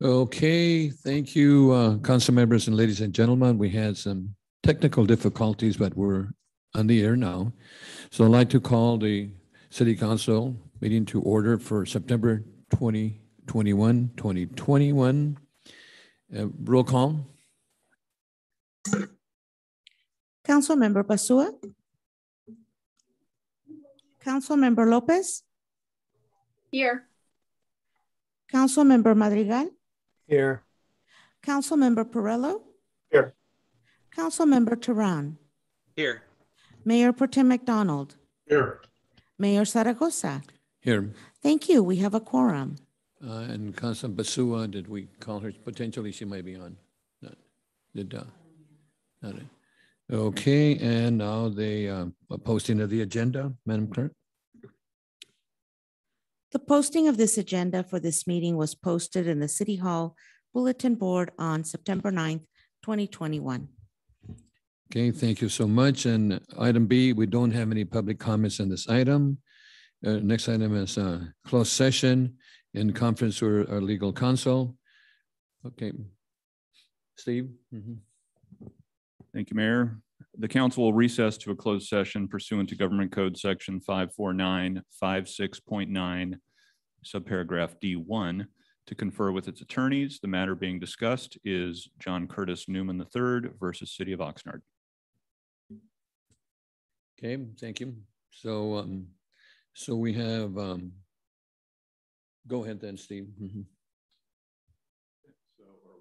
Okay, thank you, council members and ladies and gentlemen. We had some technical difficulties, but we're on the air now. So I'd like to call the city council meeting to order for September 2021. Roll call. Councilmember Pasua. Councilmember Lopez. Here. Councilmember Madrigal. Here. Councilmember Perello. Here. Councilmember Tehran. Here. Mayor Pro Tem McDonald. Here. Mayor Zaragoza. Here. Thank you. We have a quorum. And Council Basua, did we call her? Potentially she might be on. Not it. Okay, and now the posting of the agenda, Madam Clerk. The posting of this agenda for this meeting was posted in the City Hall Bulletin Board on September 9th, 2021. Okay, thank you so much. And item B, we don't have any public comments on this item. Next item is closed session in conference with our legal counsel. Okay, Steve. Thank you, Mayor. The council will recess to a closed session pursuant to Government Code Section 54956.9, subparagraph D1, to confer with its attorneys. The matter being discussed is John Curtis Newman III versus City of Oxnard. Okay, thank you. So, so we have, go ahead then, Steve. So are we still live?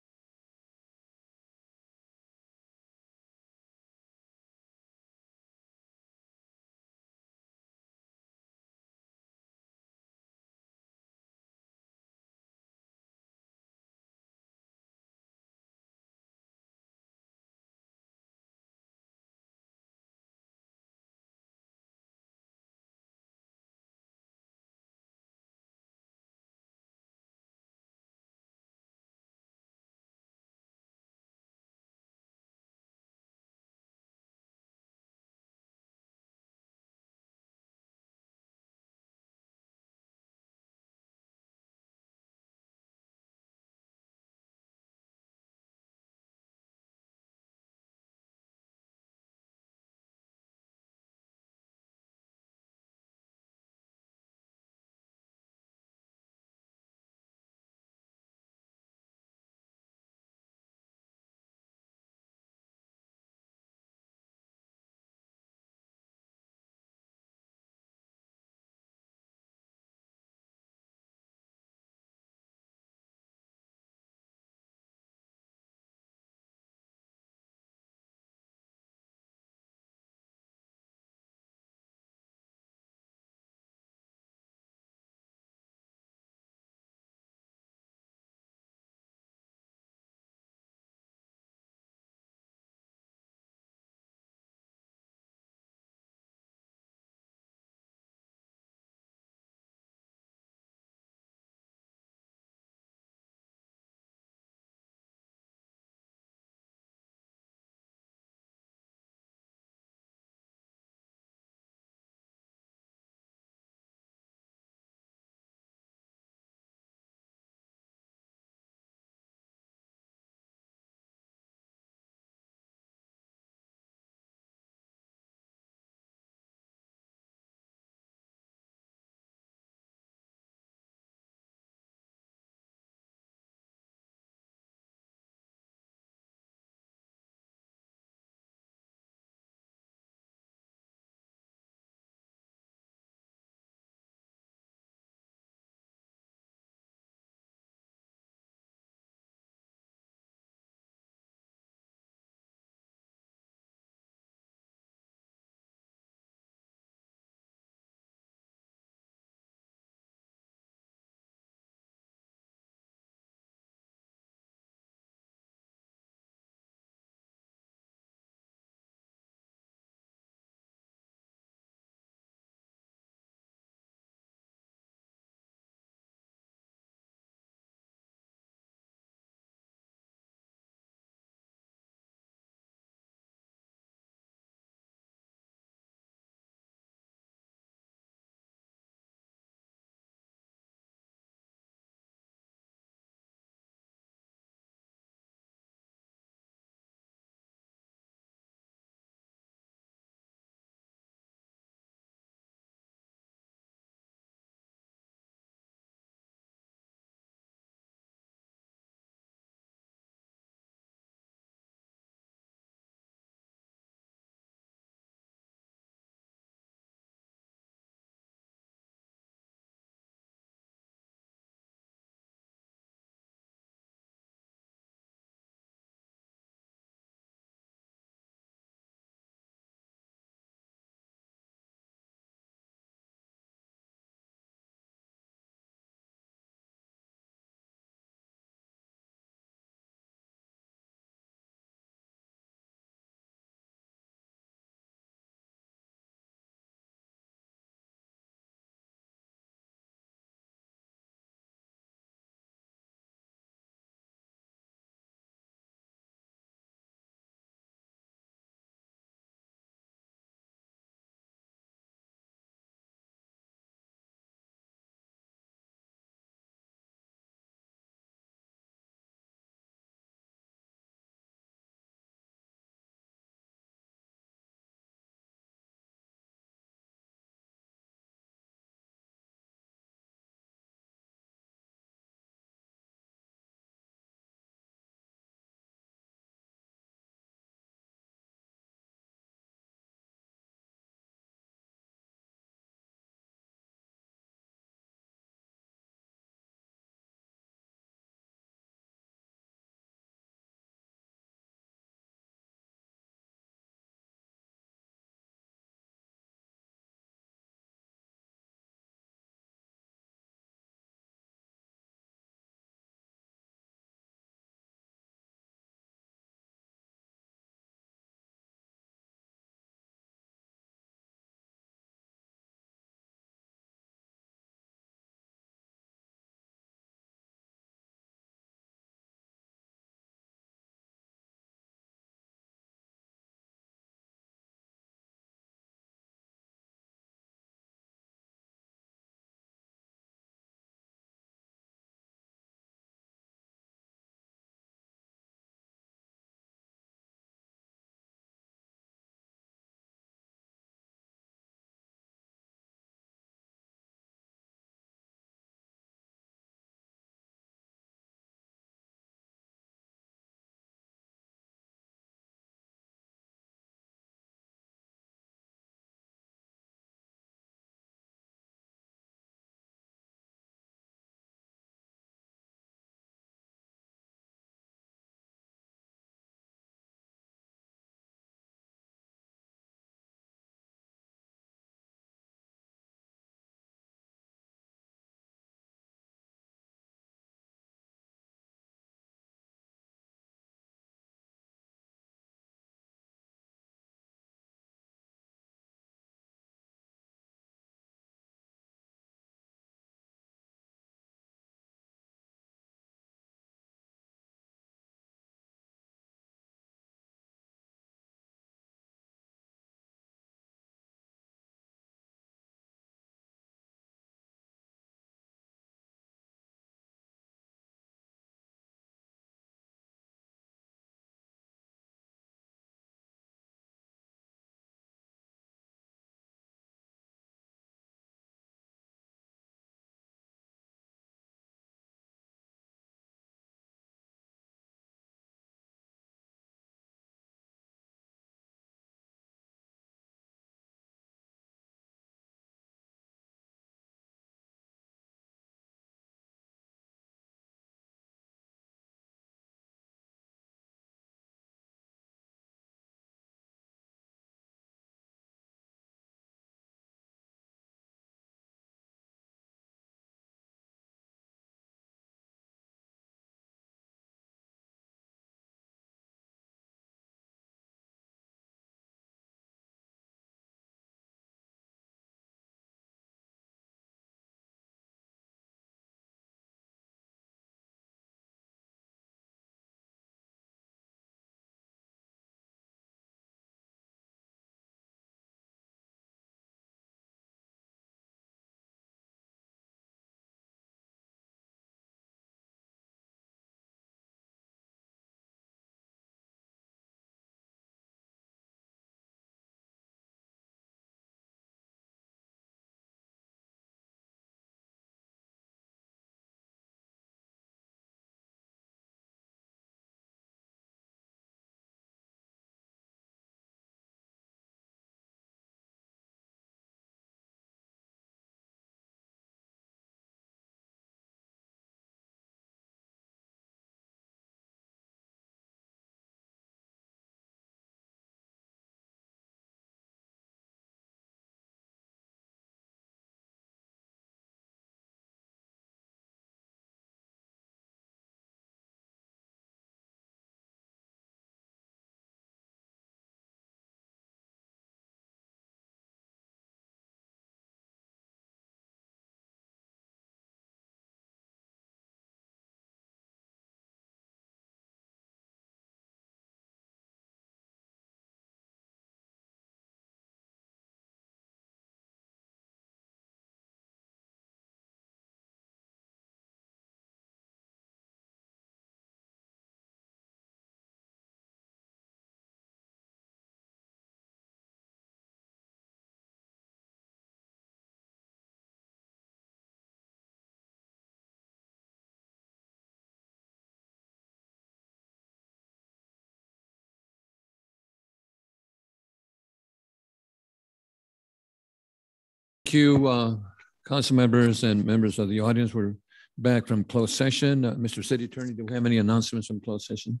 Thank you, council members and members of the audience. We're back from closed session. Mr. City Attorney, do we have any announcements from closed session?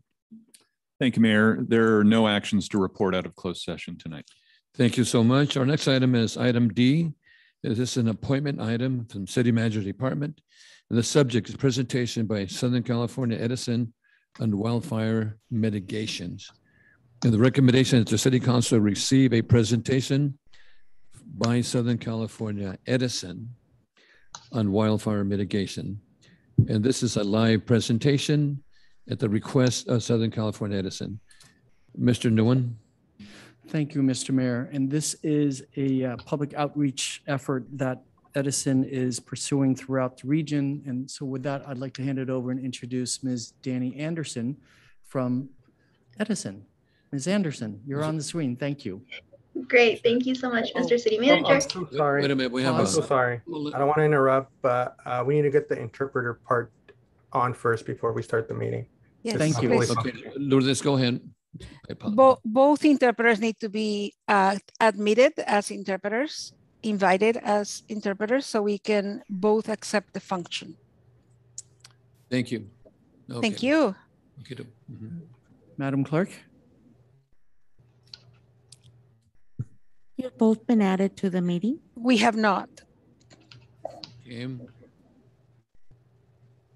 Thank you, Mayor. There are no actions to report out of closed session tonight. Thank you so much. Our next item is item D. This is an appointment item from City Manager Department. And the subject is presentation by Southern California Edison on wildfire mitigations. And the recommendation is the City Council receive a presentation by Southern California Edison on wildfire mitigation. And this is a live presentation at the request of Southern California Edison. Mr. Nguyen. Thank you, Mr. Mayor. And this is a public outreach effort that Edison is pursuing throughout the region. And so with that, I'd like to hand it over and introduce Ms. Danny Anderson from Edison. Ms. Anderson, you're on the screen. Thank you. Great. Thank you so much, Mr. City Manager. I'm so sorry. Wait a minute, we have I'm so sorry. I don't want to interrupt, but we need to get the interpreter part on first before we start the meeting. Yes, Thank you. please. Okay, Lourdes, go ahead. I apologize. Both interpreters need to be admitted as interpreters, invited as interpreters, so we can both accept the function. Thank you. Thank Okay. you. Okay. Mhm. Madam Clerk? You've both been added to the meeting. We have not. Okay.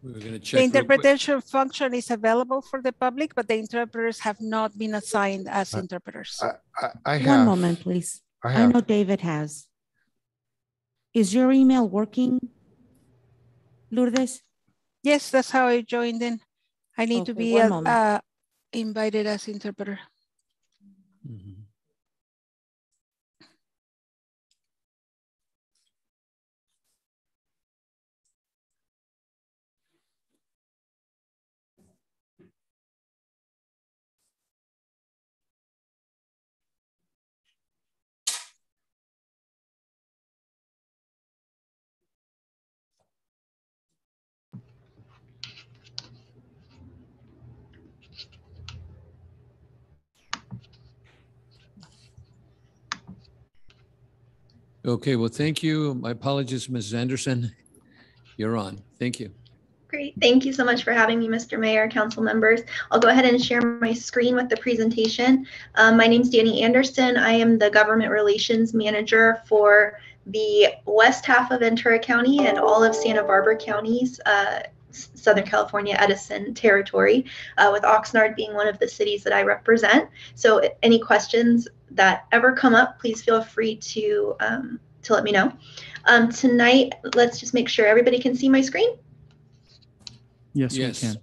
We're going to The check. real quick. interpretation function is available for the public, but the interpreters have not been assigned as interpreters. I One moment, please. I know David has. Is your email working, Lourdes? Yes, that's how I joined in. I need to Okay, be one moment. invited as interpreter. Mhm. Okay, well, thank you. My apologies, Mrs. Anderson. You're on. Thank you. Great. Thank you so much for having me, Mr. Mayor, council members. I'll go ahead and share my screen with the presentation. My name is Danny Anderson. I am the Government Relations Manager for the west half of Ventura County and all of Santa Barbara counties, Southern California Edison territory, with Oxnard being one of the cities that I represent. So any questions that ever come up, please feel free to let me know. Tonight, let's just make sure everybody can see my screen. Yes, Yes. we can.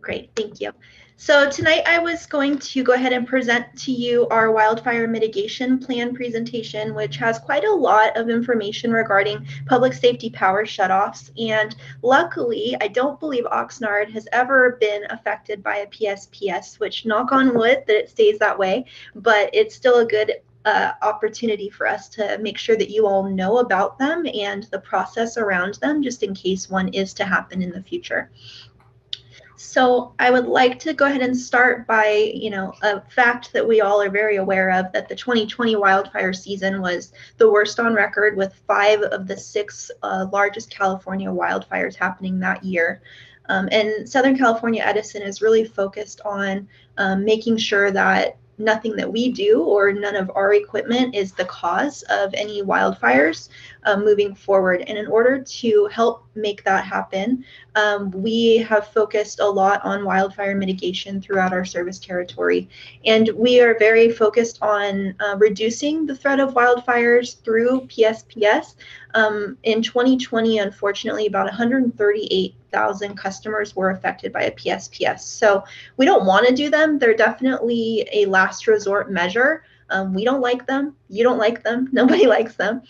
Great, thank you. So tonight I was going to go ahead and present to you our wildfire mitigation plan presentation, which has quite a lot of information regarding public safety power shutoffs. And luckily, I don't believe Oxnard has ever been affected by a PSPS, which knock on wood that it stays that way, but it's still a good opportunity for us to make sure that you all know about them and the process around them, just in case one is to happen in the future. So I would like to go ahead and start by, a fact that we all are very aware of, that the 2020 wildfire season was the worst on record, with 5 of the 6 largest California wildfires happening that year. And Southern California Edison is really focused on making sure that nothing that we do or none of our equipment is the cause of any wildfires moving forward. And in order to help make that happen, we have focused a lot on wildfire mitigation throughout our service territory. And we are very focused on reducing the threat of wildfires through PSPS. In 2020, unfortunately, about 138,000 customers were affected by a PSPS. So we don't want to do them. They're definitely a last resort measure. We don't like them. You don't like them. Nobody likes them.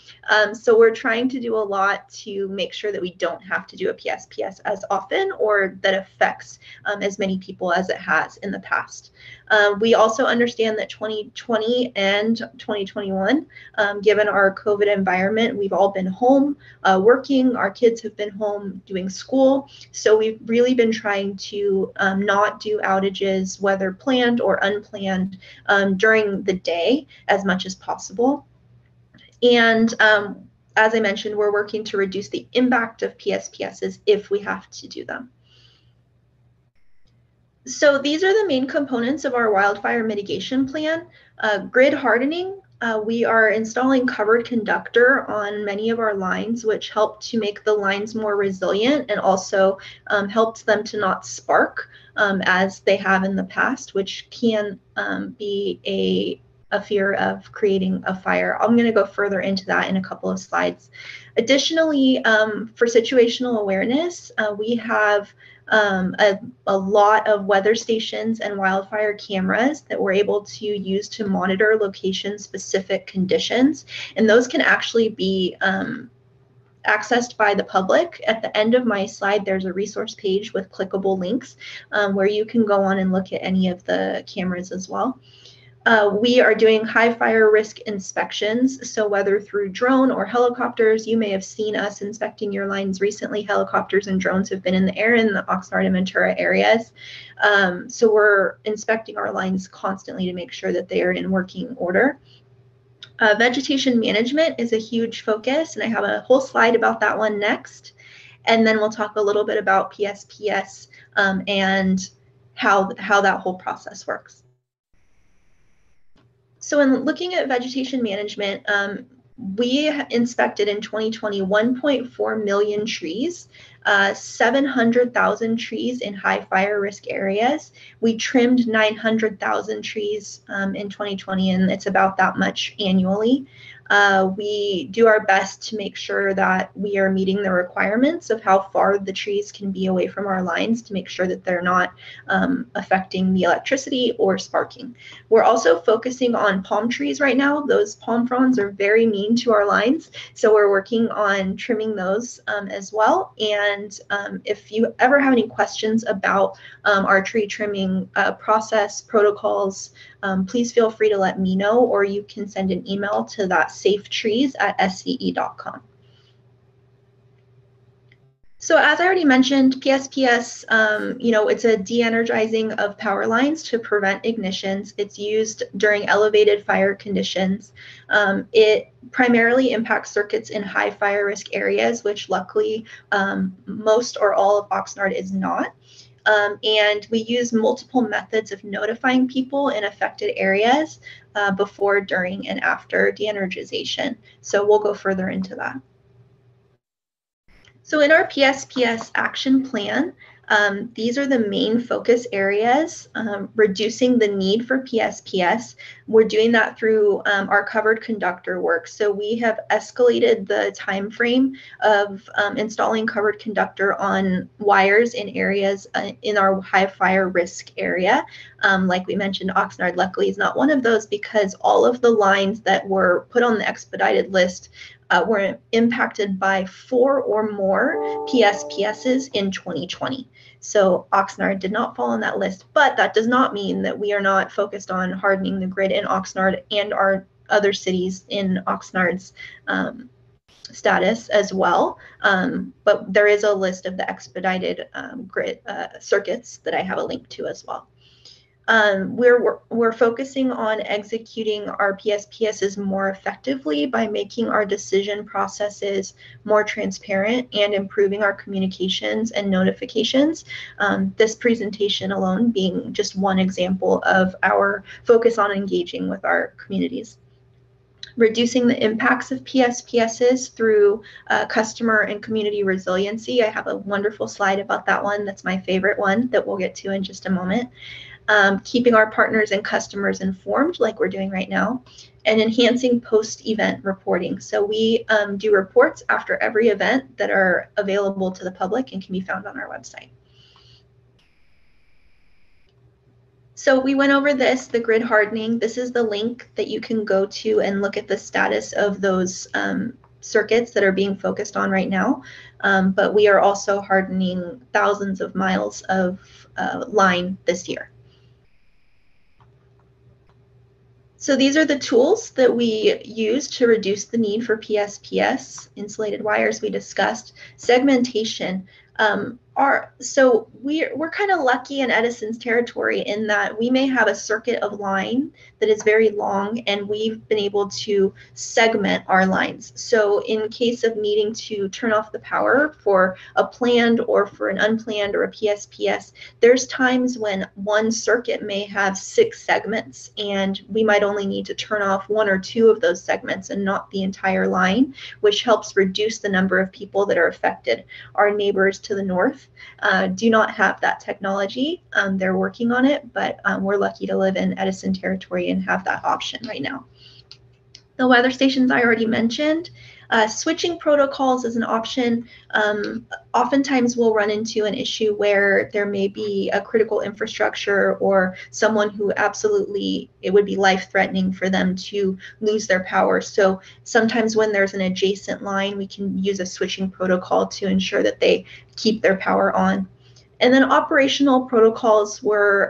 So we're trying to do a lot to make sure that we don't have to do a PSPS as often, or that affects as many people as it has in the past. We also understand that 2020 and 2021, given our COVID environment, we've all been home working. Our kids have been home doing school. So we've really been trying to not do outages, whether planned or unplanned, during the day as much as possible. And as I mentioned, we're working to reduce the impact of PSPSs if we have to do them. So these are the main components of our wildfire mitigation plan. Grid hardening, we are installing covered conductor on many of our lines, which help to make the lines more resilient and also helps them to not spark as they have in the past, which can be a fear of creating a fire. I'm going to go further into that in a couple of slides. Additionally, for situational awareness, we have a lot of weather stations and wildfire cameras that we're able to use to monitor location-specific conditions. And those can actually be accessed by the public. At the end of my slide, there's a resource page with clickable links where you can go on and look at any of the cameras as well. We are doing high fire risk inspections. So whether through drone or helicopters, you may have seen us inspecting your lines recently. Helicopters and drones have been in the air in the Oxnard and Ventura areas. So we're inspecting our lines constantly to make sure that they are in working order. Vegetation management is a huge focus, and I have a whole slide about that one next. And then we'll talk a little bit about PSPS and how that whole process works. So in looking at vegetation management, we inspected in 2020 1.4 million trees, 700,000 trees in high fire risk areas. We trimmed 900,000 trees in 2020, and it's about that much annually. We do our best to make sure that we are meeting the requirements of how far the trees can be away from our lines to make sure that they're not affecting the electricity or sparking. We're also focusing on palm trees right now. Those palm fronds are very mean to our lines, so we're working on trimming those as well. And if you ever have any questions about our tree trimming process, protocols, please feel free to let me know, or you can send an email to that safetrees@sce.com. So as I already mentioned, PSPS, it's a de-energizing of power lines to prevent ignitions. It's used during elevated fire conditions. It primarily impacts circuits in high fire risk areas, which luckily most or all of Oxnard is not. And we use multiple methods of notifying people in affected areas before, during, and after de-energization. So we'll go further into that. So in our PSPS action plan, these are the main focus areas, reducing the need for PSPS. We're doing that through our covered conductor work. So we have escalated the time frame of installing covered conductor on wires in areas in our high fire risk area. Like we mentioned, Oxnard luckily is not one of those because all of the lines that were put on the expedited list were impacted by 4 or more PSPSs in 2020. So Oxnard did not fall on that list, but that does not mean that we are not focused on hardening the grid in Oxnard and our other cities in Oxnard's status as well. But there is a list of the expedited grid circuits that I have a link to as well. We're focusing on executing our PSPSs more effectively by making our decision processes more transparent and improving our communications and notifications. This presentation alone being just one example of our focus on engaging with our communities. Reducing the impacts of PSPSs through customer and community resiliency. I have a wonderful slide about that one. That's my favorite one that we'll get to in just a moment. Keeping our partners and customers informed like we're doing right now, and enhancing post-event reporting. So we do reports after every event that are available to the public and can be found on our website. So we went over the grid hardening. This is the link that you can go to and look at the status of those circuits that are being focused on right now. But we are also hardening thousands of miles of line this year. So these are the tools that we use to reduce the need for PSPS. Insulated wires we discussed. Segmentation. So we're kind of lucky in Edison's territory in that we may have a circuit of line that is very long, and we've been able to segment our lines. So in case of needing to turn off the power for a planned or for an unplanned or a PSPS, there's times when one circuit may have 6 segments, and we might only need to turn off 1 or 2 of those segments and not the entire line, which helps reduce the number of people that are affected. Our neighbors to the north do not have that technology. They're working on it, but we're lucky to live in Edison territory and have that option right now. The weather stations I already mentioned. Switching protocols is an option. Oftentimes we'll run into an issue where there may be a critical infrastructure or someone who absolutely, it would be life-threatening for them to lose their power. So sometimes when there's an adjacent line, we can use a switching protocol to ensure that they keep their power on. And then operational protocols were,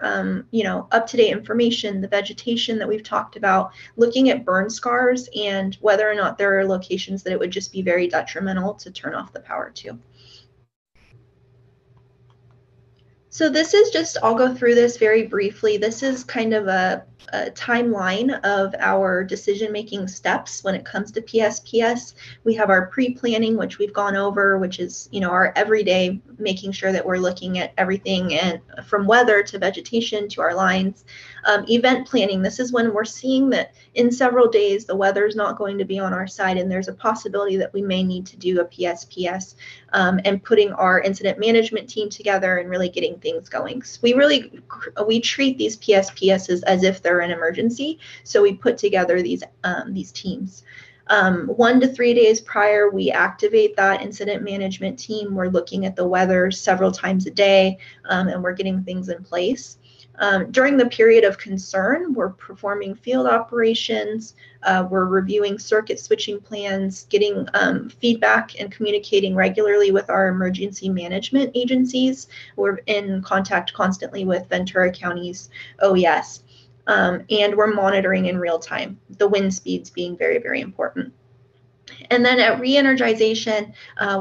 up-to-date information, the vegetation that we've talked about, looking at burn scars and whether or not there are locations that it would just be very detrimental to turn off the power to. So this is just, I'll go through this very briefly. This is kind of a timeline of our decision-making steps when it comes to PSPS. We have our pre-planning, which we've gone over, which is, our everyday, making sure that we're looking at everything, and from weather to vegetation to our lines. Event planning, this is when we're seeing that in several days the weather is not going to be on our side and there's a possibility that we may need to do a PSPS, and putting our incident management team together and really getting things going. So we treat these PSPSs as if they're an emergency, so we put together these teams. 1 to 3 days prior, we activate that incident management team. We're looking at the weather several times a day, and we're getting things in place. During the period of concern, we're performing field operations, we're reviewing circuit switching plans, getting feedback and communicating regularly with our emergency management agencies. We're in contact constantly with Ventura County's OES, and we're monitoring in real time, the wind speeds being very, very important. And then at re-energization,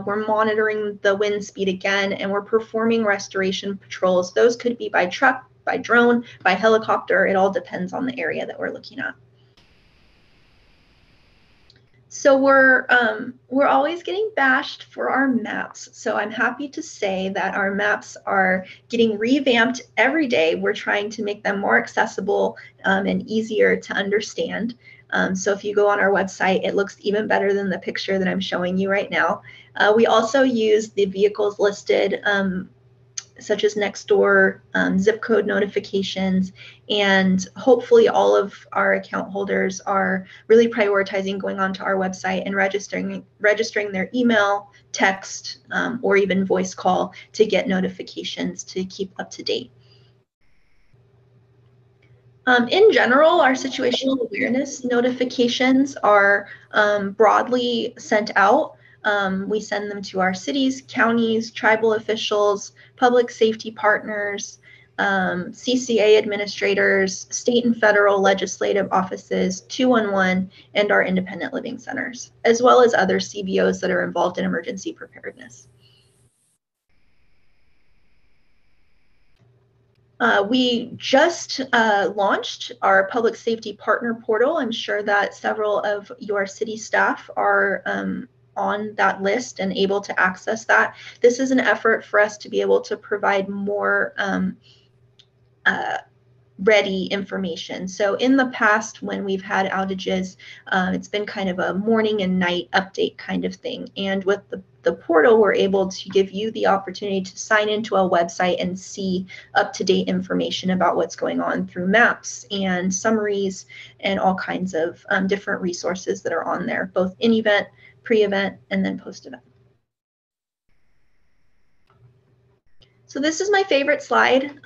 we're monitoring the wind speed again, and we're performing restoration patrols. Those could be by truck, by drone, by helicopter. It all depends on the area that we're looking at. So we're always getting bashed for our maps. So I'm happy to say that our maps are getting revamped every day. We're trying to make them more accessible and easier to understand. So if you go on our website, it looks even better than the picture that I'm showing you right now. We also use the vehicles listed, such as next door, zip code notifications, and hopefully all of our account holders are really prioritizing going onto our website and registering their email, text, or even voice call to get notifications to keep up to date. In general, our situational awareness notifications are broadly sent out. We send them to our cities, counties, tribal officials, public safety partners, CCA administrators, state and federal legislative offices, 211, and our independent living centers, as well as other CBOs that are involved in emergency preparedness. We just launched our public safety partner portal. I'm sure that several of your city staff are on that list and able to access that. This is an effort for us to be able to provide more ready information. So in the past, when we've had outages, it's been kind of a morning and night update kind of thing. And with the portal, we're able to give you the opportunity to sign into a website and see up-to-date information about what's going on through maps and summaries and all kinds of different resources that are on there, both in event, pre-event, and then post-event. So this is my favorite slide.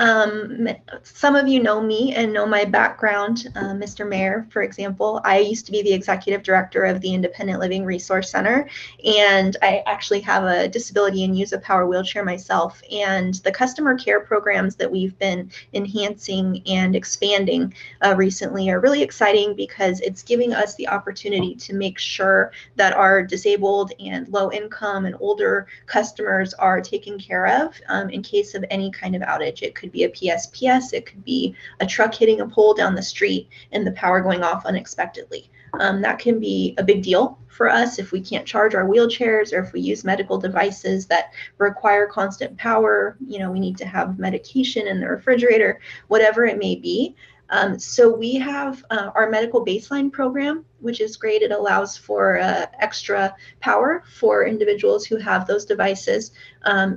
Some of you know me and know my background. Mr. Mayor, for example, I used to be the executive director of the Independent Living Resource Center, and I actually have a disability and use a power wheelchair myself. And the customer care programs that we've been enhancing and expanding recently are really exciting because it's giving us the opportunity to make sure that our disabled and low income and older customers are taken care of in case of any kind of outage. It could be a PSPS, it could be a truck hitting a pole down the street and the power going off unexpectedly. That can be a big deal for us if we can't charge our wheelchairs or if we use medical devices that require constant power. You know, we need to have medication in the refrigerator, whatever it may be. So we have our medical baseline program, which is great. It allows for extra power for individuals who have those devices.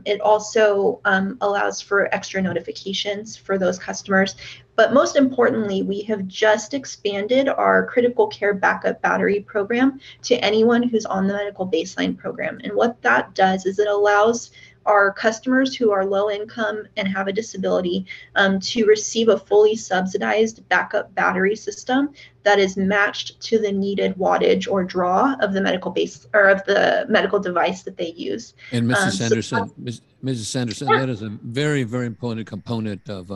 It also allows for extra notifications for those customers. But most importantly, we have just expanded our critical care backup battery program to anyone who's on the medical baseline program. And what that does is it allows our customers who are low income and have a disability to receive a fully subsidized backup battery system that is matched to the needed wattage or draw of the medical base or of the medical device that they use. And Mrs. Sanderson, Mrs. Sanderson, that is a very, very important component of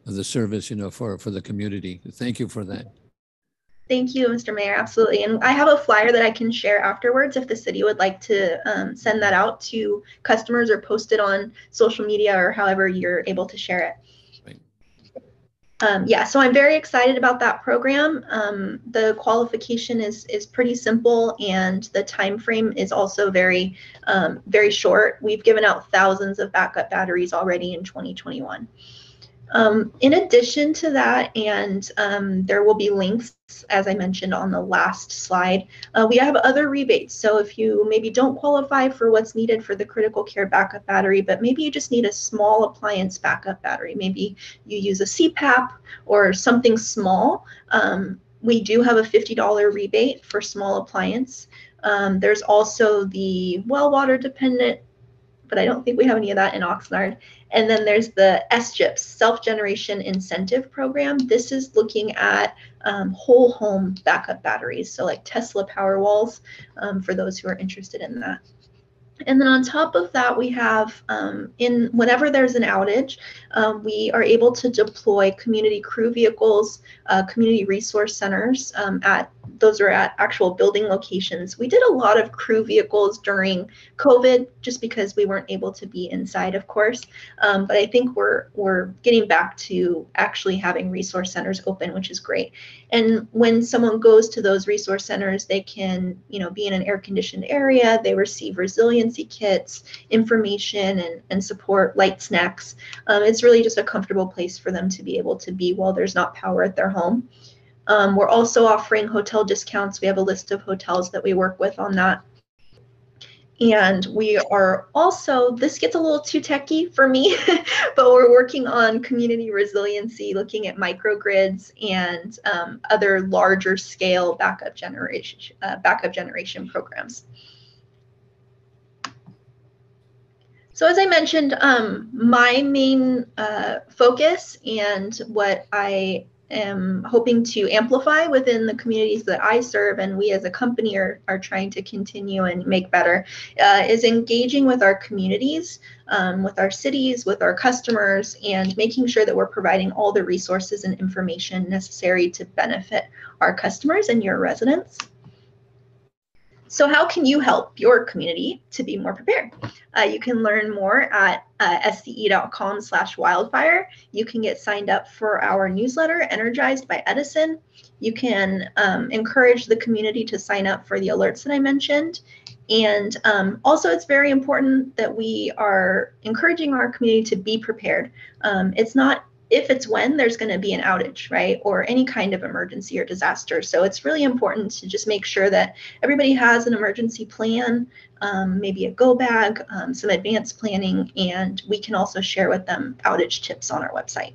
the service, you know, for the community. Thank you for that. Thank you, Mr. Mayor. Absolutely. And I have a flyer that I can share afterwards if the city would like to send that out to customers or post it on social media or however you're able to share it. Right. Yeah, so I'm very excited about that program. The qualification is pretty simple and the time frame is also very, very short. We've given out thousands of backup batteries already in 2021. In addition to that, and there will be links, as I mentioned on the last slide, we have other rebates. So if you maybe don't qualify for what's needed for the critical care backup battery, but maybe you just need a small appliance backup battery, maybe you use a CPAP or something small, we do have a $50 rebate for small appliance. There's also the well water dependent, but I don't think we have any of that in Oxnard. And then there's the SGIPS, Self-Generation Incentive Program. This is looking at whole home backup batteries, so like Tesla Powerwalls, for those who are interested in that. And then on top of that, we have, whenever there's an outage, we are able to deploy community crew vehicles, community resource centers those are at actual building locations. We did a lot of crew vehicles during COVID just because we weren't able to be inside, of course. But I think we're getting back to actually having resource centers open, which is great. And when someone goes to those resource centers, they can, be in an air-conditioned area. They receive resiliency kits, information, and support, light snacks. It's really just a comfortable place for them to be able to be while there's not power at their home. We're also offering hotel discounts. We have a list of hotels that we work with on that. And we are also, this gets a little too techy for me, but we're working on community resiliency, looking at microgrids and other larger scale backup generation programs. So as I mentioned, my main focus and what I am hoping to amplify within the communities that I serve and we as a company are trying to continue and make better is engaging with our communities, with our cities, with our customers, and making sure that we're providing all the resources and information necessary to benefit our customers and your residents. So how can you help your community to be more prepared? You can learn more at sce.com/wildfire. You can get signed up for our newsletter, Energized by Edison. You can encourage the community to sign up for the alerts that I mentioned. And also, it's very important that we are encouraging our community to be prepared. It's not if, it's when there's going to be an outage, right? Or any kind of emergency or disaster. So it's really important to just make sure that everybody has an emergency plan, maybe a go bag, some advanced planning, and we can also share with them outage tips on our website.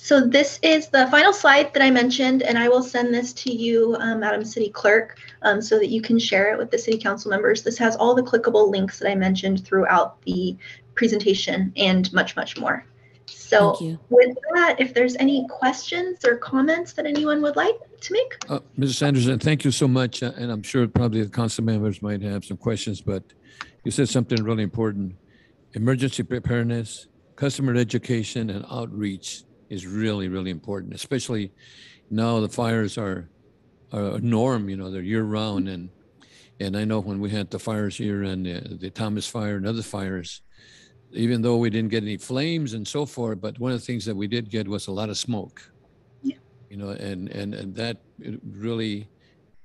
So this is the final slide that I mentioned, and I will send this to you, Madam City Clerk, so that you can share it with the City Council members. This has all the clickable links that I mentioned throughout the presentation and much, much more. So Thank you. with that, if there's any questions or comments that anyone would like to make. Mrs. Anderson, thank you so much. And I'm sure probably the council members might have some questions, but you said something really important. Emergency preparedness, customer education, and outreach is really, really important, especially now the fires are a norm, you know, they're year round. And I know when we had the fires here and the Thomas fire and other fires, even though we didn't get any flames and so forth, but one of the things that we did get was a lot of smoke. Yeah. You know, and that really,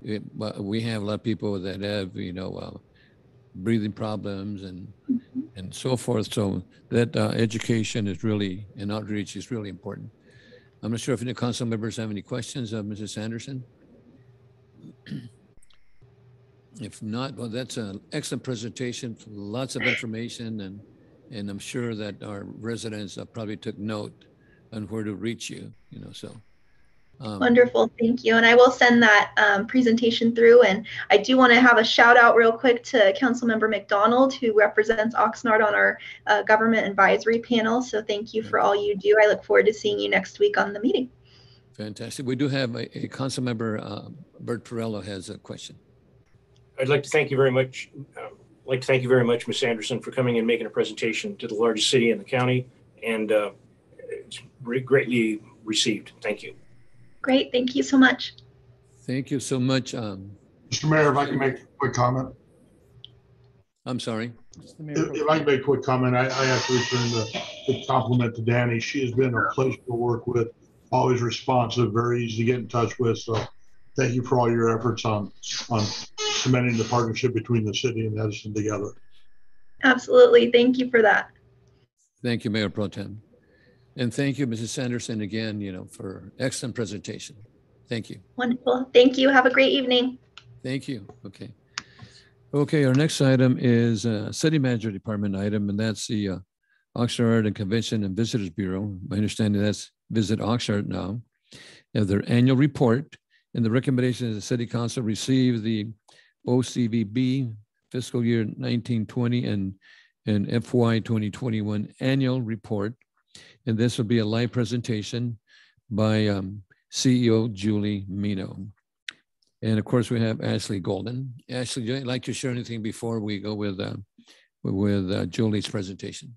we have a lot of people that have, you know, breathing problems and so forth. So that education is really, and outreach is really important. I'm not sure if any council members have any questions of Mrs. Anderson. If not, well, that's an excellent presentation, lots of information, and I'm sure that our residents probably took note on where to reach you, you know, so. Wonderful, thank you. And I will send that presentation through. And I do want to have a shout out real quick to Councilmember McDonald, who represents Oxnard on our government advisory panel. So thank you for all you do. I look forward to seeing you next week on the meeting. Fantastic. We do have a Councilmember, Bert Perello has a question. I'd like to thank you very much. Ms. Anderson, for coming and making a presentation to the largest city in the county, and it's greatly received. Thank you. Great, thank you so much. Thank you so much. Mr. Mayor, if I can make a quick comment. I'm sorry. If I can make a quick comment, I have to return the compliment to Danny. She has been a pleasure to work with, always responsive, very easy to get in touch with. So thank you for all your efforts on cementing the partnership between the city and Edison together. Absolutely, thank you for that. Thank you, Mayor Pro Tem. And thank you, Mrs. Sanderson, again, you know, for excellent presentation. Thank you. Wonderful, thank you. Have a great evening. Thank you. Okay. Okay, our next item is a City Manager Department item, and that's the Oxnard and Convention and Visitors Bureau. My understanding that's Visit Oxnard now. They have their annual report, and the recommendation is the City Council receive the OCVB fiscal year 1920 and FY 2021 annual report. And this will be a live presentation by CEO Julie Mino. And of course, we have Ashley Golden. Ashley, would you like to share anything before we go with Julie's presentation?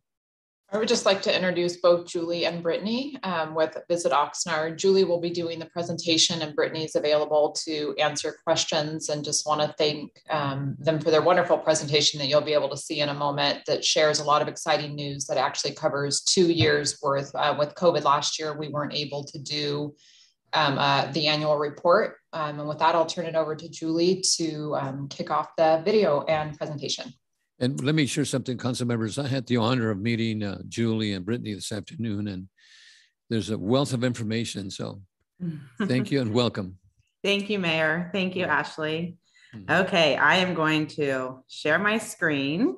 I would just like to introduce both Julie and Brittany with Visit Oxnard. Julie will be doing the presentation and Brittany is available to answer questions, and just want to thank them for their wonderful presentation that you'll be able to see in a moment, that shares a lot of exciting news that actually covers 2 years worth. With COVID last year, we weren't able to do the annual report. And with that, I'll turn it over to Julie to kick off the video and presentation. And let me share something, council members. I had the honor of meeting Julie and Brittany this afternoon, and there's a wealth of information. So thank you and welcome. Thank you, Mayor. Thank you, Ashley. Okay, I am going to share my screen.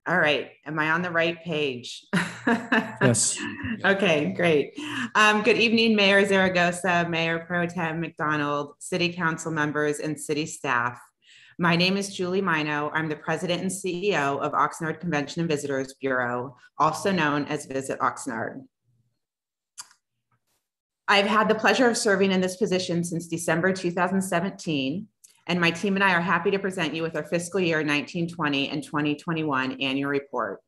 All right, am I on the right page? Yes. Okay, great. Good evening, Mayor Zaragoza, Mayor Pro Tem McDonald, City Council members, and city staff. My name is Julie Mino. I'm the President and CEO of Oxnard Convention and Visitors Bureau, also known as Visit Oxnard. I've had the pleasure of serving in this position since December 2017. And my team and I are happy to present you with our fiscal year 1920 and 2021 annual report.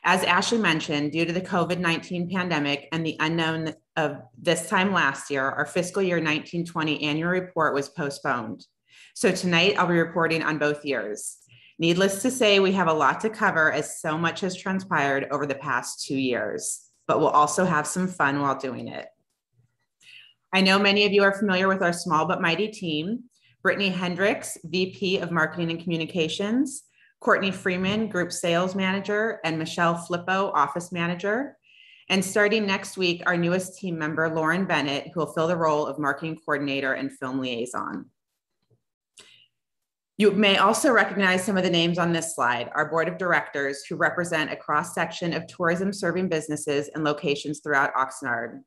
As Ashley mentioned, due to the COVID-19 pandemic and the unknown of this time last year, our fiscal year 1920 annual report was postponed. So tonight I'll be reporting on both years. Needless to say, we have a lot to cover as so much has transpired over the past 2 years, but we'll also have some fun while doing it. I know many of you are familiar with our small but mighty team. Brittany Hendricks, VP of Marketing and Communications, Courtney Freeman, Group Sales Manager, and Michelle Flippo, Office Manager. And starting next week, our newest team member, Lauren Bennett, who will fill the role of Marketing Coordinator and Film Liaison. You may also recognize some of the names on this slide, our board of directors who represent a cross-section of tourism serving businesses and locations throughout Oxnard.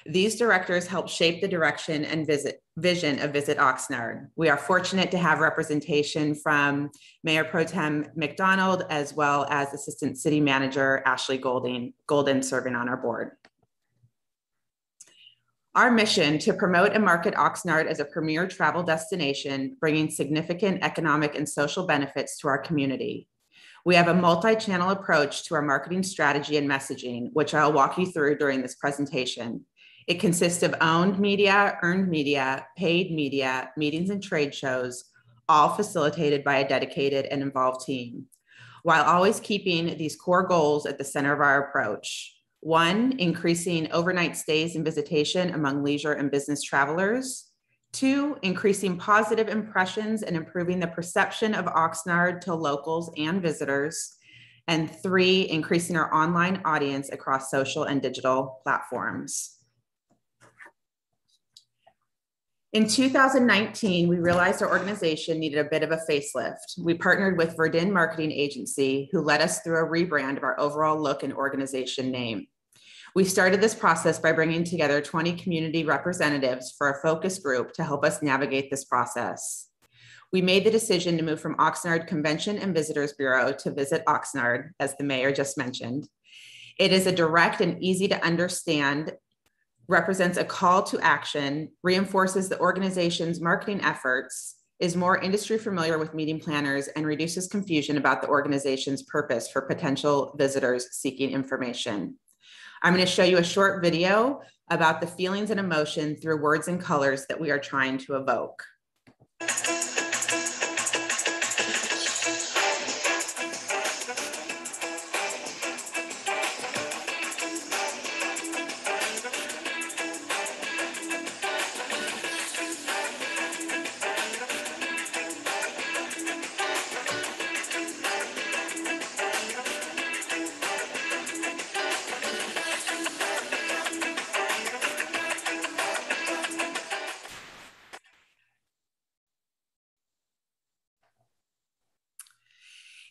These directors help shape the direction and vision of Visit Oxnard. We are fortunate to have representation from Mayor Pro Tem McDonald, as well as Assistant City Manager Ashley Golden serving on our board. Our mission to promote and market Oxnard as a premier travel destination, bringing significant economic and social benefits to our community. We have a multi-channel approach to our marketing strategy and messaging, which I'll walk you through during this presentation. It consists of owned media, earned media, paid media, meetings and trade shows, all facilitated by a dedicated and involved team, while always keeping these core goals at the center of our approach. 1, increasing overnight stays and visitation among leisure and business travelers. 2, increasing positive impressions and improving the perception of Oxnard to locals and visitors. And 3, increasing our online audience across social and digital platforms. In 2019, we realized our organization needed a bit of a facelift. We partnered with Verdin Marketing Agency, who led us through a rebrand of our overall look and organization name. We started this process by bringing together 20 community representatives for a focus group to help us navigate this process. We made the decision to move from Oxnard Convention and Visitors Bureau to Visit Oxnard, as the mayor just mentioned. It is a direct and easy to understand, represents a call to action, reinforces the organization's marketing efforts, is more industry familiar with meeting planners, and reduces confusion about the organization's purpose for potential visitors seeking information. I'm going to show you a short video about the feelings and emotion through words and colors that we are trying to evoke.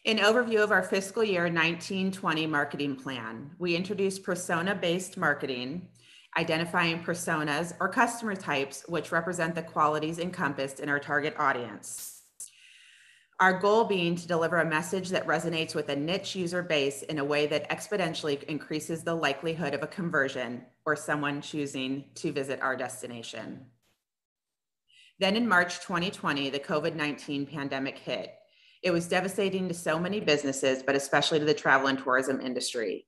An overview of our fiscal year 1920 marketing plan. We introduced persona-based marketing, identifying personas or customer types which represent the qualities encompassed in our target audience. Our goal being to deliver a message that resonates with a niche user base in a way that exponentially increases the likelihood of a conversion or someone choosing to visit our destination. Then in March 2020, the COVID-19 pandemic hit. It was devastating to so many businesses, but especially to the travel and tourism industry.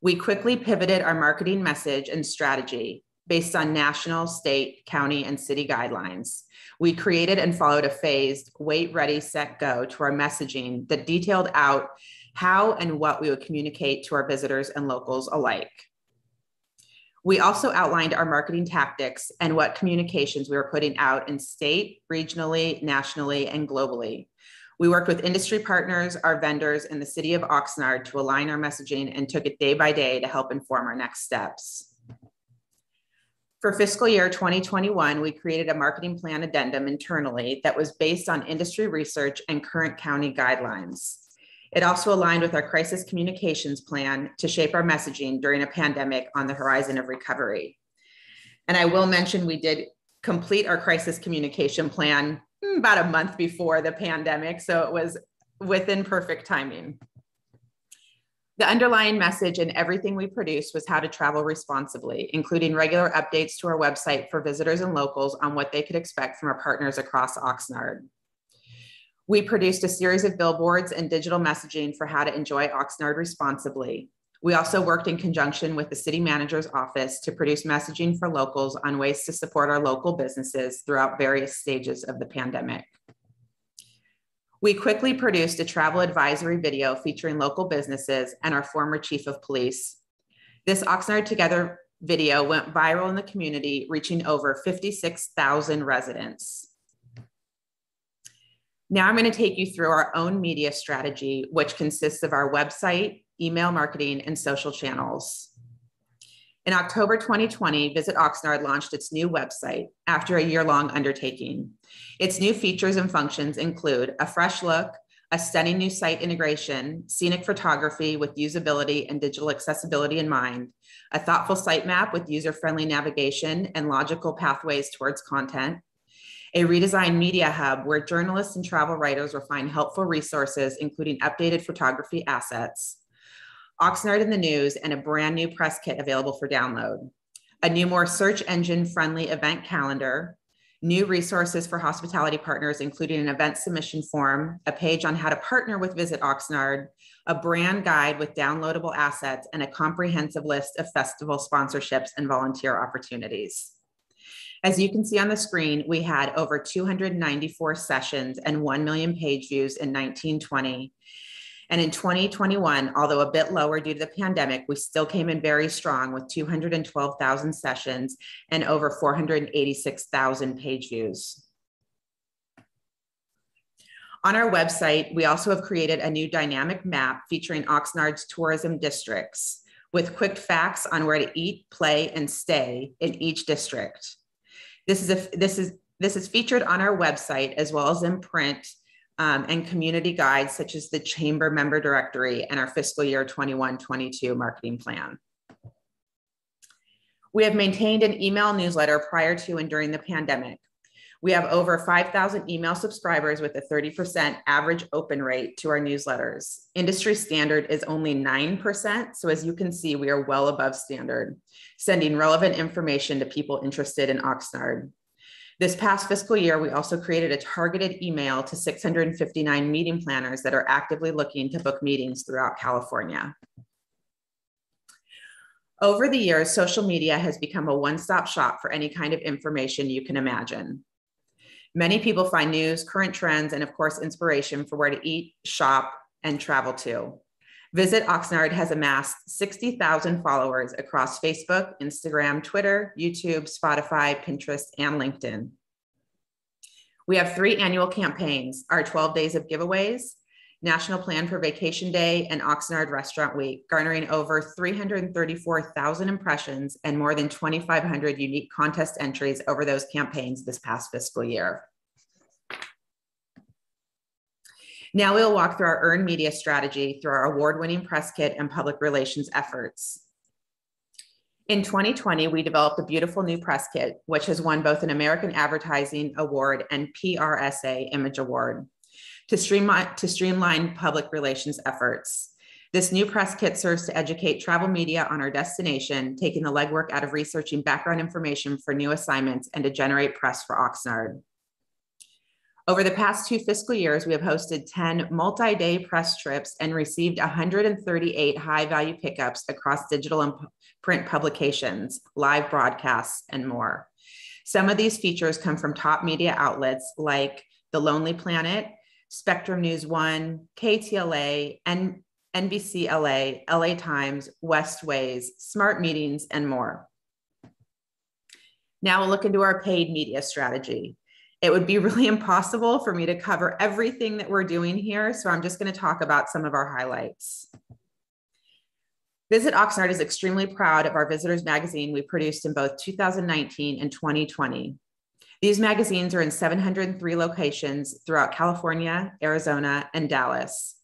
We quickly pivoted our marketing message and strategy based on national, state, county, and city guidelines. We created and followed a phased wait, ready, set, go to our messaging that detailed out how and what we would communicate to our visitors and locals alike. We also outlined our marketing tactics and what communications we were putting out in state, regionally, nationally, and globally. We worked with industry partners, our vendors, and the city of Oxnard to align our messaging and took it day by day to help inform our next steps. For fiscal year 2021, we created a marketing plan addendum internally that was based on industry research and current county guidelines. It also aligned with our crisis communications plan to shape our messaging during a pandemic on the horizon of recovery. And I will mention we did complete our crisis communication plan about a month before the pandemic, so it was within perfect timing. The underlying message in everything we produced was how to travel responsibly, including regular updates to our website for visitors and locals on what they could expect from our partners across Oxnard. We produced a series of billboards and digital messaging for how to enjoy Oxnard responsibly. We also worked in conjunction with the city manager's office to produce messaging for locals on ways to support our local businesses throughout various stages of the pandemic. We quickly produced a travel advisory video featuring local businesses and our former chief of police. This Oxnard Together video went viral in the community, reaching over 56,000 residents. Now I'm going to take you through our own media strategy, which consists of our website, email marketing, and social channels. In October 2020, Visit Oxnard launched its new website after a year-long undertaking. Its new features and functions include a fresh look, a stunning new site integration, scenic photography with usability and digital accessibility in mind, a thoughtful sitemap with user-friendly navigation and logical pathways towards content, a redesigned media hub where journalists and travel writers will find helpful resources, including updated photography assets, Oxnard in the news, and a brand new press kit available for download, a new, more search engine friendly event calendar, new resources for hospitality partners, including an event submission form, a page on how to partner with Visit Oxnard, a brand guide with downloadable assets, and a comprehensive list of festival sponsorships and volunteer opportunities. As you can see on the screen, we had over 294 sessions and 1 million page views in 1920. And in 2021, although a bit lower due to the pandemic, we still came in very strong with 212,000 sessions and over 486,000 page views. On our website, we also have created a new dynamic map featuring Oxnard's tourism districts with quick facts on where to eat, play, and stay in each district. This is featured on our website as well as in print and community guides such as the Chamber Member Directory and our fiscal year 21-22 marketing plan. We have maintained an email newsletter prior to and during the pandemic. We have over 5,000 email subscribers with a 30% average open rate to our newsletters. Industry standard is only 9%, so as you can see, we are well above standard, sending relevant information to people interested in Oxnard. This past fiscal year, we also created a targeted email to 659 meeting planners that are actively looking to book meetings throughout California. Over the years, social media has become a one-stop shop for any kind of information you can imagine. Many people find news, current trends, and of course, inspiration for where to eat, shop, and travel to. Visit Oxnard has amassed 60,000 followers across Facebook, Instagram, Twitter, YouTube, Spotify, Pinterest, and LinkedIn. We have 3 annual campaigns, our 12 days of giveaways, National Plan for Vacation Day, and Oxnard Restaurant Week, garnering over 334,000 impressions and more than 2,500 unique contest entries over those campaigns this past fiscal year. Now we'll walk through our earned media strategy through our award-winning press kit and public relations efforts. In 2020, we developed a beautiful new press kit, which has won both an American Advertising Award and PRSA Image Award to streamline public relations efforts. This new press kit serves to educate travel media on our destination, taking the legwork out of researching background information for new assignments and to generate press for Oxnard. Over the past 2 fiscal years, we have hosted 10 multi-day press trips and received 138 high-value pickups across digital and print publications, live broadcasts, and more. Some of these features come from top media outlets like The Lonely Planet, Spectrum News 1, KTLA, and NBC LA, LA Times, Westways, Smart Meetings, and more. Now we'll look into our paid media strategy. It would be really impossible for me to cover everything that we're doing here, so I'm just going to talk about some of our highlights. Visit Oxnard is extremely proud of our Visitors magazine we produced in both 2019 and 2020. These magazines are in 703 locations throughout California, Arizona, and Dallas.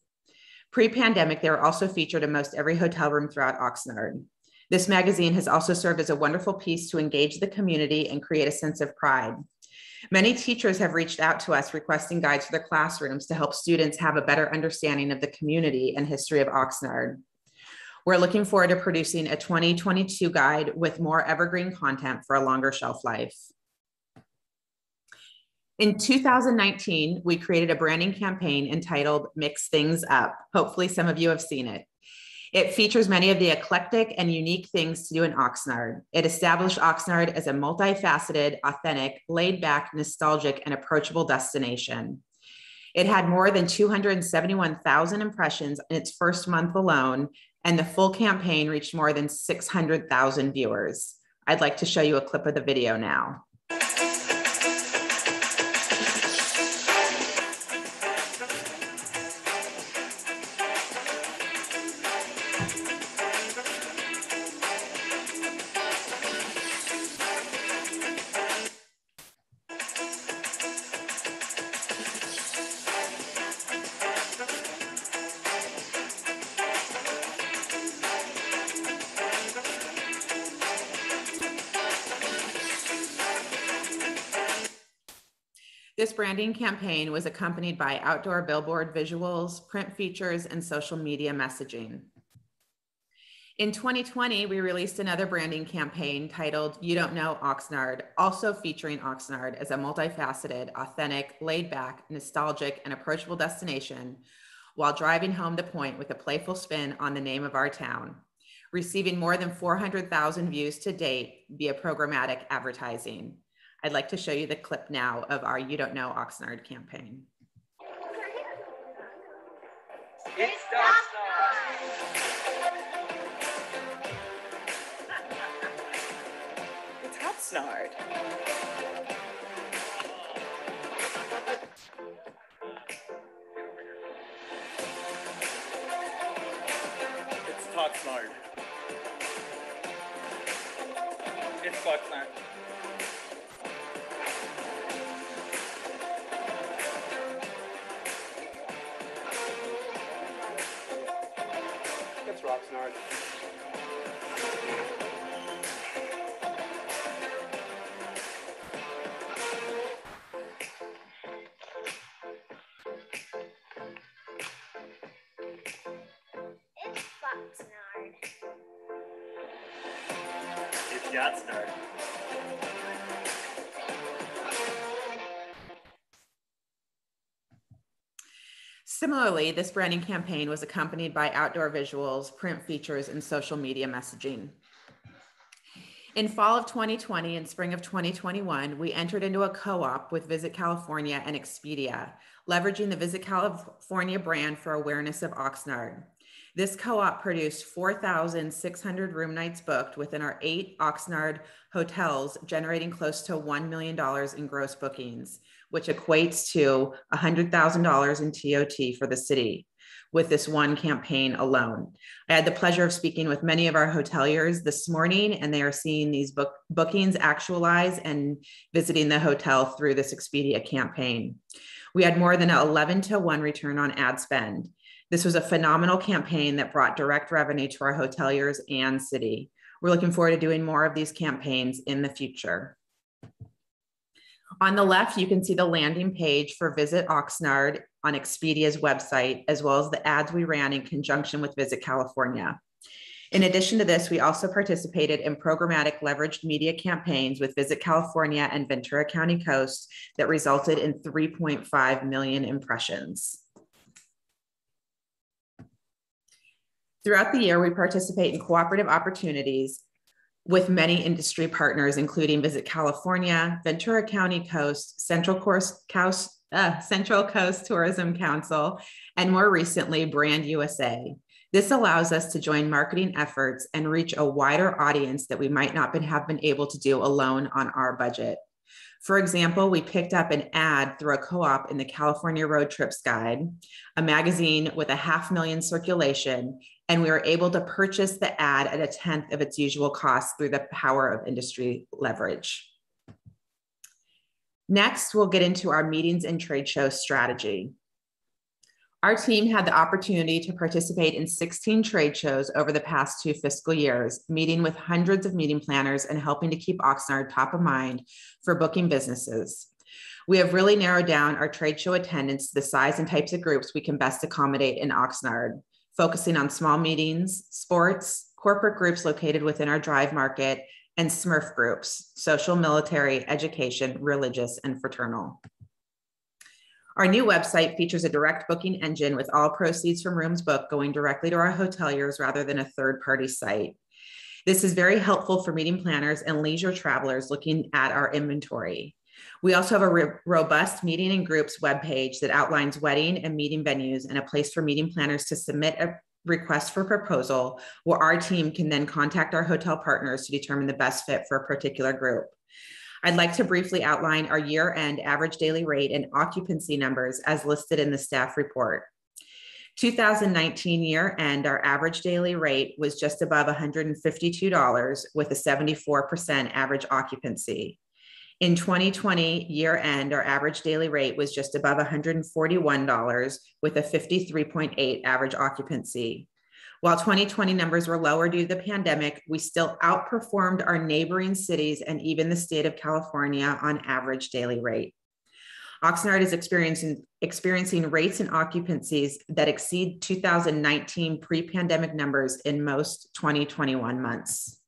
Pre-pandemic, they were also featured in most every hotel room throughout Oxnard. This magazine has also served as a wonderful piece to engage the community and create a sense of pride. Many teachers have reached out to us requesting guides for their classrooms to help students have a better understanding of the community and history of Oxnard. We're looking forward to producing a 2022 guide with more evergreen content for a longer shelf life. In 2019, we created a branding campaign entitled Mix Things Up. Hopefully some of you have seen it. It features many of the eclectic and unique things to do in Oxnard. It established Oxnard as a multifaceted, authentic, laid-back, nostalgic, and approachable destination. It had more than 271,000 impressions in its first month alone, and the full campaign reached more than 600,000 viewers. I'd like to show you a clip of the video now. This branding campaign was accompanied by outdoor billboard visuals, print features, and social media messaging. In 2020, we released another branding campaign titled You Don't Know Oxnard, also featuring Oxnard as a multifaceted, authentic, laid-back, nostalgic, and approachable destination while driving home the point with a playful spin on the name of our town, receiving more than 400,000 views to date via programmatic advertising. I'd like to show you the clip now of our You Don't Know Oxnard campaign. It's Oxnard. It's Oxnard. It's Oxnard. It's Oxnard. It's Oxnard. It's Oxnard. It's Oxnard. Similarly, this branding campaign was accompanied by outdoor visuals, print features, and social media messaging. In fall of 2020 and spring of 2021, we entered into a co-op with Visit California and Expedia, leveraging the Visit California brand for awareness of Oxnard. This co-op produced 4,600 room nights booked within our 8 Oxnard hotels, generating close to $1 million in gross bookings, which equates to $100,000 in TOT for the city with this one campaign alone. I had the pleasure of speaking with many of our hoteliers this morning, and they are seeing these bookings actualize and visiting the hotel through this Expedia campaign. We had more than an 11-to-1 return on ad spend. This was a phenomenal campaign that brought direct revenue to our hoteliers and city. We're looking forward to doing more of these campaigns in the future. On the left, you can see the landing page for Visit Oxnard on Expedia's website, as well as the ads we ran in conjunction with Visit California. In addition to this, we also participated in programmatic leveraged media campaigns with Visit California and Ventura County Coast that resulted in 3.5 million impressions. Throughout the year, we participate in cooperative opportunities with many industry partners, including Visit California, Ventura County Coast, Central Coast Tourism Council, and more recently, Brand USA. This allows us to join marketing efforts and reach a wider audience that we might not have been able to do alone on our budget. For example, we picked up an ad through a co-op in the California Road Trips Guide, a magazine with 500,000 circulation, and we were able to purchase the ad at 1/10 of its usual cost through the power of industry leverage. Next, we'll get into our meetings and trade show strategy. Our team had the opportunity to participate in 16 trade shows over the past 2 fiscal years, meeting with hundreds of meeting planners and helping to keep Oxnard top of mind for booking businesses. We have really narrowed down our trade show attendance to the size and types of groups we can best accommodate in Oxnard, focusing on small meetings, sports, corporate groups located within our drive market, and SMERF groups, social, military, education, religious, and fraternal. Our new website features a direct booking engine with all proceeds from rooms booked going directly to our hoteliers rather than a third-party site. This is very helpful for meeting planners and leisure travelers looking at our inventory. We also have a robust meeting and groups webpage that outlines wedding and meeting venues and a place for meeting planners to submit a request for proposal, where our team can then contact our hotel partners to determine the best fit for a particular group. I'd like to briefly outline our year-end average daily rate and occupancy numbers as listed in the staff report. 2019 year-end, our average daily rate was just above $152 with a 74% average occupancy. In 2020 year-end, our average daily rate was just above $141 with a 53.8 average occupancy. While 2020 numbers were lower due to the pandemic, we still outperformed our neighboring cities and even the state of California on average daily rate. Oxnard is experiencing rates and occupancies that exceed 2019 pre-pandemic numbers in most 2021 months.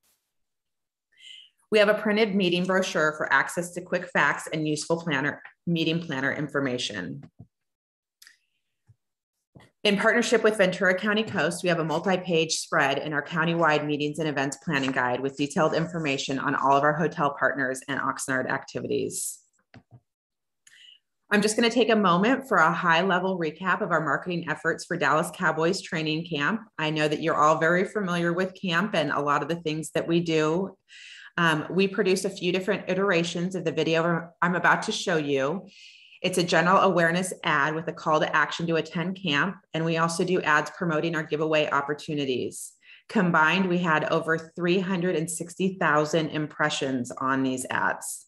We have a printed meeting brochure for access to quick facts and useful meeting planner information. In partnership with Ventura County Coast, we have a multi-page spread in our countywide meetings and events planning guide with detailed information on all of our hotel partners and Oxnard activities. I'm just going to take a moment for a high-level recap of our marketing efforts for Dallas Cowboys training camp. I know that you're all very familiar with camp and a lot of the things that we do. We produce a few different iterations of the video I'm about to show you. It's a general awareness ad with a call to action to attend camp, and we also do ads promoting our giveaway opportunities. Combined, we had over 360,000 impressions on these ads.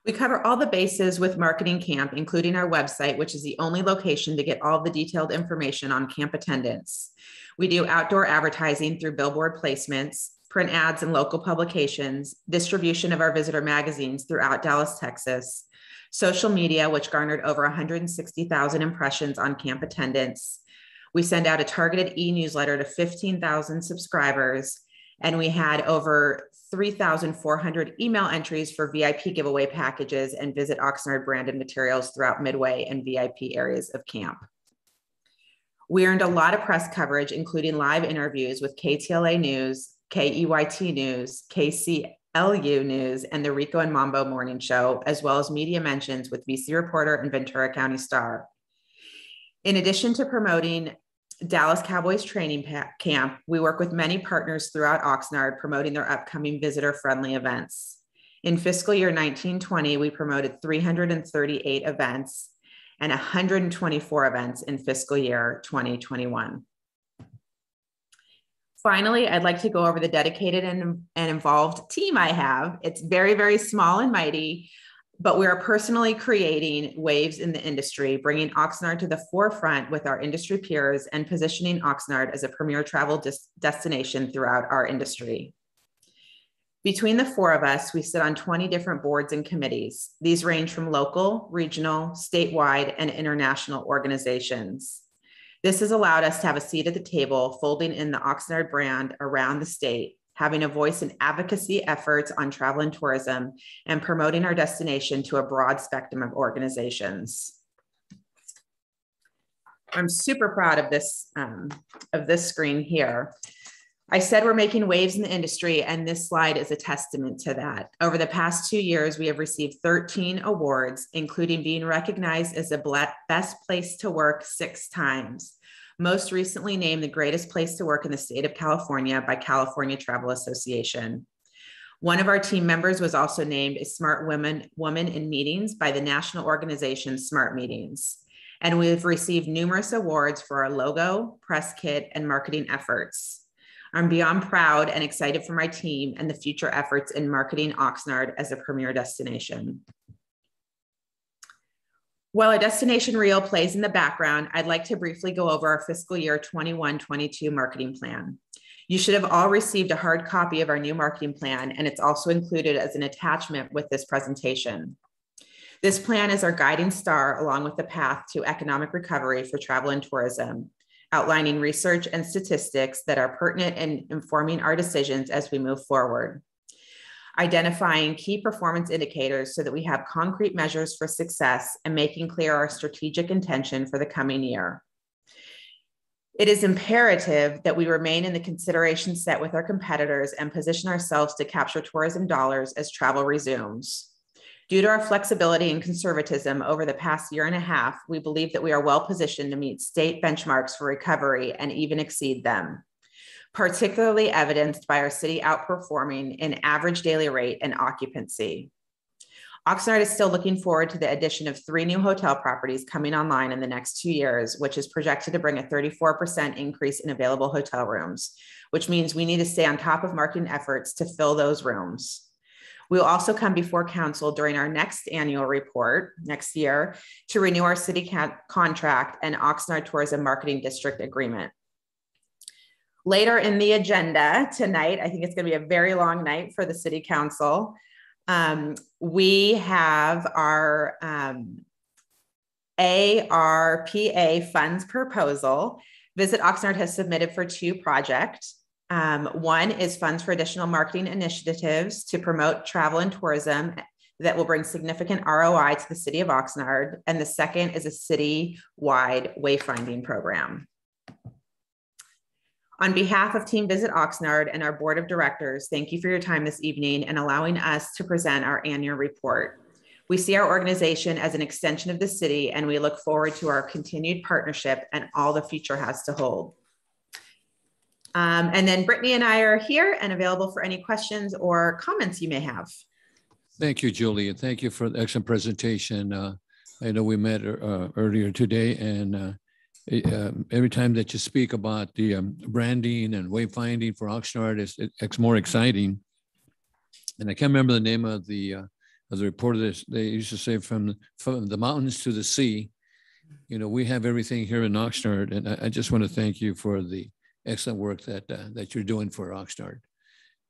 We cover all the bases with marketing camp, including our website, which is the only location to get all the detailed information on camp attendance. We do outdoor advertising through billboard placements, print ads in local publications, distribution of our visitor magazines throughout Dallas, Texas, social media, which garnered over 160,000 impressions on camp attendance. We send out a targeted e-newsletter to 15,000 subscribers, and we had over 3,400 email entries for VIP giveaway packages and Visit Oxnard branded materials throughout Midway and VIP areas of camp. We earned a lot of press coverage, including live interviews with KTLA News, KEYT News, KCLU News, and the Rico and Mambo Morning Show, as well as media mentions with VC Reporter and Ventura County Star. In addition to promoting Dallas Cowboys training camp, we work with many partners throughout Oxnard promoting their upcoming visitor-friendly events. In fiscal year 1920, we promoted 338 events and 124 events in fiscal year 2021. Finally, I'd like to go over the dedicated and involved team I have. It's very, very small and mighty, but we are personally creating waves in the industry, bringing Oxnard to the forefront with our industry peers and positioning Oxnard as a premier travel destination throughout our industry. Between the four of us, we sit on 20 different boards and committees. These range from local, regional, statewide, and international organizations. This has allowed us to have a seat at the table, folding in the Oxnard brand around the state, having a voice in advocacy efforts on travel and tourism, and promoting our destination to a broad spectrum of organizations. I'm super proud of this screen here. I said we're making waves in the industry, and this slide is a testament to that. Over the past 2 years, we have received 13 awards, including being recognized as the best place to work 6 times. Most recently named the greatest place to work in the state of California by California Travel Association. One of our team members was also named a Smart Woman in Meetings by the national organization Smart Meetings. And we've received numerous awards for our logo, press kit, and marketing efforts. I'm beyond proud and excited for my team and the future efforts in marketing Oxnard as a premier destination. While a destination reel plays in the background, I'd like to briefly go over our fiscal year 21-22 marketing plan. You should have all received a hard copy of our new marketing plan, and it's also included as an attachment with this presentation. This plan is our guiding star along with the path to economic recovery for travel and tourism, outlining research and statistics that are pertinent in informing our decisions as we move forward. Identifying key performance indicators so that we have concrete measures for success and making clear our strategic intention for the coming year. It is imperative that we remain in the consideration set with our competitors and position ourselves to capture tourism dollars as travel resumes. Due to our flexibility and conservatism over the past year and a half, we believe that we are well positioned to meet state benchmarks for recovery and even exceed them, particularly evidenced by our city outperforming in average daily rate and occupancy. Oxnard is still looking forward to the addition of 3 new hotel properties coming online in the next 2 years, which is projected to bring a 34% increase in available hotel rooms, which means we need to stay on top of marketing efforts to fill those rooms. We will also come before council during our next annual report next year to renew our city contract and Oxnard Tourism Marketing District agreement. Later in the agenda tonight, I think it's going to be a very long night for the city council. We have our ARPA funds proposal. Visit Oxnard has submitted for 2 projects. One is funds for additional marketing initiatives to promote travel and tourism that will bring significant ROI to the city of Oxnard. And the second is a city-wide wayfinding program. On behalf of Team Visit Oxnard and our board of directors, thank you for your time this evening and allowing us to present our annual report. We see our organization as an extension of the city, and we look forward to our continued partnership and all the future has to hold. And then Brittany and I are here and available for any questions or comments you may have. Thank you, Julie, and thank you for the excellent presentation. I know we met earlier today, and every time that you speak about the branding and wayfinding for Oxnard, it's more exciting. And I can't remember the name of the reporter. They used to say from the mountains to the sea. You know, we have everything here in Oxnard, and I just want to thank you for the excellent work that you're doing for Oxnard.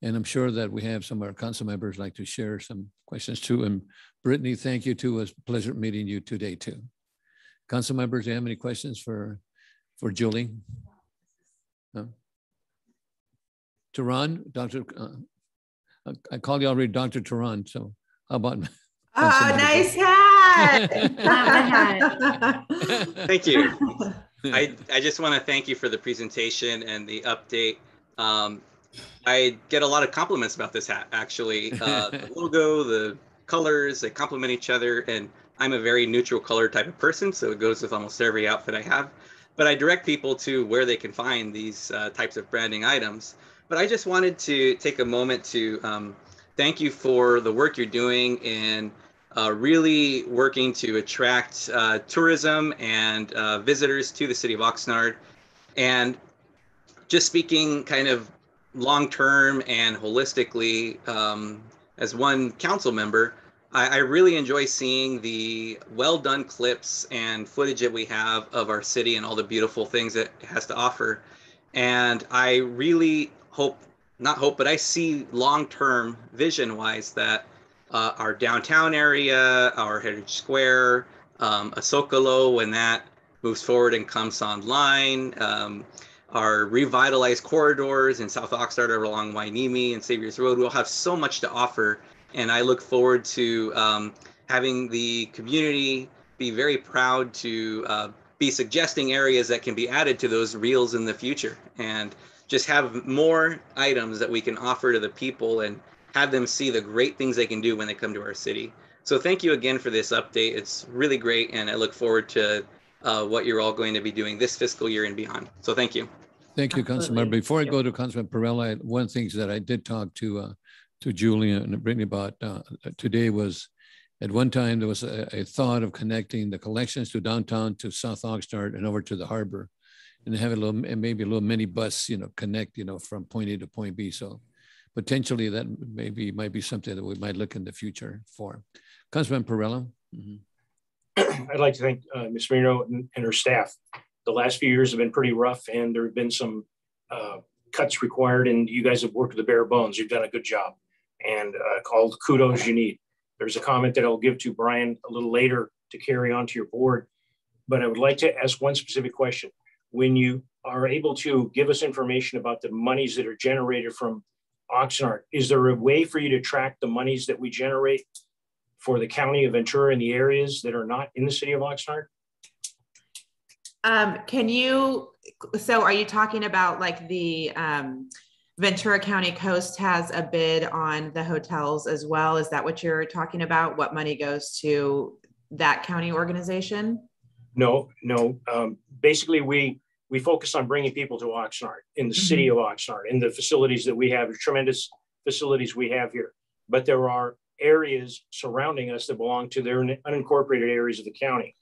And I'm sure that we have some of our council members like to share some questions too. And Brittany, thank you too. It was a pleasure meeting you today too. Council members, do you have any questions for Julie? No? Tehran, Dr. I called you already Dr. Tehran, so how about? Nice hat. Thank you. I just want to thank you for the presentation and the update. I get a lot of compliments about this hat, actually. The logo, the colors, they complement each other, and I'm a very neutral color type of person, so it goes with almost every outfit I have. But I direct people to where they can find these types of branding items. But I just wanted to take a moment to thank you for the work you're doing in really working to attract tourism and visitors to the city of Oxnard. And just speaking kind of long-term and holistically, as one council member, I really enjoy seeing the well-done clips and footage that we have of our city and all the beautiful things it has to offer. And I really but I see long-term vision-wise that our downtown area, our Heritage Square, Asokolo, when that moves forward and comes online, our revitalized corridors in South Oxnard along Wainimi and Saviors Road will have so much to offer. And I look forward to having the community be very proud to be suggesting areas that can be added to those reels in the future, and just have more items that we can offer to the people and have them see the great things they can do when they come to our city. So thank you again for this update. It's really great, and I look forward to what you're all going to be doing this fiscal year and beyond. So thank you. Thank you, Councilmember. Before I go to Councilman Perella, one of the things that I did talk to Julie and Brittany about today was, at one time there was a thought of connecting the collections to downtown, to South Oxnard, and over to the harbor, and have maybe a little mini bus, connect, from point A to point B. So potentially that might be something that we might look in the future for. Councilman Perella. I'd like to thank Ms. Marino and her staff. The last few years have been pretty rough, and there have been some cuts required, and you guys have worked with the bare bones. You've done a good job, and all the kudos you need. There's a comment that I'll give to Brian a little later to carry on to your board, but I would like to ask one specific question. When you are able to give us information about the monies that are generated from Oxnard, is there a way for you to track the monies that we generate for the county of Ventura and the areas that are not in the city of Oxnard? So are you talking about like the Ventura County Coast has a bid on the hotels as well? Is that what you're talking about? What money goes to that county organization? No. Basically, we focus on bringing people to Oxnard, in the city of Oxnard, in the facilities that we have, the tremendous facilities we have here. But there are areas surrounding us that belong to their unincorporated areas of the county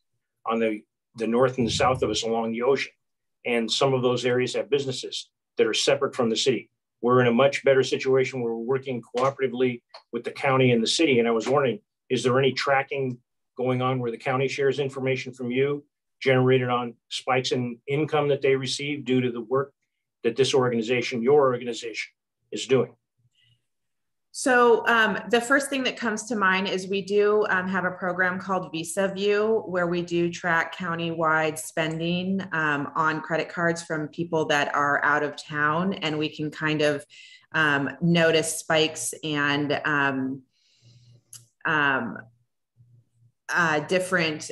on the north and the south of us along the ocean. And some of those areas have businesses that are separate from the city. we're in a much better situation where we're working cooperatively with the county and the city. And I was wondering, is there any tracking going on where the county shares information from you generated on spikes in income that they receive due to the work that this organization, your organization, is doing? So the first thing that comes to mind is we do have a program called Visa View, where we do track countywide spending on credit cards from people that are out of town, and we can kind of notice spikes and different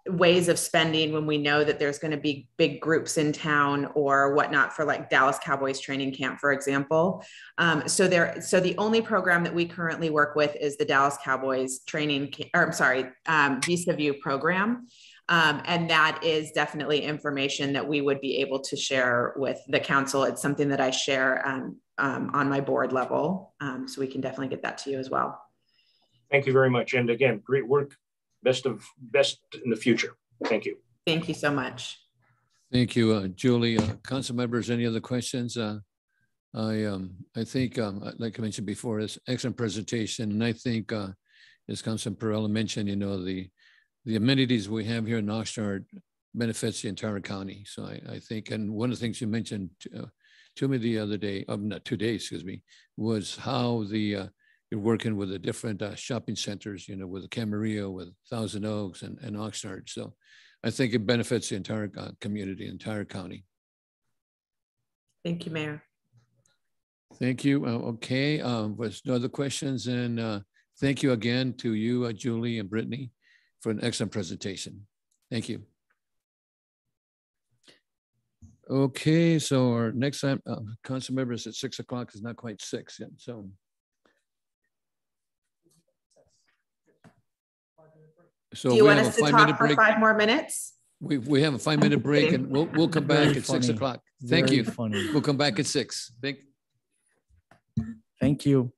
ways of spending when we know that there's going to be big groups in town or whatnot, for like Dallas Cowboys training camp, for example. So the only program that we currently work with is the Dallas Cowboys Visa View program. And that is definitely information that we would be able to share with the council. It's something that I share on my board level. So we can definitely get that to you as well. Thank you very much. And again, great work. Best in the future. Thank you. Thank you so much. Thank you, Julie. Council members, any other questions? I think, like I mentioned before, it's excellent presentation. And I think, as Councilman Perella mentioned, you know, the amenities we have here in Oxnard benefits the entire county. So I think, and one of the things you mentioned to me the other day, not 2 days, excuse me, was how you're working with the different shopping centers, you know, with Camarillo, with Thousand Oaks and Oxnard. So I think it benefits the entire community, entire county. Thank you, Mayor. Thank you. Okay, was no other questions? And thank you again to you, Julie and Brittany, for an excellent presentation. Thank you. Okay, so our next time, council members at 6 o'clock is not quite 6 yet, so. Do you want us to talk for 5 more minutes? We have a 5-minute break, and we'll come back at 6 o'clock. Thank you. Funny. We'll come back at 6. Thank you.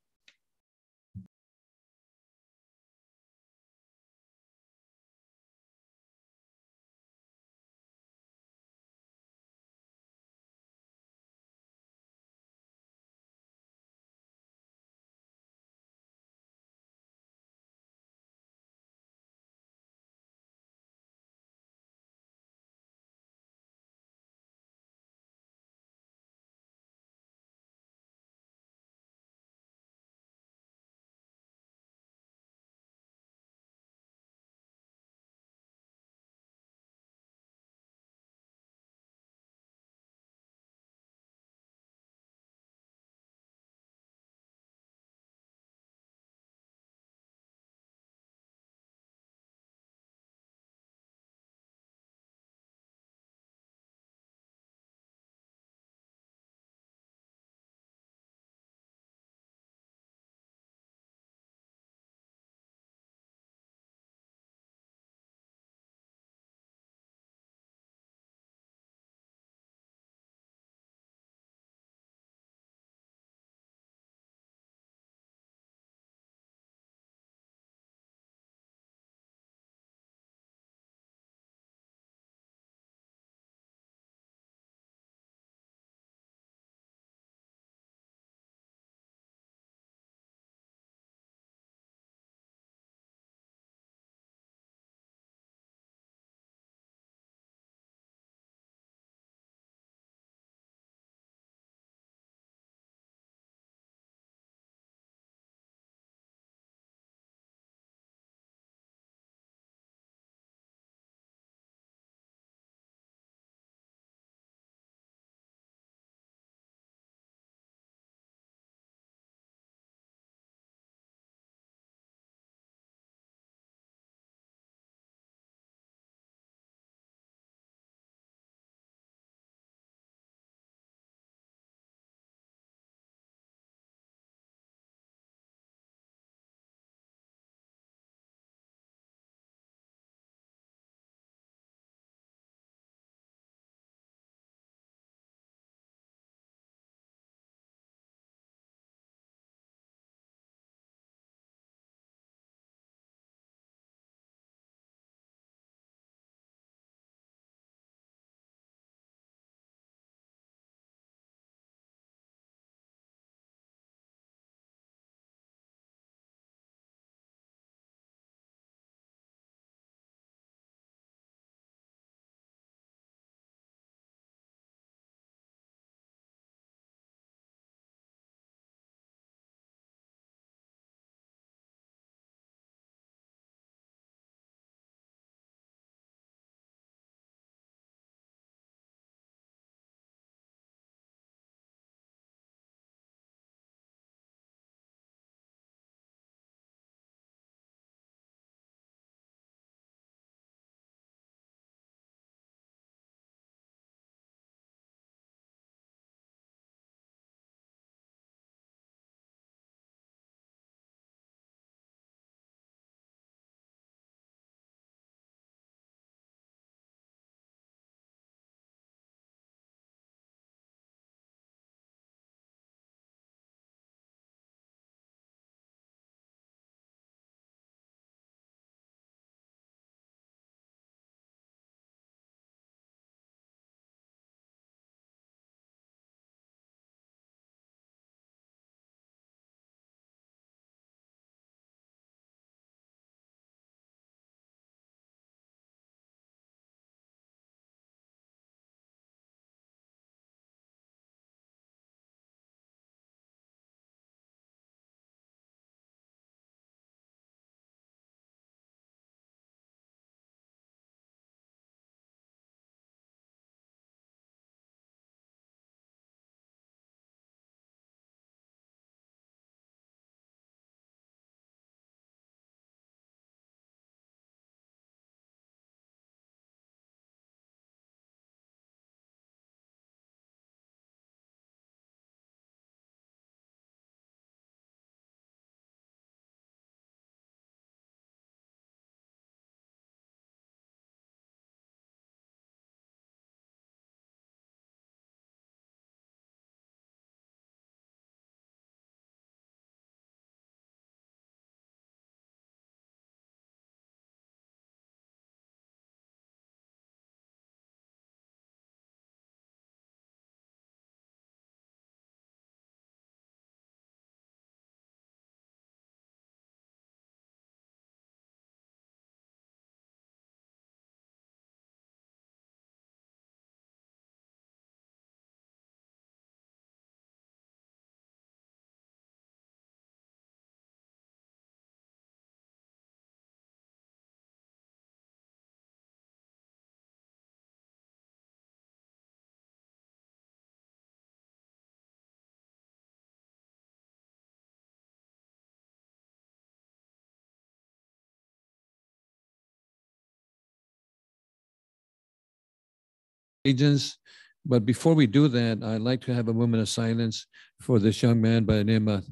allegiance. But before we do that, I'd like to have a moment of silence for this young man by the name of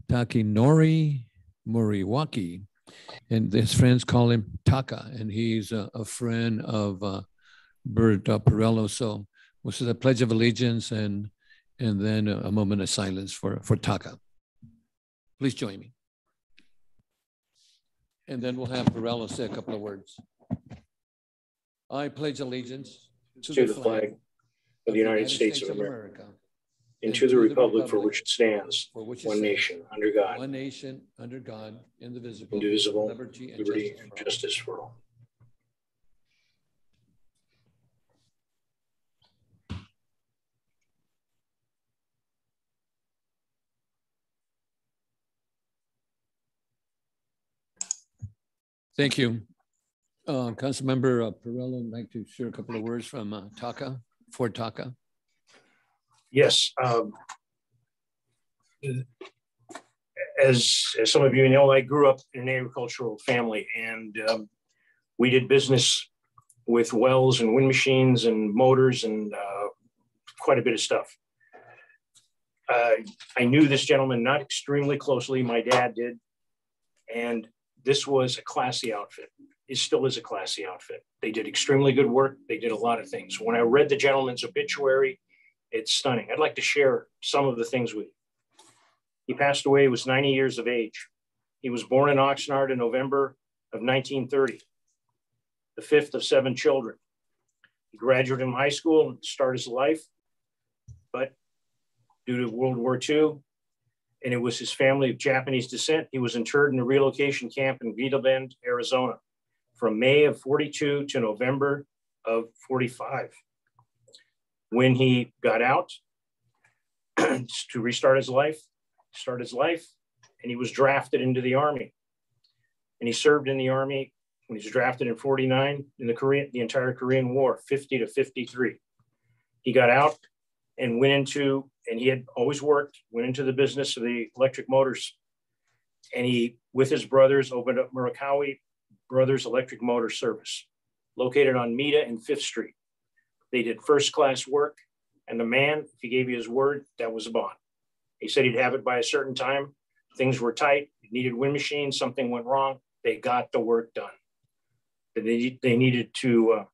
Takinori Moriwaki. And his friends call him Taka, and he's a friend of Bert Perello. So this is a pledge of allegiance and then a moment of silence for Taka. Please join me. And then we'll have Perello say a couple of words. I pledge allegiance to the flag of the United States of America and to the republic for which it stands, one nation, under God, one nation, under God, indivisible, liberty and justice for all. Thank you. Councilmember Perello would like to share a couple of words from Taka, for Taka. Yes. As some of you know, I grew up in an agricultural family, and we did business with wells and wind machines and motors and quite a bit of stuff. I knew this gentleman not extremely closely. My dad did. And this was a classy outfit. It still is a classy outfit. They did extremely good work. They did a lot of things. When I read the gentleman's obituary, it's stunning. I'd like to share some of the things with you. He passed away, he was 90 years of age. He was born in Oxnard in November of 1930, the fifth of 7 children. He graduated from high school and started his life, but due to World War II, and it was his family of Japanese descent, he was interred in a relocation camp in Vita Bend, Arizona, from May of 42 to November of 45. When he got out to restart his life, and he was drafted into the Army. And he served in the Army when he was drafted in 49 in the entire Korean War, 50 to 53. He got out and went into, and he had always worked, went into the business of the electric motors. And he, with his brothers, opened up Murakawa Brothers Electric Motor Service, located on Mita and 5th Street. They did first-class work, and the man, if he gave you his word, that was a bond. He said he'd have it by a certain time. Things were tight, he needed wind machines, something went wrong, they got the work done. They needed to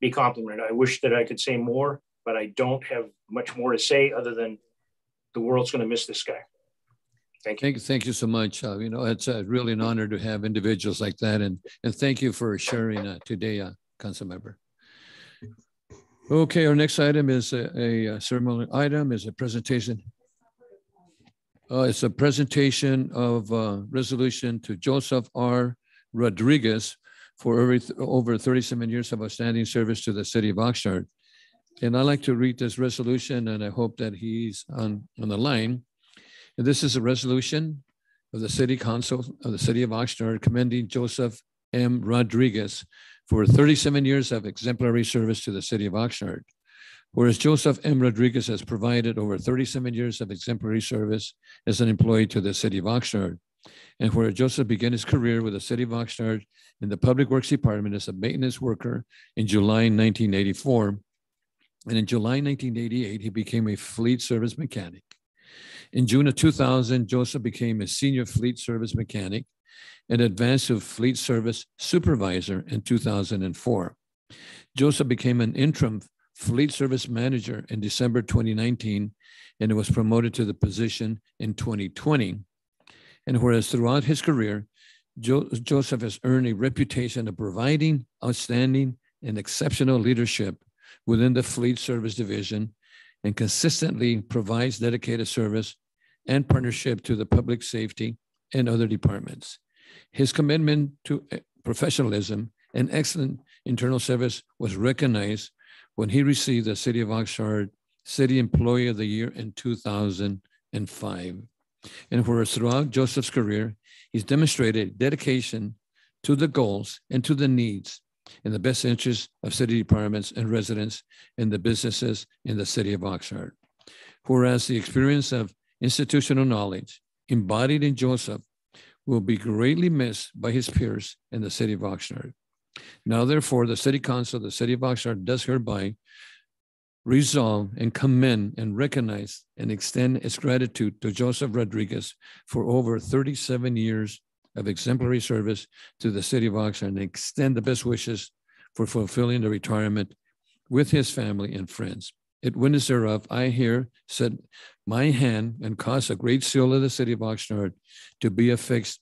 be complimented. I wish that I could say more, but I don't have much more to say other than the world's going to miss this guy. Thank you. Thank you so much. You know, it's really an honor to have individuals like that. And thank you for sharing today, Councilmember. Okay, our next item is a ceremonial item, is a presentation. It's a presentation of resolution to Joseph R. Rodriguez for over 37 years of outstanding service to the city of Oxnard. And I'd like to read this resolution, and I hope that he's on the line. And this is a resolution of the City Council of the City of Oxnard commending Joseph M. Rodriguez for 37 years of exemplary service to the City of Oxnard. Whereas Joseph M. Rodriguez has provided over 37 years of exemplary service as an employee to the City of Oxnard, and where Joseph began his career with the City of Oxnard in the Public Works Department as a maintenance worker in July 1984. And in July 1988, he became a fleet service mechanic. In June of 2000, Joseph became a senior fleet service mechanic and advanced to fleet service supervisor in 2004. Joseph became an interim fleet service manager in December 2019, and was promoted to the position in 2020. And whereas throughout his career, Joseph has earned a reputation of providing outstanding and exceptional leadership within the fleet service division, and consistently provides dedicated service and partnership to the public safety and other departments. His commitment to professionalism and excellent internal service was recognized when he received the City of Oxnard City Employee of the Year in 2005. And whereas throughout Joseph's career, he's demonstrated dedication to the goals and to the needs in the best interest of city departments and residents and the businesses in the City of Oxnard. Whereas the experience of institutional knowledge embodied in Joseph will be greatly missed by his peers in the City of Oxnard. Now, therefore, the City Council of the City of Oxnard does hereby resolve and commend and recognize and extend its gratitude to Joseph Rodriguez for over 37 years of exemplary service to the City of Oxnard, and extend the best wishes for fulfilling the retirement with his family and friends. It witness thereof, I here set my hand and cause a great seal of the City of Oxnard to be affixed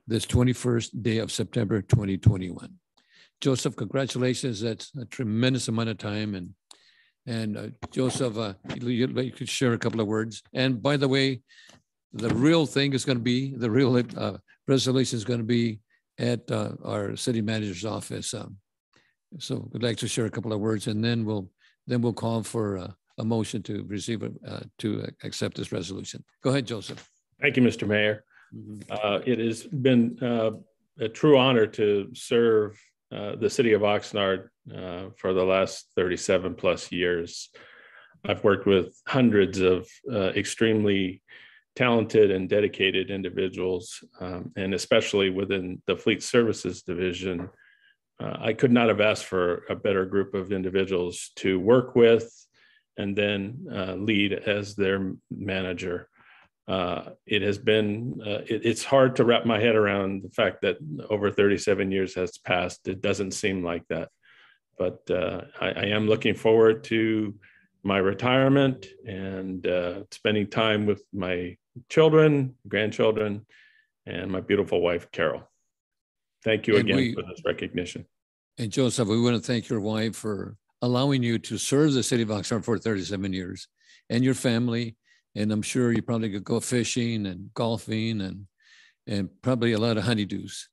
this 21st day of September 2021. Joseph, congratulations. That's a tremendous amount of time. And Joseph, you could share a couple of words. And by the way, the real thing is going to be, the real resolution is going to be at our city manager's office. So we'd like to share a couple of words, and then we'll call for a motion to receive to accept this resolution. Go ahead, Joseph. Thank you, Mr. Mayor. It has been a true honor to serve the city of Oxnard for the last 37 plus years. I've worked with hundreds of extremely talented and dedicated individuals, and especially within the Fleet Services Division. I could not have asked for a better group of individuals to work with and then lead as their manager. It has been, it's hard to wrap my head around the fact that over 37 years has passed. It doesn't seem like that, but I am looking forward to my retirement and spending time with my children, grandchildren, and my beautiful wife, Carol. Thank you again for this recognition. And Joseph, we want to thank your wife for allowing you to serve the city of Oxnard for 37 years, and your family. And I'm sure you probably could go fishing and golfing and probably a lot of honeydews.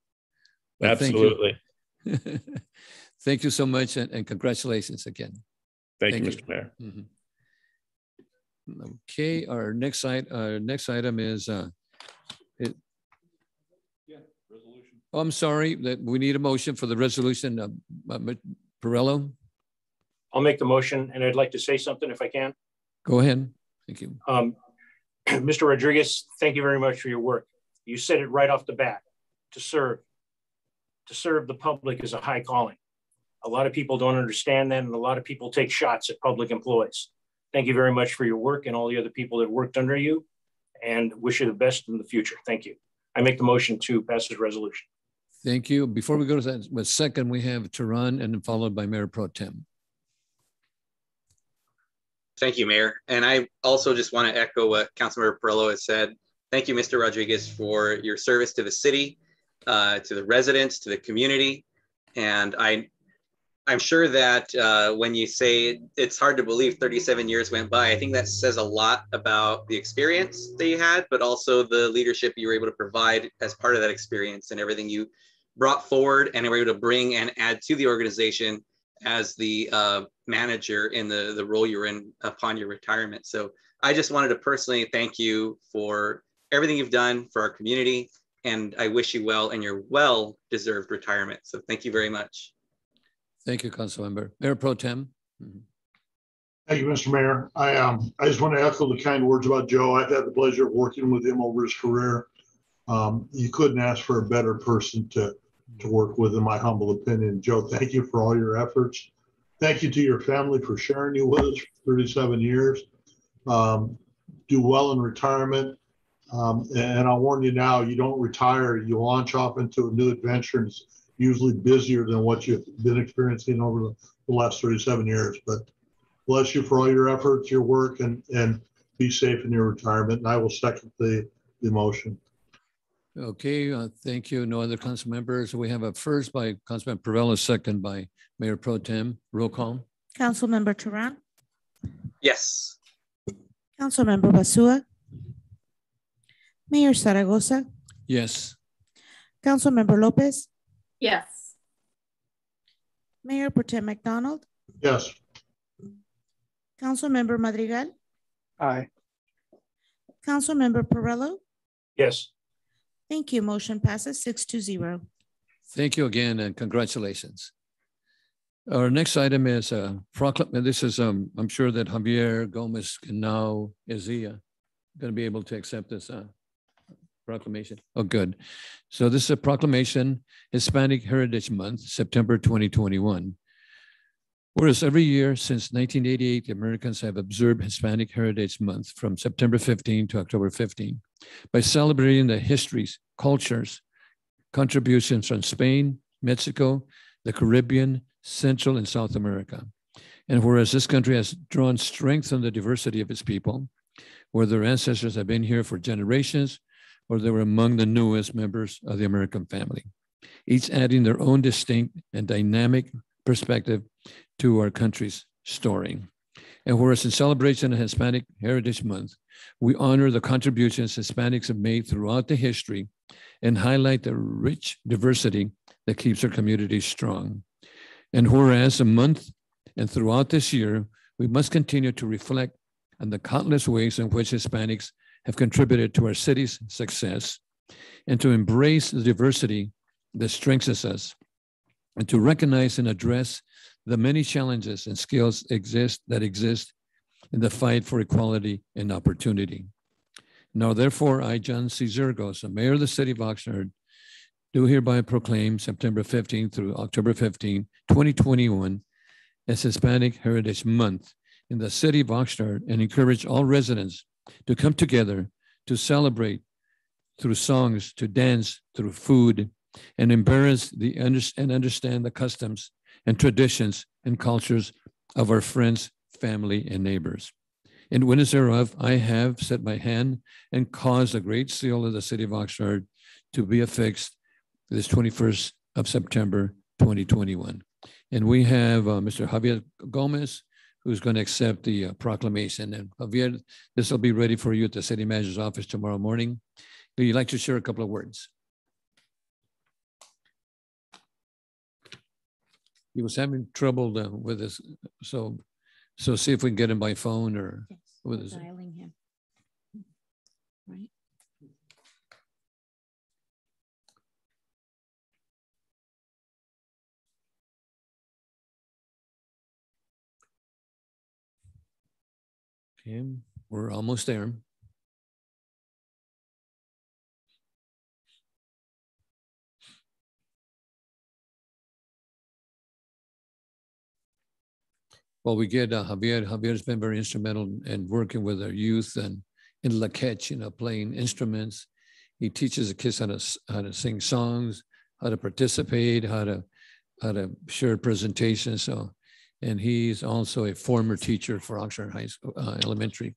But absolutely. Thank you. Thank you so much, and congratulations again. Thank you, Mr. Mayor. Okay, our next item is oh, I'm sorry, that we need a motion for the resolution. Perello? I'll make the motion, and I'd like to say something if I can. Go ahead. Thank you. Mr. Rodriguez, thank you very much for your work. You said it right off the bat. To serve the public is a high calling. A lot of people don't understand that, and a lot of people take shots at public employees. Thank you very much for your work and all the other people that worked under you, and wish you the best in the future. Thank you. I make the motion to pass this resolution. Thank you. Before we go to that, second, we have Tehran, and then followed by Mayor Pro Tem. Thank you, Mayor. And I also just want to echo what Councilmember Perello has said. Thank you, Mr. Rodriguez, for your service to the city, to the residents, to the community. And I'm sure that when you say it's hard to believe 37 years went by, I think that says a lot about the experience that you had, but also the leadership you were able to provide as part of that experience, and everything you brought forward and were able to bring and add to the organization as the manager in the role you were in upon your retirement. So I just wanted to personally thank you for everything you've done for our community, and I wish you well in your well-deserved retirement. So thank you very much. Thank you, Councilmember. Mayor Pro Tem. Thank you, Mr. Mayor. I just want to echo the kind words about Joe. I've had the pleasure of working with him over his career. You couldn't ask for a better person to work with, in my humble opinion. Joe, thank you for all your efforts. Thank you to your family for sharing you with us for 37 years. Do well in retirement. And I'll warn you now, you don't retire, you launch off into a new adventure, and it's usually busier than what you've been experiencing over the last 37 years. But bless you for all your efforts, your work, and be safe in your retirement. And I will second the motion. Okay, thank you. No other council members. We have a first by Councilman Perello, second by Mayor Pro Tem. Roll call. Councilmember Tehran, Yes. Councilmember Basua, Mayor Zaragoza, Yes. Councilmember Lopez, Yes. Mayor Pro Tem McDonald, Yes. Councilmember Madrigal, Aye. Councilmember Perello. Yes. Thank you. Motion passes 6-0. Thank you again, and congratulations. Our next item is this is I'm sure that Javier Gomez can now is he going to be able to accept this proclamation. Oh, good. So this is a proclamation, Hispanic Heritage Month, September 2021. Whereas every year since 1988, the Americans have observed Hispanic Heritage Month from September 15 to October 15 by celebrating the histories, cultures, contributions from Spain, Mexico, the Caribbean, Central and South America. And whereas this country has drawn strength from the diversity of its people, where their ancestors have been here for generations, or they were among the newest members of the American family, each adding their own distinct and dynamic perspective to our country's story. And whereas in celebration of Hispanic Heritage Month, we honor the contributions Hispanics have made throughout the history and highlight the rich diversity that keeps our community strong. And whereas a month and throughout this year, we must continue to reflect on the countless ways in which Hispanics have contributed to our city's success, and to embrace the diversity that strengthens us, and to recognize and address the many challenges and skills that exist in the fight for equality and opportunity. Now, therefore, I, John C. Zergos, the mayor of the city of Oxnard, do hereby proclaim September 15 through October 15, 2021 as Hispanic Heritage Month in the city of Oxnard, and encourage all residents to come together to celebrate through songs, to dance, through food, and embrace and understand the customs and traditions and cultures of our friends, family, and neighbors. In witness thereof, I have set my hand and caused the great seal of the city of Oxnard to be affixed this 21st of September, 2021. And we have Mr. Javier Gomez, who's going to accept the proclamation. And Javier, this will be ready for you at the city manager's office tomorrow morning. Would you like to share a couple of words? He was having trouble with this, so see if we can get him by phone or with his. Dialing him. Right. Okay, we're almost there. Well, we get Javier. Javier's been very instrumental in working with our youth and in La Quech, playing instruments. He teaches the kids how to sing songs, how to participate, how to share presentations. So, and he's also a former teacher for Oxnard High School Elementary.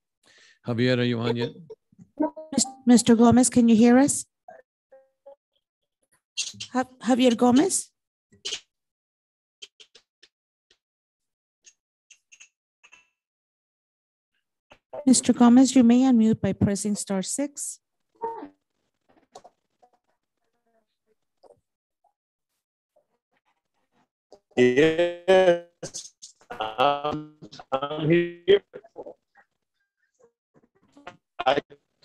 Javier, are you on yet? Mr. Gomez, can you hear us? Javier Gomez? Mr. Gomez, you may unmute by pressing *6. Yes, I'm here. I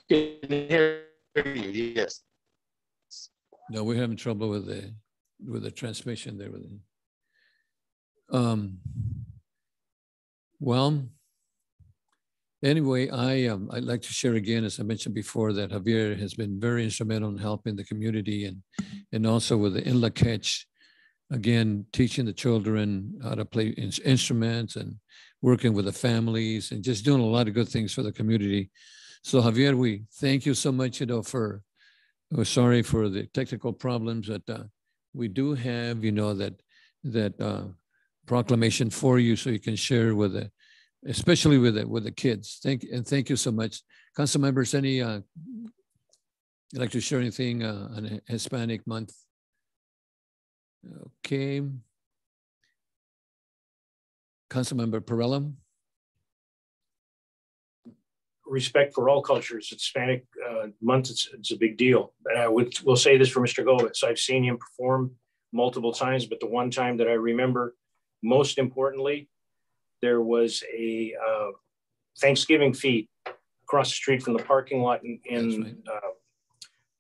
can hear you, yes. No, we're having trouble with the transmission there. Well, anyway, I'd like to share again, as I mentioned before, that Javier has been very instrumental in helping the community and also with the In La Quech, again, teaching the children how to play instruments and working with the families and just doing a lot of good things for the community. So Javier, we thank you so much, we're sorry for the technical problems, but we do have, that proclamation for you so you can share with especially with the kids. Thank you so much. Council members, any you'd like to share anything on Hispanic Month? Okay. Councilmember Perella. Respect for all cultures. Hispanic month, it's a big deal. And I will say this for Mr. Gomez. I've seen him perform multiple times, but the one time that I remember most importantly, there was a Thanksgiving feed across the street from the parking lot in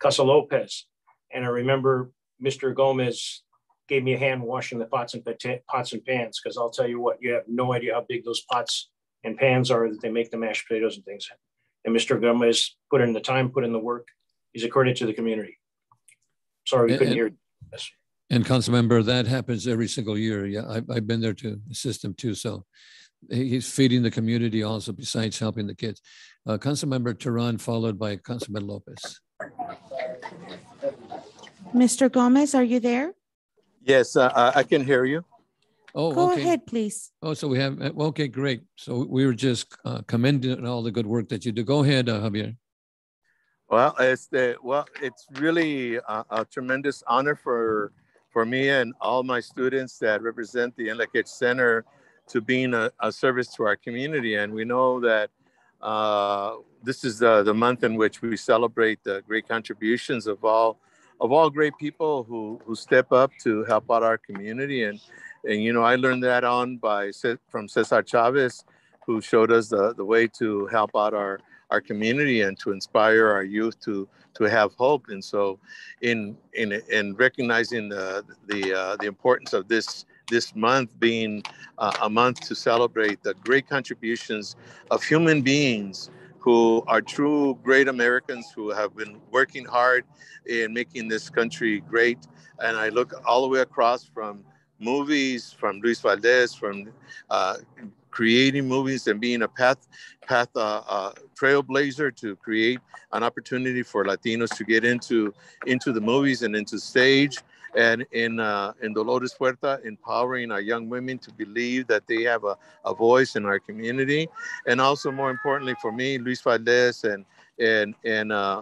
Casa Lopez. And I remember Mr. Gomez gave me a hand washing the pots and pans, because I'll tell you what, you have no idea how big those pots and pans are that they make the mashed potatoes and things. And Mr. Gomez put in the time, put in the work. He's a credit to the community. Sorry, we couldn't hear you. Yes. And Councilmember, that happens every single year. Yeah, I've been there to assist him too. So he's feeding the community also besides helping the kids. Councilmember Tehran, followed by Councilman Lopez. Mr. Gomez, are you there? Yes, I can hear you. Oh, Go okay. ahead, please. Oh, so we have, okay, great. So we were just commending all the good work that you do. Go ahead, Javier. Well, it's really a tremendous honor for me and all my students that represent the NLECH Center to being a service to our community. And we know that this is the month in which we celebrate the great contributions of all great people who step up to help out our community. And you know, I learned that from Cesar Chavez, who showed us the way to help out our community and to inspire our youth to have hope. And so in recognizing the importance of this month being a month to celebrate the great contributions of human beings who are true great Americans who have been working hard in making this country great. And I look all the way across from movies, from Luis Valdez, from creating movies and being a trailblazer to create an opportunity for Latinos to get into the movies and into stage. And in Dolores Puerta, empowering our young women to believe that they have a voice in our community. And also, more importantly for me, Luis Valdez and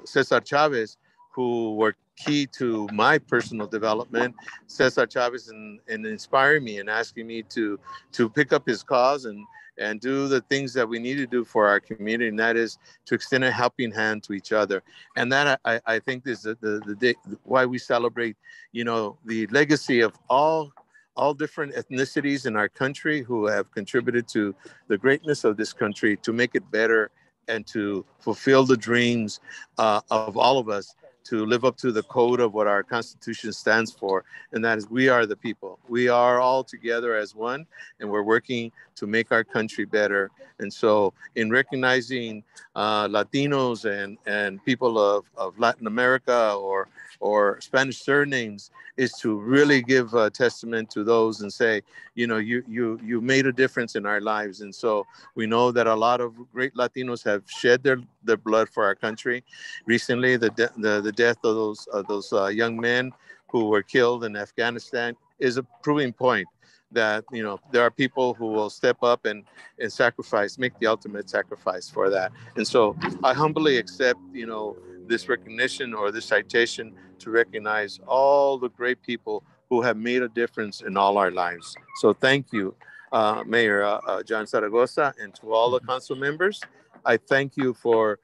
Cesar Chavez, who were key to my personal development. Cesar Chavez and inspiring me and asking me to pick up his cause and do the things that we need to do for our community, and that is to extend a helping hand to each other. And that I think is the day why we celebrate, you know, the legacy of all different ethnicities in our country who have contributed to the greatness of this country to make it better and to fulfill the dreams of all of us, to live up to the code of what our Constitution stands for, and that is we are the people. We are all together as one, and we're working to make our country better. And so in recognizing Latinos and people of Latin America or Spanish surnames is to really give a testament to those and say, you know, you made a difference in our lives. And so we know that a lot of great Latinos have shed their blood for our country. Recently, the death of those young men who were killed in Afghanistan is a proving point that, you know, there are people who will step up and sacrifice, make the ultimate sacrifice for that. And so I humbly accept, you know, this recognition or this citation to recognize all the great people who have made a difference in all our lives. So thank you, Mayor John Zaragoza, and to all the council members. I thank you for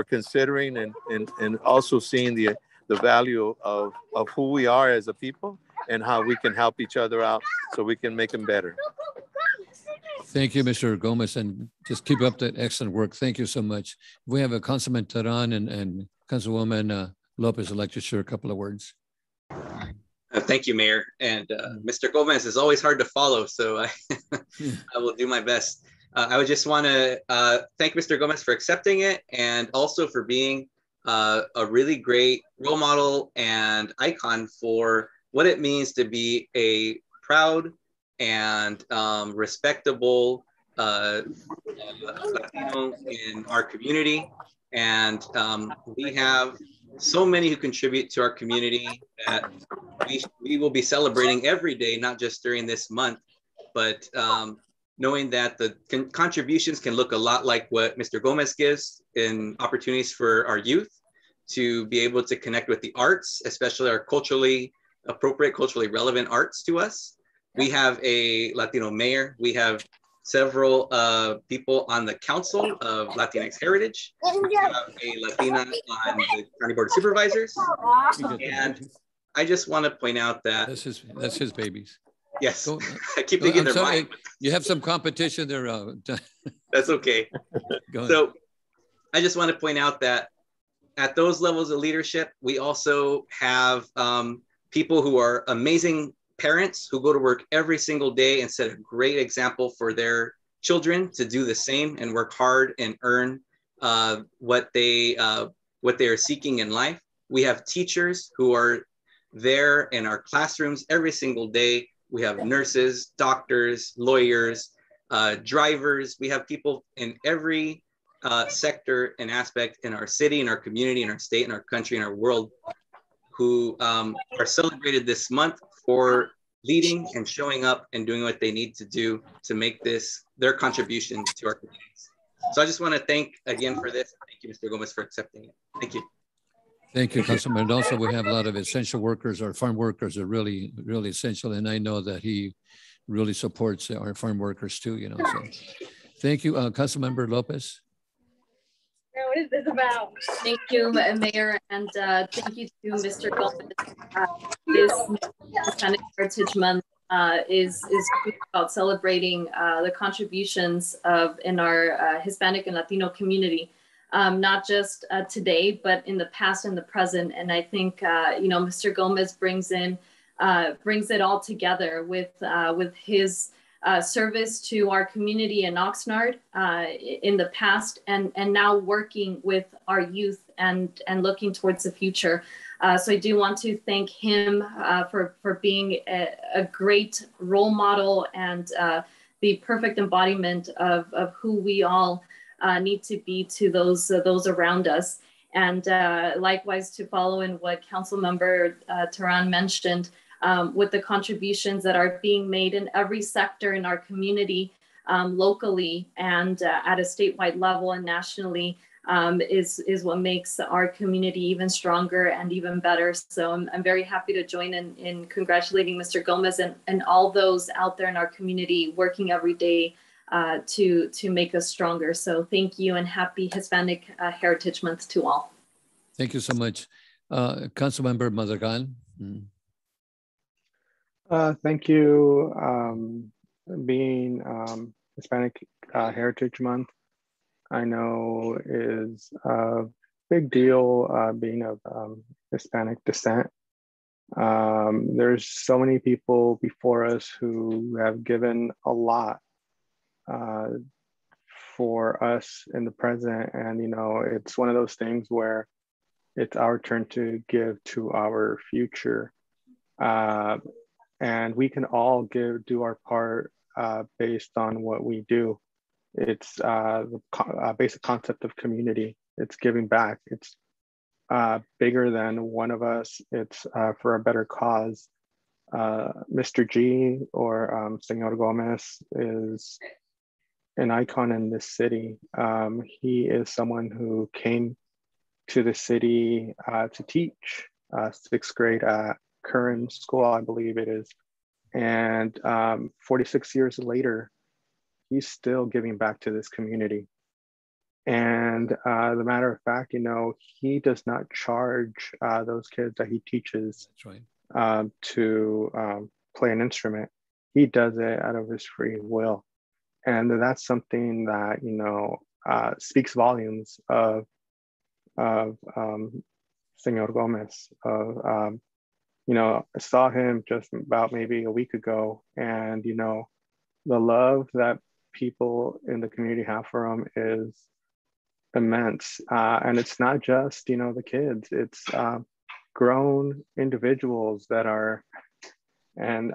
considering and also seeing the value of who we are as a people and how we can help each other out so we can make them better. Thank you, Mr. Gomez, and just keep up that excellent work. Thank you so much. We have a Councilman Tehran and Councilwoman Lopez would like to share a couple of words. Thank you, Mayor. And Mr. Gomez is always hard to follow, so I will do my best. I would just want to thank Mr. Gomez for accepting it and also for being a really great role model and icon for what it means to be a proud and respectable Latino in our community. And we have so many who contribute to our community that we will be celebrating every day, not just during this month, but knowing that the contributions can look a lot like what Mr. Gomez gives in opportunities for our youth to be able to connect with the arts, especially our culturally appropriate, culturally relevant arts to us. We have a Latino mayor. We have several people on the Council of Latinx Heritage. We have a Latina on the County Board of Supervisors. And I just want to point out that that's his babies. Yes, I keep thinking they're mine. You have some competition there. That's okay. So I just want to point out that at those levels of leadership, we also have people who are amazing parents who go to work every single day and set a great example for their children to do the same and work hard and earn what they are seeking in life. We have teachers who are there in our classrooms every single day. We have nurses, doctors, lawyers, drivers. We have people in every sector and aspect in our city, in our community, in our state, in our country, in our world, who are celebrated this month for leading and showing up and doing what they need to do to make this their contribution to our communities. So I just want to thank again for this. Thank you, Mr. Gomez, for accepting it. Thank you. Thank you, Councilman. And also, we have a lot of essential workers. Our farm workers are really, really essential. And I know that he really supports our farm workers too, you know. So thank you, Councilmember Lopez. What is this about? Thank you, Mayor, and thank you to Mr. Gomez. This Hispanic Heritage Month is about celebrating the contributions in our Hispanic and Latino community. Not just today, but in the past and the present. And I think, you know, Mr. Gomez brings it all together with his service to our community in Oxnard in the past, and now working with our youth and looking towards the future. So I do want to thank him for being a great role model and the perfect embodiment of who we all need to be to those around us. And likewise, to follow in what Councilmember Teran mentioned, with the contributions that are being made in every sector in our community, locally and at a statewide level and nationally, is what makes our community even stronger and even better. So I'm very happy to join in congratulating Mr. Gomez and all those out there in our community working every day to make us stronger. So thank you and happy Hispanic Heritage Month to all. Thank you so much. Councilmember Madrigal. Thank you. Being Hispanic Heritage Month, I know is a big deal being of Hispanic descent. There's so many people before us who have given a lot for us in the present. And, you know, it's one of those things where it's our turn to give to our future. And we can all do our part based on what we do. It's the basic concept of community. It's giving back. It's bigger than one of us. It's for a better cause. Mr. G or Senor Gomez is an icon in this city. He is someone who came to the city to teach 6th grade at Curran School, I believe it is. And 46 years later, he's still giving back to this community. And the matter of fact, you know, he does not charge those kids that he teaches to play an instrument. He does it out of his free will. And that's something that, you know, speaks volumes of Senor Gomez. You know, I saw him just about maybe a week ago, and, you know, the love that people in the community have for him is immense. And it's not just, you know, the kids, it's grown individuals that are, and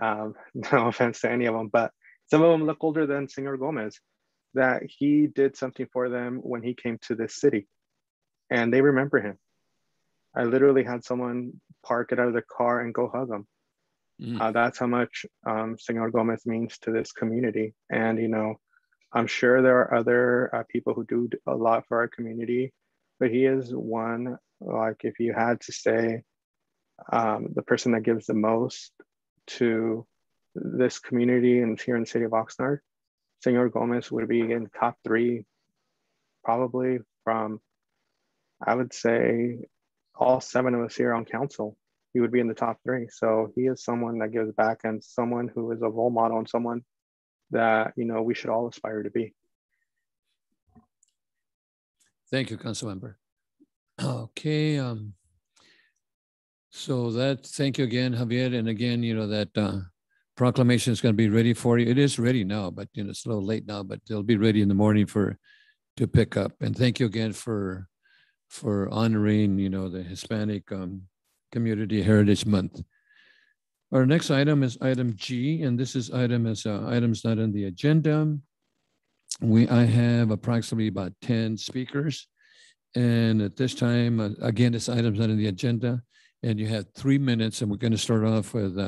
no offense to any of them, but some of them look older than Senor Gomez, that he did something for them when he came to this city, and they remember him. I literally had someone park it out of their car and go hug him. That's how much Senor Gomez means to this community. And, you know, I'm sure there are other people who do a lot for our community, but he is one, like, if you had to say the person that gives the most to this community and here in the city of Oxnard, Senor Gomez would be in the top 3, probably from, I would say, all 7 of us here on council. He would be in the top 3. So he is someone that gives back and someone who is a role model and someone that, you know, we should all aspire to be. Thank you, Councilmember. Okay. So thank you again, Javier. And again, you know, that proclamation is going to be ready for you. It is ready now, but, you know, it's a little late now, but it'll be ready in the morning to pick up. And thank you again for for honoring, the Hispanic Community Heritage Month. Our next item is item G, and this is items not on the agenda. I have approximately about 10 speakers. And at this time, again, this item's not on the agenda. And you have 3 minutes, and we're going to start off with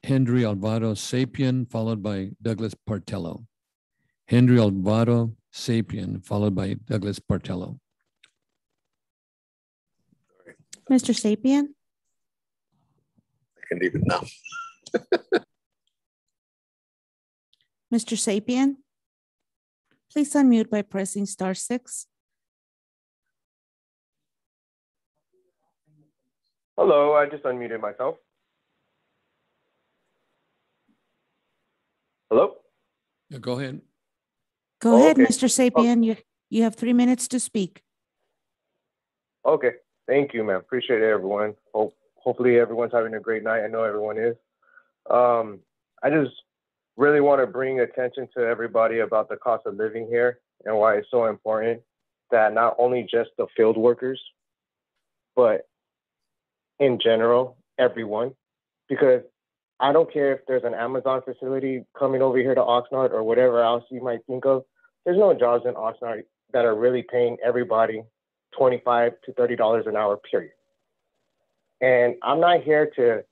Henry Alvaro Sapien, followed by Douglas Partello. Henry Alvaro Sapien, followed by Douglas Partello. Mr. Sapien? I can leave it now. Mr. Sapien? Please unmute by pressing *6. Hello, I just unmuted myself. Hello? Yeah, go ahead. Go ahead, okay. Mr. Sapien. You have 3 minutes to speak. Okay, thank you, ma'am. Appreciate it, everyone. Hopefully everyone's having a great night. I know everyone is. I just really want to bring attention to everybody about the cost of living here and why it's so important that not only just the field workers, but in general, everyone, because I don't care if there's an Amazon facility coming over here to Oxnard or whatever else you might think of. There's no jobs in Oxnard that are really paying everybody $25 to $30 an hour, period. And I'm not here to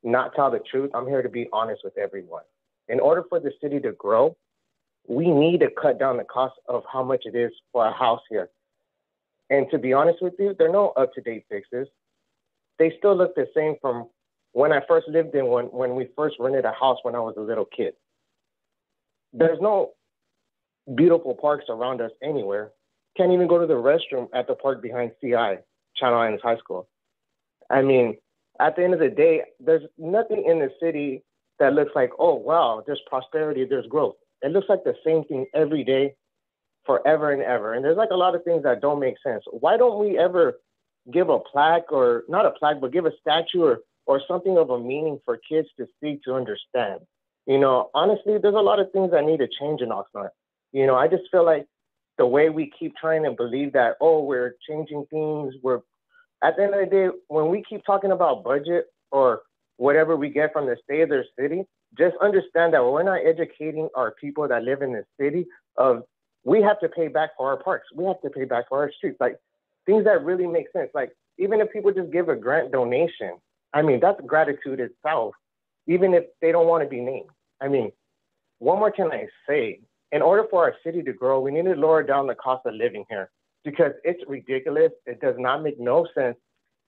not tell the truth. I'm here to be honest with everyone. In order for the city to grow, we need to cut down the cost of how much it is for a house here. And to be honest with you, there are no up-to-date fixes. They still look the same from when I first lived in, when we first rented a house when I was a little kid. There's no beautiful parks around us anywhere. Can't even go to the restroom at the park behind CI, Channel Islands High School. I mean, at the end of the day, there's nothing in the city that looks like, oh, wow, there's prosperity, there's growth. It looks like the same thing every day, forever and ever. And there's like a lot of things that don't make sense. Why don't we ever give a plaque, or not a plaque, but give a statue or something of a meaning for kids to see, to understand? Honestly, there's a lot of things that need to change in Oxnard. I just feel like the way we keep trying to believe that, oh, we're changing things, at the end of the day, when we keep talking about budget or whatever we get from the state of their city, just understand that we're not educating our people that live in the city of, we have to pay back for our parks. We have to pay back for our streets. Like, things that really make sense. Like, even if people just give a grant donation, I mean, that's gratitude itself, even if they don't want to be named. I mean, what more can I say? In order for our city to grow, we need to lower down the cost of living here, because it's ridiculous. It does not make no sense.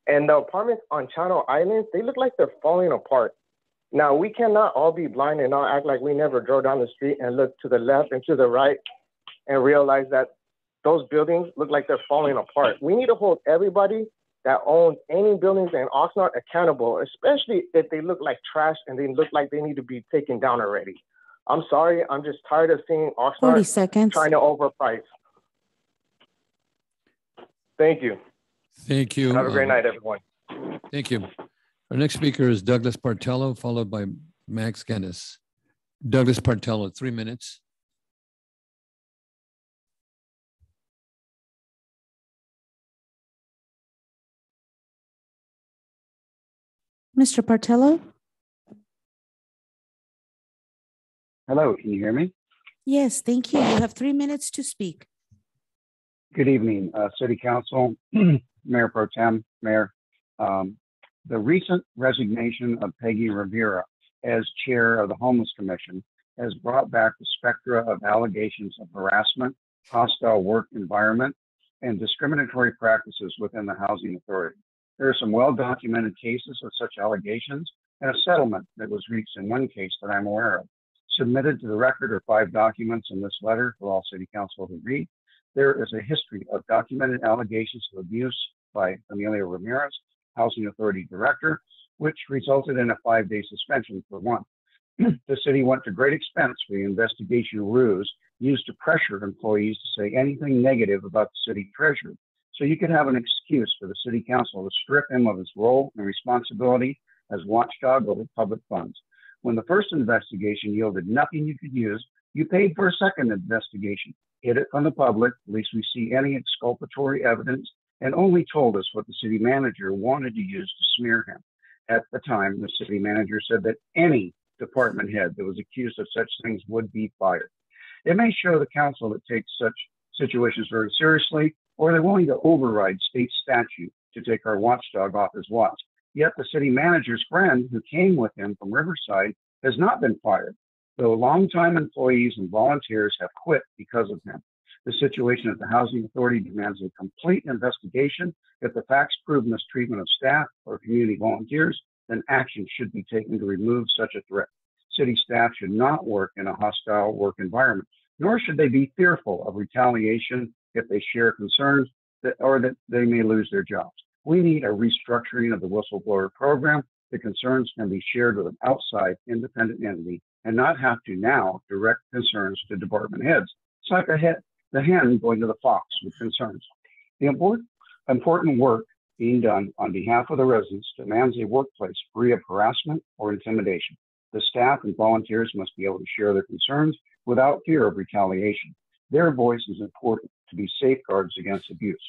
And the apartments on Channel Islands, they look like they're falling apart. Now, we cannot all be blind and not act like we never drove down the street and look to the left and to the right and realize that those buildings look like they're falling apart. We need to hold everybody that owns any buildings in Oxnard accountable, especially if they look like trash and they look like they need to be taken down already. I'm sorry, I'm just tired of seeing Oxnard 40 seconds. trying to overprice. Thank you. Thank you. Have a great night, everyone. Thank you. Our next speaker is Douglas Partello, followed by Max Guinness. Douglas Partello, 3 minutes. Mr. Partello? Hello, can you hear me? Yes, thank you. You have 3 minutes to speak. Good evening, City Council, Mayor Pro Tem, Mayor. The recent resignation of Peggy Rivera as chair of the Homeless Commission has brought back the spectra of allegations of harassment, hostile work environment, and discriminatory practices within the Housing Authority. There are some well-documented cases of such allegations, and a settlement that was reached in one case that I'm aware of. Submitted to the record are 5 documents in this letter for all City Council to read. There is a history of documented allegations of abuse by Amelia Ramirez, Housing Authority Director, which resulted in a 5-day suspension for one. The city went to great expense for the investigation ruse used to pressure employees to say anything negative about the city treasurer. So you could have an excuse for the City Council to strip him of his role and responsibility as watchdog over public funds. When the first investigation yielded nothing you could use, you paid for a second investigation, hid it from the public, at least we see any exculpatory evidence, and only told us what the city manager wanted to use to smear him. At the time, the city manager said that any department head that was accused of such things would be fired. It may show the council that takes such situations very seriously, or they're willing to override state statute to take our watchdog off his watch. Yet the city manager's friend who came with him from Riverside has not been fired, though longtime employees and volunteers have quit because of him. The situation at the Housing Authority demands a complete investigation. If the facts prove mistreatment of staff or community volunteers, then action should be taken to remove such a threat. City staff should not work in a hostile work environment, nor should they be fearful of retaliation if they share concerns or that they may lose their jobs. We need a restructuring of the whistleblower program. The concerns can be shared with an outside independent entity and not have to now direct concerns to department heads. It's like the hen going to the fox with concerns. The important work being done on behalf of the residents demands a workplace free of harassment or intimidation. The staff and volunteers must be able to share their concerns without fear of retaliation. Their voice is important to be safeguards against abuse,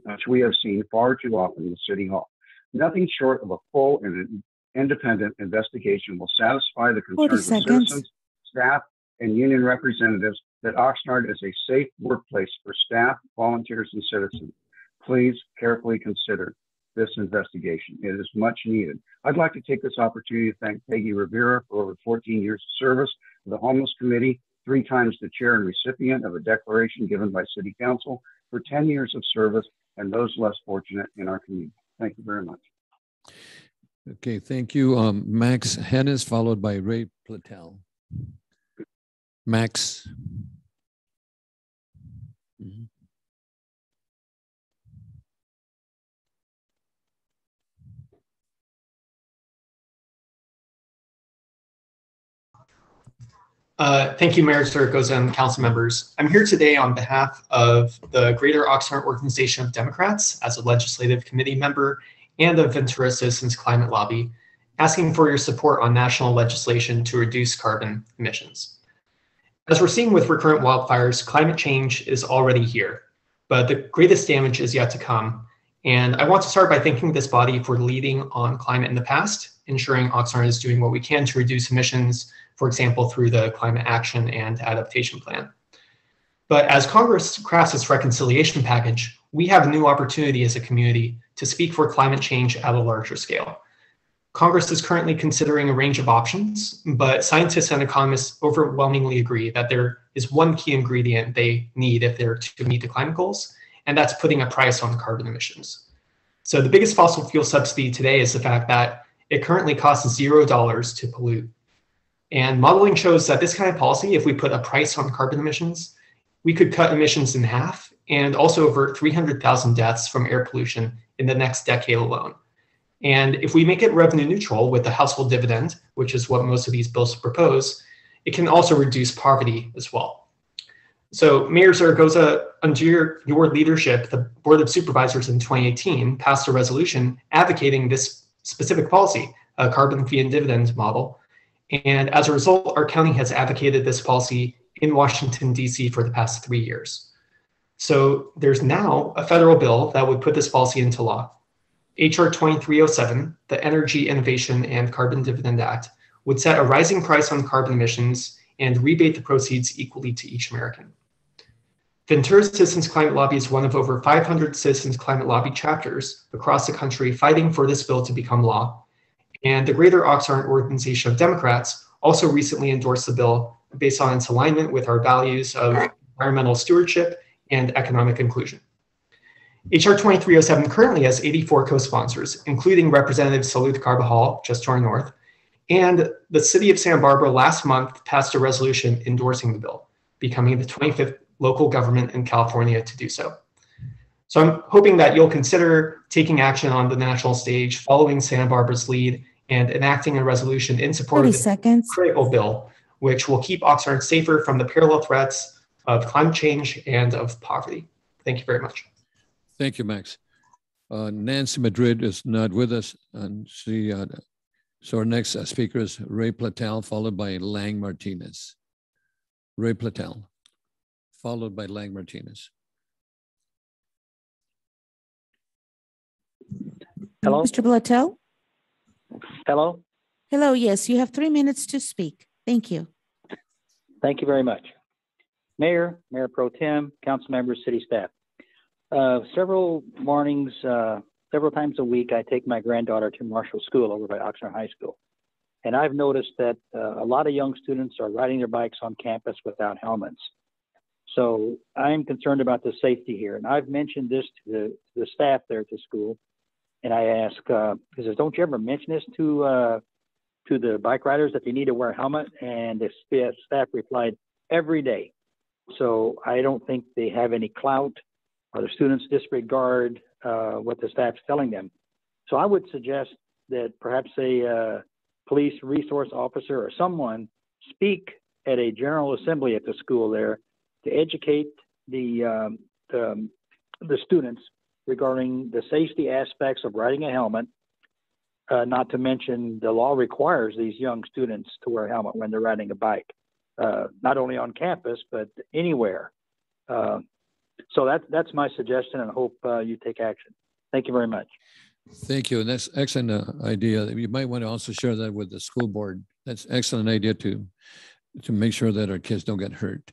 which we have seen far too often in City Hall. Nothing short of a full and independent investigation will satisfy the concerns of citizens, staff, and union representatives that Oxnard is a safe workplace for staff, volunteers, and citizens. Please carefully consider this investigation. It is much needed. I'd like to take this opportunity to thank Peggy Rivera for over 14 years of service to the Homeless Committee, 3 times the chair and recipient of a declaration given by City Council, for 10 years of service, and those less fortunate in our community. Thank you very much. Okay, thank you. Max Hennis, followed by Ray Platel. Max. Thank you, Mayor Sirikos and council members. I'm here today on behalf of the Greater Oxnard Organization of Democrats as a legislative committee member and the Ventura Citizens Climate Lobby, asking for your support on national legislation to reduce carbon emissions. As we're seeing with recurrent wildfires, climate change is already here, but the greatest damage is yet to come. And I want to start by thanking this body for leading on climate in the past, ensuring Oxnard is doing what we can to reduce emissions, for example, through the Climate Action and Adaptation Plan. But as Congress crafts its reconciliation package, we have a new opportunity as a community to speak for climate change at a larger scale. Congress is currently considering a range of options, but scientists and economists overwhelmingly agree that there is one key ingredient they need if they're to meet the climate goals, and that's putting a price on carbon emissions. So the biggest fossil fuel subsidy today is the fact that it currently costs $0 to pollute. And modeling shows that this kind of policy, if we put a price on carbon emissions, we could cut emissions in half and also avert 300,000 deaths from air pollution in the next decade alone. And if we make it revenue neutral with the household dividend, which is what most of these bills propose, it can also reduce poverty as well. So Mayor Zaragoza, under your leadership, the Board of Supervisors in 2018 passed a resolution advocating this specific policy, a carbon fee and dividend model. And as a result, our county has advocated this policy in Washington, D.C. for the past 3 years. So there's now a federal bill that would put this policy into law. H.R. 2307, the Energy Innovation and Carbon Dividend Act, would set a rising price on carbon emissions and rebate the proceeds equally to each American. Ventura Citizens Climate Lobby is one of over 500 Citizens Climate Lobby chapters across the country fighting for this bill to become law. And the Greater Oxnard Organization of Democrats also recently endorsed the bill based on its alignment with our values of environmental stewardship and economic inclusion. H.R. 2307 currently has 84 co-sponsors, including Representative Salud Carbajal, just to our north, and the city of Santa Barbara last month passed a resolution endorsing the bill, becoming the 25th local government in California to do so. So I'm hoping that you'll consider taking action on the national stage, following Santa Barbara's lead, and enacting a resolution in support of this critical bill, which will keep Oxnard safer from the parallel threats of climate change and of poverty. Thank you very much. Thank you, Max. Nancy Madrid is not with us, and so our next speaker is Ray Platel, followed by Lang Martinez. Ray Platel, followed by Lang Martinez. Hello? Mr. Blatel? Hello? Hello, yes, you have 3 minutes to speak. Thank you. Thank you very much. Mayor, Mayor Pro Tem, council members, city staff. Several mornings, several times a week, I take my granddaughter to Marshall School over by Oxnard High School. And I've noticed that a lot of young students are riding their bikes on campus without helmets. So I'm concerned about the safety here. And I've mentioned this to the staff there at the school. And I ask, because don't you ever mention this to the bike riders that they need to wear a helmet? And the staff replied, every day. So I don't think they have any clout, or the students disregard what the staff's telling them. So I would suggest that perhaps a police resource officer or someone speak at a general assembly at the school there to educate the students regarding the safety aspects of riding a helmet. Not to mention the law requires these young students to wear a helmet when they're riding a bike, not only on campus, but anywhere. So that's my suggestion, and I hope you take action. Thank you very much. Thank you. And that's excellent idea. You might want to also share that with the school board. That's excellent idea to make sure that our kids don't get hurt.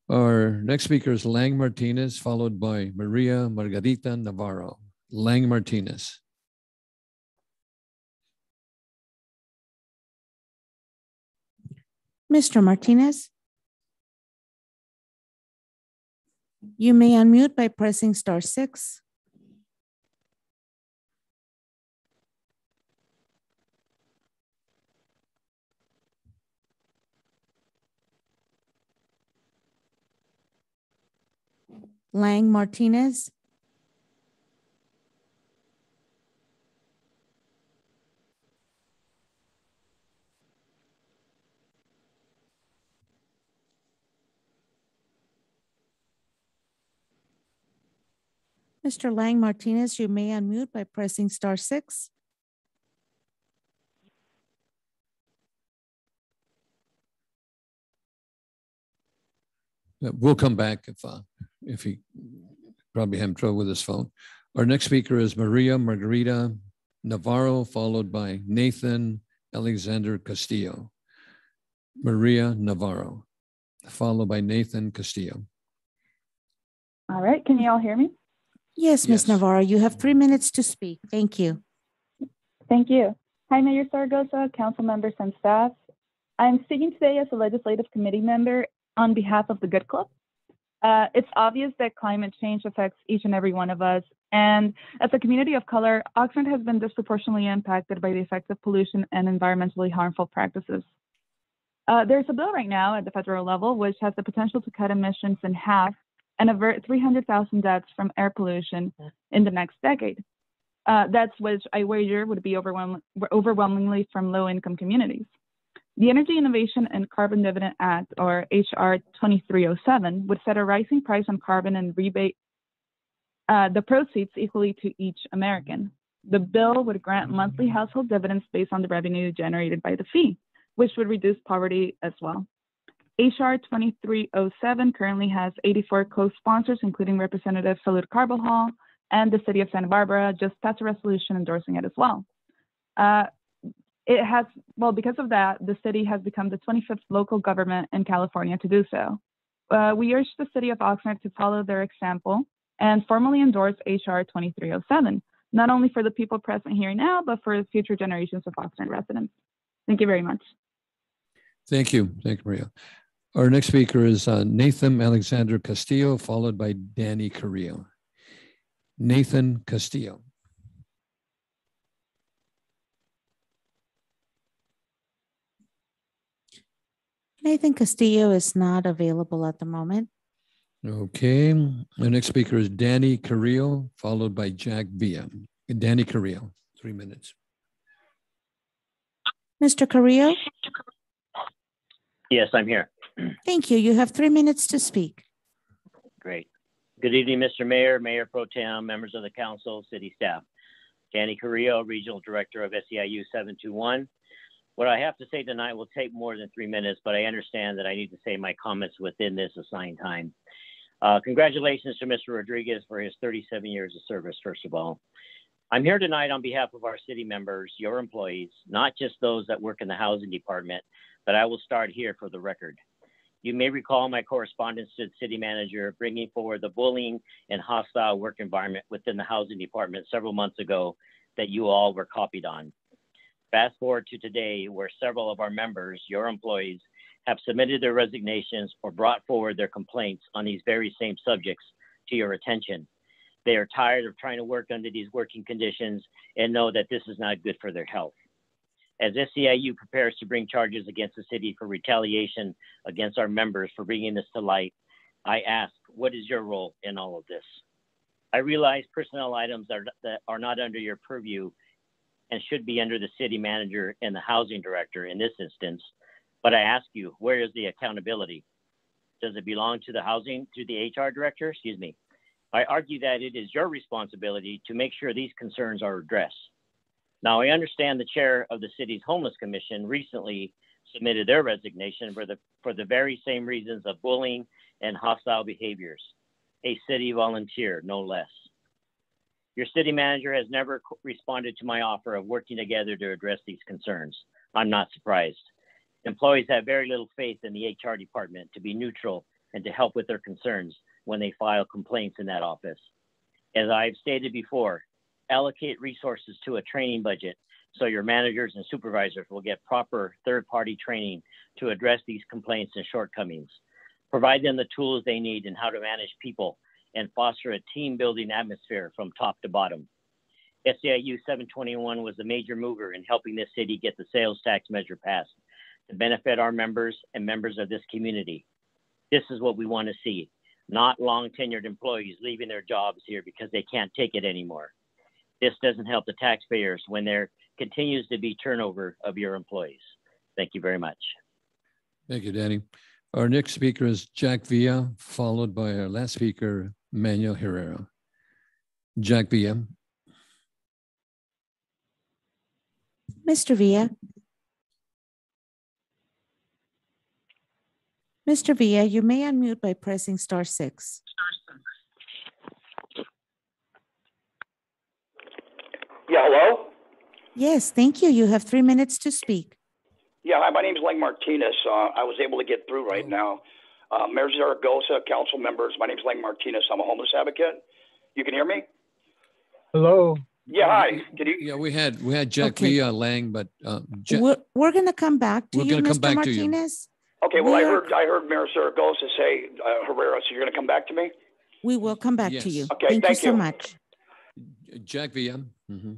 Our next speaker is Lang Martinez, followed by Maria Margarita Navarro. Lang Martinez. Mr. Martinez? You may unmute by pressing *6. Lang Martinez? Mr. Lang Martinez, you may unmute by pressing *6. We'll come back if he probably having trouble with his phone. Our next speaker is Maria Margarita Navarro, followed by Nathan Alexander Castillo. Maria Navarro, followed by Nathan Castillo. All right, can you all hear me? Yes, Ms. Navarro, you have 3 minutes to speak. Thank you. Thank you. Hi, Mayor Zaragoza, council members and staff. I'm speaking today as a legislative committee member on behalf of the Good Club. It's obvious that climate change affects each and every one of us. And as a community of color, Oxnard has been disproportionately impacted by the effects of pollution and environmentally harmful practices. There's a bill right now at the federal level which has the potential to cut emissions in half and avert 300,000 deaths from air pollution in the next decade. That's which I wager would be overwhelmingly from low-income communities. The Energy Innovation and Carbon Dividend Act, or HR 2307, would set a rising price on carbon and rebate the proceeds equally to each American. The bill would grant monthly household dividends based on the revenue generated by the fee, which would reduce poverty as well. HR 2307 currently has 84 co-sponsors, including Representative Salud Carbajal and the City of Santa Barbara just passed a resolution endorsing it as well. Because of that, the city has become the 25th local government in California to do so. We urge the City of Oxnard to follow their example and formally endorse HR 2307, not only for the people present here now, but for future generations of Oxnard residents. Thank you very much. Thank you. Thank you, Maria. Our next speaker is Nathan Alexander Castillo, followed by Danny Carrillo. Nathan Castillo. Nathan Castillo is not available at the moment. Okay. The next speaker is Danny Carrillo, followed by Jack Villa. Danny Carrillo, 3 minutes. Mr. Carrillo? Yes, I'm here. Thank you. You have 3 minutes to speak. Great. Good evening, Mr. Mayor, Mayor Pro Tem, members of the council, city staff. Danny Carrillo, Regional Director of SEIU 721. What I have to say tonight will take more than 3 minutes, but I understand that I need to say my comments within this assigned time. Congratulations to Mr. Rodriguez for his 37 years of service, first of all. I'm here tonight on behalf of our city members, your employees, not just those that work in the housing department, but I will start here for the record. You may recall my correspondence to the city manager bringing forward the bullying and hostile work environment within the housing department several months ago that you all were copied on. Fast forward to today, where several of our members, your employees, have submitted their resignations or brought forward their complaints on these very same subjects to your attention. They are tired of trying to work under these working conditions and know that this is not good for their health. As SEIU prepares to bring charges against the city for retaliation against our members for bringing this to light, I ask, what is your role in all of this? I realize personnel items that are not under your purview and should be under the city manager and the housing director in this instance, but I ask you, where is the accountability? Does it belong to the HR director? Excuse me. I argue that it is your responsibility to make sure these concerns are addressed. Now, I understand the chair of the city's homeless commission recently submitted their resignation for the very same reasons of bullying and hostile behaviors. A city volunteer, no less. Your city manager has never responded to my offer of working together to address these concerns. I'm not surprised. Employees have very little faith in the HR department to be neutral and to help with their concerns when they file complaints in that office. As I've stated before, allocate resources to a training budget so your managers and supervisors will get proper third-party training to address these complaints and shortcomings. Provide them the tools they need in how to manage people and foster a team-building atmosphere from top to bottom. SEIU 721 was a major mover in helping this city get the sales tax measure passed to benefit our members and members of this community. This is what we want to see, not long-tenured employees leaving their jobs here because they can't take it anymore. This doesn't help the taxpayers when there continues to be turnover of your employees. Thank you very much. Thank you, Danny. Our next speaker is Jack Villa, followed by our last speaker, Manuel Herrera. Jack Villa. Mr. Villa. Mr. Villa, you may unmute by pressing *6. Yeah, hello? Yes, thank you. You have 3 minutes to speak. Yeah, hi, my name is Lang Martinez. I was able to get through right now. Mayor Zaragoza, council members, my name is Lang Martinez. I'm a homeless advocate. You can hear me? Hello. Yeah, hi. Did you? Yeah, we had Jack Villa, Lang, but we're going to come back to you, Mr. Martinez. Okay, well, I heard Mayor Zaragoza say Herrera, so you're going to come back to me? We will come back to you. Okay, thank you so much. Jack Villa. Mm-hmm.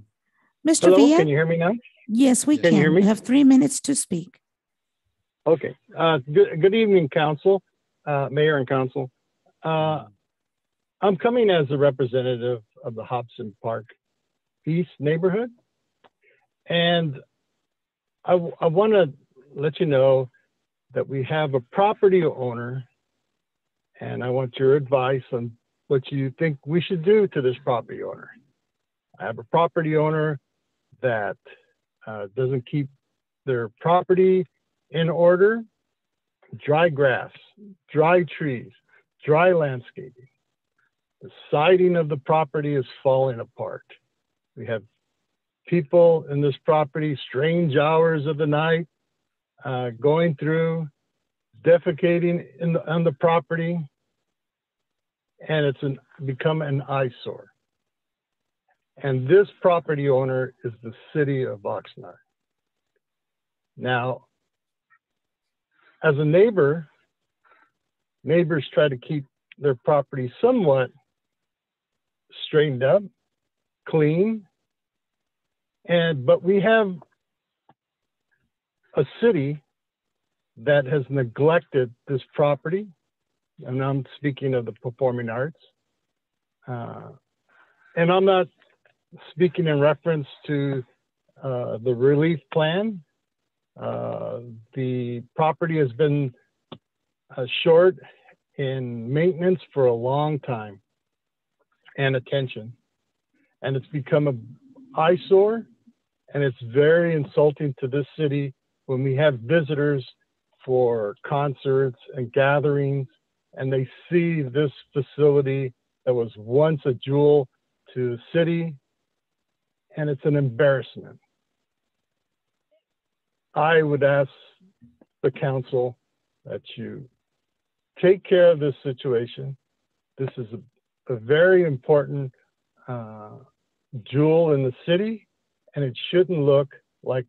Mr. Hello, Villa? can you hear me now? Yes, we can. You hear me? You have 3 minutes to speak. Okay. Good evening, council, mayor and council. I'm coming as a representative of the Hobson Park East neighborhood. And I want to let you know that we have a property owner, and I want your advice on what you think we should do to this property owner. I have a property owner that doesn't keep their property in order. Dry grass, dry trees, dry landscaping. The siding of the property is falling apart. We have people in this property, strange hours of the night, going through, defecating on the property, and it's become an eyesore. And this property owner is the city of Oxnard. Now, as a neighbor, neighbors try to keep their property somewhat straightened up, clean, but we have a city that has neglected this property, and I'm speaking of the performing arts. And I'm not speaking in reference to the relief plan. The property has been short in maintenance for a long time and attention. And it's become an eyesore, and it's very insulting to this city when we have visitors for concerts and gatherings, and they see this facility that was once a jewel to the city, and it's an embarrassment. I would ask the council that you take care of this situation. This is a very important jewel in the city, and it shouldn't look like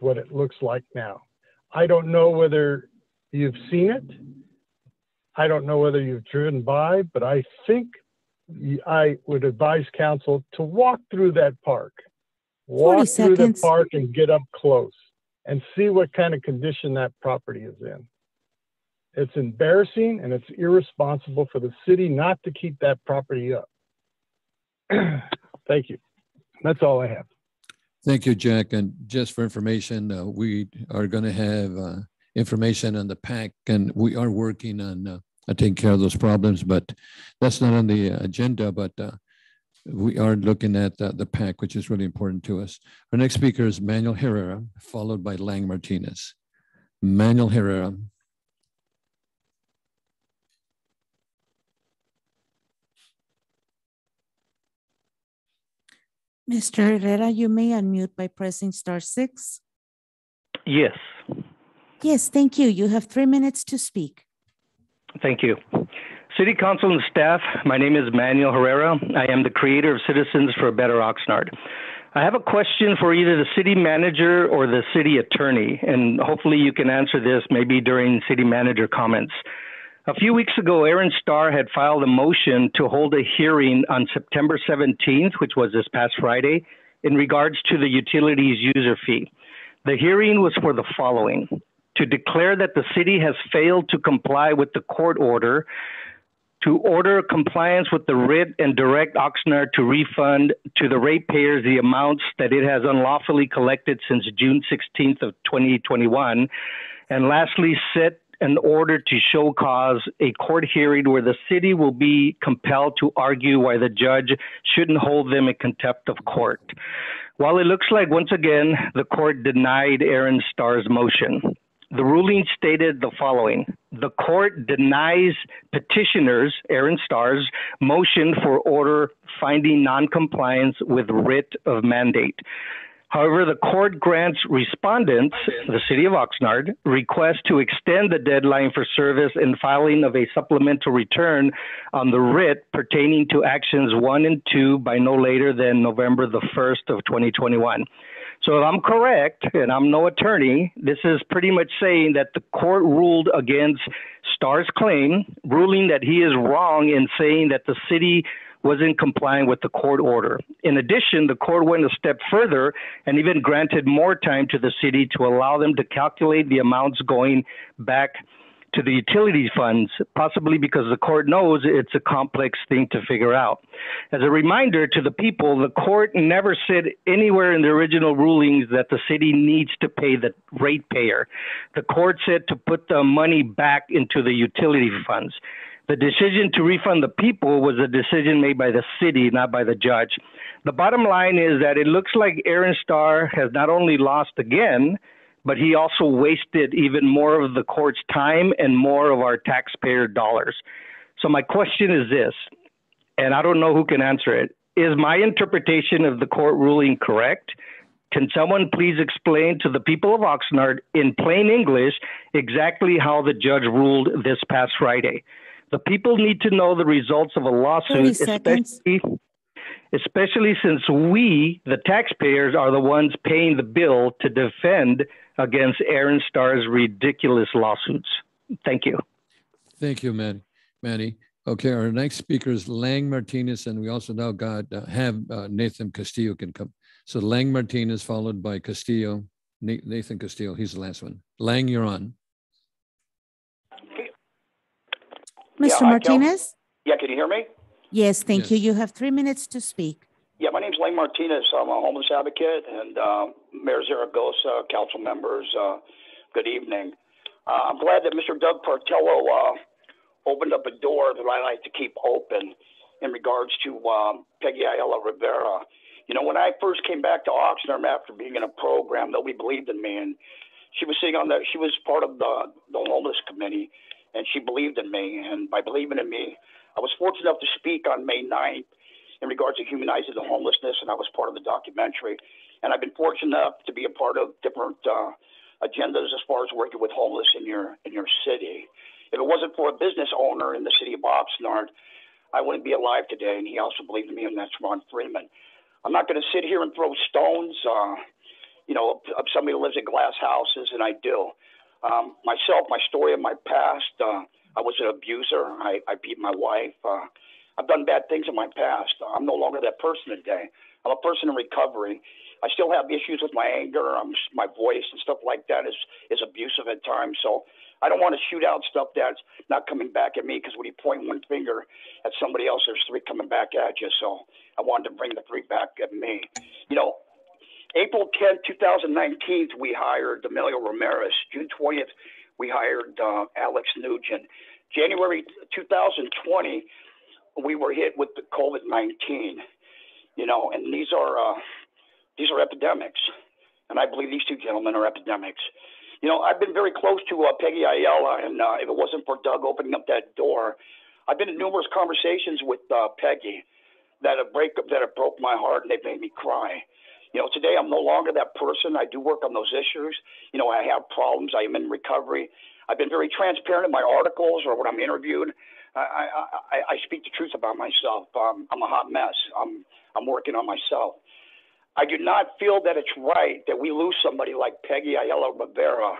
what it looks like now. I don't know whether you've seen it. I don't know whether you've driven by, but I think I would advise council to walk through that park. Walk through the park and get up close and see what kind of condition that property is in. It's embarrassing and it's irresponsible for the city not to keep that property up. Thank you. That's all I have. Thank you, Jack. And just for information, we are going to have information on the PAC, and we are working on taking care of those problems, but that's not on the agenda, but we are looking at the PAC, which is really important to us. Our next speaker is Manuel Herrera, followed by Lang Martinez. Manuel Herrera. Mr. Herrera, you may unmute by pressing *6. Yes. Yes, thank you. You have 3 minutes to speak. Thank you. City Council and staff, my name is Manuel Herrera. I am the creator of Citizens for a Better Oxnard. I have a question for either the city manager or the city attorney, and hopefully you can answer this maybe during city manager comments. A few weeks ago, Aaron Starr had filed a motion to hold a hearing on September 17th, which was this past Friday, in regards to the utilities user fee. The hearing was for the following: to declare that the city has failed to comply with the court order, to order compliance with the writ and direct Oxnard to refund to the ratepayers the amounts that it has unlawfully collected since June 16th of 2021, and lastly, set an order to show cause a court hearing where the city will be compelled to argue why the judge shouldn't hold them in contempt of court. While it looks like, once again, the court denied Aaron Starr's motion, the ruling stated the following: the court denies petitioners, Aaron Starr's, motion for order finding noncompliance with writ of mandate. However, the court grants respondents, the city of Oxnard, request to extend the deadline for service and filing of a supplemental return on the writ pertaining to actions 1 and 2 by no later than November the 1st of 2021. So if I'm correct, and I'm no attorney, this is pretty much saying that the court ruled against Starr's claim, ruling that he is wrong in saying that the city wasn't complying with the court order. In addition, the court went a step further and even granted more time to the city to allow them to calculate the amounts going back to the utilities funds, possibly because the court knows it's a complex thing to figure out. As a reminder to the people, the court never said anywhere in the original rulings that the city needs to pay the ratepayer. The court said to put the money back into the utility funds. The decision to refund the people was a decision made by the city, not by the judge. The bottom line is that it looks like Aaron Starr has not only lost again, but he also wasted even more of the court's time and more of our taxpayer dollars. So my question is this, and I don't know who can answer it. Is my interpretation of the court ruling correct? Can someone please explain to the people of Oxnard in plain English exactly how the judge ruled this past Friday? The people need to know the results of a lawsuit, especially since we, the taxpayers, are the ones paying the bill to defend against Aaron Starr's ridiculous lawsuits. Thank you. Thank you, Manny. Okay, our next speaker is Lang Martinez, and we also now have Nathan Castillo can come. So Lang Martinez followed by Castillo. Nathan Castillo, he's the last one. Lang, you're on. Mr. Martinez? Yeah, can you hear me? Yes, thank you. You have 3 minutes to speak. Yeah, my name's Lang Martinez. I'm a homeless advocate, and Mayor Zaragoza, council members, good evening. I'm glad that Mr. Doug Partello opened up a door that I like to keep open in regards to Peggy Ayala Rivera. You know, when I first came back to Oxnard after being in a program, nobody believed in me, and she was sitting on that. She was part of the homeless committee, and she believed in me. And by believing in me, I was fortunate enough to speak on May 9th in regards to humanizing the homelessness, and I was part of the documentary. And I've been fortunate enough to be a part of different agendas as far as working with homeless in your city. If it wasn't for a business owner in the city of Oxnard, I wouldn't be alive today. And he also believed in me, and that's Ron Freeman. I'm not going to sit here and throw stones, of somebody who lives in glass houses, and I do. Myself, my story of my past, I was an abuser. I beat my wife. I've done bad things in my past. I'm no longer that person today. I'm a person in recovery. I still have issues with my anger. My voice and stuff like that is abusive at times. So I don't want to shoot out stuff that's not coming back at me, because when you point one finger at somebody else, there's three coming back at you. So I wanted to bring the three back at me. April 10th, 2019, we hired Emilio Ramirez. June 20th, we hired Alex Nugent. January 2020, we were hit with the COVID-19, and these are epidemics. And I believe these two gentlemen are epidemics. I've been very close to Peggy Ayala, and if it wasn't for Doug opening up that door, I've been in numerous conversations with Peggy that have broke my heart, and they've made me cry. Today I'm no longer that person. I do work on those issues. I have problems. I am in recovery. I've been very transparent in my articles or when I'm interviewed. I speak the truth about myself. I'm a hot mess. I'm working on myself. I do not feel that it's right that we lose somebody like Peggy Ayala Rivera,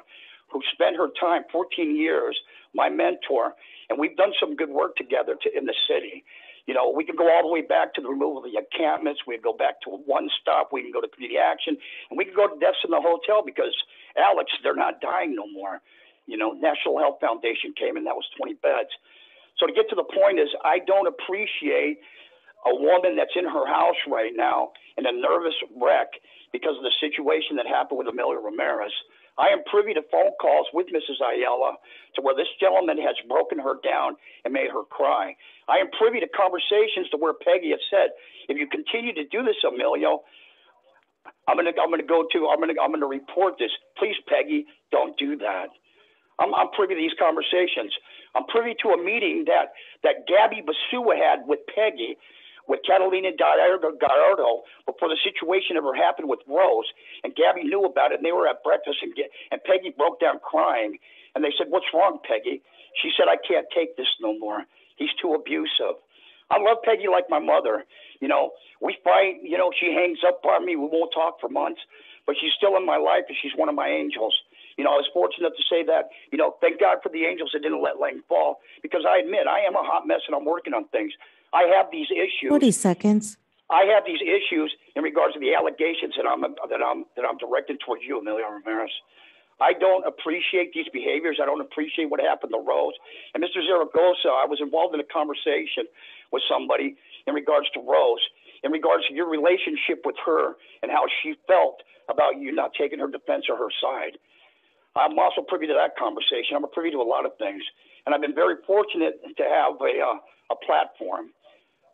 who spent her time, 14 years, my mentor, and we've done some good work together in the city. We can go all the way back to the removal of the encampments. We can go back to a one-stop. We can go to community action. And we can go to deaths in the hotel because, Alex, they're not dying no more. National Health Foundation came and that was 20 beds. So to get to the point is, I don't appreciate a woman that's in her house right now in a nervous wreck because of the situation that happened with Emilio Ramirez. I am privy to phone calls with Mrs. Ayala to where this gentleman has broken her down and made her cry. I am privy to conversations to where Peggy has said, if you continue to do this, Emilio, I'm going to report this. Please, Peggy, don't do that. I'm privy to these conversations. I'm privy to a meeting that Gabby Basua had with Peggy, with Catalina Gallardo, before the situation ever happened with Rose. And Gabby knew about it, and they were at breakfast, and Peggy broke down crying. And they said, "What's wrong, Peggy?" She said, "I can't take this no more. He's too abusive." I love Peggy like my mother. We fight, she hangs up on me. We won't talk for months, but she's still in my life, and she's one of my angels. I was fortunate to say that, thank God for the angels that didn't let Lang fall, because I admit I am a hot mess and I'm working on things. I have these issues. 40 seconds. I have these issues in regards to the allegations that I'm directing towards you, Emilio Ramirez. I don't appreciate these behaviors. I don't appreciate what happened to Rose. And Mr. Zaragoza, I was involved in a conversation with somebody in regards to Rose, in regards to your relationship with her and how she felt about you not taking her defense or her side. I'm also privy to that conversation. I'm privy to a lot of things. And I've been very fortunate to have a platform.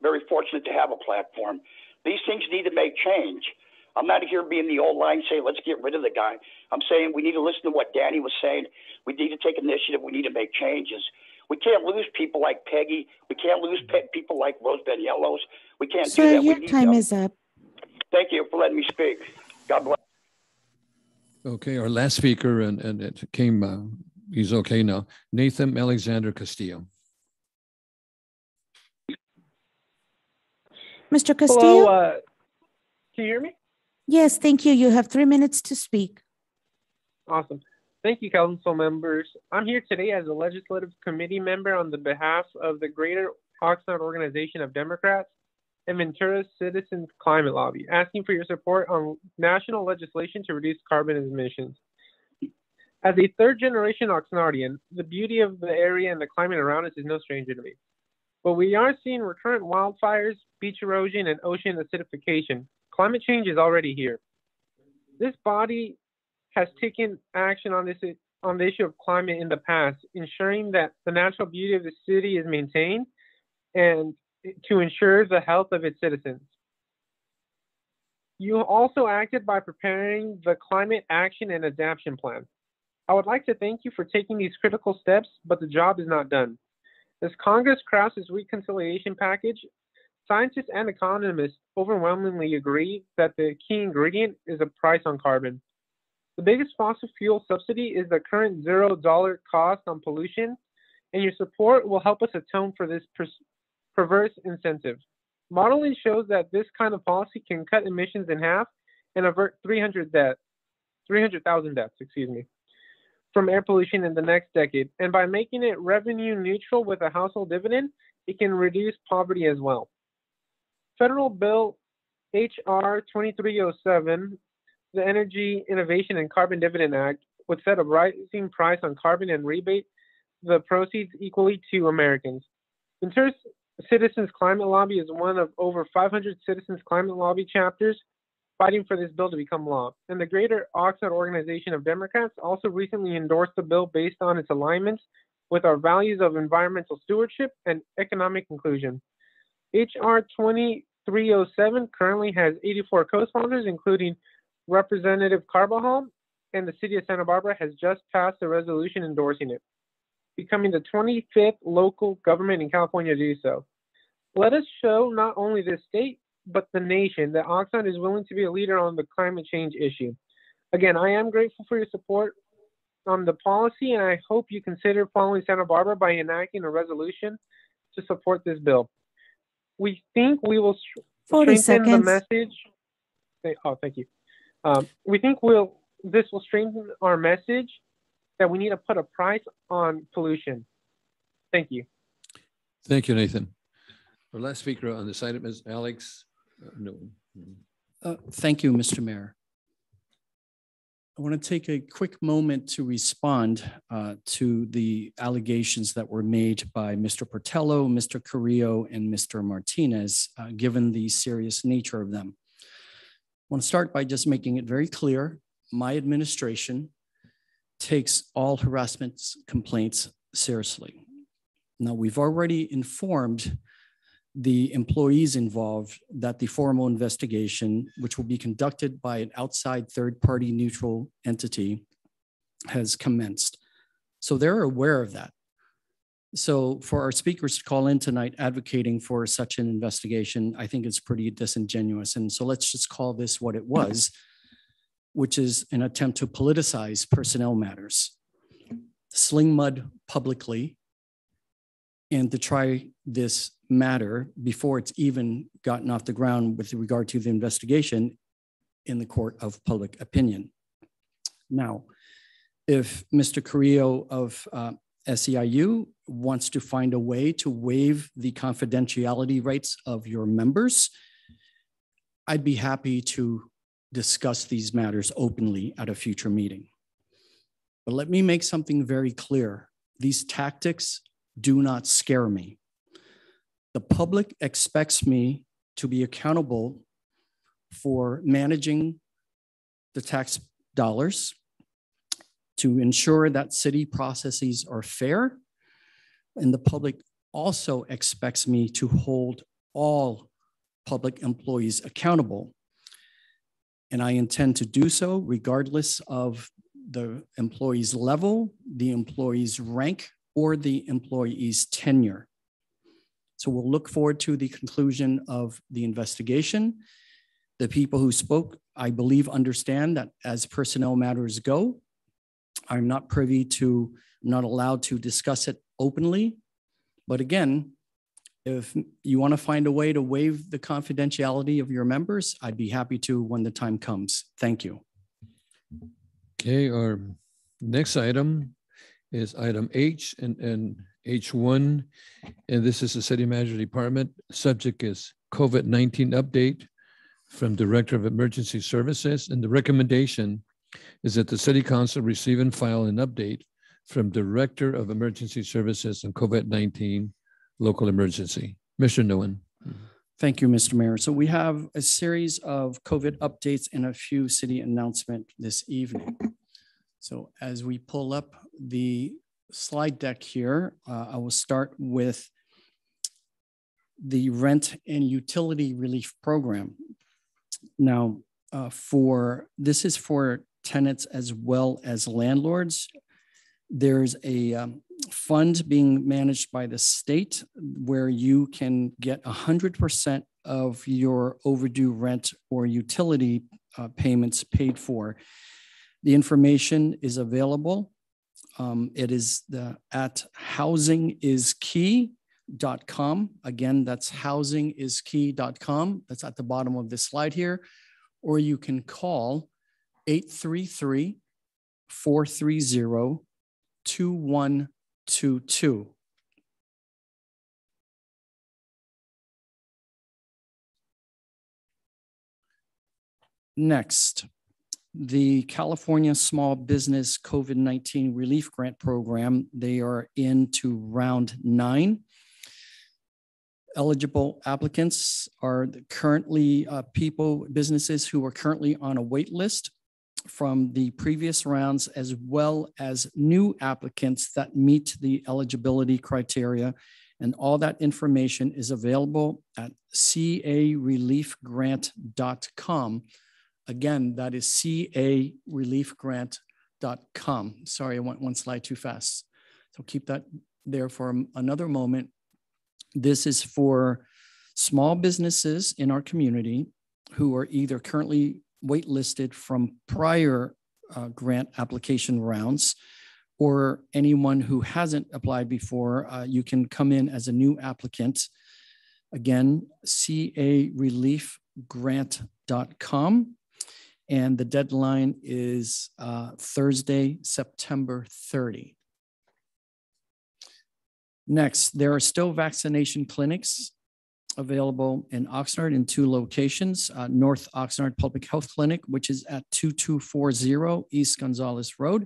Very fortunate to have a platform. These things need to make change. I'm not here being the old line saying, let's get rid of the guy. I'm saying we need to listen to what Danny was saying. We need to take initiative. We need to make changes. We can't lose people like Peggy. We can't lose people like Rose Banielos. We can't do that. Your time is up. Thank you for letting me speak. God bless. Okay, our last speaker, and it came, he's okay now, Nathan Alexander Castillo. Mr. Castillo? Hello, can you hear me? Yes, thank you. You have 3 minutes to speak. Awesome. Thank you, council members. I'm here today as a legislative committee member on the behalf of the Greater Oxnard Organization of Democrats and Ventura's Citizens Climate Lobby, asking for your support on national legislation to reduce carbon emissions. As a third-generation Oxnardian, the beauty of the area and the climate around us is no stranger to me. But we are seeing recurrent wildfires, beach erosion, and ocean acidification. Climate change is already here. This body has taken action on the issue of climate in the past, ensuring that the natural beauty of the city is maintained and to ensure the health of its citizens. You also acted by preparing the Climate Action and Adaptation Plan. I would like to thank you for taking these critical steps, but the job is not done. As Congress crafts its reconciliation package, Scientists and economists overwhelmingly agree that the key ingredient is a price on carbon. The biggest fossil fuel subsidy is the current $0 cost on pollution, and your support will help us atone for this perverse incentive. Modeling shows that this kind of policy can cut emissions in half and avert 300,000 deaths, from air pollution in the next decade. And by making it revenue neutral with a household dividend, it can reduce poverty as well. Federal Bill HR 2307, the Energy Innovation and Carbon Dividend Act, would set a rising price on carbon and rebate the proceeds equally to Americans. Ventura Citizens Climate Lobby is one of over 500 Citizens Climate Lobby chapters fighting for this bill to become law. And the Greater Oxnard Organization of Democrats also recently endorsed the bill based on its alignments with our values of environmental stewardship and economic inclusion. HR 2307 currently has 84 co-sponsors, including Representative Carbajal, and the City of Santa Barbara has just passed a resolution endorsing it, becoming the 25th local government in California to do so. Let us show not only this state, but the nation that Oxnard is willing to be a leader on the climate change issue. Again, I am grateful for your support on the policy, and I hope you consider following Santa Barbara by enacting a resolution to support this bill. We think we will strengthen the message. Oh, thank you. We think this will strengthen our message that we need to put a price on pollution. Thank you. Thank you, Nathan. Our last speaker on this item is Alex. Thank you, Mr. Mayor. I want to take a quick moment to respond to the allegations that were made by Mr. Portello, Mr. Carrillo, and Mr. Martinez, given the serious nature of them. I want to start by just making it very clear, my administration takes all harassment complaints seriously. Now, we've already informed the employees involved that the formal investigation, which will be conducted by an outside third-party neutral entity, has commenced. So they're aware of that. So for our speakers to call in tonight advocating for such an investigation, I think it's pretty disingenuous. And so let's just call this what it was, which is an attempt to politicize personnel matters, sling mud publicly, and to try this matter before it's even gotten off the ground with regard to the investigation in the court of public opinion. Now, if Mr. Carrillo of SEIU wants to find a way to waive the confidentiality rights of your members, I'd be happy to discuss these matters openly at a future meeting. But let me make something very clear. These tactics do not scare me. The public expects me to be accountable for managing the tax dollars, to ensure that city processes are fair, and the public also expects me to hold all public employees accountable. And I intend to do so regardless of the employee's level, the employee's rank, or the employee's tenure. So we'll look forward to the conclusion of the investigation. The people who spoke, I believe, understand that as personnel matters go, I'm not privy to, not allowed to discuss it openly. But again, if you want to find a way to waive the confidentiality of your members, I'd be happy to when the time comes. Thank you. Okay, our next item is item H and H1, and this is the City Manager Department. Subject is COVID-19 update from Director of Emergency Services, and the recommendation is that the City Council receive and file an update from Director of Emergency Services and COVID-19 local emergency. Mr. Nguyen. Thank you, Mr. Mayor. So we have a series of COVID updates and a few city announcements this evening. So as we pull up the slide deck here, I will start with the rent and utility relief program. Now, this is for tenants as well as landlords. There's a fund being managed by the state where you can get 100% of your overdue rent or utility payments paid for. The information is available. It is at housingiskey.com. Again, that's housingiskey.com. That's at the bottom of this slide here. Or you can call 833-430-2122. Next, the California Small Business COVID-19 Relief Grant Program. They are into round 9. Eligible applicants are currently businesses who are currently on a wait list from the previous rounds, as well as new applicants that meet the eligibility criteria. And all that information is available at careliefgrant.com. Again, that is careliefgrant.com. Sorry, I went one slide too fast. So keep that there for another moment. This is for small businesses in our community who are either currently waitlisted from prior grant application rounds, or anyone who hasn't applied before. You can come in as a new applicant. Again, careliefgrant.com. And the deadline is Thursday, September 30. Next, there are still vaccination clinics available in Oxnard in 2 locations. North Oxnard Public Health Clinic, which is at 2240 East Gonzales Road.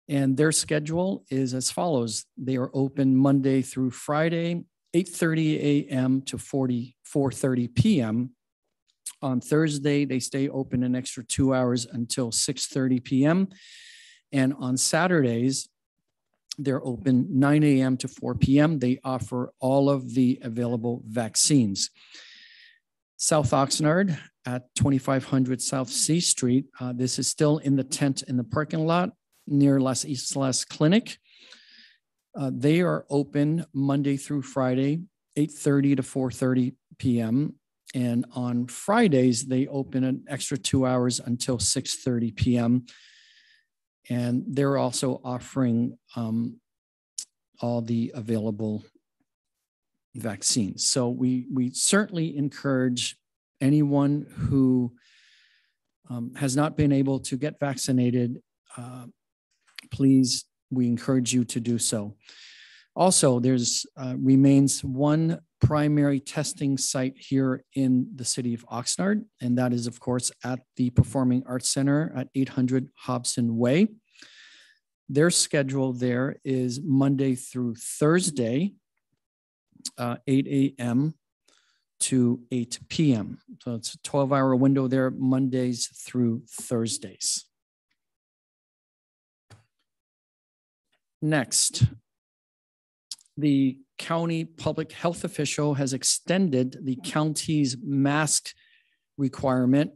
And their schedule is as follows. They are open Monday through Friday, 8:30 a.m. to 4:30 p.m. On Thursday, they stay open an extra 2 hours until 6:30 p.m. And on Saturdays, they're open 9 a.m. to 4 p.m. They offer all of the available vaccines. South Oxnard at 2500 South C Street. This is still in the tent in the parking lot near Las Islas Clinic. They are open Monday through Friday, 8:30 to 4:30 p.m. And on Fridays, they open an extra 2 hours until 6:30 p.m. And they're also offering all the available vaccines. So we certainly encourage anyone who has not been able to get vaccinated, please, we encourage you to do so. Also, there's remains one primary testing site here in the city of Oxnard, and that is, of course, at the Performing Arts Center at 800 Hobson Way. Their schedule there is Monday through Thursday, 8 a.m. to 8 p.m. So it's a 12-hour window there, Mondays through Thursdays. Next, the county public health official has extended the county's mask requirement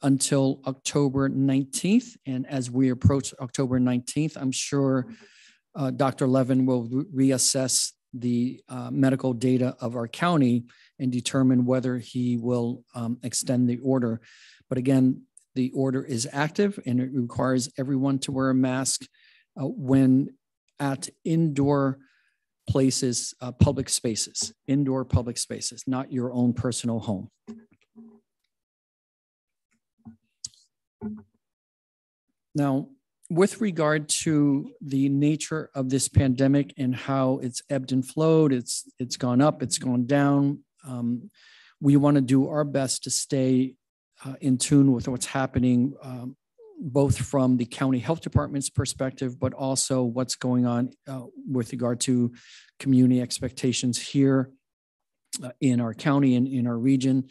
until October 19th. And as we approach October 19th, I'm sure Dr. Levin will reassess the medical data of our county and determine whether he will extend the order. But again, the order is active and it requires everyone to wear a mask when at indoor places, public spaces, indoor public spaces, not your own personal home. Now, with regard to the nature of this pandemic and how it's ebbed and flowed, it's gone up, it's gone down. We want to do our best to stay in tune with what's happening, both from the county health department's perspective, but also what's going on with regard to community expectations here in our county and in our region.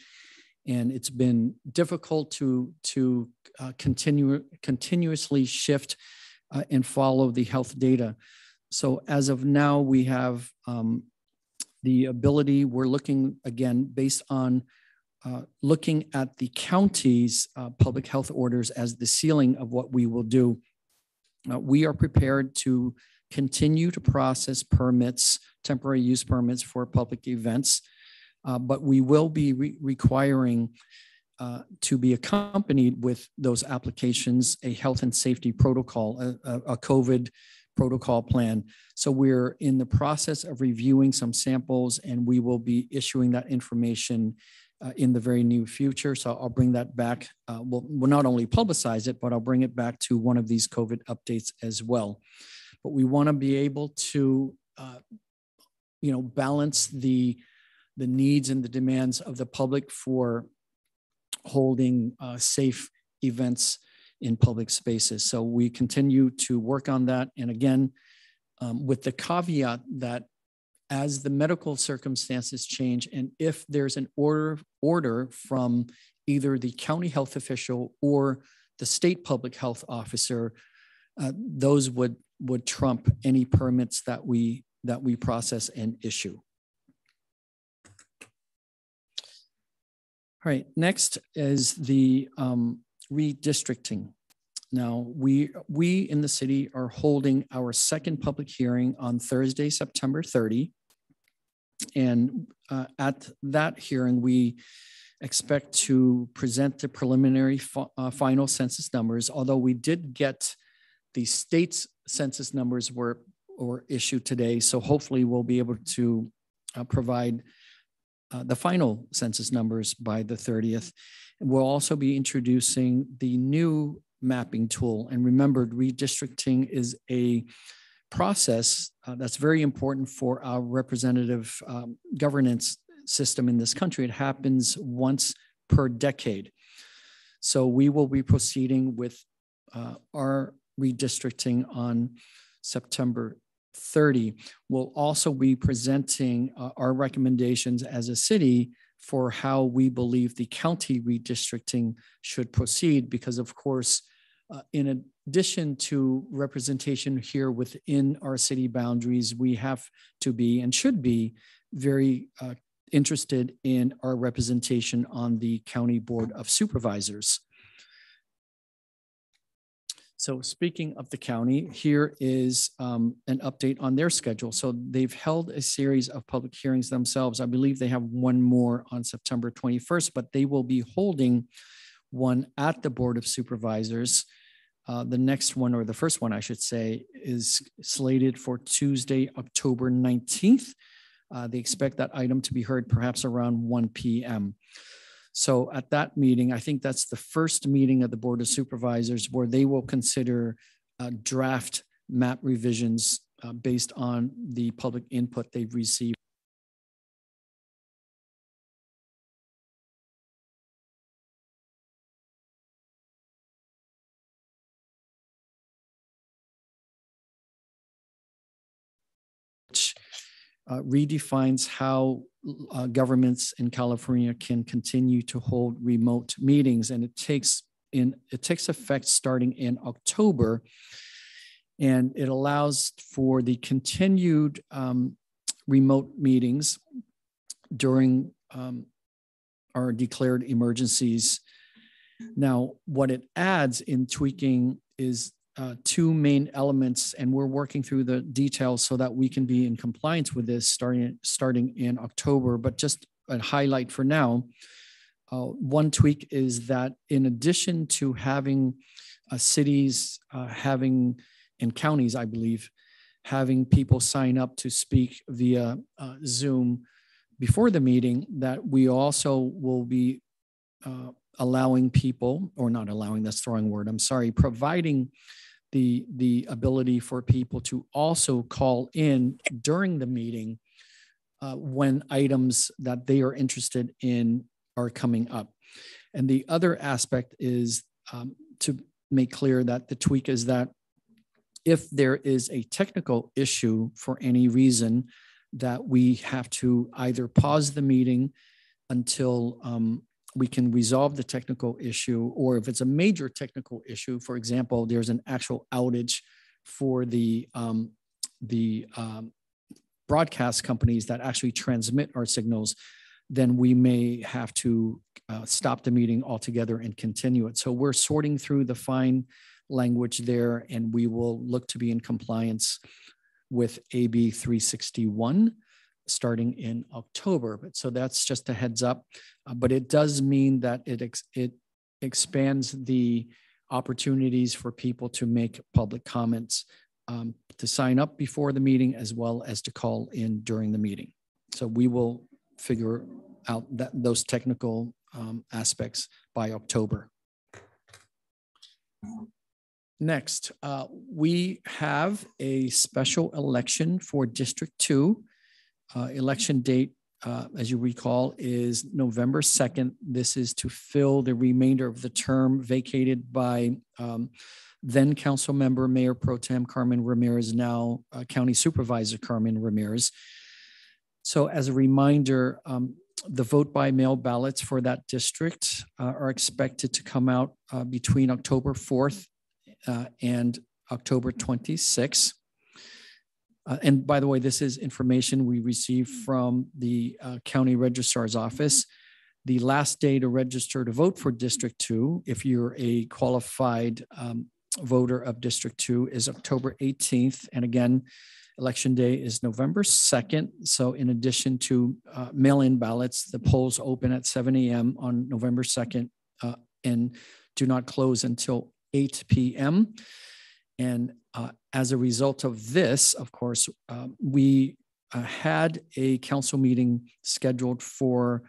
And it's been difficult to continuously shift and follow the health data. So as of now, we have the ability, we're looking again, based on looking at the county's public health orders as the ceiling of what we will do. We are prepared to continue to process permits, temporary use permits for public events, but we will be requiring to be accompanied with those applications, a health and safety protocol, a COVID protocol plan. So we're in the process of reviewing some samples, and we will be issuing that information in the very near future. So I'll bring that back. We'll not only publicize it, but I'll bring it back to one of these COVID updates as well. But we want to be able to, balance the needs and the demands of the public for holding safe events in public spaces. So we continue to work on that. And again, with the caveat that as the medical circumstances change, and if there's an order from either the county health official or the state public health officer, those would trump any permits that we process and issue. All right, next is the redistricting. Now, we in the city are holding our second public hearing on Thursday, September 30. And at that hearing, we expect to present the preliminary final census numbers, although we did get the state's census numbers were issued today. So hopefully we'll be able to provide the final census numbers by the 30th. And we'll also be introducing the new mapping tool. And remember, redistricting is a process that's very important for our representative governance system in this country. It happens once per decade. So we will be proceeding with our redistricting on September 30. We'll also be presenting our recommendations as a city for how we believe the county redistricting should proceed, because of course, in addition to representation here within our city boundaries, we have to be and should be very interested in our representation on the County Board of Supervisors. So speaking of the county, here is an update on their schedule. So they've held a series of public hearings themselves. I believe they have one more on September 21st, but they will be holding one at the Board of Supervisors. The next one, or the first one, I should say, is slated for Tuesday, October 19th. They expect that item to be heard perhaps around 1 p.m. So at that meeting, I think that's the first meeting of the Board of Supervisors where they will consider draft map revisions based on the public input they've received. Redefines how governments in California can continue to hold remote meetings, and it takes effect starting in October, and it allows for the continued remote meetings during our declared emergencies. Now, what it adds in tweaking is two main elements, and we're working through the details so that we can be in compliance with this starting in October. But just a highlight for now, one tweak is that in addition to having cities having, and counties, I believe, having people sign up to speak via Zoom before the meeting, that we also will be allowing people, or not allowing, that's the wrong word, I'm sorry, providing the ability for people to also call in during the meeting when items that they are interested in are coming up. And the other aspect is to make clear that the tweak is that if there is a technical issue for any reason, that we have to either pause the meeting until we can resolve the technical issue, or if it's a major technical issue, for example, there's an actual outage for the broadcast companies that actually transmit our signals, then we may have to stop the meeting altogether and continue it. So we're sorting through the fine language there, and we will look to be in compliance with AB 361 starting in October. But so that's just a heads up. But it does mean that it expands the opportunities for people to make public comments, to sign up before the meeting as well as to call in during the meeting. So we will figure out those technical aspects by October. Next, we have a special election for District 2. Election date, as you recall, is November 2nd. This is to fill the remainder of the term vacated by then Council Member Mayor Pro Tem Carmen Ramirez, now County Supervisor Carmen Ramirez. So as a reminder, the vote by mail ballots for that district are expected to come out between October 4th and October 26th. And by the way, this is information we received from the County Registrar's Office. The last day to register to vote for District 2, if you're a qualified voter of District 2, is October 18th. And again, Election Day is November 2nd. So in addition to mail-in ballots, the polls open at 7 a.m. on November 2nd and do not close until 8 p.m. And as a result of this, of course, we had a council meeting scheduled for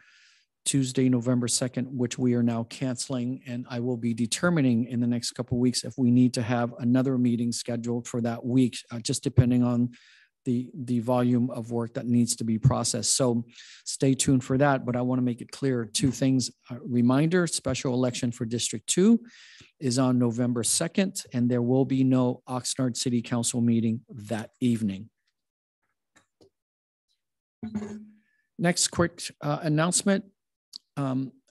Tuesday, November 2nd, which we are now canceling. And I will be determining in the next couple of weeks if we need to have another meeting scheduled for that week, just depending on the volume of work that needs to be processed. So stay tuned for that. But I want to make it clear, two things. Reminder, special election for District 2 is on November 2nd, and there will be no Oxnard City Council meeting that evening. Next quick announcement.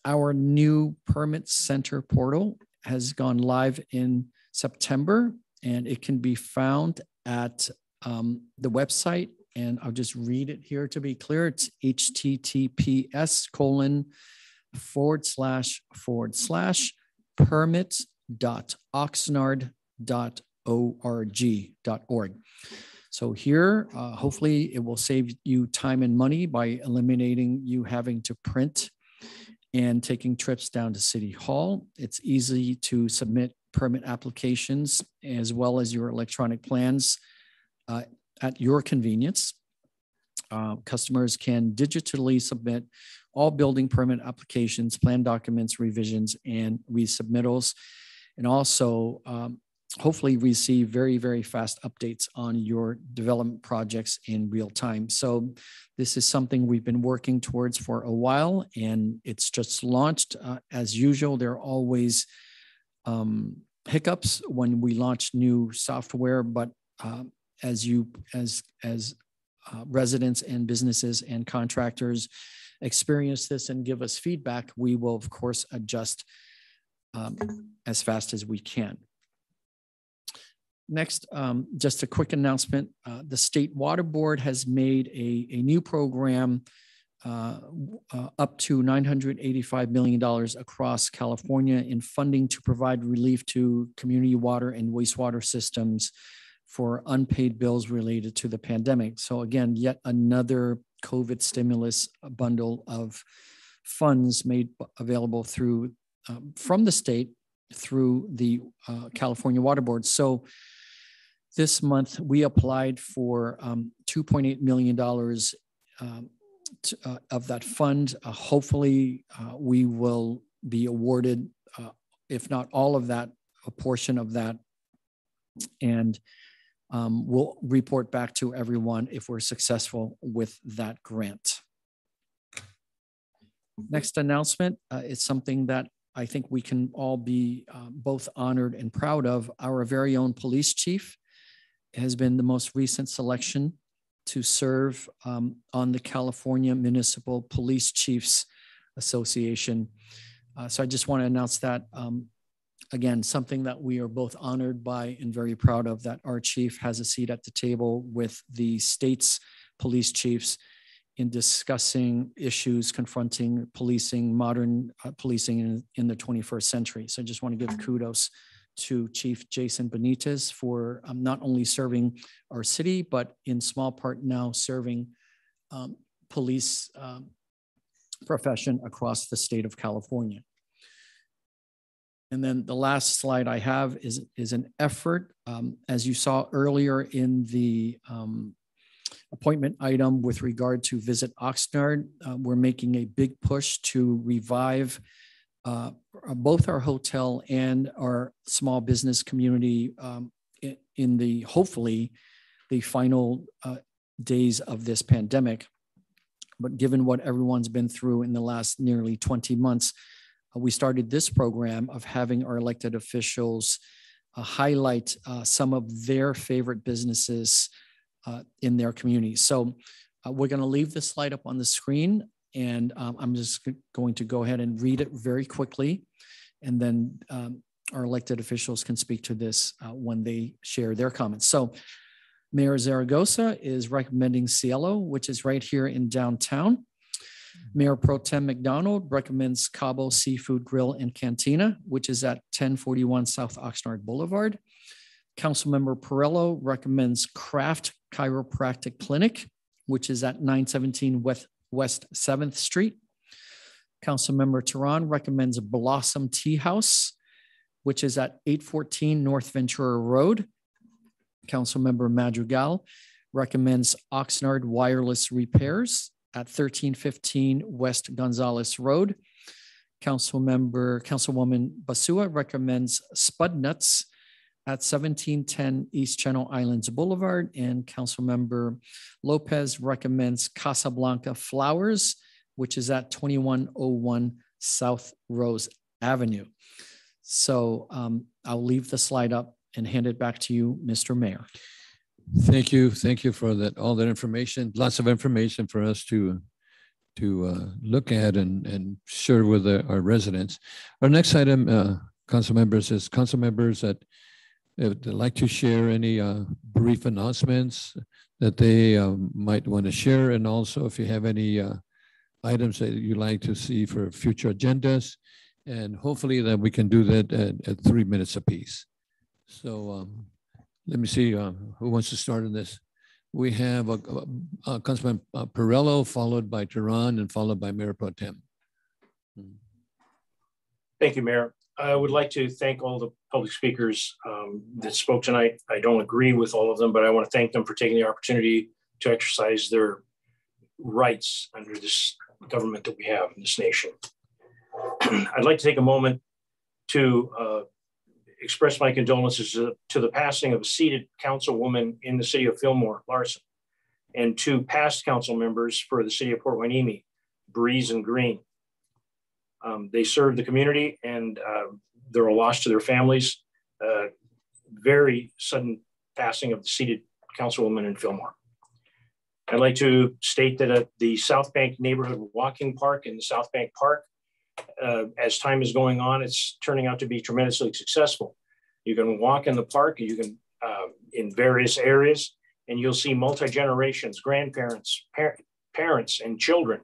Our new permit center portal has gone live in September, and it can be found at the website, and I'll just read it here to be clear. It's https://permits.oxnard.org. So here, hopefully it will save you time and money by eliminating you having to print and taking trips down to City Hall. It's easy to submit permit applications as well as your electronic plans at your convenience. Customers can digitally submit all building permit applications, plan documents, revisions, and resubmittals, and also hopefully receive very, very fast updates on your development projects in real time. So this is something we've been working towards for a while, and it's just launched. As usual, there are always hiccups when we launch new software, but as residents and businesses and contractors experience this and give us feedback, we will of course adjust as fast as we can. Next, just a quick announcement. The State Water Board has made a new program up to $985 million across California in funding to provide relief to community water and wastewater systems for unpaid bills related to the pandemic. So again, yet another COVID stimulus bundle of funds made available through from the state through the California Water Board. So this month we applied for $2.8 million of that fund. Hopefully we will be awarded, if not all of that, a portion of that. And we'll report back to everyone if we're successful with that grant. Next announcement is something that I think we can all be both honored and proud of. Our very own police chief has been the most recent selection to serve on the California Municipal Police Chiefs Association. So I just want to announce that. Again, something that we are both honored by and very proud of, that our chief has a seat at the table with the state's police chiefs in discussing issues confronting policing, modern policing in the 21st century. So I just want to give kudos to Chief Jason Benitez for not only serving our city, but in small part now serving police profession across the state of California. And then the last slide I have is an effort, as you saw earlier in the appointment item with regard to Visit Oxnard. We're making a big push to revive both our hotel and our small business community in the, hopefully, the final days of this pandemic. But given what everyone's been through in the last nearly 20 months, we started this program of having our elected officials highlight some of their favorite businesses in their community. So we're going to leave this slide up on the screen, and I'm just going to go ahead and read it very quickly, and then our elected officials can speak to this when they share their comments. So Mayor Zaragoza is recommending Cielo, which is right here in downtown. Mayor Pro Tem McDonald recommends Cabo Seafood Grill and Cantina, which is at 1041 South Oxnard Boulevard. Councilmember Perillo recommends Craft Chiropractic Clinic, which is at 917 West 7th Street. Councilmember Tehran recommends Blossom Tea House, which is at 814 North Ventura Road. Councilmember Madrigal recommends Oxnard Wireless Repairs at 1315 West Gonzales Road. Councilwoman Basua recommends Spud Nuts at 1710 East Channel Islands Boulevard, and Councilmember Lopez recommends Casablanca Flowers, which is at 2101 South Rose Avenue. So I'll leave the slide up and hand it back to you, Mr. Mayor. Thank you. Thank you for that, all that information, lots of information for us to look at and share with our residents. Our next item, council members, is council members that would like to share any brief announcements that they might want to share. And also if you have any items that you'd like to see for future agendas, and hopefully that we can do that at 3 minutes apiece. So let me see who wants to start on this. We have Councilman Perillo, followed by Tehran, and followed by Mayor Pro Tem. Thank you, Mayor. I would like to thank all the public speakers that spoke tonight. I don't agree with all of them, but I want to thank them for taking the opportunity to exercise their rights under this government that we have in this nation. I'd like to take a moment to express my condolences to the passing of a seated councilwoman in the city of Fillmore, Larson, and two past council members for the city of Port Hueneme, Breeze and Green. They served the community, and they're a loss to their families. Very sudden passing of the seated councilwoman in Fillmore. I'd like to state that at the South Bank Neighborhood Walking Park in the South Bank Park, as time is going on, it's turning out to be tremendously successful. You can walk in the park, you can in various areas, and you'll see multi-generations, grandparents, parents, and children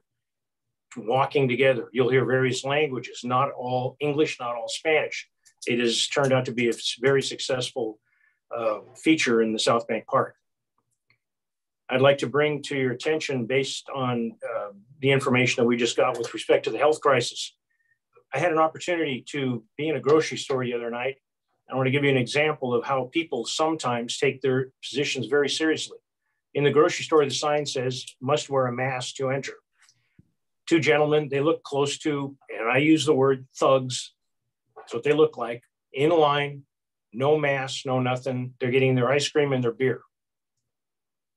walking together. You'll hear various languages, not all English, not all Spanish. It has turned out to be a very successful feature in the South Bank Park. I'd like to bring to your attention, based on the information that we just got with respect to the health crisis. I had an opportunity to be in a grocery store the other night. I want to give you an example of how people sometimes take their positions very seriously. In the grocery store, the sign says, "Must wear a mask to enter." Two gentlemen, they look close to, and I use the word thugs. That's what they look like, in a line, no mask, no nothing. They're getting their ice cream and their beer.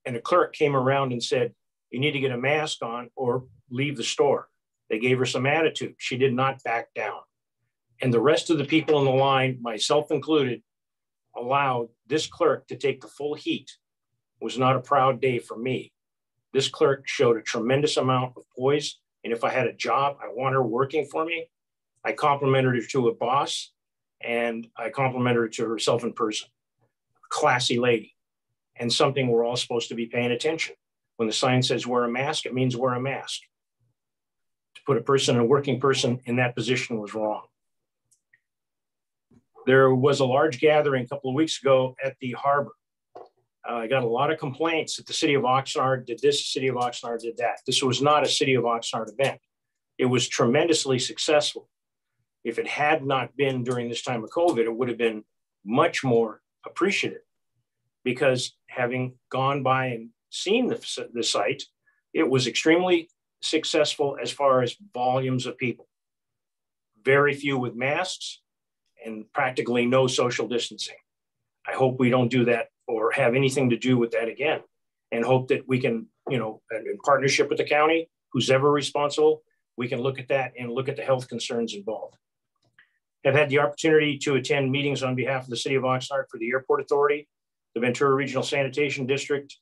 And a clerk came around and said, "You need to get a mask on or leave the store." They gave her some attitude. She did not back down. And the rest of the people in the line, myself included, allowed this clerk to take the full heat. It was not a proud day for me. This clerk showed a tremendous amount of poise. And if I had a job, I want her working for me. I complimented her to a boss, and I complimented her to herself in person. Classy lady, and something we're all supposed to be paying attention. When the sign says wear a mask, it means wear a mask. To put a working person in that position was wrong. There was a large gathering a couple of weeks ago at the harbor. I got a lot of complaints that the city of Oxnard did this, the city of Oxnard did that. This was not a city of Oxnard event. It was tremendously successful. If it had not been during this time of COVID, it would have been much more appreciative, because having gone by and seen the site, it was extremely successful as far as volumes of people. Very few with masks and practically no social distancing. I hope we don't do that or have anything to do with that again, and hope that we can, you know, in partnership with the county, who's ever responsible, we can look at that and look at the health concerns involved. I've had the opportunity to attend meetings on behalf of the city of Oxnard for the Airport Authority, the Ventura Regional Sanitation District,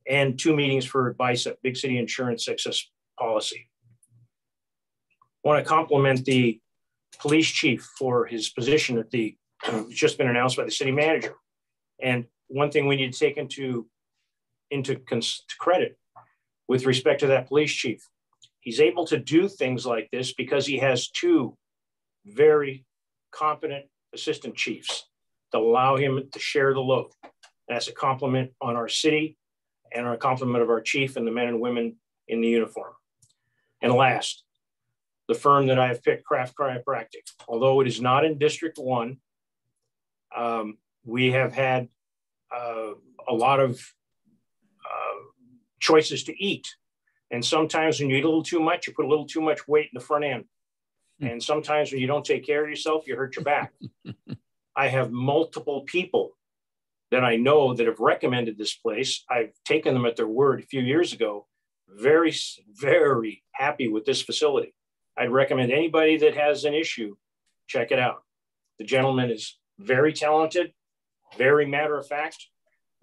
and 2 meetings for BICEP, Big City Insurance Excess Policy. I want to compliment the police chief for his position at the, just been announced by the city manager. And one thing we need to take into credit with respect to that police chief, he's able to do things like this because he has 2 very competent assistant chiefs that allow him to share the load. That's a compliment on our city and a compliment of our chief and the men and women in the uniform. And last, the firm that I have picked, Craft Chiropractic, although it is not in District 1, we have had a lot of choices to eat. And sometimes when you eat a little too much, you put a little too much weight in the front end. And sometimes when you don't take care of yourself, you hurt your back. I have multiple people that I know that have recommended this place. I've taken them at their word a few years ago. Very, very happy with this facility. I'd recommend anybody that has an issue, check it out. The gentleman is very talented, very matter of fact.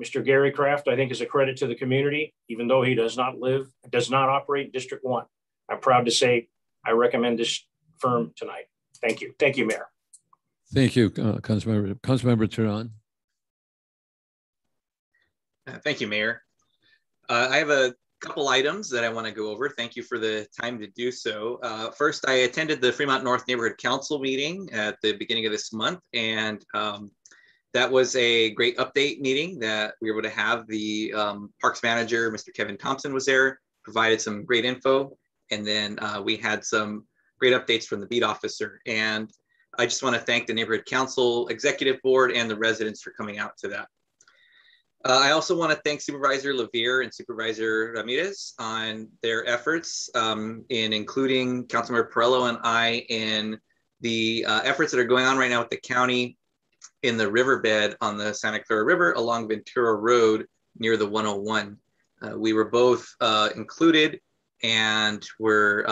Mr. Gary Kraft, I think, is a credit to the community, even though he does not operate District 1. I'm proud to say I recommend this firm tonight. Thank you. Thank you, Mayor. Thank you, Councilmember Turan. Thank you, Mayor. I have a couple items that I want to go over. Thank you for the time to do so. First, I attended the Fremont North Neighborhood Council meeting at the beginning of this month, and that was a great update meeting that we were able to have. The Parks Manager, Mr. Kevin Thompson, was there, provided some great info, and then we had some great updates from the beat officer. And I just want to thank the Neighborhood Council, Executive Board, and the residents for coming out to that. I also want to thank Supervisor Levere and Supervisor Ramirez on their efforts in including Councilmember Perello and I in the efforts that are going on right now with the county in the riverbed on the Santa Clara River along Ventura Road near the 101. We were both included and were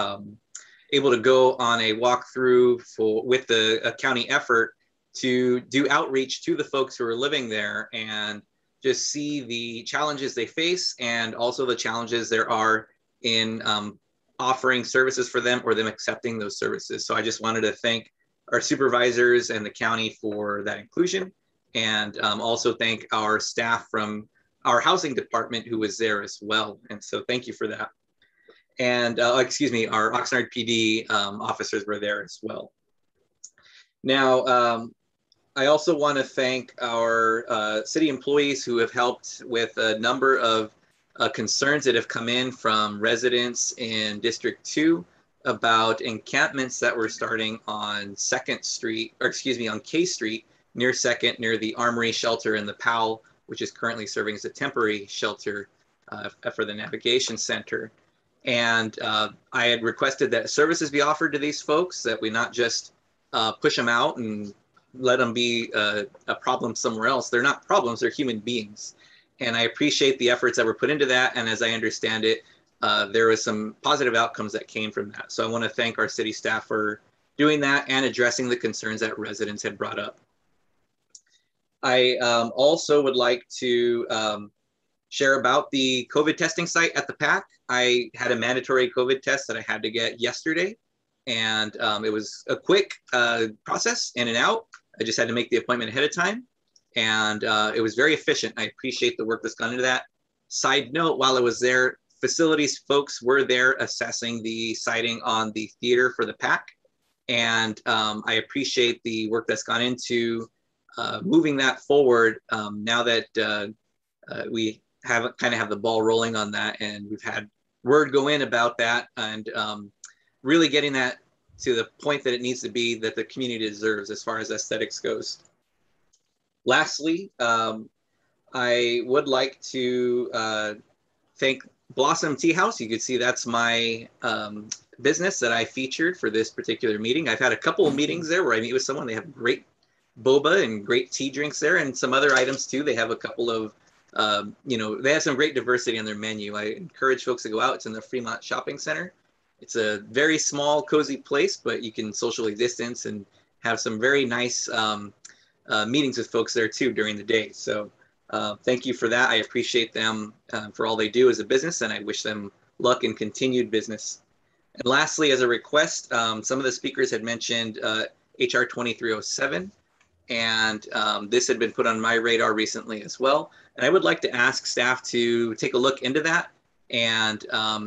able to go on a walkthrough with the county effort to do outreach to the folks who are living there and just see the challenges they face and also the challenges there are in offering services for them or them accepting those services. So I just wanted to thank our supervisors and the county for that inclusion, and also thank our staff from our housing department who was there as well. And so thank you for that. And excuse me, our Oxnard PD officers were there as well. Now, I also want to thank our city employees who have helped with a number of concerns that have come in from residents in District 2 about encampments that were starting on 2nd Street, or excuse me, on K Street, near 2nd, near the Armory Shelter and the POW, which is currently serving as a temporary shelter for the Navigation Center. And I had requested that services be offered to these folks, that we not just push them out and let them be a problem somewhere else. They're not problems, they're human beings. And I appreciate the efforts that were put into that. And as I understand it, there was some positive outcomes that came from that. So I want to thank our city staff for doing that and addressing the concerns that residents had brought up. I also would like to share about the COVID testing site at the PAC. I had a mandatory COVID test that I had to get yesterday. And it was a quick process, in and out. I just had to make the appointment ahead of time. And it was very efficient. I appreciate the work that's gone into that. Side note, while I was there, facilities folks were there assessing the siting on the theater for the PAC. And I appreciate the work that's gone into moving that forward now that we kind of have the ball rolling on that, and we've had word go in about that, and really getting that to the point that it needs to be, that the community deserves as far as aesthetics goes. Lastly, I would like to thank Blossom Tea House. You can see that's my business that I featured for this particular meeting. I've had a couple of meetings there where I meet with someone. They have great boba and great tea drinks there, and some other items too. They have a couple of, they have some great diversity on their menu. I encourage folks to go out. It's in the Fremont Shopping Center. It's a very small, cozy place, but you can socially distance and have some very nice meetings with folks there too during the day. So thank you for that. I appreciate them for all they do as a business, and I wish them luck in continued business. And lastly, as a request, some of the speakers had mentioned HR 2307, and this had been put on my radar recently as well. And I would like to ask staff to take a look into that and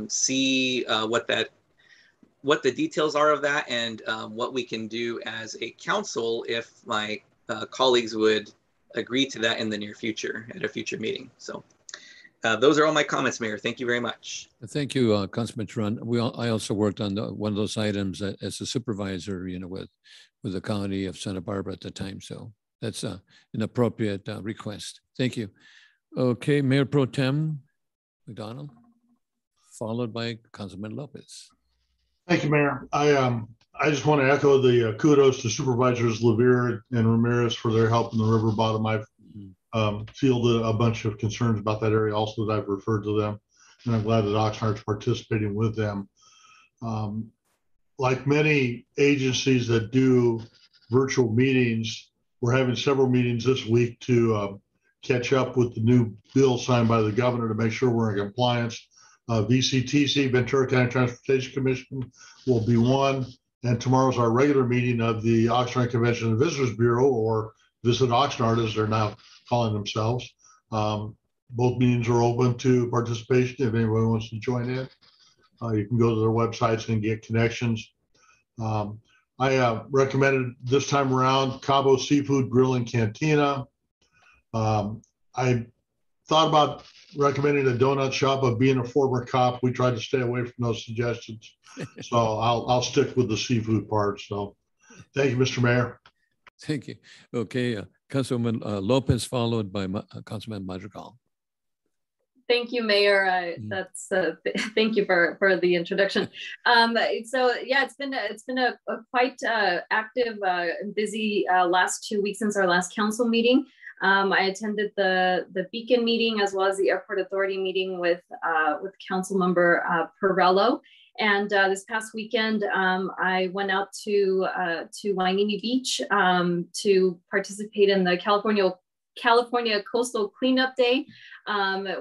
see what the details are of that, and what we can do as a council if my colleagues would agree to that in the near future at a future meeting. So those are all my comments, Mayor. Thank you very much. Thank you, Councilman Trun. I also worked on one of those items as a supervisor, with the county of Santa Barbara at the time. So that's an appropriate request. Thank you. Okay, Mayor Pro Tem McDonald, followed by Councilman Lopez. Thank you, Mayor. I just want to echo the kudos to Supervisors Levere and Ramirez for their help in the river bottom. I've fielded a bunch of concerns about that area also that I've referred to them, and I'm glad that Oxnard's participating with them. Like many agencies that do virtual meetings, we're having several meetings this week to catch up with the new bill signed by the governor to make sure we're in compliance. VCTC, Ventura County Transportation Commission, will be one. And tomorrow's our regular meeting of the Oxnard Convention and Visitors Bureau, or Visit Oxnard as they're now calling themselves. Both meetings are open to participation if anyone wants to join in. You can go to their websites and get connections. I recommended this time around Cabo Seafood Grill and Cantina. I thought about recommending a donut shop, but being a former cop, we tried to stay away from those suggestions. So I'll stick with the seafood part. So thank you, Mr. Mayor. Thank you. Okay, Councilman Lopez, followed by Councilman Madrigal. Thank you, Mayor. Thank you for the introduction. So yeah, it's been a quite active and busy last 2 weeks since our last council meeting. I attended the Beacon meeting as well as the Airport Authority meeting with Council Member Perrello. And this past weekend, I went out to Wainini Beach to participate in the California Coastal Cleanup Day,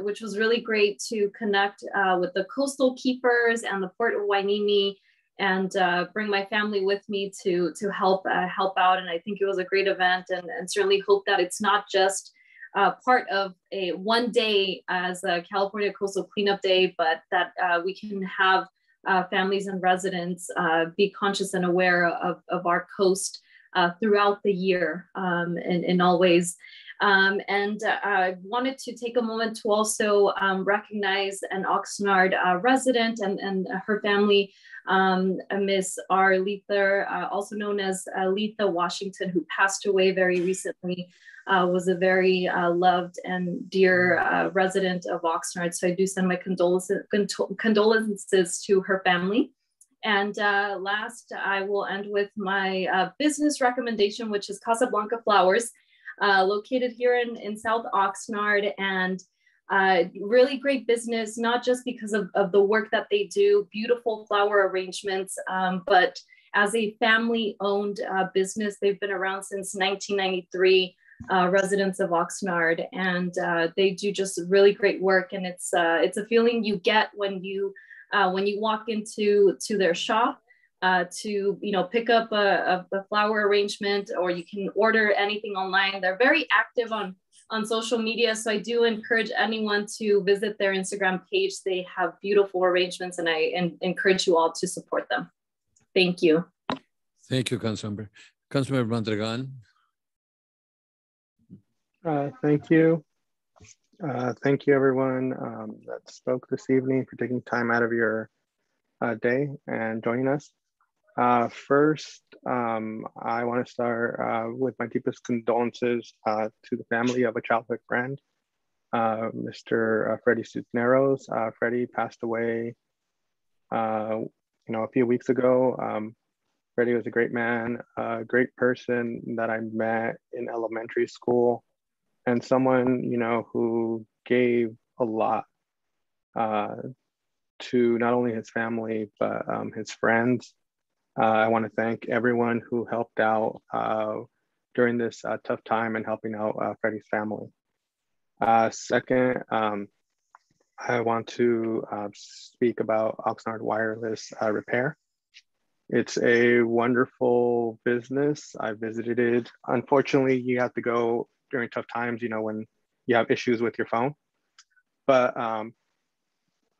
which was really great to connect with the coastal keepers and the Port of Wainini, and bring my family with me to help out. And I think it was a great event, and certainly hope that it's not just part of a one day as a California Coastal Cleanup Day, but that we can have families and residents be conscious and aware of our coast throughout the year in all ways. And I wanted to take a moment to also recognize an Oxnard resident and her family, Miss R. Letha, also known as Letha Washington, who passed away very recently, was a very loved and dear resident of Oxnard. So I do send my condolences to her family. And last, I will end with my business recommendation, which is Casablanca Flowers, located here in South Oxnard, and really great business, not just because of the work that they do, beautiful flower arrangements, but as a family-owned business. They've been around since 1993, residents of Oxnard, and they do just really great work. And it's a feeling you get when you walk into their shop to pick up a flower arrangement, or you can order anything online. They're very active on social media, so I do encourage anyone to visit their Instagram page. They have beautiful arrangements, and I encourage you all to support them. Thank you. Thank you, Councilmember. Councilmember Madrigal. Thank you. Thank you, everyone that spoke this evening, for taking time out of your day and joining us. First, I want to start with my deepest condolences to the family of a childhood friend, Mr. Freddie Cisneros. Freddie passed away, a few weeks ago. Freddie was a great man, a great person that I met in elementary school, and someone, who gave a lot to not only his family, but his friends. I want to thank everyone who helped out during this tough time and helping out Freddie's family. Second, I want to speak about Oxnard Wireless Repair. It's a wonderful business. I visited it. Unfortunately, you have to go during tough times, when you have issues with your phone. But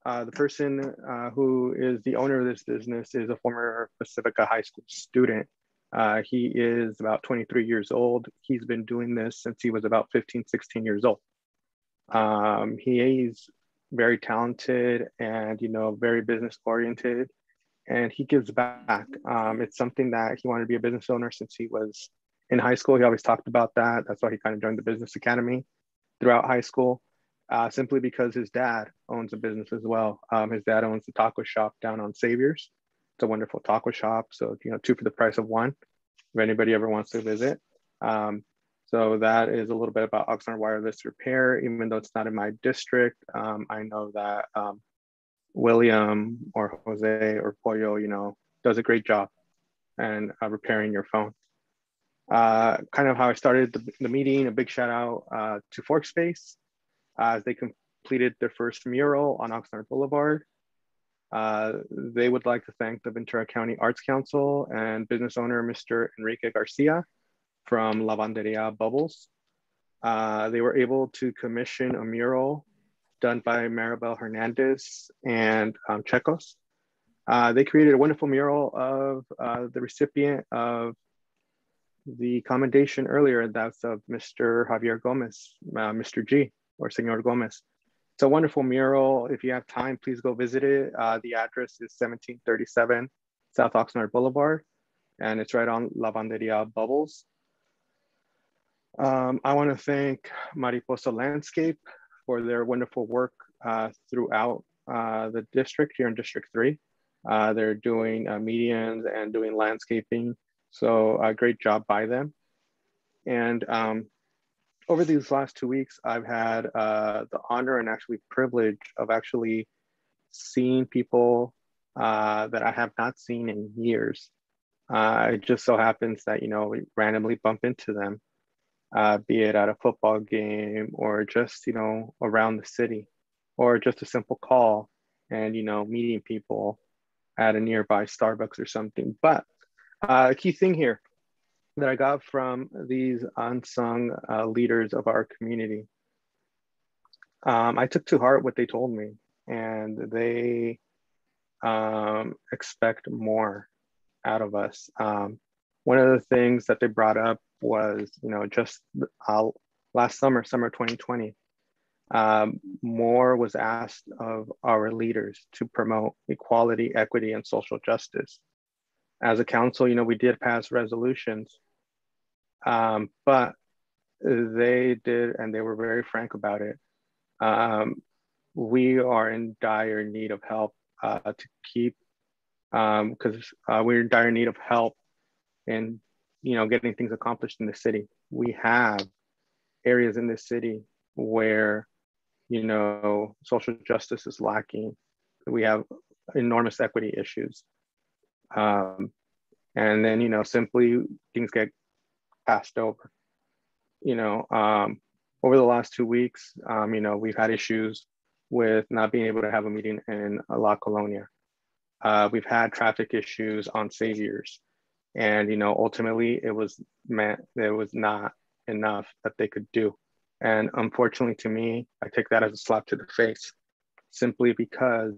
the person who is the owner of this business is a former Pacifica High School student. He is about 23 years old. He's been doing this since he was about 15, 16 years old. He is very talented and, very business oriented, and he gives back. It's something that he wanted to be a business owner since he was in high school. He always talked about that. That's why he kind of joined the business academy throughout high school, simply because his dad owns a business as well. His dad owns the taco shop down on Saviors. It's a wonderful taco shop. So, two for the price of one, if anybody ever wants to visit. So that is a little bit about Oxnard Wireless Repair. Even though it's not in my district, I know that William or Jose or Pollo, does a great job and repairing your phone. Kind of how I started the meeting, a big shout out to Fork Space as they completed their first mural on Oxnard Boulevard. They would like to thank the Ventura County Arts Council and business owner, Mr. Enrique Garcia from Lavanderia Bubbles. They were able to commission a mural done by Maribel Hernandez and Checos. They created a wonderful mural of the recipient of the commendation earlier. That's of Mr. Javier Gomez, Mr. G, or Senor Gomez. It's a wonderful mural. If you have time, please go visit it. The address is 1737 South Oxnard Boulevard, and it's right on Lavanderia Bubbles. I want to thank Mariposa Landscape for their wonderful work throughout the district here in District 3. They're doing medians and doing landscaping. So a great job by them. And over these last 2 weeks, I've had the honor and actually privilege of actually seeing people that I have not seen in years. It just so happens that, we randomly bump into them, be it at a football game or just, around the city, or just a simple call and, meeting people at a nearby Starbucks or something. But a key thing here that I got from these unsung leaders of our community, I took to heart what they told me, and they expect more out of us. One of the things that they brought up was, just last summer 2020, more was asked of our leaders to promote equality, equity, and social justice. As a council, we did pass resolutions, but they did, and they were very frank about it. We are in dire need of help to keep, because we're in dire need of help in, getting things accomplished in the city. We have areas in this city where, social justice is lacking. We have enormous equity issues. And then, simply things get passed over. Over the last 2 weeks, we've had issues with not being able to have a meeting in La Colonia. We've had traffic issues on Saviors. And, ultimately it was not enough that they could do. And unfortunately to me, I take that as a slap to the face, simply because,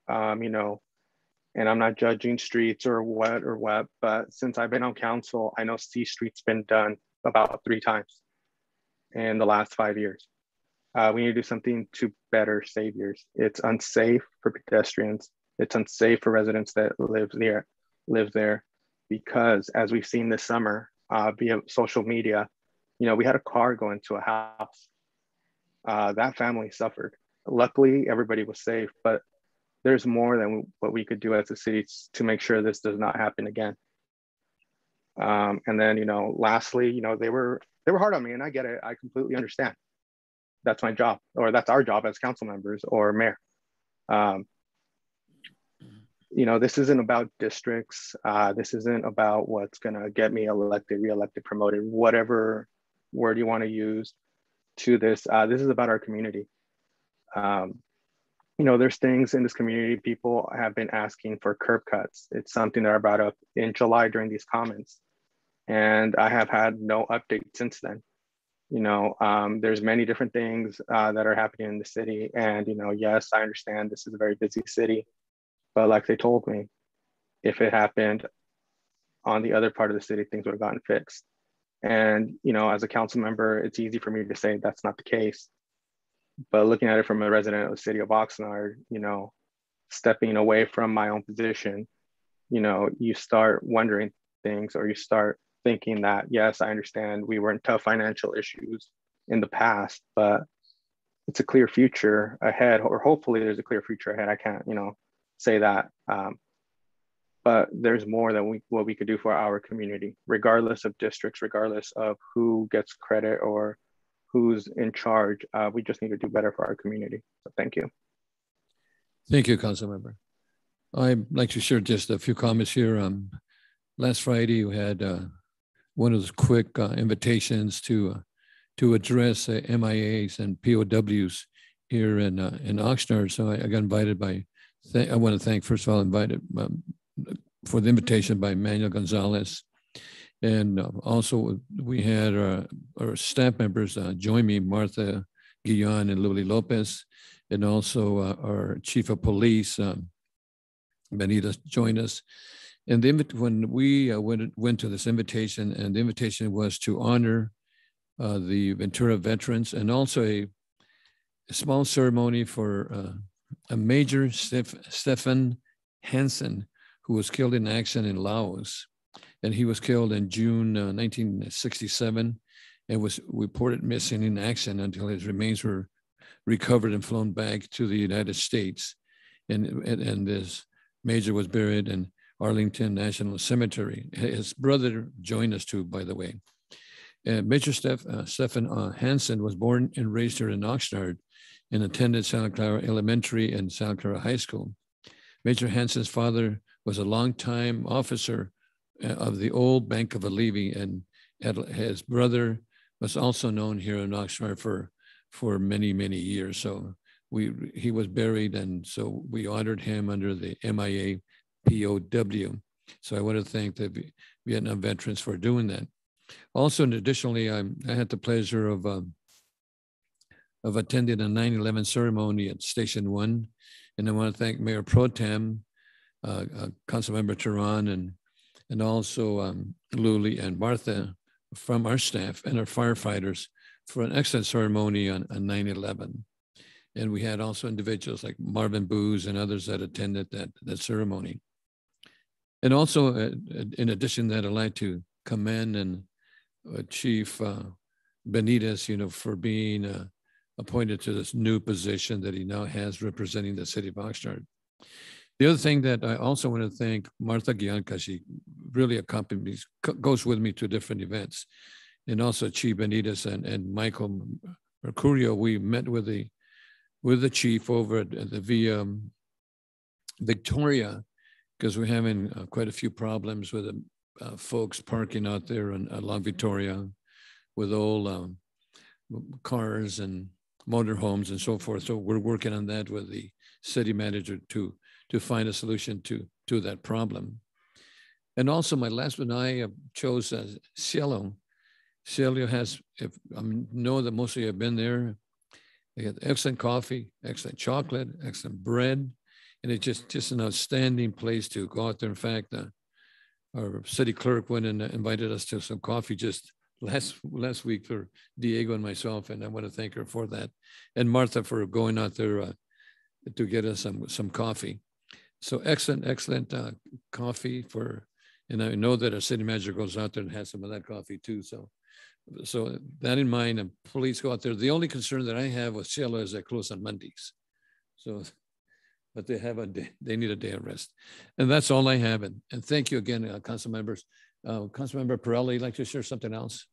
and I'm not judging streets or what, but since I've been on council, I know C Street's been done about 3 times. in the last 5 years. We need to do something to better saviors. It's unsafe for pedestrians. It's unsafe for residents that live there, because as we've seen this summer via social media, we had a car go into a house. That family suffered. Luckily, everybody was safe, but there's more than what we could do as a city to make sure this does not happen again. And then, lastly, they were hard on me, and I get it. I completely understand. That's my job, or that's our job as council members or mayor. This isn't about districts. This isn't about what's gonna get me elected, reelected, promoted, whatever word you want to use to this. This is about our community. There's things in this community. People have been asking for curb cuts. It's something that I brought up in July during these comments, and I have had no update since then. There's many different things that are happening in the city, and yes, I understand this is a very busy city, but like they told me, if it happened on the other part of the city, things would have gotten fixed. And as a council member, it's easy for me to say that's not the case. But looking at it from a resident of the city of Oxnard, stepping away from my own position, you start wondering things, or you start thinking that, yes, I understand we were in tough financial issues in the past, but it's a clear future ahead, or hopefully there's a clear future ahead. I can't, say that. But there's more than what we could do for our community, regardless of districts, regardless of who gets credit or who's in charge. We just need to do better for our community. So thank you. Thank you, Councilmember. I'd like to share just a few comments here. Last Friday, you had one of those quick invitations to address MIAs and POWs here in Oxnard. So I got invited by, I want to thank, first of all, invited for the invitation by Manuel Gonzalez. And also we had our staff members join me, Martha Guillon and Lily Lopez, and also our chief of police, Benita, joined us. And when we went to this invitation, and the invitation was to honor the Ventura veterans, and also a small ceremony for a Major Stefan Hansen, who was killed in action in Laos. And he was killed in June 1967 and was reported missing in action until his remains were recovered and flown back to the United States. And this Major was buried in Arlington National Cemetery. His brother joined us too, by the way. Major Stefan Hansen was born and raised here in Oxnard and attended Santa Clara Elementary and Santa Clara High School. Major Hansen's father was a longtime officer of the old Bank of Alivi, and his brother was also known here in Oxnard for many, many years. So he was buried, and so we honored him under the MIA POW. So I want to thank the Vietnam veterans for doing that. Also, and additionally, I had the pleasure of attending a 9/11 ceremony at Station 1. And I want to thank Mayor Pro Tem, Councilmember Teran, and also Luli and Martha from our staff and our firefighters for an excellent ceremony on 9/11. And we had also individuals like Marvin Booz and others that attended that ceremony. And also, in addition to that, I'd like to commend and Chief Benitez, for being appointed to this new position that he now has representing the city of Oxnard. The other thing that I also want to thank Martha Guillon, because she really accompanies, goes with me to different events, and also Chief Benitez and Michael Mercurio. We met with the chief over at the Via Victoria, because we're having quite a few problems with folks parking out there along Victoria with old cars and motorhomes and so forth. So we're working on that with the city manager to find a solution to that problem. And also my last one, I chose Cielo. Cielo has, I know that most of you have been there. They got excellent coffee, excellent chocolate, excellent bread. And it's just an outstanding place to go out there. In fact, our city clerk went and invited us to some coffee just last week for Diego and myself, and I want to thank her for that, and Martha for going out there to get us some coffee. So excellent coffee for, and I know that our city manager goes out there and has some of that coffee too. So that in mind, and please go out there. The only concern that I have with Cielo is they close on Mondays. So, but they have they need a day of rest. And that's all I have. And thank you again, council members. Councilmember Pirelli, you'd like to share something else?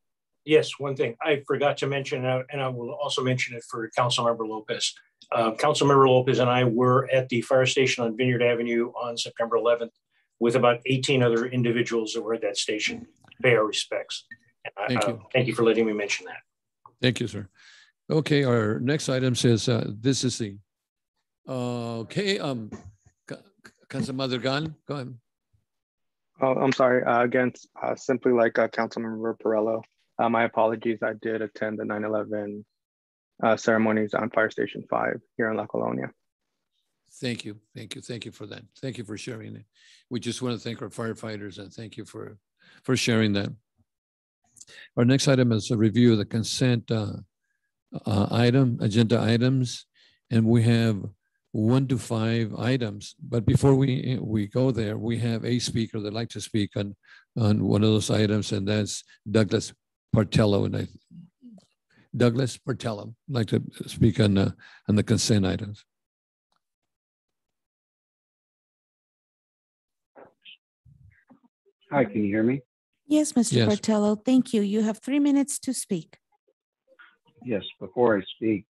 Yes, one thing I forgot to mention, and I will also mention it for Councilmember Lopez. Councilmember Lopez and I were at the fire station on Vineyard Avenue on September 11th with about 18 other individuals that were at that station. Pay our respects. Thank you. Thank you for letting me mention that. Thank you, sir. Okay, our next item says this is the Council Madrigal, go ahead. Oh, I'm sorry. Again, simply like Councilmember Perello, my apologies. I did attend the 9/11 ceremonies on Fire Station 5 here in La Colonia. Thank you for that. Thank you for sharing it. We just want to thank our firefighters and thank you for sharing that. Our next item is a review of the consent agenda items, and we have 1 to 5 items. But before we go there, we have a speaker that'd like to speak on one of those items, and that's Douglas Partello. And Douglas Partello would like to speak on the consent items. Hi, can you hear me? Yes, Mr. Yes. Partello, thank you. You have 3 minutes to speak. Yes, before I speak,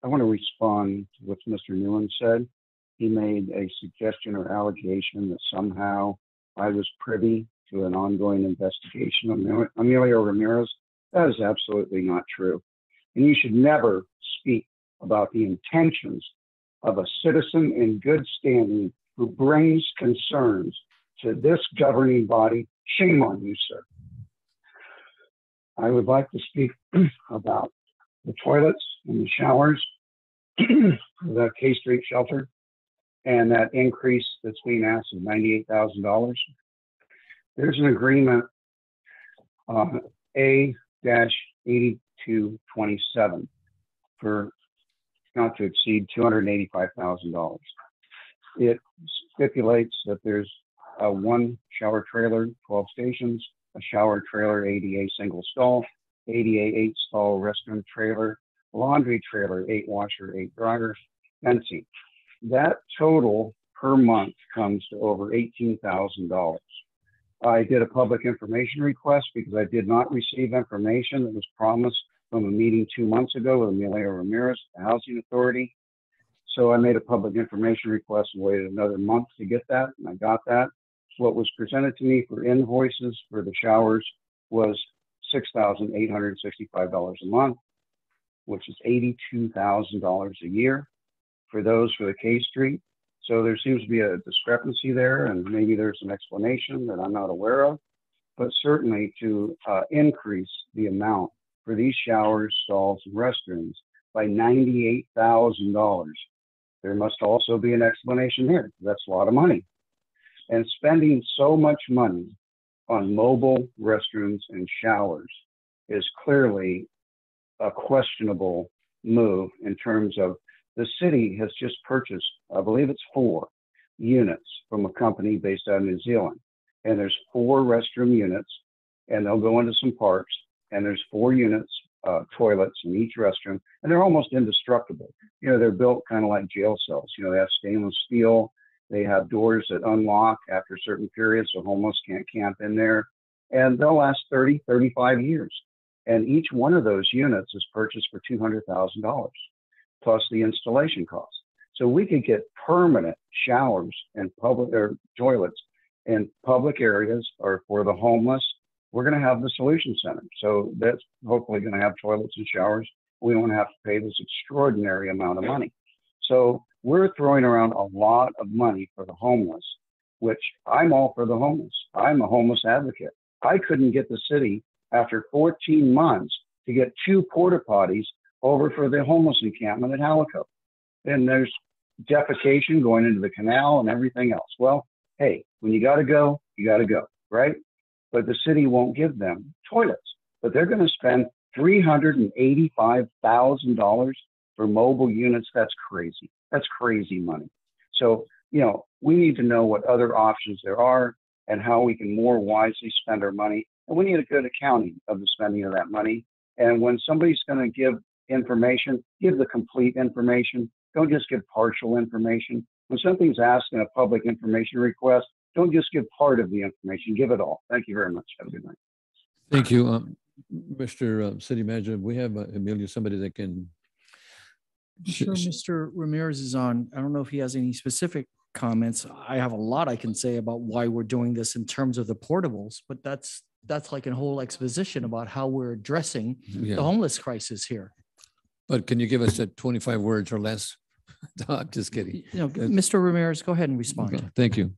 I want to respond to what Mr. Newland said. He made a suggestion or allegation that somehow I was privy to an ongoing investigation on Emilio Ramirez. That is absolutely not true. And you should never speak about the intentions of a citizen in good standing who brings concerns to this governing body. Shame on you, sir. I would like to speak about the toilets and the showers, the K Street shelter, and that increase that's being asked of $98,000. There's an agreement A-8227 for not to exceed $285,000. It stipulates that there's a 1 shower trailer, 12 stations, a shower trailer, ADA single stall, ADA 8 stall restroom trailer, laundry trailer, 8 washer, 8 dryer, fencing. That total per month comes to over $18,000. I did a public information request because I did not receive information that was promised from a meeting 2 months ago with Emilio Ramirez, the Housing Authority. So I made a public information request and waited another month to get that, and I got that. What was presented to me for invoices for the showers was $6,865 a month, which is $82,000 a year for those for the K Street. So there seems to be a discrepancy there, and maybe there's an explanation that I'm not aware of, but certainly to increase the amount for these showers, stalls, and restrooms by $98,000. There must also be an explanation here. That's a lot of money. And spending so much money on mobile restrooms and showers is clearly a questionable move in terms of the city has just purchased, I believe it's 4 units from a company based out of New Zealand. And there's 4 restroom units, and they'll go into some parks, and there's 4 units, toilets in each restroom, and they're almost indestructible. You know, they're built kind of like jail cells. You know, they have stainless steel. They have doors that unlock after certain periods, so homeless can't camp in there. And they'll last 30, 35 years. And each one of those units is purchased for $200,000, plus the installation costs. So we could get permanent showers and public or toilets in public areas or for the homeless. We're going to have the solution center. So that's hopefully going to have toilets and showers. We won't have to pay this extraordinary amount of money. So we're throwing around a lot of money for the homeless, which I'm all for the homeless. I'm a homeless advocate. I couldn't get the city after 14 months to get 2 porta potties over for the homeless encampment at Halico. And there's defecation going into the canal and everything else. Well, hey, when you got to go, right? But the city won't give them toilets. but they're going to spend $385,000 for mobile units. That's crazy. That's crazy money. So, we need to know what other options there are and how we can more wisely spend our money. And we need a good accounting of the spending of that money. And when somebody's going to give information, give the complete information. Don't just give partial information. When something's asked in a public information request, don't just give part of the information, give it all. Thank you very much. Have a good night. Thank you, Mr. City Manager. We have Emilio, somebody that can. I'm sure Mr. Ramirez is on. I don't know if he has any specific comments. I have a lot I can say about why we're doing this in terms of the portables, but that's like a whole exposition about how we're addressing the homeless crisis here. But can you give us 25 words or less? No, I'm just kidding. Mr. Ramirez, go ahead and respond. Okay, thank you.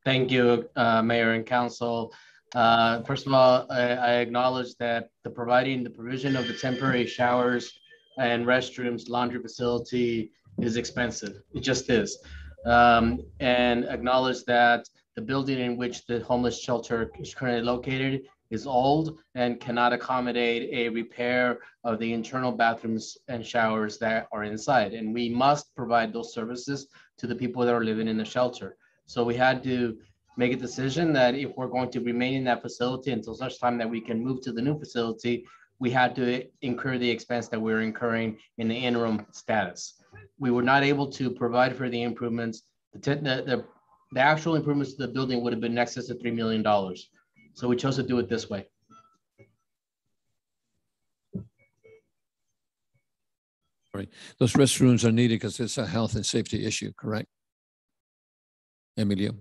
Thank you, Mayor and Council. First of all, I acknowledge that the provision of the temporary showers and restrooms, laundry facility is expensive. It just is. And acknowledge that the building in which the homeless shelter is currently located is old and cannot accommodate a repair of the internal bathrooms and showers that are inside. And we must provide those services to the people that are living in the shelter. So we had to make a decision that if we're going to remain in that facility until such time that we can move to the new facility, we had to incur the expense that we're incurring in the interim status. We were not able to provide for the improvements. The actual improvements to the building would have been in excess of $3 million. So we chose to do it this way. Right. Those restrooms are needed because it's a health and safety issue, correct? Emilio?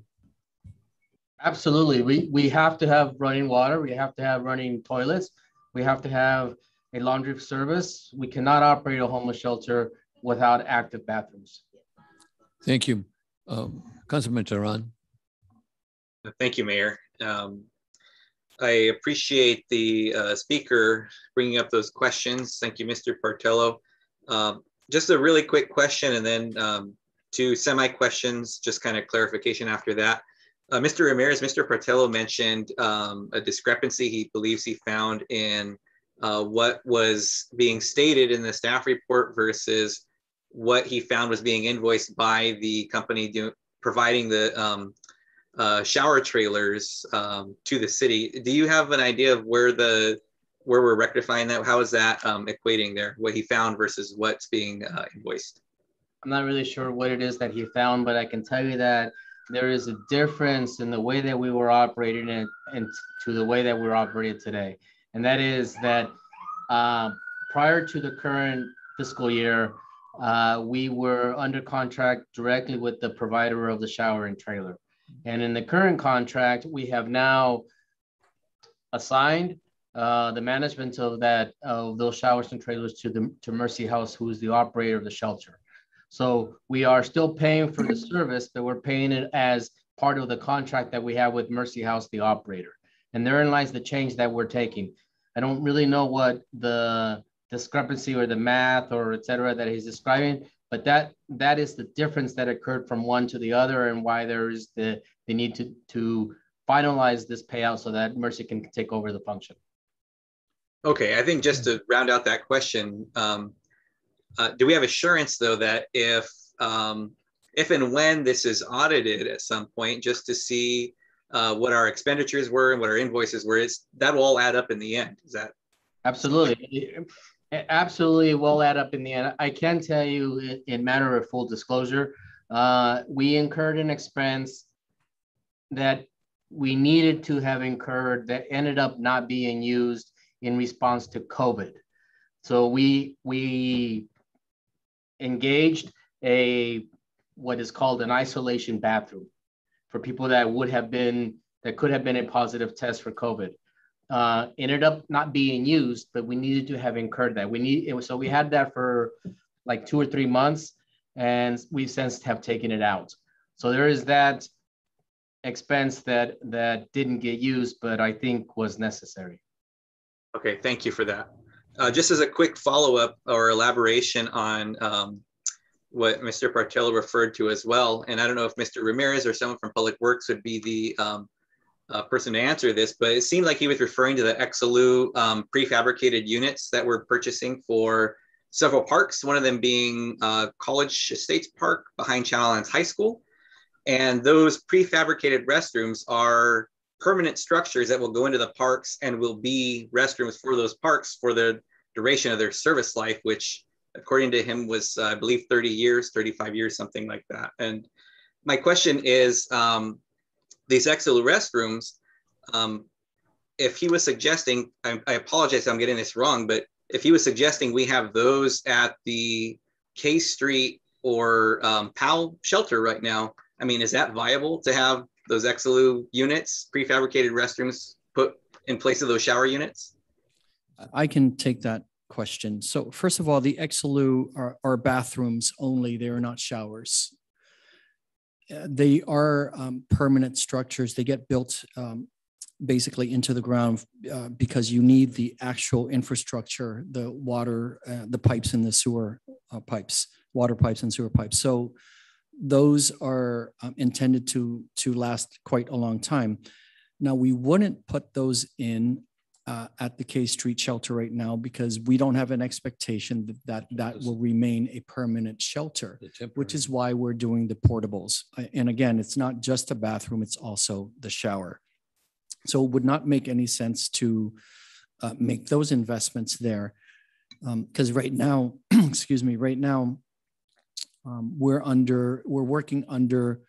Absolutely. We have to have running water. We have to have running toilets. We have to have a laundry service. We cannot operate a homeless shelter without active bathrooms. Thank you. Councilman Tehran. Thank you, Mayor. I appreciate the speaker bringing up those questions. Thank you, Mr. Partello. Just a really quick question and then two semi-questions, just kind of clarification after that. Mr. Ramirez, Mr. Partello mentioned a discrepancy he believes he found in what was being stated in the staff report versus what he found was being invoiced by the company providing the shower trailers to the city. Do you have an idea of where we're rectifying that? How is that equating there, what he found versus what's being invoiced? I'm not really sure what it is that he found, but I can tell you that there is a difference in the way that we were operating it and to the way that we're operating today. And that is that prior to the current fiscal year, we were under contract directly with the provider of the shower and trailer. And in the current contract, we have now assigned the management of those showers and trailers to Mercy House, who is the operator of the shelter. So we are still paying for the service, but we're paying it as part of the contract that we have with Mercy House, the operator. And therein lies the change that we're taking. I don't really know what the discrepancy or the math or et cetera that he's describing, but that is the difference that occurred from one to the other and why there is the need to finalize this payout so that Mercy can take over the function. Okay, I think just to round out that question, do we have assurance though that if and when this is audited at some point, just to see what our expenditures were and what our invoices were, that will all add up in the end? Is that? Absolutely. It absolutely will add up in the end. I can tell you in matter of full disclosure, we incurred an expense that we needed to have incurred that ended up not being used in response to COVID. So we engaged what is called an isolation bathroom for people that could have been a positive test for COVID. Ended up not being used, but we needed to have incurred that. So we had that for like 2 or 3 months, and we've since have taken it out. So there is that expense that didn't get used, but I think was necessary. Okay, thank you for that. Just as a quick follow-up or elaboration on what Mr. Partello referred to as well, and I don't know if Mr. Ramirez or someone from Public Works would be the person to answer this, but it seemed like he was referring to the Exelu prefabricated units that we're purchasing for several parks, one of them being College Estates Park behind Channel Islands High School. And those prefabricated restrooms are permanent structures that will go into the parks and will be restrooms for those parks for the duration of their service life, which according to him was, I believe, 30 years, 35 years, something like that. And my question is, these Exelu restrooms, if he was suggesting, I apologize if I'm getting this wrong, but if he was suggesting we have those at the K Street or Powell shelter right now, I mean, is that viable to have those Exelu units, prefabricated restrooms put in place of those shower units? I can take that question. So first of all, the Exelu are bathrooms only. They are not showers. They are permanent structures. They get built basically into the ground because you need the actual infrastructure, the water, the pipes and the sewer pipes, water pipes and sewer pipes. So those are intended to last quite a long time. Now, we wouldn't put those in at the K Street shelter right now because we don't have an expectation that will remain a permanent shelter, which is why we're doing the portables. And again, it's not just a bathroom, it's also the shower. So it would not make any sense to make those investments there because right now, excuse me, right now, we're working under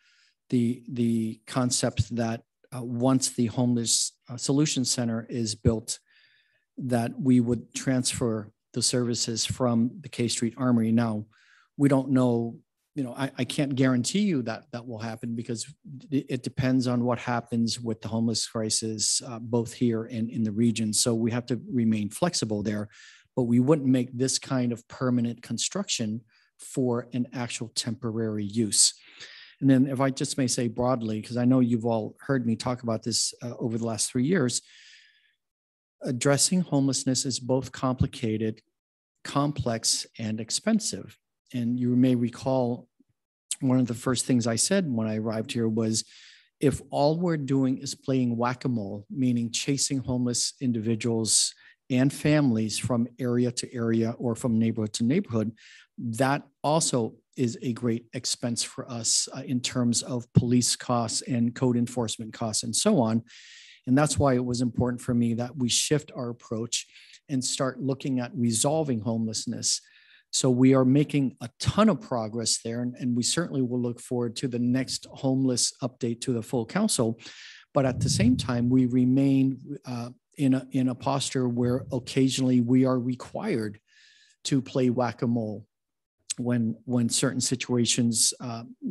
the concept that once the Homeless Solution Center is built, that we would transfer the services from the K Street Armory. Now, we don't know, I can't guarantee you that that will happen because it depends on what happens with the homeless crisis, both here and in the region. So we have to remain flexible there, but we wouldn't make this kind of permanent construction for an actual temporary use. And then if I just may say broadly, because I know you've all heard me talk about this over the last 3 years, addressing homelessness is both complicated, complex, and expensive. And you may recall one of the first things I said when I arrived here was, if all we're doing is playing whack-a-mole, meaning chasing homeless individuals and families from area to area or from neighborhood to neighborhood, that also is a great expense for us in terms of police costs and code enforcement costs and so on. And that's why it was important for me that we shift our approach and start looking at resolving homelessness. So we are making a ton of progress there, and we certainly will look forward to the next homeless update to the full council. But at the same time, we remain in a posture where occasionally we are required to play whack-a-mole when certain situations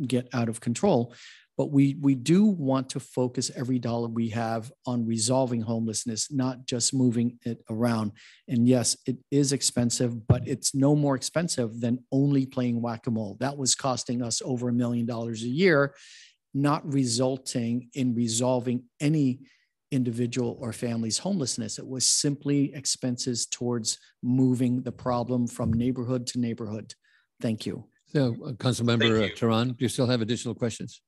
get out of control. But we do want to focus every dollar we have on resolving homelessness, not just moving it around. And yes, it is expensive, but it's no more expensive than only playing whack-a-mole. That was costing us over $1 million a year, not resulting in resolving any individual or family's homelessness. It was simply expenses towards moving the problem from neighborhood to neighborhood. Thank you. So, Councilmember Tehran, do you still have additional questions?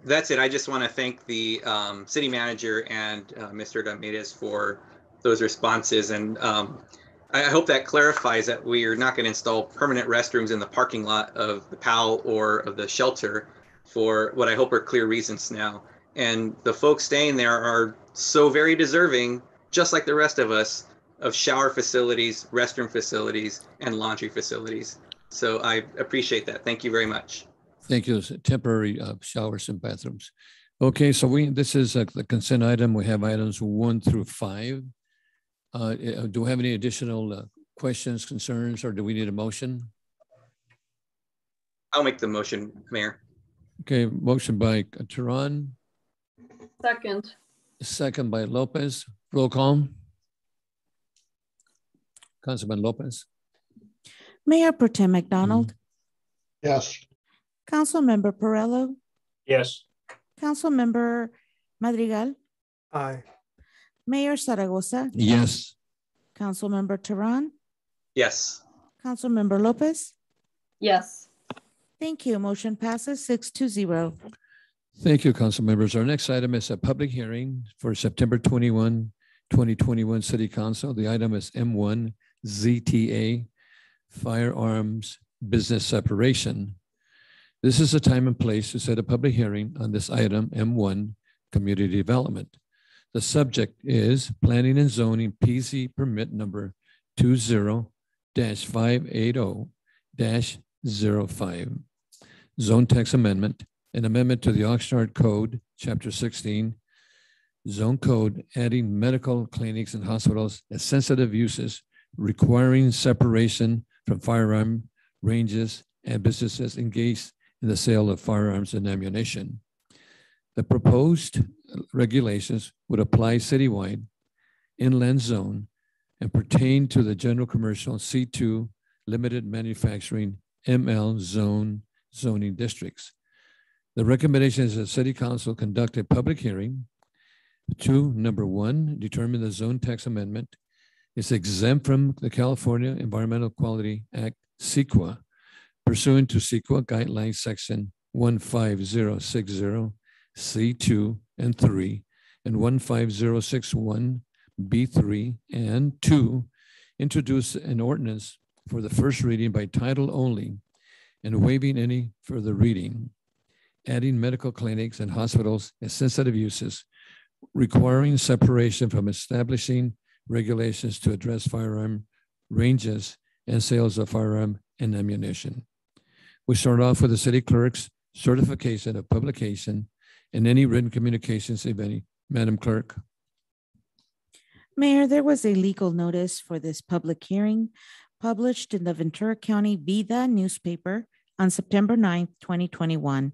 That's it. I just want to thank the city manager and Mr. Ramirez for those responses. And I hope that clarifies that we are not going to install permanent restrooms in the parking lot of the PAL or of the shelter for what I hope are clear reasons now. And the folks staying there are so very deserving, just like the rest of us, of shower facilities, restroom facilities, and laundry facilities. So I appreciate that. Thank you very much. Thank you. Temporary showers and bathrooms. Okay, so this is the consent item. We have items 1 through 5. Do we have any additional questions, concerns, or do we need a motion? I'll make the motion, Mayor. Okay, motion by Tehran. Second. Second by Lopez. Roll call. Councilman Lopez. Mayor Pro Tem McDonald. Yes. Councilmember Perello. Yes. Councilmember Madrigal. Aye. Mayor Zaragoza. Yes. Councilmember Tehran. Yes. Councilmember Lopez. Yes. Thank you. Motion passes 6-0. Thank you, council members. Our next item is a public hearing for September 21, 2021 City Council. The item is M1 ZTA, Firearms Business Separation. This is a time and place to set a public hearing on this item, M1, Community Development. The subject is Planning and Zoning PC Permit Number 20-580-05. Zone Text Amendment, an amendment to the Oxnard Code, Chapter 16, Zone Code, adding medical clinics and hospitals as sensitive uses, requiring separation from firearm ranges and businesses engaged in the sale of firearms and ammunition. The proposed regulations would apply citywide, inland zone, and pertain to the general commercial C2 limited manufacturing ML zoning districts. The recommendation is that City Council conduct a public hearing to, number one, determine the zone tax amendment is exempt from the California Environmental Quality Act, CEQA, pursuant to CEQA Guidelines Section 15060, C2 and 3, and 15061, B3, and 2, introduce an ordinance for the first reading by title only and waiving any further reading, adding medical clinics and hospitals as sensitive uses, requiring separation from establishing regulations to address firearm ranges and sales of firearm and ammunition. We start off with the city clerk's certification of publication and any written communications, if any. Madam Clerk. Mayor, there was a legal notice for this public hearing published in the Ventura County Vida newspaper on September 9th, 2021.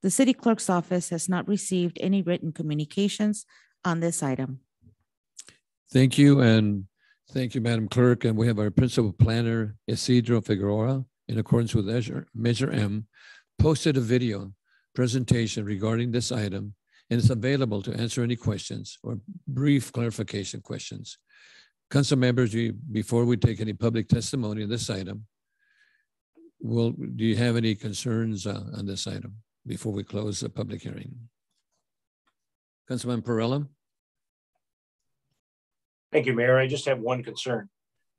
The city clerk's office has not received any written communications on this item. Thank you, and thank you, Madam Clerk. And we have our principal planner, Isidro Figueroa, in accordance with Measure M, posted a video presentation regarding this item, and it's available to answer any questions or brief clarification questions. Council members, before we take any public testimony on this item, do you have any concerns on this item before we close the public hearing? Councilman Perella? Thank you, Mayor. I just have one concern.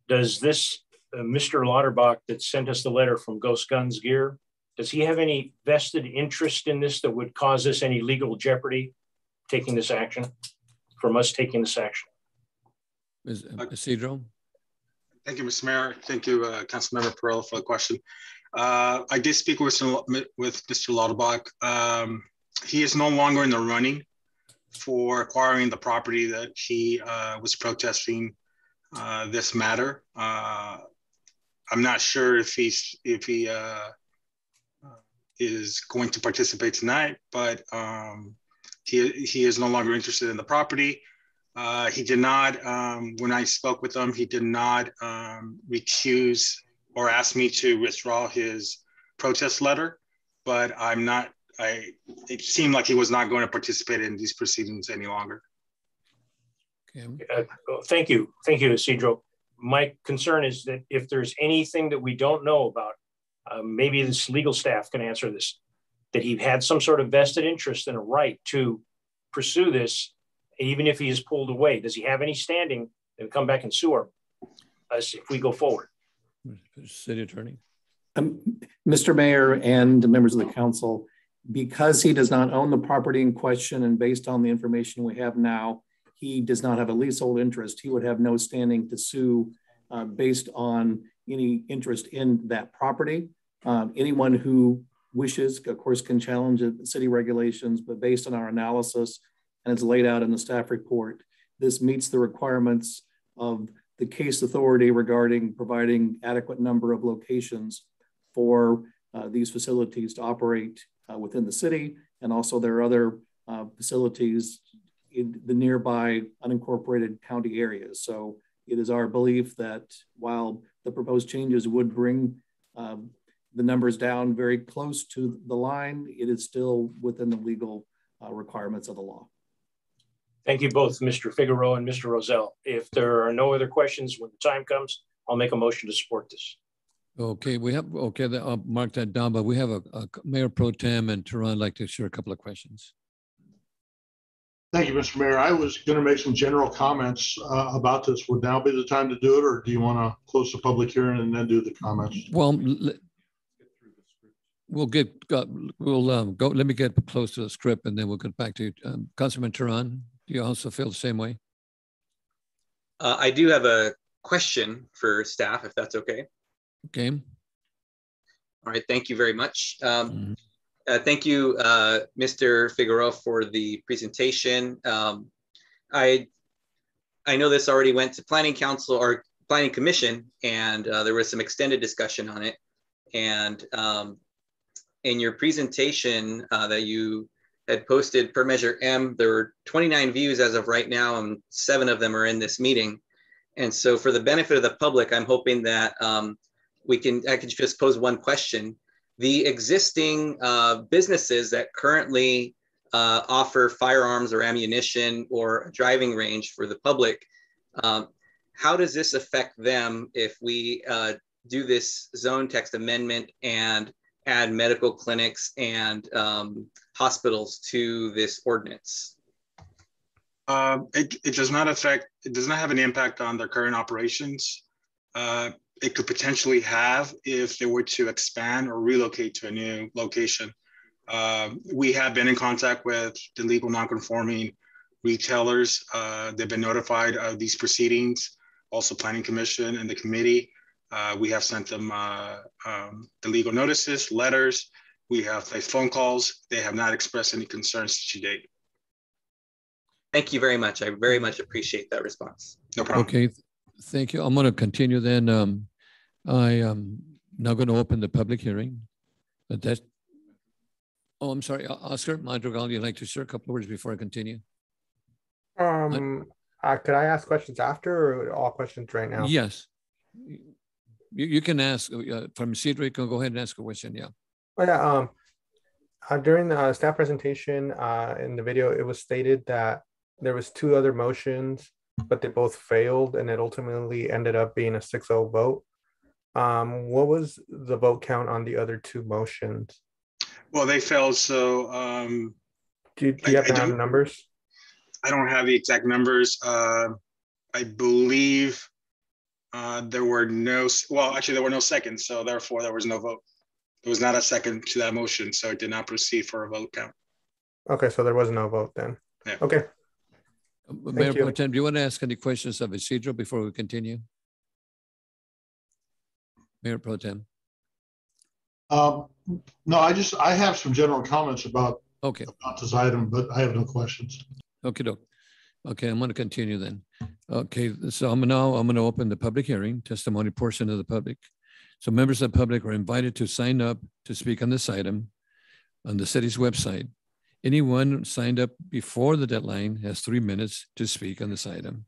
Does this Mr. Lauterbach that sent us the letter from Ghost Guns Gear, does he have any vested interest in this that would cause us any legal jeopardy taking this action, from us taking this action? Isidro? Thank you, Mr. Mayor. Thank you, Councilmember Perella, for the question. I did speak with Mr. Lauterbach. He is no longer in the running for acquiring the property that he was protesting this matter. I'm not sure if he is going to participate tonight, but he is no longer interested in the property. He did not, when I spoke with him, he did not recuse or ask me to withdraw his protest letter, but it seemed like he was not going to participate in these proceedings any longer. Thank you, Isidro. My concern is that if there's anything that we don't know about, maybe this legal staff can answer this, that he had some sort of vested interest and a right to pursue this, even if he is pulled away. Does he have any standing to come back and sue us if we go forward? City Attorney. Mr. Mayor and members of the council, because he does not own the property in question and based on the information we have now, he does not have a leasehold interest. He would have no standing to sue based on any interest in that property. Anyone who wishes, of course, can challenge the city regulations, but based on our analysis, and it's laid out in the staff report, this meets the requirements of the case authority regarding providing adequate number of locations for these facilities to operate within the city. And also there are other facilities in the nearby unincorporated county areas. So it is our belief that while the proposed changes would bring the numbers down very close to the line, it is still within the legal requirements of the law. Thank you both, Mr. Figueroa and Mr. Roselle. If there are no other questions when the time comes, I'll make a motion to support this. Okay, we have, okay, I'll mark that down, but we have a Mayor Pro Tem and Tehran like to share a couple of questions. Thank you, Mr. Mayor. I was going to make some general comments about this. Would now be the time to do it, or do you want to close the public hearing and then do the comments? Well, we'll get, we'll go, let me get close to the script and then we'll get back to you. Councilman Tehran, do you also feel the same way? I do have a question for staff, if that's okay. Okay. All right, thank you very much. Thank you, Mr. Figueroa, for the presentation. I know this already went to Planning Council or Planning Commission, and there was some extended discussion on it. And in your presentation that you had posted per Measure M, there were 29 views as of right now, and 7 of them are in this meeting. And so for the benefit of the public, I'm hoping that I can just pose one question. The existing businesses that currently offer firearms or ammunition or a driving range for the public, how does this affect them if we do this zone text amendment and add medical clinics and hospitals to this ordinance? It does not affect, it does not have an impact on their current operations. It could potentially have if they were to expand or relocate to a new location. We have been in contact with the legal non-conforming retailers. They've been notified of these proceedings, also Planning Commission and the committee. We have sent them the legal notices, letters. We have placed phone calls. They have not expressed any concerns to date. Thank you very much. I very much appreciate that response. No problem. Okay, thank you. I'm going to continue then. I am now going to open the public hearing. Oh, I'm sorry, Oscar Madrigal, you'd like to share a couple of words before I continue? Could I ask questions after, or all questions right now? Yes. You can ask from Cedric, you can go ahead and ask a question, yeah. Oh, yeah. During the staff presentation in the video, it was stated that there was 2 other motions, but they both failed, and it ultimately ended up being a 6-0 vote. What was the vote count on the other 2 motions? Well, they failed, so do you happen to have the numbers? I don't have the exact numbers. I believe there were no, well, actually there were no seconds, so therefore there was no vote. There was not a second to that motion, so it did not proceed for a vote count. Okay, so there was no vote then. Yeah. Okay. Mayor Pro Tem, do you want to ask any questions of Isidro before we continue? Mayor Pro Tem. No, I have some general comments about this item, but I have no questions. Okay, doke. Okay, I'm going to continue then. Okay, so I'm going to open the public hearing, testimony portion of the public. So members of the public are invited to sign up to speak on this item on the city's website. Anyone signed up before the deadline has 3 minutes to speak on this item.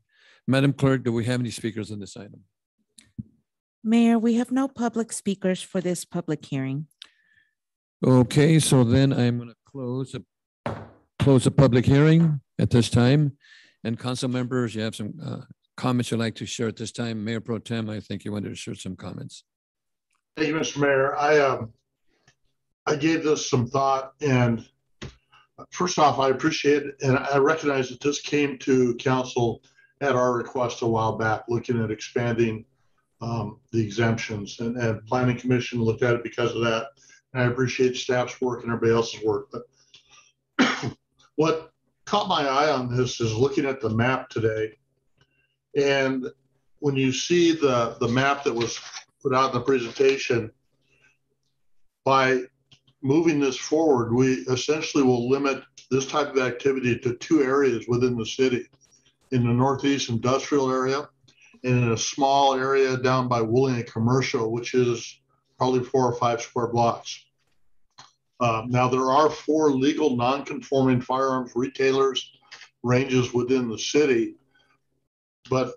Madam Clerk, do we have any speakers on this item? Mayor, we have no public speakers for this public hearing. Okay, so then I'm going to close the public hearing at this time. And council members, you have some comments you'd like to share at this time. Mayor Pro Tem, I think you wanted to share some comments. Thank you, Mr. Mayor. I gave this some thought, and first off, I appreciate it, and I recognize that this came to council at our request a while back, looking at expanding the exemptions, and Planning Commission looked at it because of that. And I appreciate staff's work and everybody else's work. But what caught my eye on this is looking at the map today. And when you see the map that was put out in the presentation, by moving this forward, we essentially will limit this type of activity to 2 areas within the city, in the Northeast industrial area and in a small area down by Woolley Commercial, which is probably 4 or 5 square blocks. Now, there are 4 legal non-conforming firearms retailers ranges within the city, but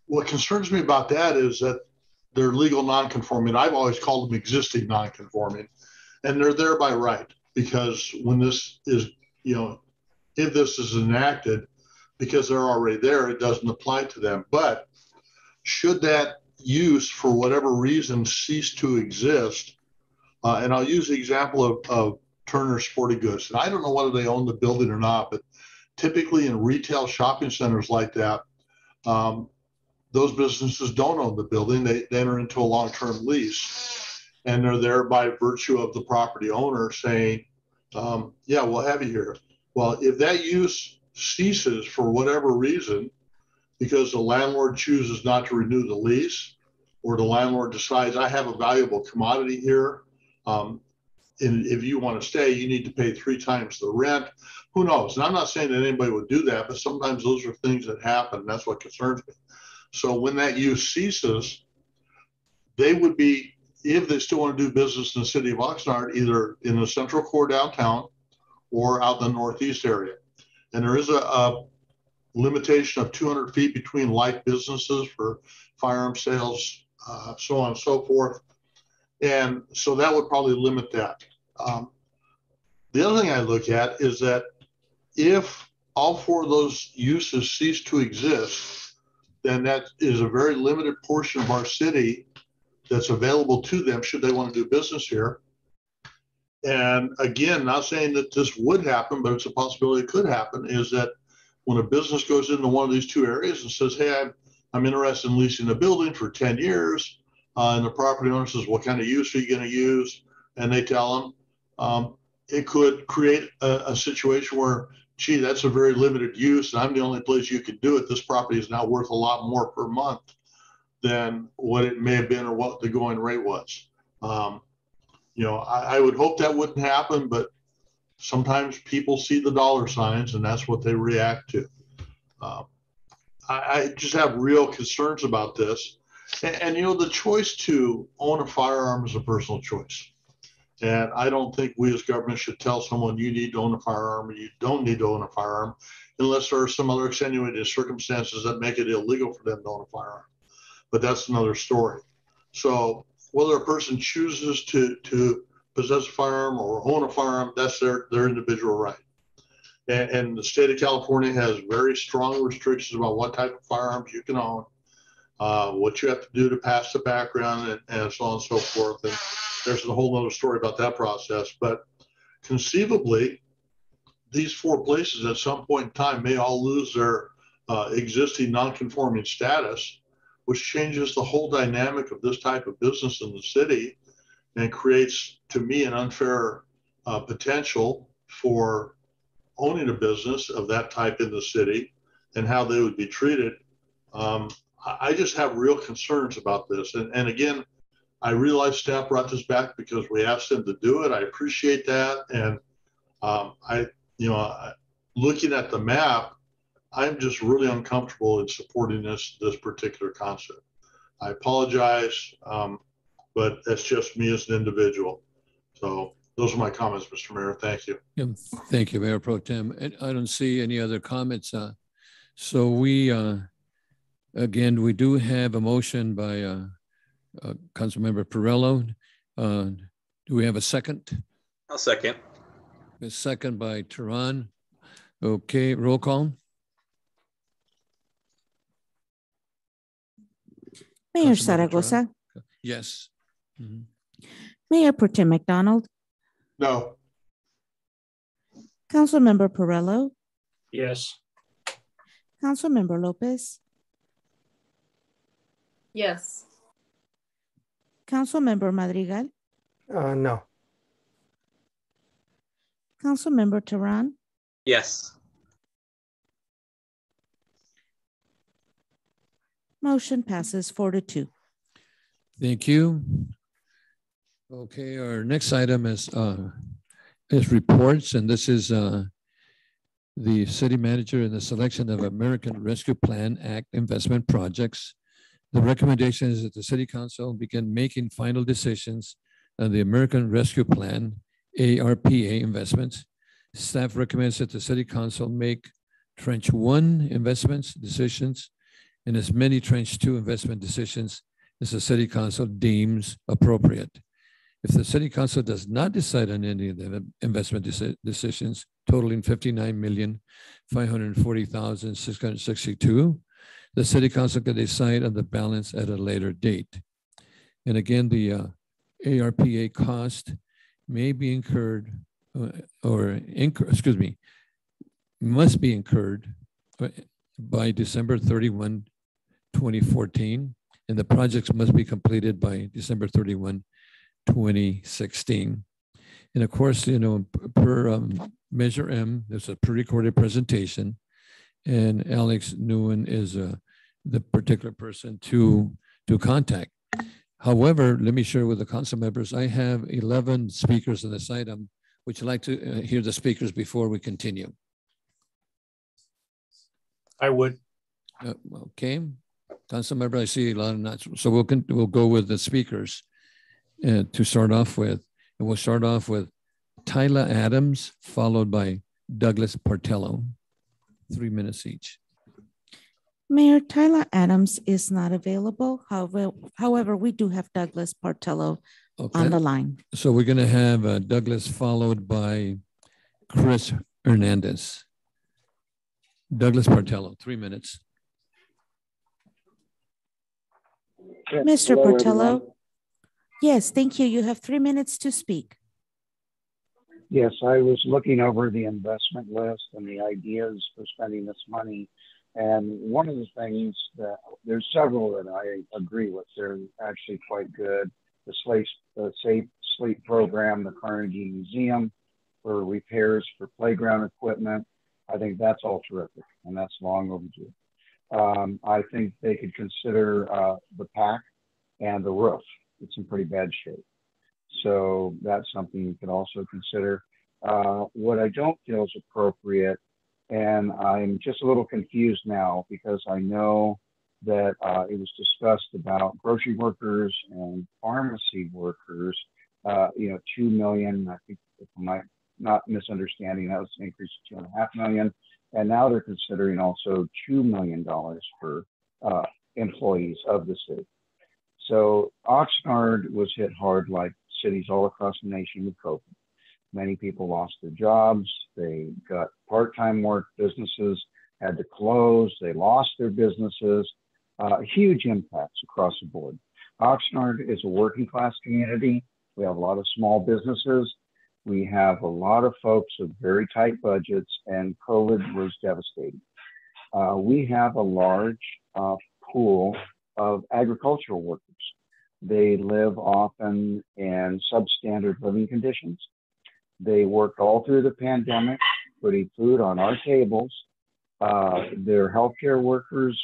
what concerns me about that is that they're legal non-conforming. I've always called them existing non-conforming, and they're there by right, because when this is, if this is enacted, because they're already there, it doesn't apply to them. But should that use for whatever reason cease to exist, and I'll use the example of Turner Sporting Goods. And I don't know whether they own the building or not, but typically in retail shopping centers like that, those businesses don't own the building. They enter into a long-term lease, and they're there by virtue of the property owner saying, yeah, we'll have you here. Well, if that use ceases for whatever reason, because the landlord chooses not to renew the lease, or the landlord decides, I have a valuable commodity here, and if you want to stay, you need to pay 3 times the rent. Who knows? And I'm not saying that anybody would do that, but sometimes those are things that happen. That's what concerns me. So when that use ceases, they would be, if they still want to do business in the city of Oxnard, either in the central core downtown or out in the northeast area. And there is a limitation of 200 feet between like businesses for firearm sales, so on and so forth. And so that would probably limit that. The other thing I look at is that if all 4 of those uses cease to exist, then that is a very limited portion of our city that's available to them should they want to do business here. And again, not saying that this would happen, but it's a possibility it could happen, is that when a business goes into one of these 2 areas and says, hey, I'm interested in leasing a building for 10 years, and the property owner says, what kind of use are you going to use? And they tell them, it could create a situation where, gee, that's a very limited use, and I'm the only place you could do it. This property is now worth a lot more per month than what it may have been or what the going rate was. You know, I would hope that wouldn't happen, but sometimes people see the dollar signs and that's what they react to. I just have real concerns about this. And you know, the choice to own a firearm is a personal choice. And I don't think we as government should tell someone you need to own a firearm or you don't need to own a firearm unless there are some other extenuating circumstances that make it illegal for them to own a firearm. But that's another story. So whether a person chooses to possess a firearm or own a firearm, that's their individual right. And the state of California has very strong restrictions about what type of firearms you can own, what you have to do to pass the background, and so on and so forth. And there's a whole other story about that process. But conceivably, these 4 places at some point in time may all lose their existing non-conforming status, which changes the whole dynamic of this type of business in the city and creates, to me, an unfair potential for owning a business of that type in the city and how they would be treated. I just have real concerns about this. And again, I realize staff brought this back because we asked them to do it. I appreciate that. And looking at the map, I'm just really uncomfortable in supporting this particular concept. I apologize, but that's just me as an individual. So those are my comments, Mr. Mayor. Thank you. Yeah, thank you, Mayor Pro Tem. And I don't see any other comments. So we, again, we do have a motion by Councilmember Perello. Do we have a second? I'll second. A second by Tehran. Okay, roll call. Mayor Zaragoza. Yes. Mm-hmm. Mayor Pro Tem McDonald. No. Councilmember Perello. Yes. Councilmember Lopez. Yes. Councilmember Madrigal. No. Councilmember Tehran. Yes. Motion passes 4-2. Thank you. Okay, our next item is reports, and this is the city manager and the selection of American Rescue Plan Act investment projects. The recommendation is that the city council begin making final decisions on the American Rescue Plan, ARPA investments. Staff recommends that the city council make Tranche 1 investments decisions and as many Tranche 2 investment decisions as the city council deems appropriate. If the city council does not decide on any of the investment decisions totaling $59,540,662, The city council can decide on the balance at a later date. And again, the ARPA cost may be incurred must be incurred by December 31, 2014, and the projects must be completed by December 31, 2016. And of course, per Measure M, there's a pre-recorded presentation, and Alex Nguyen is the particular person to contact. However, let me share with the council members, I have 11 speakers on this item. Would you like to hear the speakers before we continue? I would. Okay. Council member, I see a lot of nods. So we'll go with the speakers to start off with. And we'll start off with Tyler Adams, followed by Douglas Portello. 3 minutes each. Mayor, Tyler Adams is not available. However, we do have Douglas Portello on the line. So we're going to have Douglas followed by Chris Hernandez. Douglas Portello, 3 minutes. Mr. Hello, Portello. everyone. Yes, thank you. You have 3 minutes to speak. Yes, I was looking over the investment list and the ideas for spending this money. And one of the things that there's several that I agree with. They're actually quite good. The Safe Sleep program, the Carnegie Museum for repairs for playground equipment. I think that's all terrific, and that's long overdue. I think they could consider the PAC and the roof. It's in pretty bad shape. So that's something you could also consider. What I don't feel is appropriate, and I'm just a little confused now because I know that it was discussed about grocery workers and pharmacy workers, 2 million, I think if I'm not misunderstanding, that was an increase to 2.5 million. And now they're considering also $2 million for employees of the city. So Oxnard was hit hard like cities all across the nation with COVID. Many people lost their jobs. They got part-time work. Businesses had to close. They lost their businesses. Huge impacts across the board. Oxnard is a working class community. We have a lot of small businesses. We have a lot of folks with very tight budgets, and COVID was devastating. We have a large pool of agricultural workers. They live often in substandard living conditions. They worked all through the pandemic, putting food on our tables. They're healthcare workers,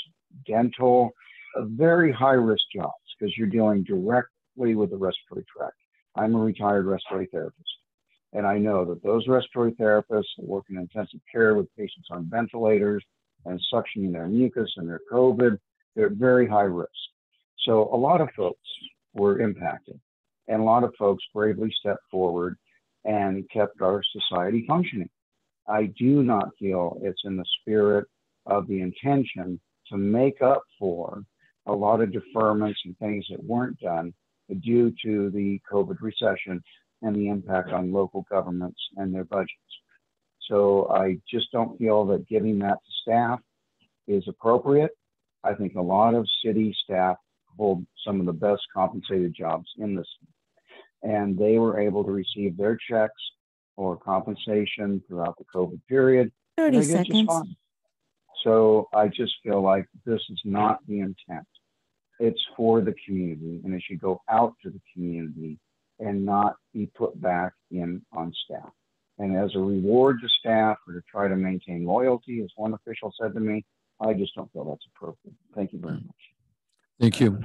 dental, very high-risk jobs because you're dealing directly with the respiratory tract. I'm a retired respiratory therapist, and I know that those respiratory therapists work in intensive care with patients on ventilators and suctioning their mucus and their COVID. They're very high risk. So a lot of folks were impacted, and a lot of folks bravely stepped forward and kept our society functioning. I do not feel it's in the spirit of the intention to make up for a lot of deferments and things that weren't done due to the COVID recession and the impact on local governments and their budgets. So I just don't feel that giving that to staff is appropriate. I think a lot of city staff hold some of the best compensated jobs in this, and they were able to receive their checks or compensation throughout the COVID period. 30 seconds. So I just feel like this is not the intent. It's for the community, and it should go out to the community and not be put back in on staff. And as a reward to staff or to try to maintain loyalty, as one official said to me, I just don't feel that's appropriate. Thank you very much. Thank you.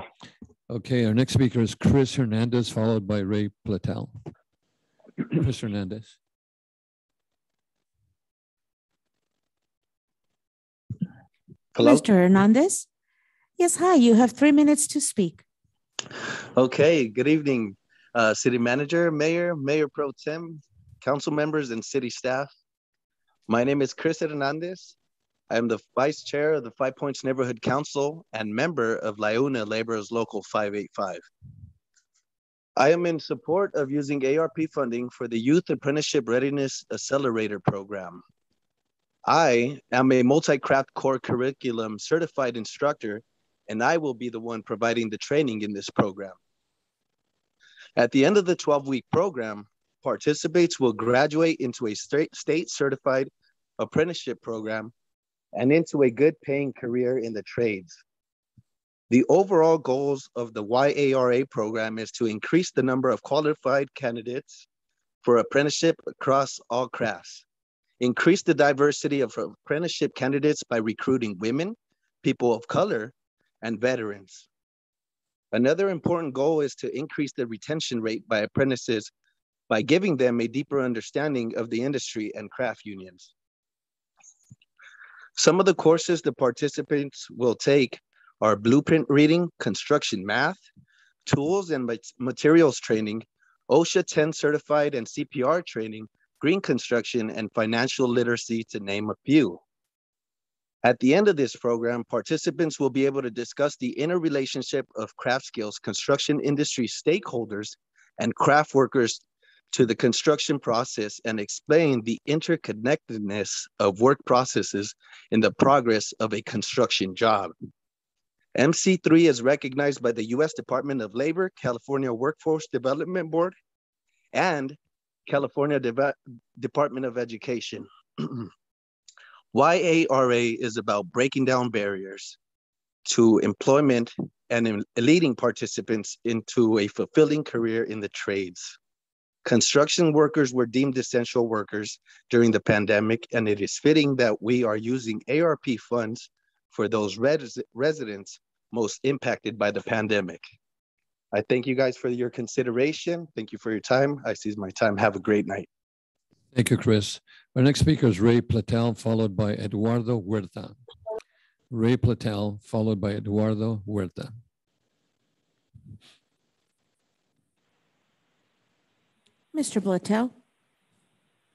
Okay, our next speaker is Chris Hernandez, followed by Ray Platel. Chris Hernandez. Hello? Mr. Hernandez? Yes, hi, you have 3 minutes to speak. Okay, good evening, City Manager, Mayor, Mayor Pro Tem, council members, and city staff. My name is Chris Hernandez. I am the Vice Chair of the Five Points Neighborhood Council and member of Launa Laborers Local 585. I am in support of using ARP funding for the Youth Apprenticeship Readiness Accelerator Program. I am a multi-craft core curriculum certified instructor, and I will be the one providing the training in this program. At the end of the 12-week program, participants will graduate into a state-certified apprenticeship program and into a good paying career in the trades. The overall goals of the YARA program is to increase the number of qualified candidates for apprenticeship across all crafts, increase the diversity of apprenticeship candidates by recruiting women, people of color, and veterans. Another important goal is to increase the retention rate by apprentices by giving them a deeper understanding of the industry and craft unions. Some of the courses the participants will take are blueprint reading, construction math, tools and materials training, OSHA 10 certified and CPR training, green construction, and financial literacy, to name a few. At the end of this program, participants will be able to discuss the interrelationship of craft skills, construction industry stakeholders, and craft workers to the construction process and explain the interconnectedness of work processes in the progress of a construction job. MC3 is recognized by the U.S. Department of Labor, California Workforce Development Board, and California Department of Education. YARA is about breaking down barriers to employment and leading participants into a fulfilling career in the trades. Construction workers were deemed essential workers during the pandemic, and it is fitting that we are using ARP funds for those residents most impacted by the pandemic. I thank you guys for your consideration. Thank you for your time. I seize my time. Have a great night. Thank you, Chris. Our next speaker is Ray Platel, followed by Eduardo Huerta. Ray Platel, followed by Eduardo Huerta. Mr. Platel?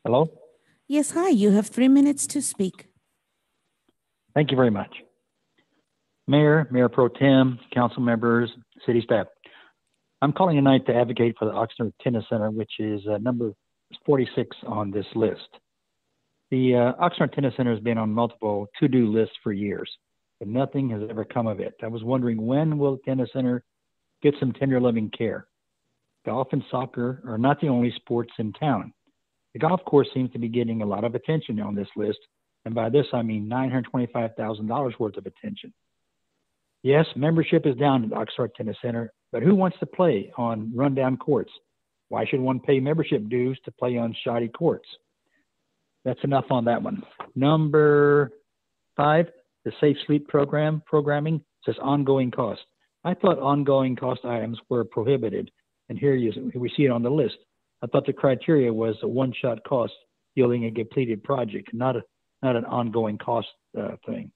Hello? Yes, hi. You have 3 minutes to speak. Thank you very much. Mayor, Mayor Pro Tem, council members, city staff. I'm calling tonight to advocate for the Oxnard Tennis Center, which is number 46 on this list. The Oxnard Tennis Center has been on multiple to-do lists for years, but nothing has ever come of it. I was wondering, when will the tennis center get some tender loving care? Golf and soccer are not the only sports in town. The golf course seems to be getting a lot of attention on this list, and by this I mean $925,000 worth of attention. Yes, membership is down at the Oxnard Tennis Center, but who wants to play on rundown courts? Why should one pay membership dues to play on shoddy courts? That's enough on that one. Number 5, the Safe Sleep programming says ongoing cost. I thought ongoing cost items were prohibited, and here we see it on the list. I thought the criteria was a one-shot cost yielding a completed project, not an ongoing cost thing.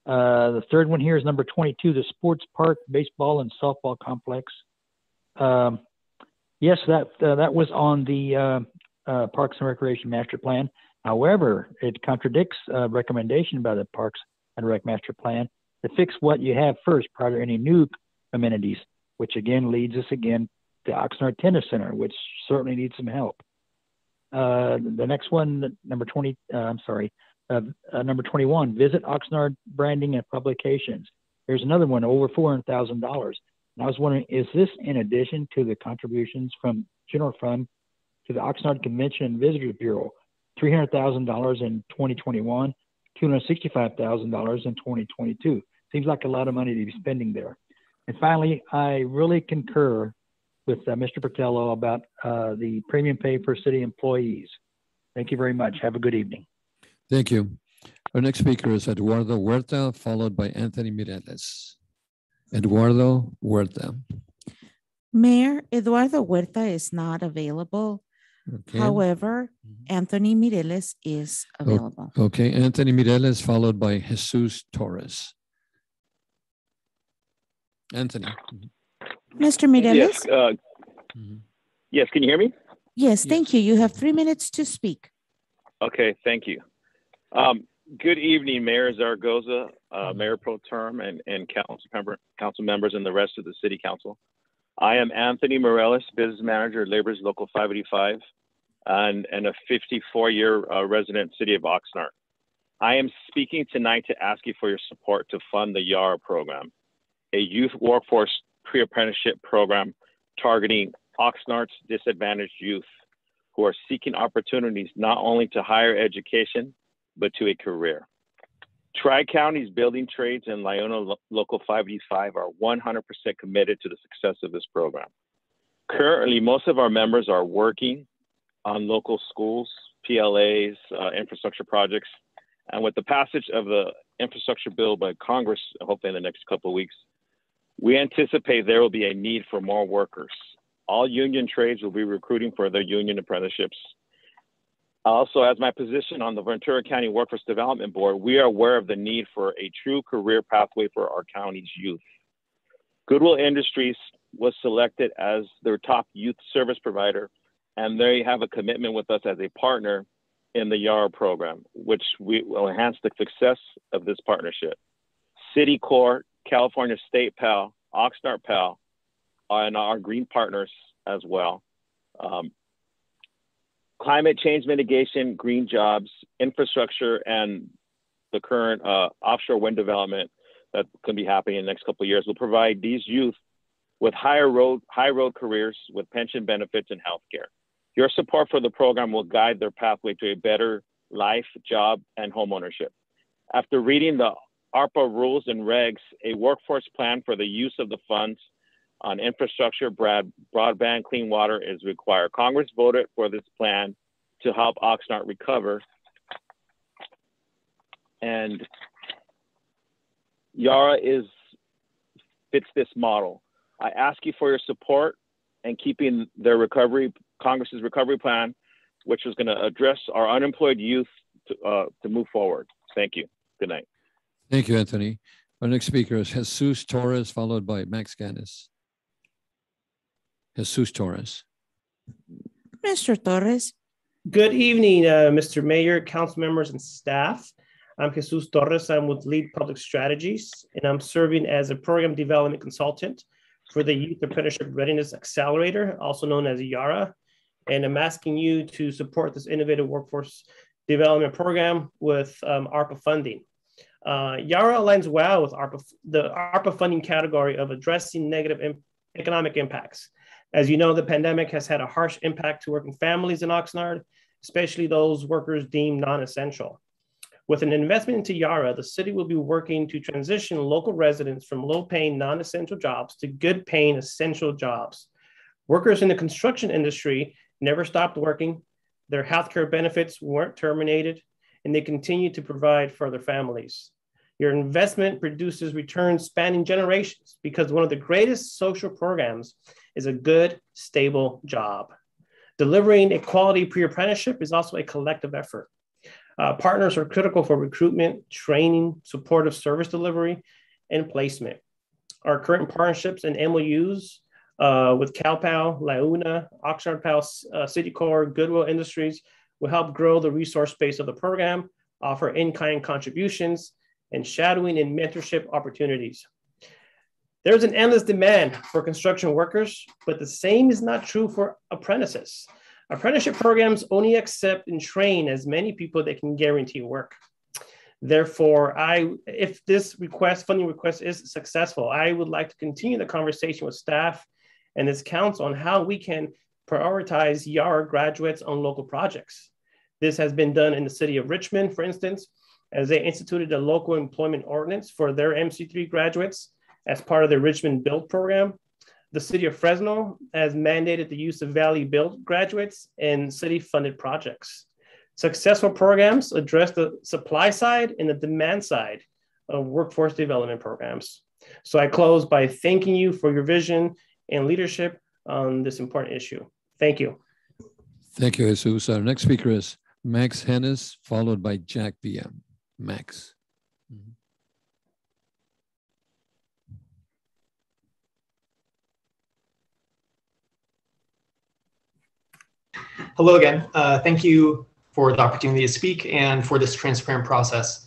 The third one here is number 22, the sports park, baseball and softball complex. Yes, that was on the Parks and Recreation Master Plan. However, it contradicts a recommendation by the Parks and Rec Master Plan to fix what you have first prior to any new amenities, which again leads us again to Oxnard Tennis Center, which certainly needs some help. The next one, number 21, visit Oxnard branding and publications. There's another one, over $400,000. And I was wondering, is this in addition to the contributions from general fund to the Oxnard Convention and Visitors Bureau, $300,000 in 2021, $265,000 in 2022. Seems like a lot of money to be spending there. And finally, I really concur with Mr. Portello about the premium pay for city employees. Thank you very much. Have a good evening. Thank you. Our next speaker is Eduardo Huerta, followed by Anthony Mireles. Eduardo Huerta. Mayor, Eduardo Huerta is not available. Okay. However, Anthony Mireles is available. Okay, Anthony Mireles, followed by Jesus Torres. Anthony. Mr. Mireles? Yes, yes, can you hear me? Yes, thank you. You have 3 minutes to speak. Okay, thank you. Good evening, Mayor Zaragoza, Mayor Pro Tem, and council members and the rest of the City Council. I am Anthony Mireles, Business Manager at Labor's Local 585 and a 54-year resident City of Oxnard. I am speaking tonight to ask you for your support to fund the YARA program, a youth workforce pre-apprenticeship program targeting Oxnard's disadvantaged youth who are seeking opportunities not only to higher education, but to a career. Tri-County's building trades and Liona Local 585 are 100% committed to the success of this program. Currently, most of our members are working on local schools, PLAs, infrastructure projects, and with the passage of the infrastructure bill by Congress, hopefully in the next couple of weeks, we anticipate there will be a need for more workers. All union trades will be recruiting for their union apprenticeships. Also, as my position on the Ventura County Workforce Development Board, we are aware of the need for a true career pathway for our county's youth. Goodwill Industries was selected as their top youth service provider, and they have a commitment with us as a partner in the YARA program, which will enhance the success of this partnership. City Corps, California State PAL, Oxnard PAL, and our green partners as well. Climate change mitigation, green jobs, infrastructure, and the current offshore wind development that can be happening in the next couple of years will provide these youth with high road careers with pension benefits and healthcare. Your support for the program will guide their pathway to a better life, job, and home ownership. After reading the ARPA rules and regs, a workforce plan for the use of the funds on infrastructure, broadband, clean water is required. Congress voted for this plan to help Oxnard recover. And YARA fits this model. I ask you for your support and keeping their Congress's recovery plan, which is going to address our unemployed youth to move forward. Thank you. Good night. Thank you, Anthony. Our next speaker is Jesus Torres, followed by Max Ganis. Jesus Torres. Mr. Torres. Good evening, Mr. Mayor, council members, and staff. I'm Jesus Torres. I'm with Lead Public Strategies, and I'm serving as a program development consultant for the Youth Apprenticeship Readiness Accelerator, also known as YARA. And I'm asking you to support this innovative workforce development program with ARPA funding. YARA aligns well with the ARPA funding category of addressing negative economic impacts. As you know, the pandemic has had a harsh impact to working families in Oxnard, especially those workers deemed non-essential. With an investment into YARA, the city will be working to transition local residents from low-paying non-essential jobs to good-paying essential jobs. Workers in the construction industry never stopped working, their healthcare benefits weren't terminated, and they continue to provide for their families. Your investment produces returns spanning generations because one of the greatest social programs is a good, stable job. Delivering a quality pre-apprenticeship is also a collective effort. Partners are critical for recruitment, training, supportive service delivery, and placement. Our current partnerships and MOUs with CalPAL, Liuna, Oxnard PAL, City Corps, Goodwill Industries will help grow the resource base of the program, offer in-kind contributions, and shadowing and mentorship opportunities. There's an endless demand for construction workers, but the same is not true for apprentices. Apprenticeship programs only accept and train as many people that can guarantee work. Therefore, if this funding request is successful, I would like to continue the conversation with staff and this council on how we can prioritize YARA graduates on local projects. This has been done in the city of Richmond, for instance, as they instituted a local employment ordinance for their MC3 graduates as part of the Richmond Build program. The city of Fresno has mandated the use of Valley Build graduates in city-funded projects. Successful programs address the supply side and the demand side of workforce development programs. So I close by thanking you for your vision and leadership on this important issue. Thank you. Thank you, Jesus. Our next speaker is Max Hennis, followed by Jack BM. Max. Hello again. Thank you for the opportunity to speak and for this transparent process.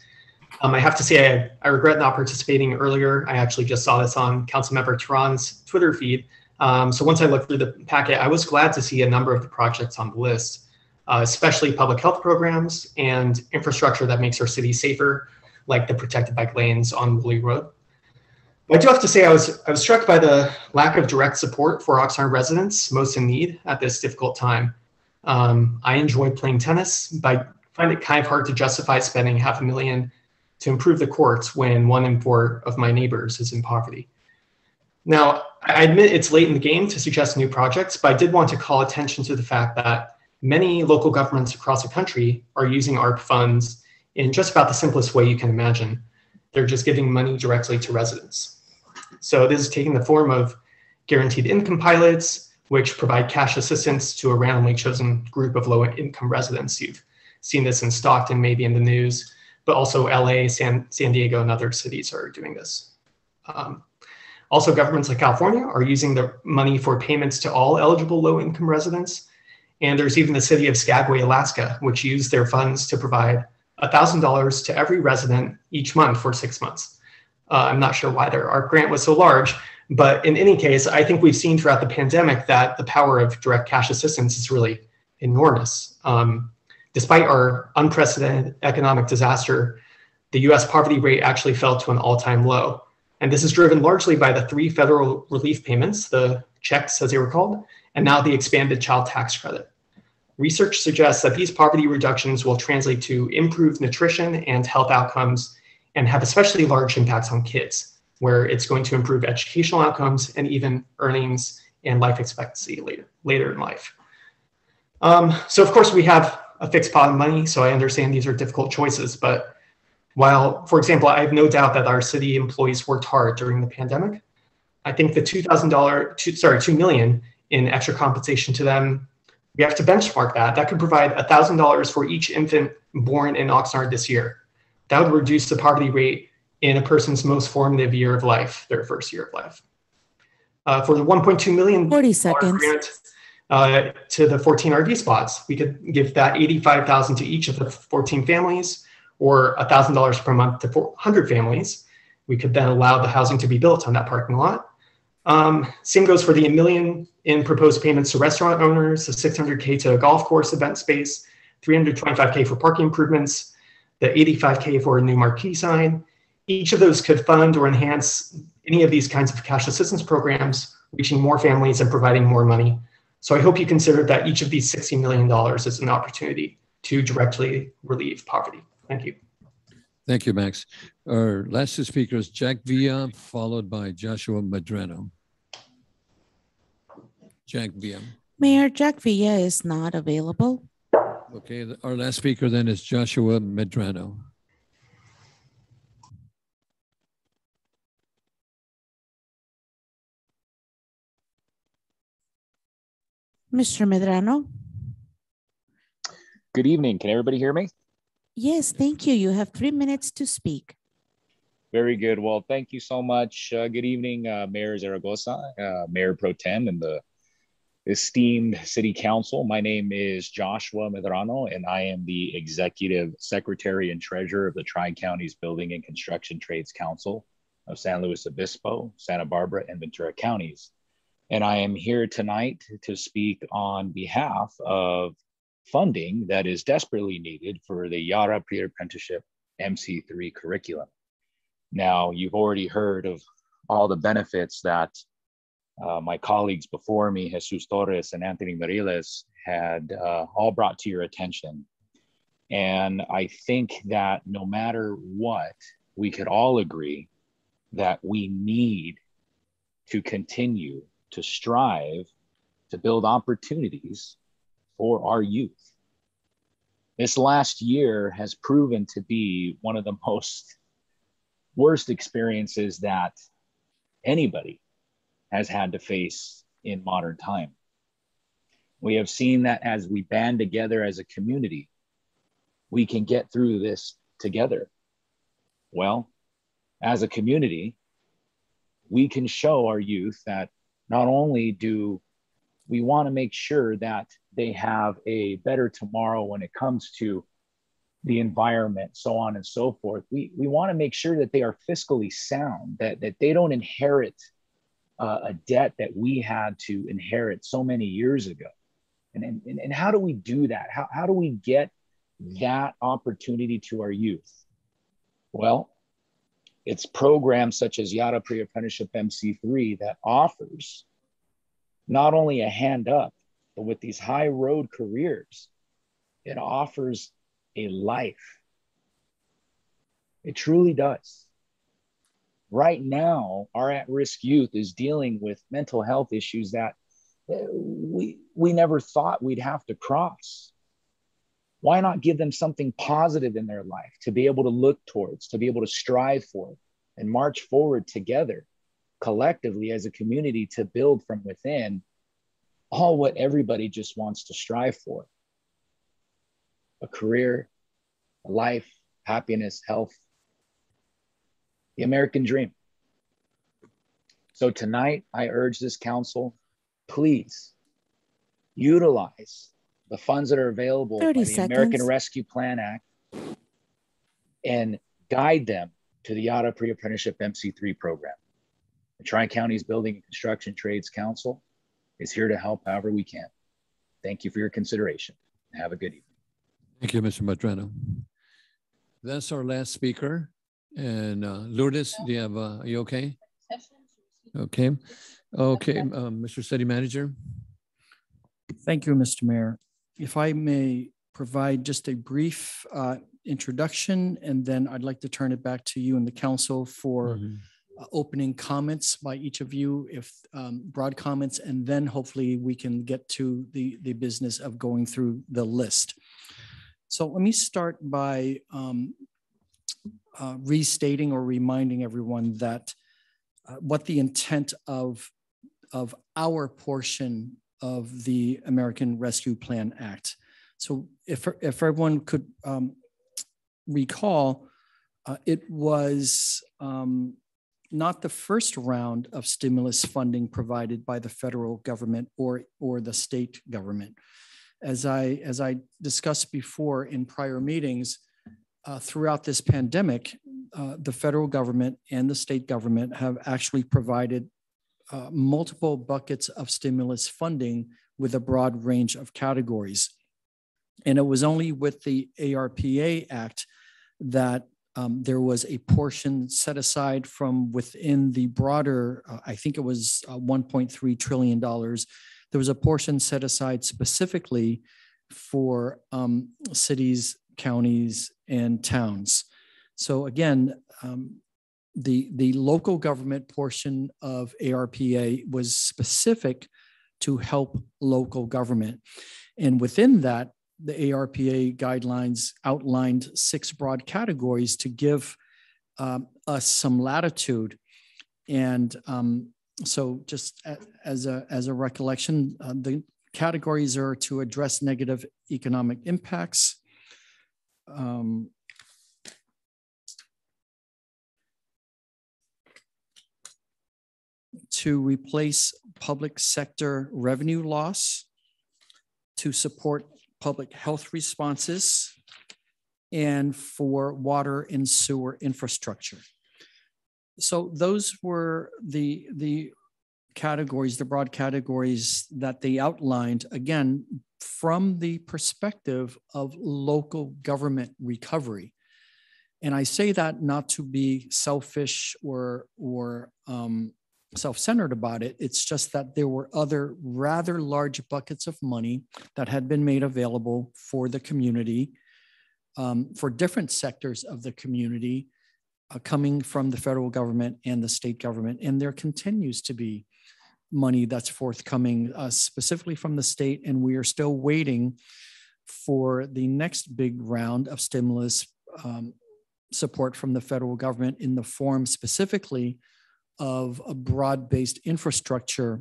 I have to say I regret not participating earlier. I actually just saw this on Councilmember Tehran's Twitter feed. So once I looked through the packet, I was glad to see a number of the projects on the list. especially public health programs and infrastructure that makes our city safer, like the protected bike lanes on Woolley Road. I do have to say I was struck by the lack of direct support for Oxnard residents most in need at this difficult time. I enjoy playing tennis, but I find it kind of hard to justify spending $500,000 to improve the courts when 1 in 4 of my neighbors is in poverty. Now, I admit it's late in the game to suggest new projects, but I did want to call attention to the fact that many local governments across the country are using ARP funds in just about the simplest way you can imagine. They're just giving money directly to residents. So this is taking the form of guaranteed income pilots, which provide cash assistance to a randomly chosen group of low-income residents. You've seen this in Stockton, maybe in the news, but also LA, San Diego, and other cities are doing this. Also, governments like California are using the money for payments to all eligible low-income residents. And there's even the city of Skagway, Alaska, which used their funds to provide $1,000 to every resident each month for 6 months. I'm not sure why their ARP grant was so large, but in any case, I think we've seen throughout the pandemic that the power of direct cash assistance is really enormous. Despite our unprecedented economic disaster, the US poverty rate actually fell to an all-time low. And this is driven largely by the 3 federal relief payments, the checks as they were called, and now the expanded child tax credit. Research suggests that these poverty reductions will translate to improved nutrition and health outcomes and have especially large impacts on kids, where it's going to improve educational outcomes and even earnings and life expectancy later in life. So of course we have a fixed pot of money, so I understand these are difficult choices, but while, for example, I have no doubt that our city employees worked hard during the pandemic, I think the $2 million in extra compensation to them, we have to benchmark that. That could provide $1,000 for each infant born in Oxnard this year. That would reduce the poverty rate in a person's most formative year of life, their first year of life. For the $1.2 million 40 seconds. Grant to the 14 RV spots, we could give that $85,000 to each of the 14 families, or $1,000 per month to 400 families. We could then allow the housing to be built on that parking lot. Same goes for the $1 million in proposed payments to restaurant owners, the $600K to a golf course event space, $325K for parking improvements, the $85K for a new marquee sign. Each of those could fund or enhance any of these kinds of cash assistance programs, reaching more families and providing more money. So I hope you consider that each of these $60 million is an opportunity to directly relieve poverty. Thank you. Thank you, Max. Our last 2 speakers, Jack Villa, followed by Joshua Medrano. Jack Villa. Mayor, Jack Villa is not available. Okay, our last speaker then is Joshua Medrano. Mr. Medrano? Good evening. Can everybody hear me? Yes, thank you. You have 3 minutes to speak. Very good. Well, thank you so much. Good evening, Mayor Zaragoza, Mayor Pro Tem, and the esteemed City Council. My name is Joshua Medrano, and I am the Executive Secretary and Treasurer of the Tri-Counties Building and Construction Trades Council of San Luis Obispo, Santa Barbara, and Ventura counties. And I am here tonight to speak on behalf of funding that is desperately needed for the Yara Pre-Apprenticeship MC3 curriculum. Now, you've already heard of all the benefits that my colleagues before me, Jesus Torres and Anthony Moriles, had all brought to your attention. And I think that no matter what, we could all agree that we need to continue to strive to build opportunities for our youth. This last year has proven to be one of the worst experiences that anybody has had to face in modern time. We have seen that as we band together as a community, we can get through this together. Well, as a community, we can show our youth that not only do we want to make sure that they have a better tomorrow when it comes to the environment, so on and so forth. We want to make sure that they are fiscally sound, that they don't inherit a debt that we had to inherit so many years ago. And how do we do that? How do we get that opportunity to our youth? Well, it's programs such as Yada Pre-Apprenticeship MC3 that offers not only a hand up, but with these high road careers, it offers a life. It truly does. Right now, our at-risk youth is dealing with mental health issues that we never thought we'd have to cross. Why not give them something positive in their life to be able to look towards, to be able to strive for, and march forward together collectively as a community to build from within all what everybody just wants to strive for: a career, a life, happiness, health, the American dream. So tonight, I urge this council, please utilize the funds that are available by the American Rescue Plan Act and guide them to the Yada Pre-Apprenticeship MC3 program. The Tri-Counties Building and Construction Trades Council is here to help however we can. Thank you for your consideration. Have a good evening. Thank you, Mr. Madrano. That's our last speaker. And Lourdes, do you have, are you okay? Okay. Okay, Mr. City Manager. Thank you, Mr. Mayor. If I may provide just a brief introduction, and then I'd like to turn it back to you and the council for opening comments by each of you, if broad comments, and then hopefully we can get to the business of going through the list. So let me start by restating or reminding everyone that what the intent of our portion of the American Rescue Plan Act. So if everyone could recall, it was not the first round of stimulus funding provided by the federal government or the state government. As I discussed before in prior meetings, throughout this pandemic, the federal government and the state government have actually provided multiple buckets of stimulus funding with a broad range of categories. And it was only with the ARPA Act that there was a portion set aside from within the broader, I think it was $1.3 trillion. There was a portion set aside specifically for cities, counties, and towns. So again, the local government portion of ARPA was specific to help local government. And within that, the ARPA guidelines outlined 6 broad categories to give us some latitude. And so just as a recollection, the categories are to address negative economic impacts, to replace public sector revenue loss, to support public health responses, and for water and sewer infrastructure. So those were the categories, the broad categories that they outlined, again, from the perspective of local government recovery. And I say that not to be selfish or self-centered about it. It's just that there were other rather large buckets of money that had been made available for the community, for different sectors of the community, coming from the federal government and the state government. And there continues to be money that's forthcoming specifically from the state. And we are still waiting for the next big round of stimulus support from the federal government in the form specifically of a broad-based infrastructure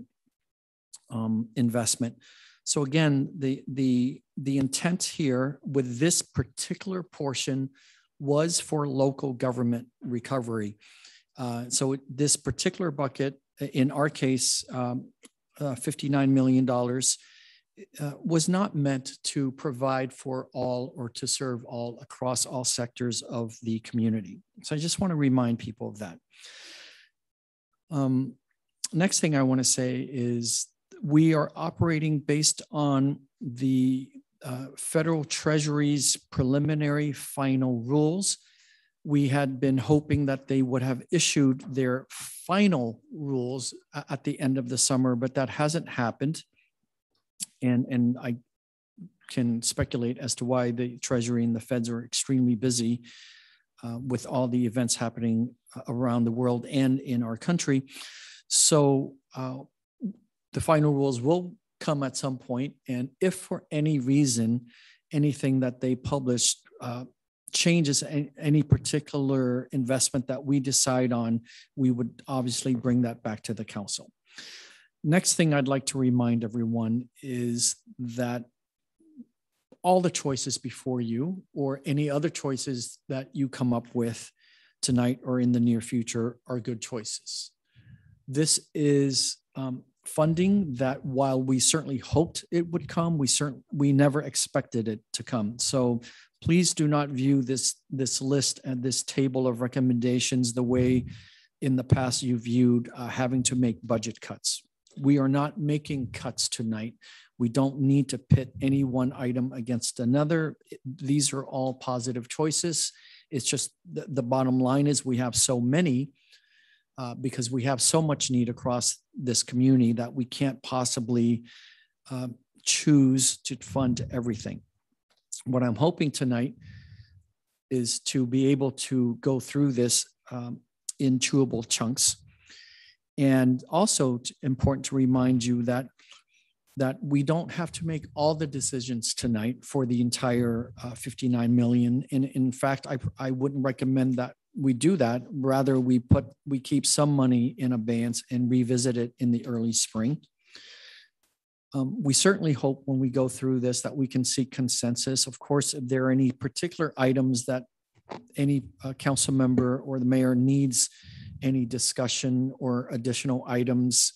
investment. So again, the intent here with this particular portion was for local government recovery. So this particular bucket, in our case, $59 million, was not meant to provide for all or to serve all across all sectors of the community. So I just want to remind people of that. Next thing I want to say is we are operating based on the Federal Treasury's preliminary final rules. We had been hoping that they would have issued their final rules at the end of the summer, but that hasn't happened. And I can speculate as to why the Treasury and the Feds are extremely busy with all the events happening around the world and in our country. So the final rules will come at some point, and if for any reason anything that they published changes any particular investment that we decide on, we would obviously bring that back to the council. Next thing I'd like to remind everyone is that all the choices before you, or any other choices that you come up with tonight or in the near future, are good choices. This is funding that, while we certainly hoped it would come, we never expected it to come. So please do not view this list and this table of recommendations the way in the past you viewed having to make budget cuts. We are not making cuts tonight. We don't need to pit any one item against another. These are all positive choices. It's just the bottom line is we have so many because we have so much need across this community that we can't possibly choose to fund everything. What I'm hoping tonight is to be able to go through this in chewable chunks. And also important to remind you that we don't have to make all the decisions tonight for the entire 59 million. And in fact, I wouldn't recommend that we do that. Rather, we keep some money in abeyance and revisit it in the early spring. We certainly hope when we go through this that we can seek consensus. Of course, if there are any particular items that any council member or the mayor needs any discussion or additional items,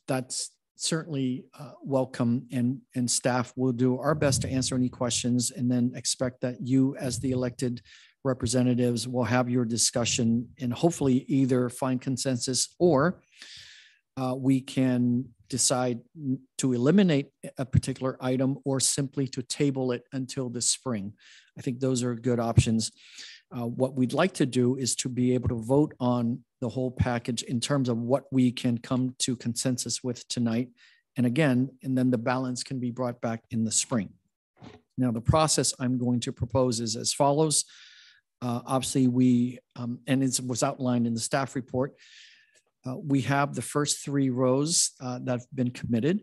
that's certainly welcome, and staff will do our best to answer any questions, and then expect that you as the elected representatives will have your discussion and hopefully either find consensus or we can decide to eliminate a particular item or simply to table it until the spring. I think those are good options. What we'd like to do is to be able to vote on the whole package in terms of what we can come to consensus with tonight. And then the balance can be brought back in the spring. Now, the process I'm going to propose is as follows. Obviously, and it was outlined in the staff report, we have the first 3 rows that have been committed.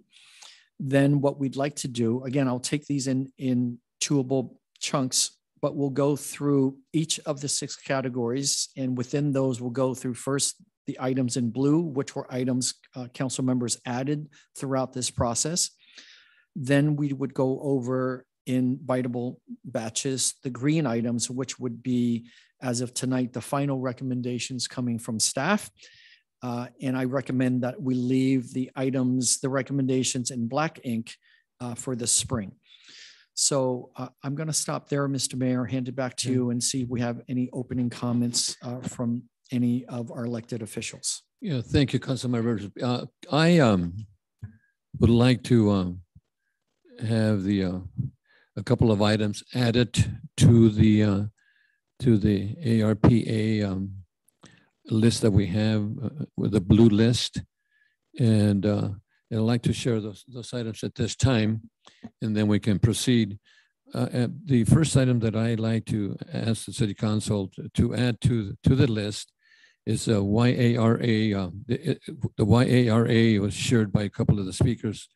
Then what we'd like to do, again, I'll take these in chewable chunks, but we'll go through each of the 6 categories. And within those, we'll go through first the items in blue, which were items council members added throughout this process. Then we would go over in biteable batches the green items, which would be, as of tonight, the final recommendations coming from staff. And I recommend that we leave the recommendations in black ink for the spring. So I'm going to stop there, Mr. Mayor, hand it back to you and see if we have any opening comments from any of our elected officials. Yeah, thank you, Councilmember. I would like to have a couple of items added to the ARPA list that we have with the blue list, and I'd like to share those items at this time, and then we can proceed. The first item that I'd like to ask the City Council to add to the list is YARA. The YARA was shared by a couple of the speakers,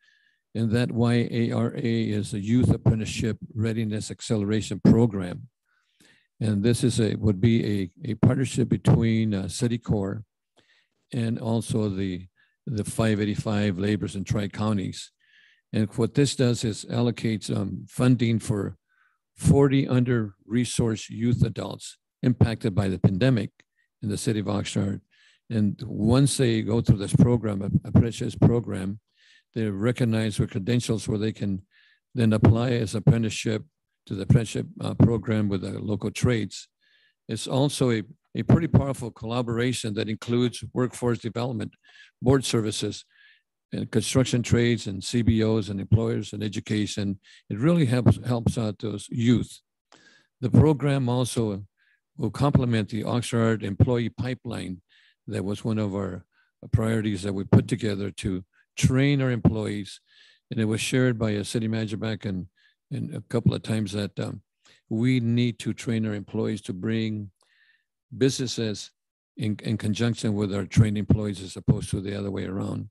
and that YARA is a Youth Apprenticeship Readiness Acceleration Program. And this would be a partnership between City Corps and also the 585 laborers in tri-counties. And what this does is allocates funding for 40 under-resourced youth adults impacted by the pandemic in the city of Oxnard. And once they go through this program, apprenticeship program, they're recognized with credentials where they can then apply as apprenticeship to the apprenticeship program with the local trades. It's also a pretty powerful collaboration that includes workforce development, board services, construction trades and CBOs and employers and education. It really helps out those youth. The program also will complement the Oxnard employee pipeline. That was one of our priorities that we put together to train our employees. And it was shared by a city manager back in a couple of times that we need to train our employees to bring businesses in conjunction with our trained employees as opposed to the other way around.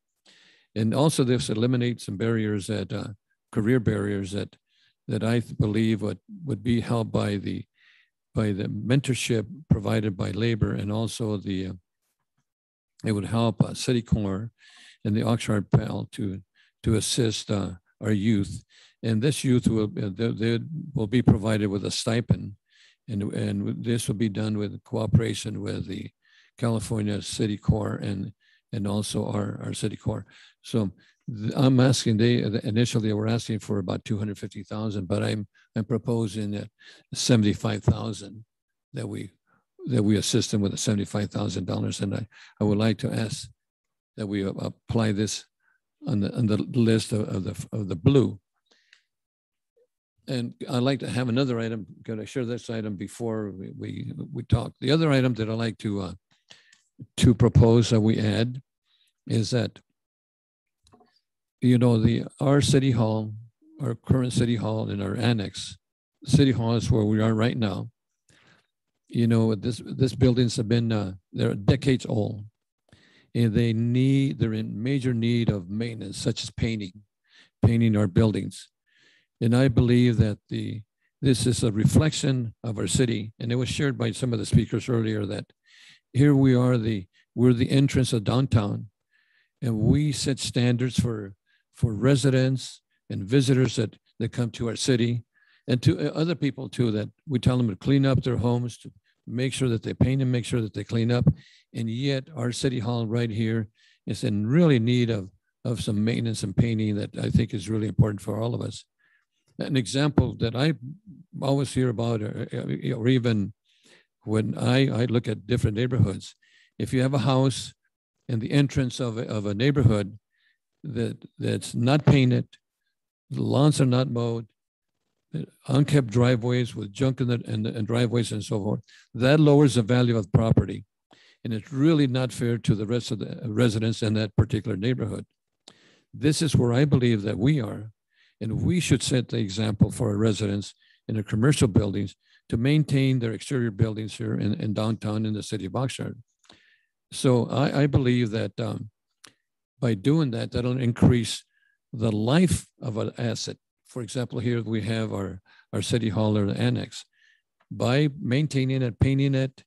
And also this eliminates some barriers that career barriers that I believe would be helped by the mentorship provided by labor, and also it would help City Core and the Oxnard PAL to assist our youth. And this youth will be provided with a stipend, and this will be done with cooperation with the California City Core and also our City Core. So I'm asking, initially they were asking for about 250,000, but I'm proposing that 75,000 that we assist them with the $75,000, and I would like to ask that we apply this on the list of the blue. And I'd like to have another item. Could I share this item before we talk? The other item that I'd like to propose that we add is that, you know, our city hall, our current city hall and our annex, city hall is where we are right now. You know, this buildings have been, they're decades old, and they're in major need of maintenance, such as painting our buildings. And I believe that this is a reflection of our city. And it was shared by some of the speakers earlier that here we are, we're the entrance of downtown, and we set standards for residents and visitors that come to our city, and to other people too, that we tell them to clean up their homes, to make sure that they paint and make sure that they clean up. And yet our city hall right here is in really need of some maintenance and painting that I think is really important for all of us. An example that I always hear about, or even when I look at different neighborhoods, if you have a house in the entrance of a neighborhood that's not painted, the lawns are not mowed, unkept driveways with junk in the driveways and so forth, that lowers the value of the property. And it's really not fair to the rest of the residents in that particular neighborhood. This is where I believe that we are. And we should set the example for our residents in the commercial buildings to maintain their exterior buildings here in downtown in the city of Oxnard. So I believe that by doing that, that'll increase the life of an asset. For example, here we have our city hall or the annex. By maintaining it, painting it,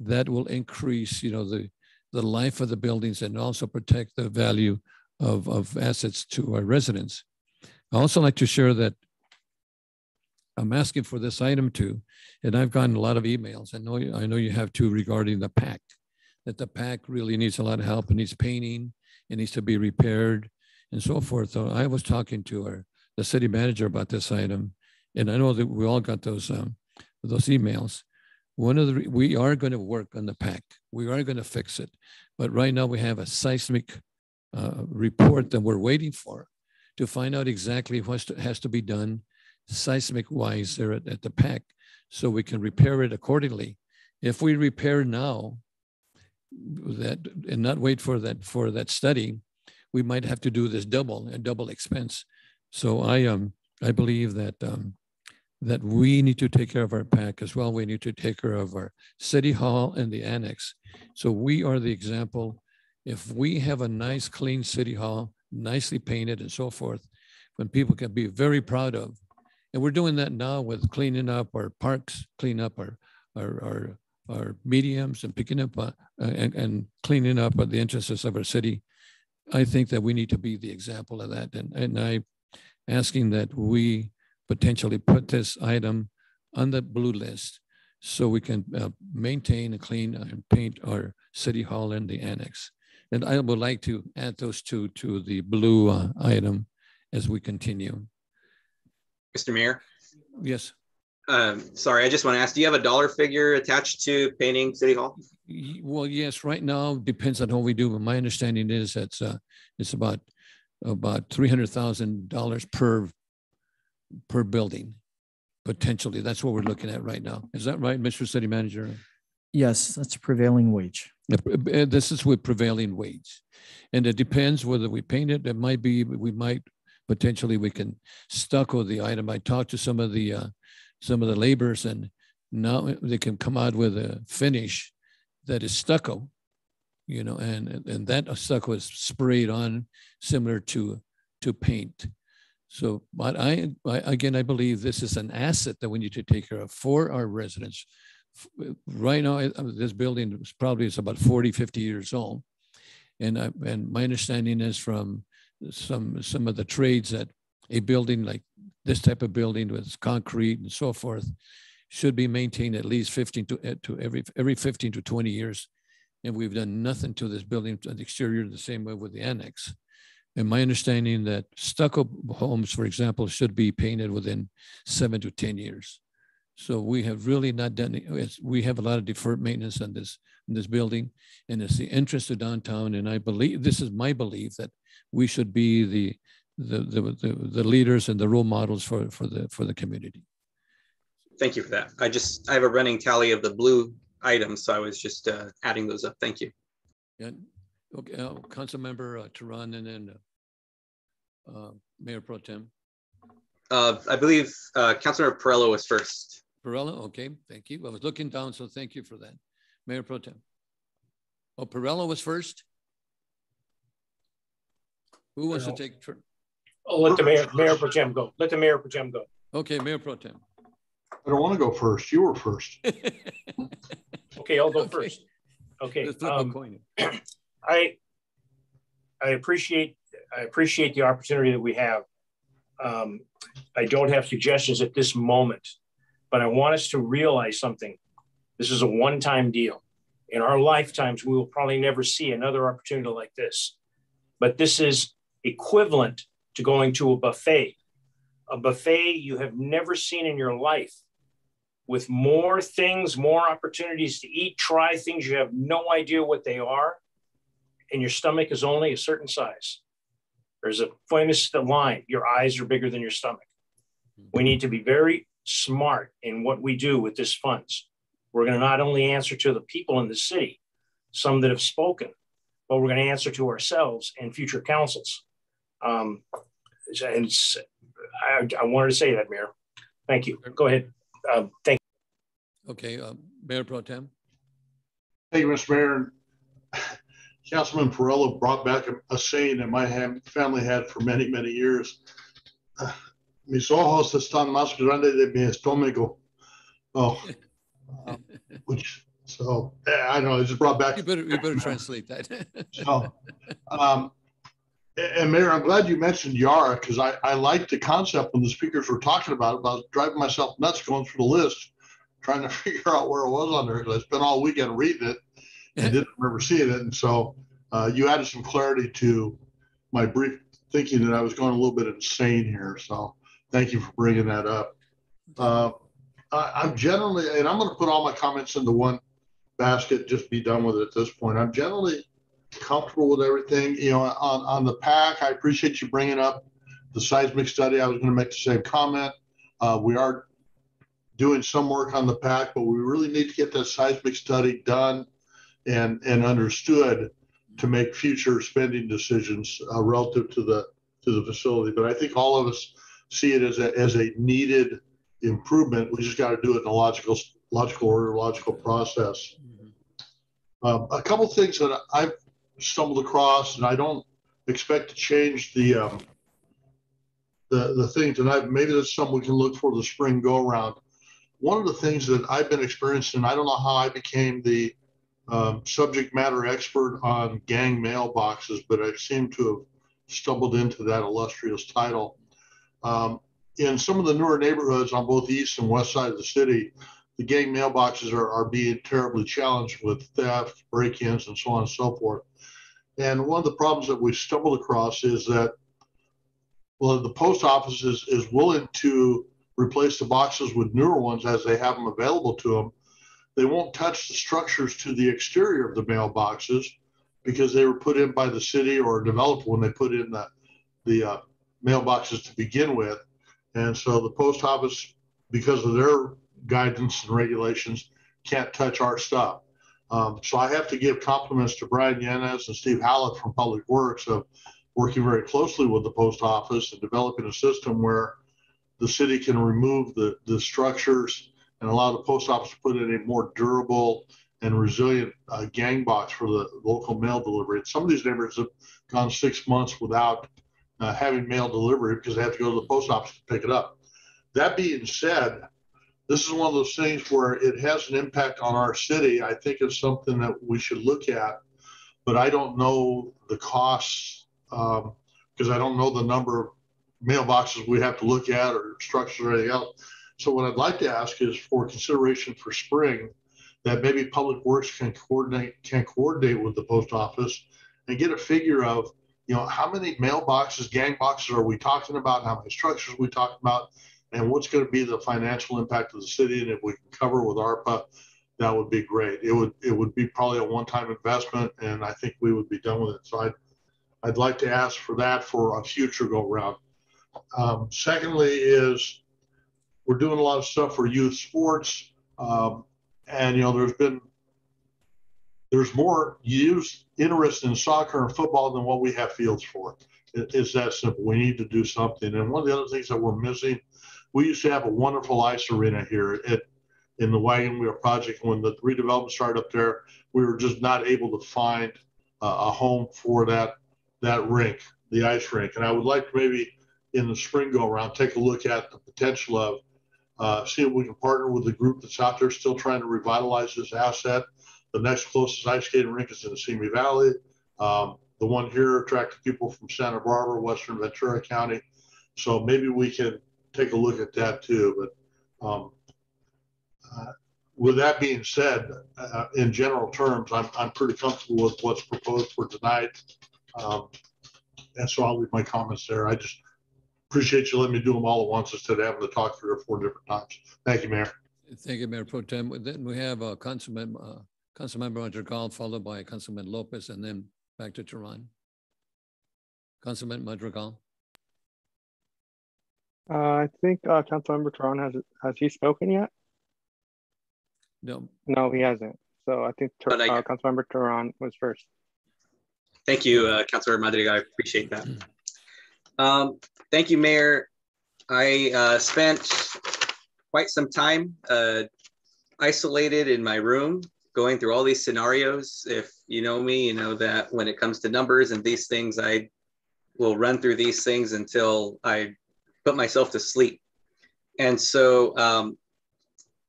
that will increase, you know, the life of the buildings and also protect the value of assets to our residents. I also like to share that I'm asking for this item too, and I've gotten a lot of emails. I know you have too regarding the PAC, that the PAC really needs a lot of help. It needs painting, it needs to be repaired and so forth. So I was talking to the city manager about this item, and I know that we all got those emails. We are going to work on the PAC. We are going to fix it. But right now we have a seismic report that we're waiting for to find out exactly what has to be done seismic wise there at the PAC, so we can repair it accordingly. If we repair now that and not wait for that study, we might have to do this double expense. So I believe that that we need to take care of our PAC as well. We need to take care of our city hall and the annex. So we are the example. If we have a nice, clean city hall, nicely painted and so forth, when people can be very proud of. And we're doing that now with cleaning up our parks, cleaning up our mediums and picking up and cleaning up the entrances of our city. I think that we need to be the example of that. And I'm asking that we potentially put this item on the blue list so we can maintain and clean and paint our city hall and the annex. And I would like to add those two to the blue item as we continue. Mr. Mayor? Yes. Sorry, I just want to ask, do you have a dollar figure attached to painting City Hall? Well, yes, right now, depends on what we do, but my understanding is that it's about about $300,000 per building, potentially. That's what we're looking at right now. Is that right, Mr. City Manager? Yes, that's prevailing wage. This is with prevailing wage. And it depends whether we paint it. It might be, we can stucco the item. I talked to some of the laborers, and now they can come out with a finish that is stucco, you know, and that stucco is sprayed on similar to paint. So, but I believe this is an asset that we need to take care of for our residents. Right now, this building is about 40, 50 years old. And my understanding is from some of the trades that a building like this type of building with concrete and so forth should be maintained at least 15 to every 15 to 20 years. And we've done nothing to this building, the exterior, the same way with the annex. And my understanding that stucco homes, for example, should be painted within 7 to 10 years. So we have really not done it. We have a lot of deferred maintenance on this building, and it's the interest of downtown. And I believe, this is my belief, that we should be the leaders and the role models for the community. Thank you for that. I have a running tally of the blue items, so I was just adding those up. Thank you. Yeah. Okay. Councilmember Turan, and then Mayor Pro Tem. I believe Councilmember Perello was first. Perello, okay, thank you. I was looking down, so thank you for that. Mayor Pro Tem. Oh, Perello was first? Who wants to take turn? Oh, let the Mayor Pro Tem go. Let the Mayor Pro Tem go. Okay, Mayor Pro Tem. I don't want to go first. You were first. Okay, I'll go first. Okay. I appreciate the opportunity that we have. I don't have suggestions at this moment, but I want us to realize something. This is a one-time deal. In our lifetimes, we will probably never see another opportunity like this. But this is equivalent to going to a buffet you have never seen in your life, with more things, more opportunities to eat, try things you have no idea what they are, and your stomach is only a certain size. There's a famous line, your eyes are bigger than your stomach. We need to be very smart in what we do with this funds. We're going to not only answer to the people in the city, some that have spoken, but we're going to answer to ourselves and future councils. And I wanted to say that, Mayor. Thank you. Go ahead. Thank you. Okay, Mayor Pro Tem. Thank you, Mr. Mayor. Councilman Perello brought back a saying that my family had for many, many years. Mis ojos están más grandes de mi estómago. Oh, which, so I don't know, it just brought back. You better translate that. So, and Mayor, I'm glad you mentioned Yara, because I like the concept when the speakers were talking about it. I was driving myself nuts going through the list, trying to figure out where it was on there, because I spent all weekend reading it and didn't remember seeing it. And so you added some clarity to my brief thinking that I was going a little bit insane here. So thank you for bringing that up. I'm generally, and I'm going to put all my comments into one basket, just be done with it at this point. I'm generally comfortable with everything. You know, on the PAC, I appreciate you bringing up the seismic study. I was going to make the same comment. We are doing some work on the PAC, but we really need to get that seismic study done and understood to make future spending decisions relative to the facility. But I think all of us see it as a needed improvement. We just got to do it in a logical order, logical process. A couple of things that I've stumbled across, and I don't expect to change the thing tonight. Maybe that's something we can look for the spring go around. One of the things that I've been experiencing, I don't know how I became the subject matter expert on gang mailboxes, but I seem to have stumbled into that illustrious title. In some of the newer neighborhoods on both the east and west side of the city, the gang mailboxes are being terribly challenged with theft, break-ins, and so on and so forth. And one of the problems that we've stumbled across is that, well, the post office is willing to replace the boxes with newer ones as they have them available to them. They won't touch the structures to the exterior of the mailboxes because they were put in by the city or a developer when they put in the mailboxes to begin with. And so the post office, because of their guidance and regulations, can't touch our stuff. So I have to give compliments to Brian Yanez and Steve Hallett from Public Works of working very closely with the post office and developing a system where the city can remove the structures and allow the post office to put in a more durable and resilient gang box for the local mail delivery. And some of these neighborhoods have gone 6 months without having mail delivery because they have to go to the post office to pick it up. That being said, this is one of those things where it has an impact on our city. I think it's something that we should look at, but I don't know the costs because I don't know the number of mailboxes we have to look at or structures or anything else. So what I'd like to ask is for consideration for spring that maybe Public Works can coordinate with the post office and get a figure of, you know, how many mailboxes, gang boxes are we talking about? How many structures are we talking about? And what's going to be the financial impact of the city? And if we can cover with ARPA, that would be great. It would be probably a one-time investment, and I think we would be done with it. So I'd like to ask for that for a future go round. Secondly is we're doing a lot of stuff for youth sports. And, you know, there's more youth interest in soccer and football than what we have fields for. It's that simple. We need to do something. And one of the other things that we're missing, we used to have a wonderful ice arena here in the Wagon Wheel project. When the redevelopment started up there, we were just not able to find a home for that rink, the ice rink. And I would like to maybe in the spring go around, take a look at the potential of see if we can partner with the group that's out there still trying to revitalize this asset. The next closest ice skating rink is in the Simi Valley. The one here attracted people from Santa Barbara, Western Ventura County. So maybe we can take a look at that too. But with that being said, in general terms, I'm pretty comfortable with what's proposed for tonight. And so I'll leave my comments there. I just appreciate you letting me do them all at once instead of having to talk 3 or 4 different times. Thank you, Mayor. Thank you, Mayor Pro Tem. Then we have Councilmember Madrigal, followed by Councilman Lopez, and then back to Tehran. Councilman Madrigal. I think Councilmember Tehran has he spoken yet? No. No, he hasn't. So I think Councilmember Tehran was first. Thank you, Councilor Madrigal. I appreciate that. Thank you, Mayor. I spent quite some time isolated in my room, going through all these scenarios. If you know me, you know that when it comes to numbers and these things, I will run through these things until I put myself to sleep. And so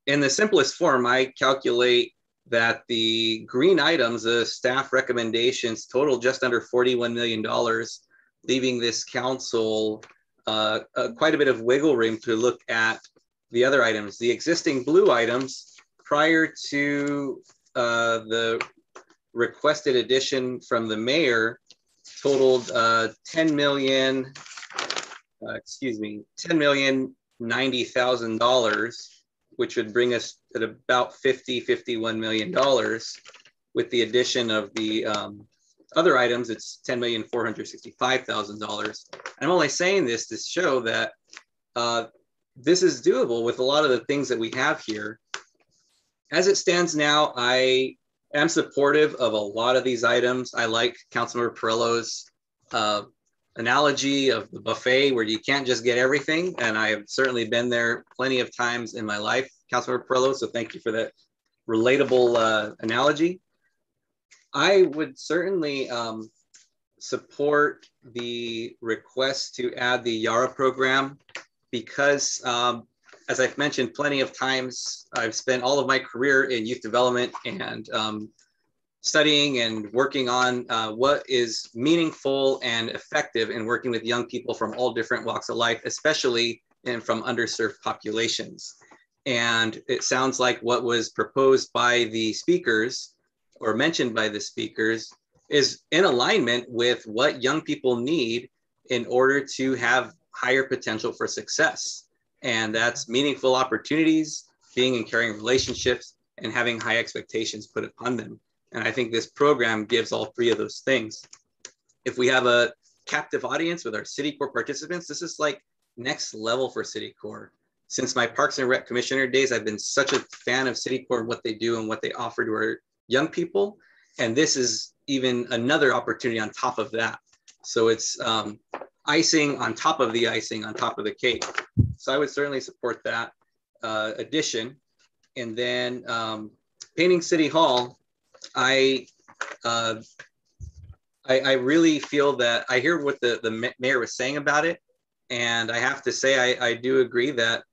in the simplest form, I calculate that the green items, the staff recommendations, total just under $41 million, leaving this council quite a bit of wiggle room to look at the other items. The existing blue items, prior to the requested addition from the mayor, totaled $10,090,000, which would bring us at about $51 million. With the addition of the other items, it's $10,465,000. I'm only saying this to show that this is doable with a lot of the things that we have here. As it stands now, I am supportive of a lot of these items. I like Councilmember Perillo's analogy of the buffet where you can't just get everything. And I have certainly been there plenty of times in my life, Councilmember Perillo. So thank you for that relatable analogy. I would certainly support the request to add the YARA program because as I've mentioned plenty of times, I've spent all of my career in youth development and studying and working on what is meaningful and effective in working with young people from all different walks of life, especially from underserved populations. And it sounds like what was proposed by the speakers or mentioned by the speakers is in alignment with what young people need in order to have higher potential for success. And that's meaningful opportunities, being in caring relationships, and having high expectations put upon them. And I think this program gives all three of those things. If we have a captive audience with our City Corps participants. This is like next level for City Corps. Since my Parks and Rec Commissioner days, I've been such a fan of City Corps, what they do and what they offer to our young people. And this is even another opportunity on top of that. So it's icing on top of the icing on top of the cake. So I would certainly support that addition. And then painting City Hall, I really feel that I hear what the mayor was saying about it. And I have to say, I do agree that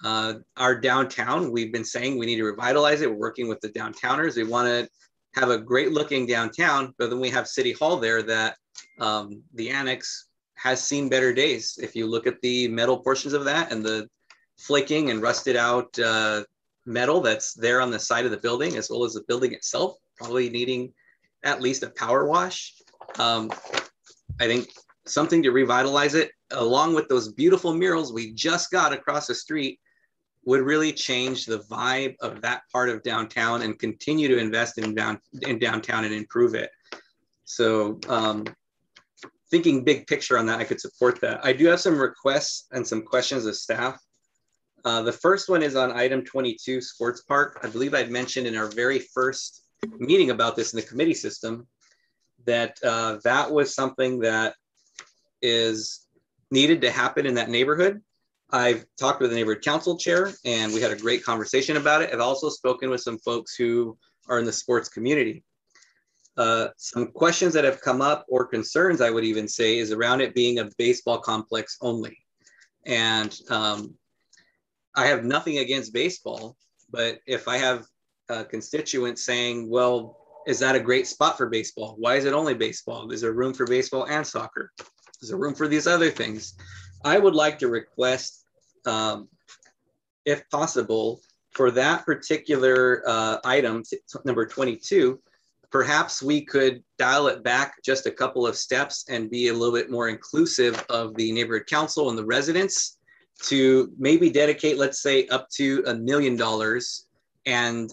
our downtown, we've been saying we need to revitalize it. We're working with the downtowners. We want to have a great looking downtown, but then we have City Hall there that the annex has seen better days. If you look at the metal portions of that and the flaking and rusted out metal that's there on the side of the building, as well as the building itself, probably needing at least a power wash. I think something to revitalize it, along with those beautiful murals we just got across the street, would really change the vibe of that part of downtown and continue to invest in downtown and improve it. So thinking big picture on that, I could support that. I do have some requests and some questions of staff. The first one is on item 22, Sports Park. I believe I'd mentioned in our very first meeting about this in the committee system that that was something that is needed to happen in that neighborhood. I've talked with the neighborhood council chair and we had a great conversation about it. I've also spoken with some folks who are in the sports community. Some questions that have come up, or concerns I would even say, is around it being a baseball complex only. And I have nothing against baseball, but if I have constituents saying, well, is that a great spot for baseball? Why is it only baseball? Is there room for baseball and soccer? Is there room for these other things? I would like to request, if possible, for that particular item, number 22, perhaps we could dial it back just a couple of steps and be a little bit more inclusive of the neighborhood council and the residents to maybe dedicate, let's say, up to $1 million and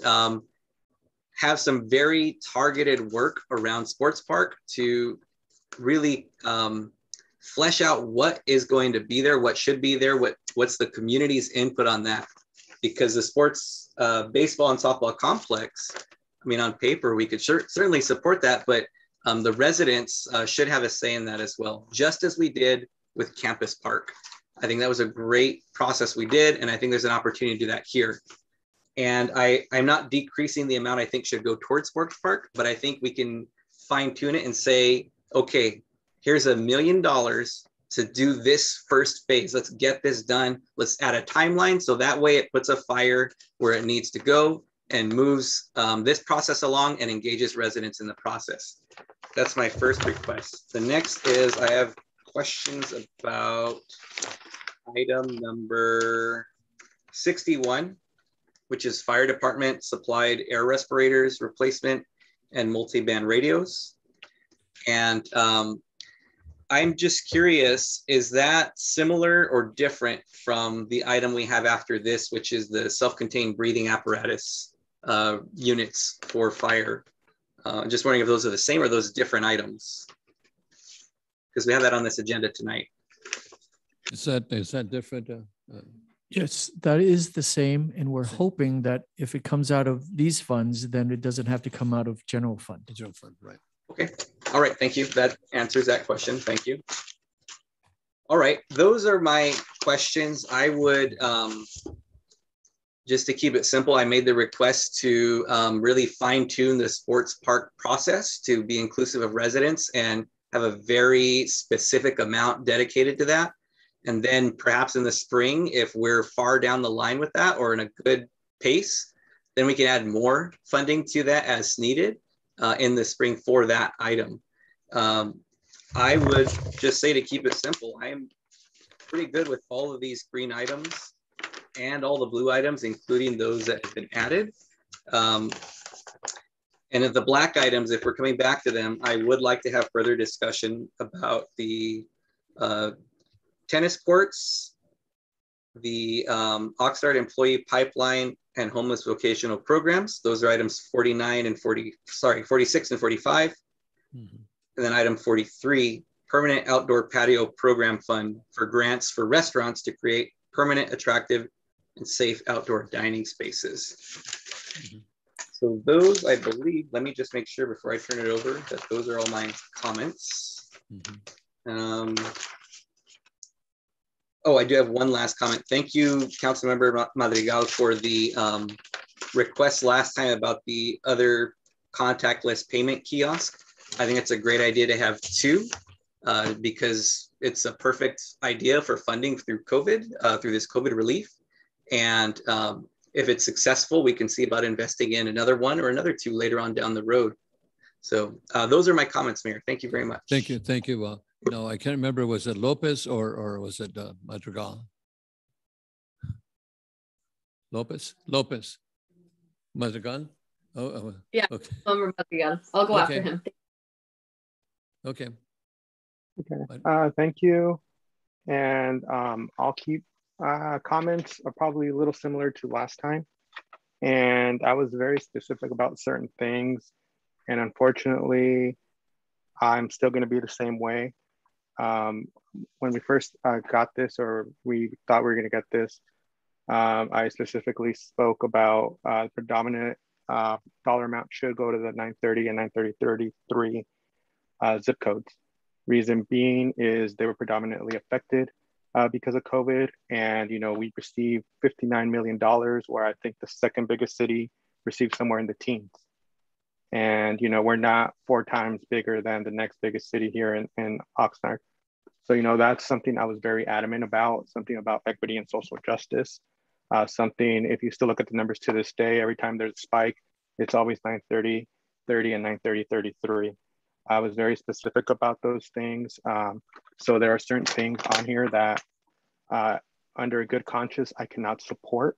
have some very targeted work around Sports Park to really flesh out what is going to be there, what should be there, what's the community's input on that. Because the sports, baseball and softball complex, I mean, on paper, we could certainly support that, but the residents should have a say in that as well, just as we did with Campus Park. I think that was a great process we did, and I think there's an opportunity to do that here. And I'm not decreasing the amount I think should go towards Sports Park, but I think we can fine tune it and say, okay, here's $1 million to do this first phase. Let's get this done. Let's add a timeline so that way it puts a fire where it needs to go and moves this process along and engages residents in the process. That's my first request. The next is I have questions about item number 61, which is fire department supplied air respirators replacement and multi-band radios. And I'm just curious, is that similar or different from the item we have after this, which is the self-contained breathing apparatus units for fire? Just wondering if those are the same or those different items, because we have that on this agenda tonight. Is that different? Yes, that is the same. And we're hoping that if it comes out of these funds, then it doesn't have to come out of general fund. General fund, right. Okay. All right. Thank you. That answers that question. Thank you. All right. Those are my questions. I would, just to keep it simple, I made the request to really fine tune the sports park process to be inclusive of residents and have a very specific amount dedicated to that. And then perhaps in the spring, if we're far down the line with that or in a good pace, then we can add more funding to that as needed in the spring for that item. I would just say, to keep it simple, I am pretty good with all of these green items and all the blue items, including those that have been added. And of the black items, if we're coming back to them, I would like to have further discussion about the tennis courts, the Oxnard employee pipeline and homeless vocational programs. Those are items 46 and 45. Mm-hmm. And then item 43. Permanent Outdoor Patio Program Fund for grants for restaurants to create permanent, attractive, and safe outdoor dining spaces. So those, I believe, let me just make sure before I turn it over that those are all my comments. Oh, I do have one last comment. Thank you, Councilmember Madrigal, for the request last time about the other contactless payment kiosk. I think it's a great idea to have two because it's a perfect idea for funding through COVID, through this COVID relief. And if it's successful, we can see about investing in another one or another two later on down the road. So those are my comments, Mayor. Thank you very much. Thank you. Thank you. No, I can't remember. Was it Lopez or was it Madrigal? Lopez? Madrigal? Oh, yeah. Okay. Madrigal. I'll go after him. Okay. Okay. Thank you. And I'll keep comments are probably a little similar to last time. And I was very specific about certain things. And unfortunately, I'm still going to be the same way. When we first got this, or we thought we were going to get this, I specifically spoke about predominant dollar amount should go to the 930 and 930-33 zip codes. Reason being is they were predominantly affected because of COVID. And, we received $59 million, where I think the second biggest city received somewhere in the teens. And, we're not 4 times bigger than the next biggest city here in Oxnard. So, that's something I was very adamant about, something about equity and social justice. Something, if you still look at the numbers to this day, every time there's a spike, it's always 930, 30, and 930, 33. I was very specific about those things. So there are certain things on here that under a good conscience, I cannot support.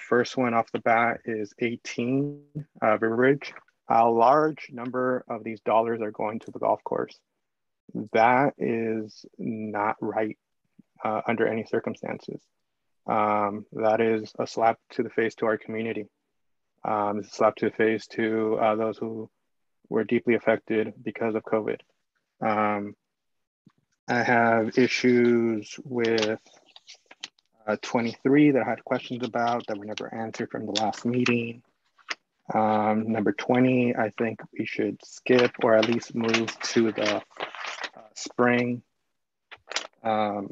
First one off the bat is 18 River Ridge. A large number of these dollars are going to the golf course. That is not right under any circumstances. That is a slap to the face to our community. It's a slap to the face to those who were deeply affected because of COVID. I have issues with 23 that I had questions about that were never answered from the last meeting. Number 20, I think we should skip or at least move to the spring. Well,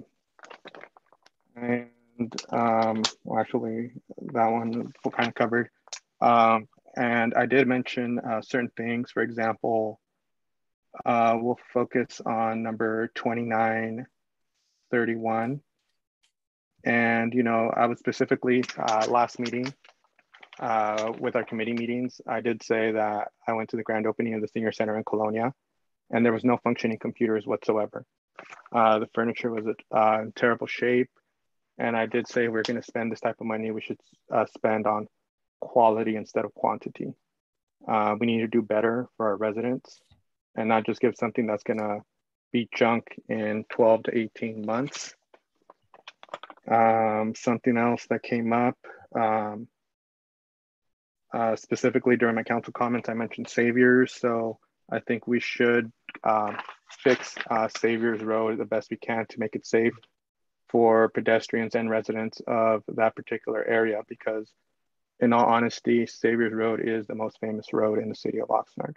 actually, that one we kind of covered. And I did mention certain things. For example, we'll focus on number 2931. And, I was specifically last meeting with our committee meetings, I did say that I went to the grand opening of the senior center in Colonia, and there was no functioning computers whatsoever. The furniture was in terrible shape. And I did say, we're going to spend this type of money, we should spend on quality instead of quantity. We need to do better for our residents and not just give something that's going to be junk in 12 to 18 months. Something else that came up, specifically during my council comments, I mentioned Saviors. So I think we should fix Saviors Road the best we can to make it safe for pedestrians and residents of that particular area, because in all honesty, Saviors Road is the most famous road in the city of Oxnard.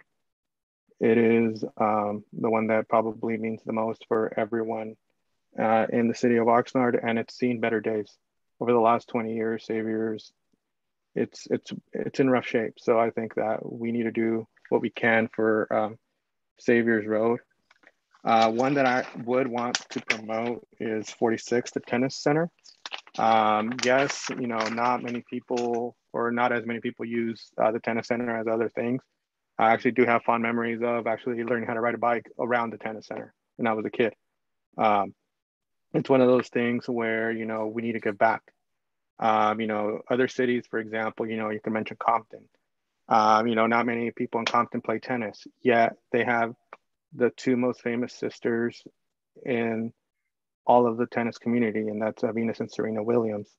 It is the one that probably means the most for everyone in the city of Oxnard, and it's seen better days. Over the last 20 years, Saviors, it's in rough shape. So I think that we need to do what we can for Saviors Road. One that I would want to promote is 46, the tennis center. Yes, not many people, or not as many people use the tennis center as other things. I actually do have fond memories of actually learning how to ride a bike around the tennis center when I was a kid. It's one of those things where, we need to give back. Other cities, for example, you can mention Compton. Not many people in Compton play tennis, yet they have the 2 most famous sisters in all of the tennis community, and that's Venus and Serena Williams,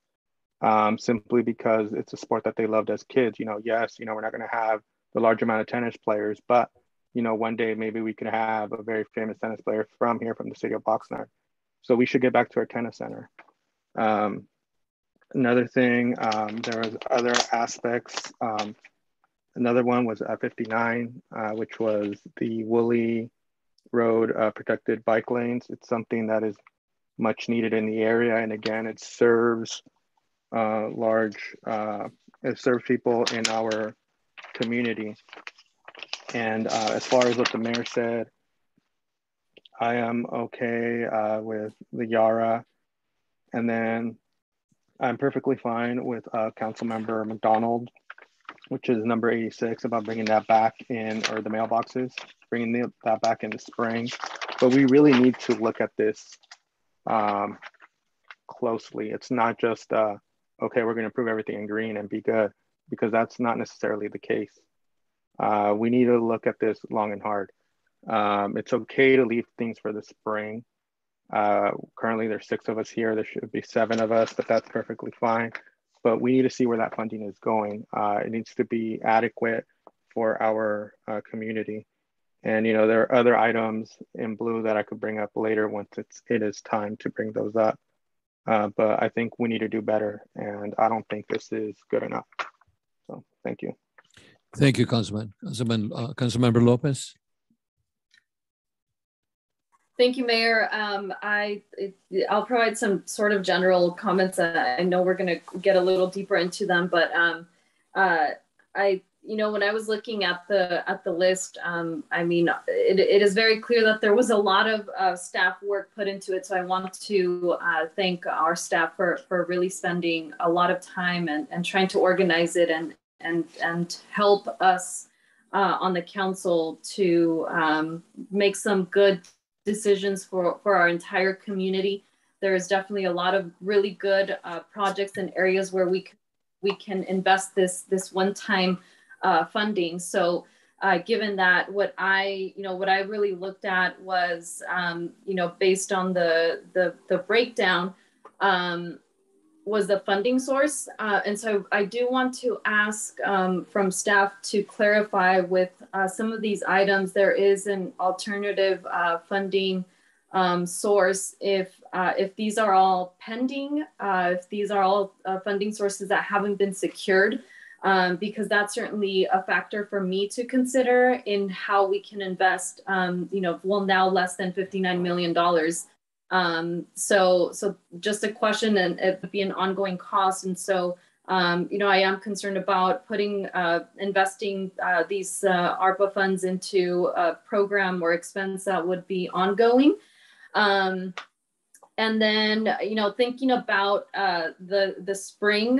simply because it's a sport that they loved as kids. Yes, we're not going to have the large amount of tennis players, but you know, one day maybe we could have a very famous tennis player from here, from the city of Oxnard. So we should get back to our tennis center. Another thing, there was other aspects. Another one was 59, which was the Woolly Road protected bike lanes. It's something that is much needed in the area. And again, it serves it serves people in our community. And as far as what the mayor said, I am okay with the Yara. And then I'm perfectly fine with Councilmember McDonald, which is number 86, about bringing that back in, or the mailboxes, bringing that back in the spring. But we really need to look at this closely. It's not just, okay, we're gonna improve everything in green and be good, because that's not necessarily the case. We need to look at this long and hard. It's okay to leave things for the spring. Currently there's 6 of us here. There should be 7 of us, but that's perfectly fine. But we need to see where that funding is going. It needs to be adequate for our community. And, you know, there are other items in blue that I could bring up later once it is time to bring those up. But I think we need to do better. And I don't think this is good enough. So thank you. Thank you, Councilman. Councilmember Lopez. Thank you, Mayor. I'll provide some sort of general comments. I know we're going to get a little deeper into them, but when I was looking at the list, I mean, it is very clear that there was a lot of staff work put into it. So I want to thank our staff for really spending a lot of time and trying to organize it and help us on the council to make some good decisions for our entire community. There is definitely a lot of really good projects and areas where we can invest this one-time funding. So given that, what I really looked at was based on the breakdown was the funding source. And so I do want to ask from staff to clarify with some of these items, there is an alternative funding source if these are all pending, if these are all funding sources that haven't been secured, because that's certainly a factor for me to consider in how we can invest, now less than $59 million. So just a question, and it would be an ongoing cost. And so, I am concerned about investing these ARPA funds into a program or expense that would be ongoing. And then, thinking about the spring,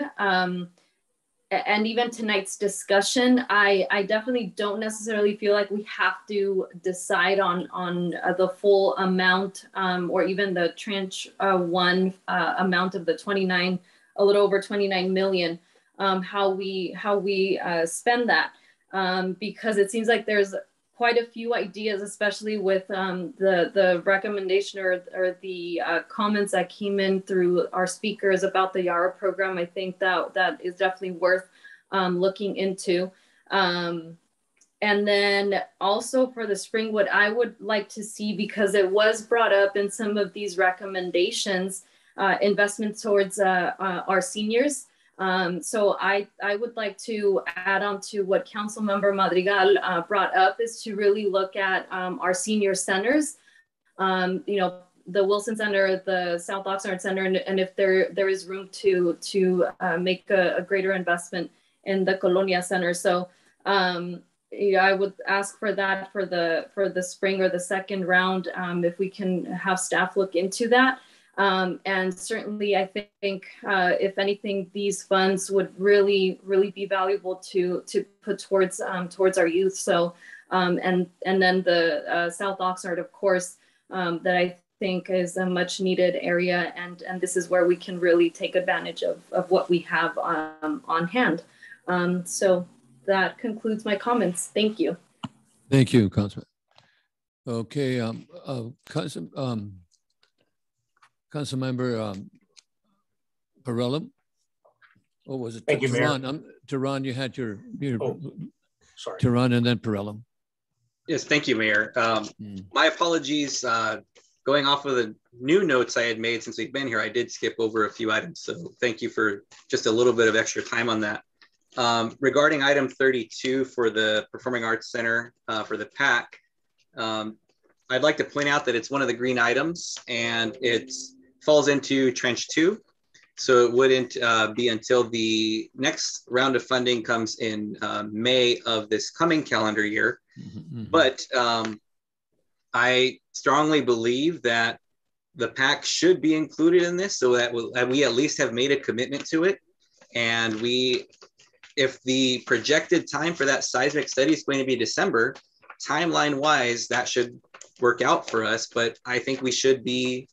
and even tonight's discussion, I definitely don't necessarily feel like we have to decide on the full amount or even the tranche 1 amount of the a little over 29 million, how we spend that, because it seems like there's quite a few ideas, especially with the recommendation or the comments that came in through our speakers about the Yara program. I think that is definitely worth looking into. And then also for the spring, what I would like to see, because it was brought up in some of these recommendations, investment towards our seniors. So I would like to add on to what Councilmember Madrigal brought up, is to really look at our senior centers, the Wilson Center, the South Oxnard Center, and if there is room to make a greater investment in the Colonia Center. So I would ask for that for the spring or the second round, if we can have staff look into that. And certainly, I think if anything, these funds would really be valuable to put towards our youth. So and then the South Oxnard, of course, that I think is a much needed area, and this is where we can really take advantage of what we have on hand. So that concludes my comments. Thank you. Thank you, Councilman. Okay, Councilmember Perrella. Oh, was it? Thank you, Mayor. Teron, you had your oh, sorry. Teron and then Perrella. Yes, thank you, Mayor. My apologies. Going off of the new notes I had made since we've been here, I did skip over a few items. So thank you for just a little bit of extra time on that. Regarding item 32 for the Performing Arts Center for the PAC, I'd like to point out that it's one of the green items and it falls into tranche 2. So it wouldn't be until the next round of funding comes in May of this coming calendar year. But I strongly believe that the PAC should be included in this so that we at least have made a commitment to it. And if the projected time for that seismic study is going to be December, timeline wise, that should work out for us. But I think we should be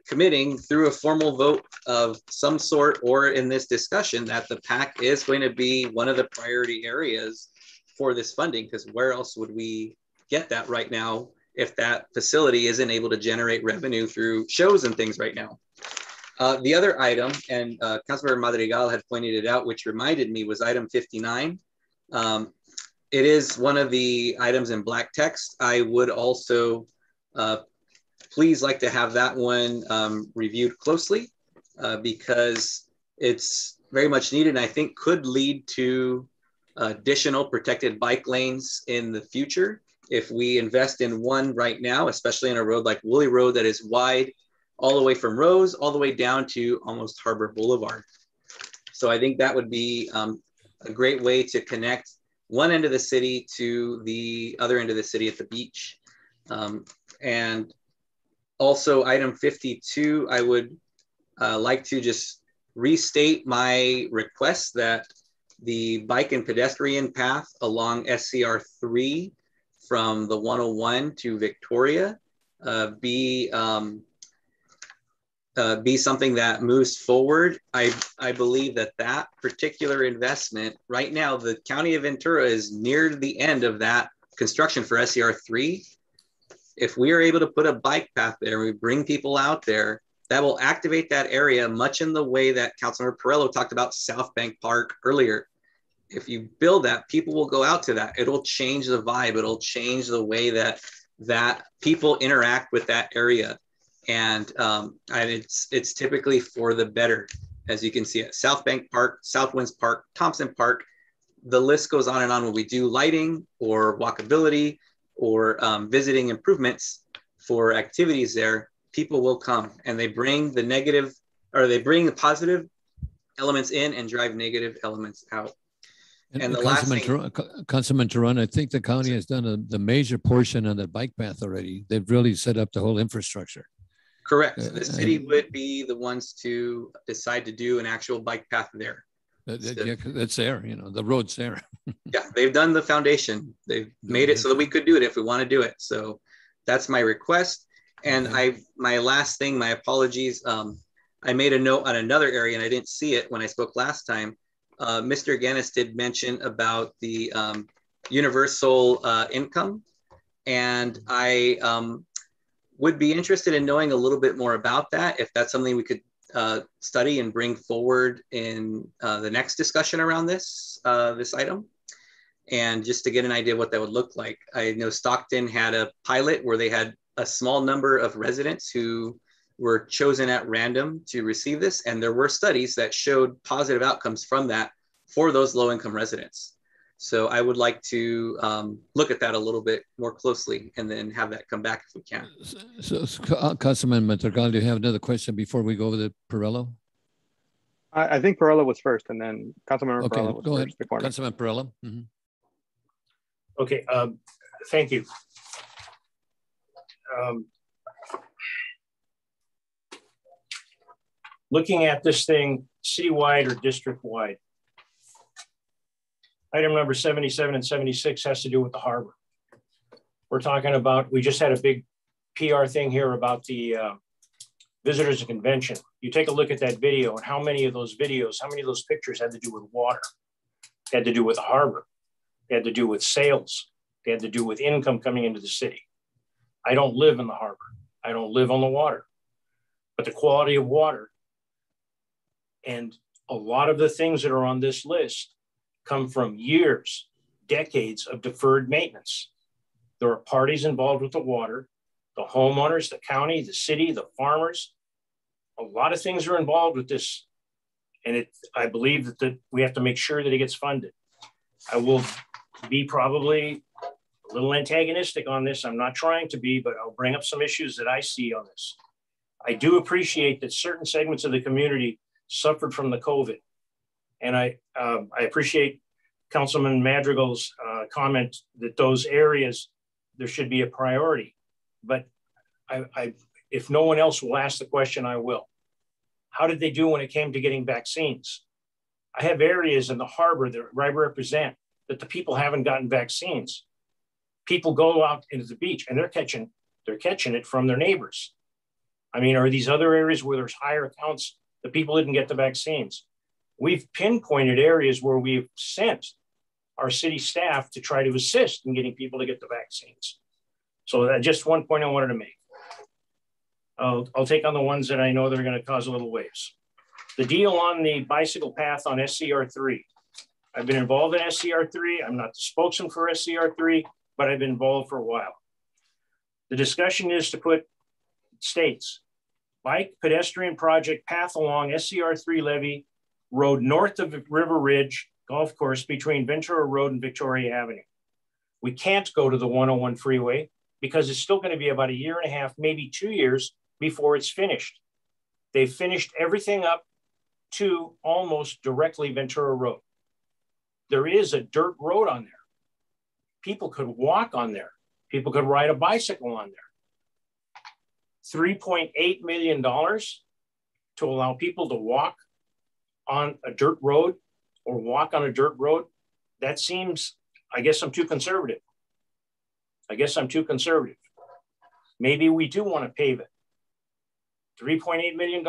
committing through a formal vote of some sort or in this discussion that the PAC is going to be one of the priority areas for this funding, because where else would we get that right now if that facility isn't able to generate revenue through shows and things right now. The other item, and Councilmember Madrigal had pointed it out, which reminded me, was item 59. It is one of the items in black text. I would also please like to have that one reviewed closely because it's very much needed and I think could lead to additional protected bike lanes in the future. If we invest in one right now, especially in a road like Woolley Road that is wide all the way from Rose all the way down to almost Harbor Boulevard. So I think that would be a great way to connect one end of the city to the other end of the city at the beach. And also item 52, I would like to just restate my request that the bike and pedestrian path along SCR 3 from the 101 to Victoria be something that moves forward. I believe that particular investment right now, the County of Ventura is near the end of that construction for SCR 3. If we are able to put a bike path there, we bring people out there, that will activate that area much in the way that Councilmember Perello talked about South Bank Park earlier. If you build that, people will go out to that. It'll change the vibe. It'll change the way that people interact with that area. And it's typically for the better, as you can see at South Bank Park, Southwinds Park, Thompson Park. The list goes on and on. When we do lighting or walkability or visiting improvements for activities there, people will come and they bring the negative, or they bring the positive elements in and drive negative elements out. And the last thing, Councilman Turan, I think the county has done the major portion on the bike path already. They've really set up the whole infrastructure. Correct. The city would be the ones to decide to do an actual bike path there. That's there, you know, the road's there. Yeah, they've done the foundation. They've made it so that we could do it if we want to do it. So that's my request. And my last thing, my apologies. I made a note on another area and I didn't see it when I spoke last time. Mr. Gannis did mention about the universal income. And I would be interested in knowing a little bit more about that, if that's something we could study and bring forward in the next discussion around this item. And just to get an idea of what that would look like. I know Stockton had a pilot where they had a small number of residents who were chosen at random to receive this. And there were studies that showed positive outcomes from that for those low-income residents. So I would like to look at that a little bit more closely and then have that come back if we can. So Councilman Madrigal, do you have another question before we go over to Perello? I think Perello was first and then Councilmember Perello was go ahead. first. Councilman Perello. Mm-hmm. Okay, thank you. Looking at this thing citywide or district-wide, item number 77 and 76 has to do with the harbor. We're talking about, we just had a big PR thing here about the visitors and convention. You take a look at that video and how many of those videos, how many of those pictures had to do with water, had to do with the harbor, they had to do with sales, they had to do with income coming into the city. I don't live in the harbor. I don't live on the water, but the quality of water and a lot of the things that are on this list come from years, decades of deferred maintenance. There are parties involved with the water, the homeowners, the county, the city, the farmers. A lot of things are involved with this. And I believe that we have to make sure that it gets funded. I will be probably a little antagonistic on this. I'm not trying to be, but I'll bring up some issues that I see on this. I do appreciate that certain segments of the community suffered from the COVID. And I appreciate Councilman Madrigal's comment that those areas, there should be a priority. But if no one else will ask the question, I will. How did they do when it came to getting vaccines? I have areas in the harbor that I represent that the people haven't gotten vaccines. People go out into the beach and they're catching it from their neighbors. I mean, are these other areas where there's higher counts that people didn't get the vaccines? We've pinpointed areas where we've sent our city staff to try to assist in getting people to get the vaccines. So that's just one point I wanted to make. I'll take on the ones that I know that are going to cause a little waves. The deal on the bicycle path on SCR3. I've been involved in SCR3. I'm not the spokesman for SCR3, but I've been involved for a while. The discussion is to put states, bike pedestrian project path along SCR3 levee road north of River Ridge Golf Course between Ventura Road and Victoria Avenue. We can't go to the 101 freeway because it's still going to be about 1.5 years, maybe 2 years before it's finished. They've finished everything up to almost directly Ventura Road. There is a dirt road on there. People could walk on there. People could ride a bicycle on there. $3.8 million to allow people to walk on a dirt road or walk on a dirt road. That seems, I guess I'm too conservative. Maybe we do want to pave it. $3.8 million.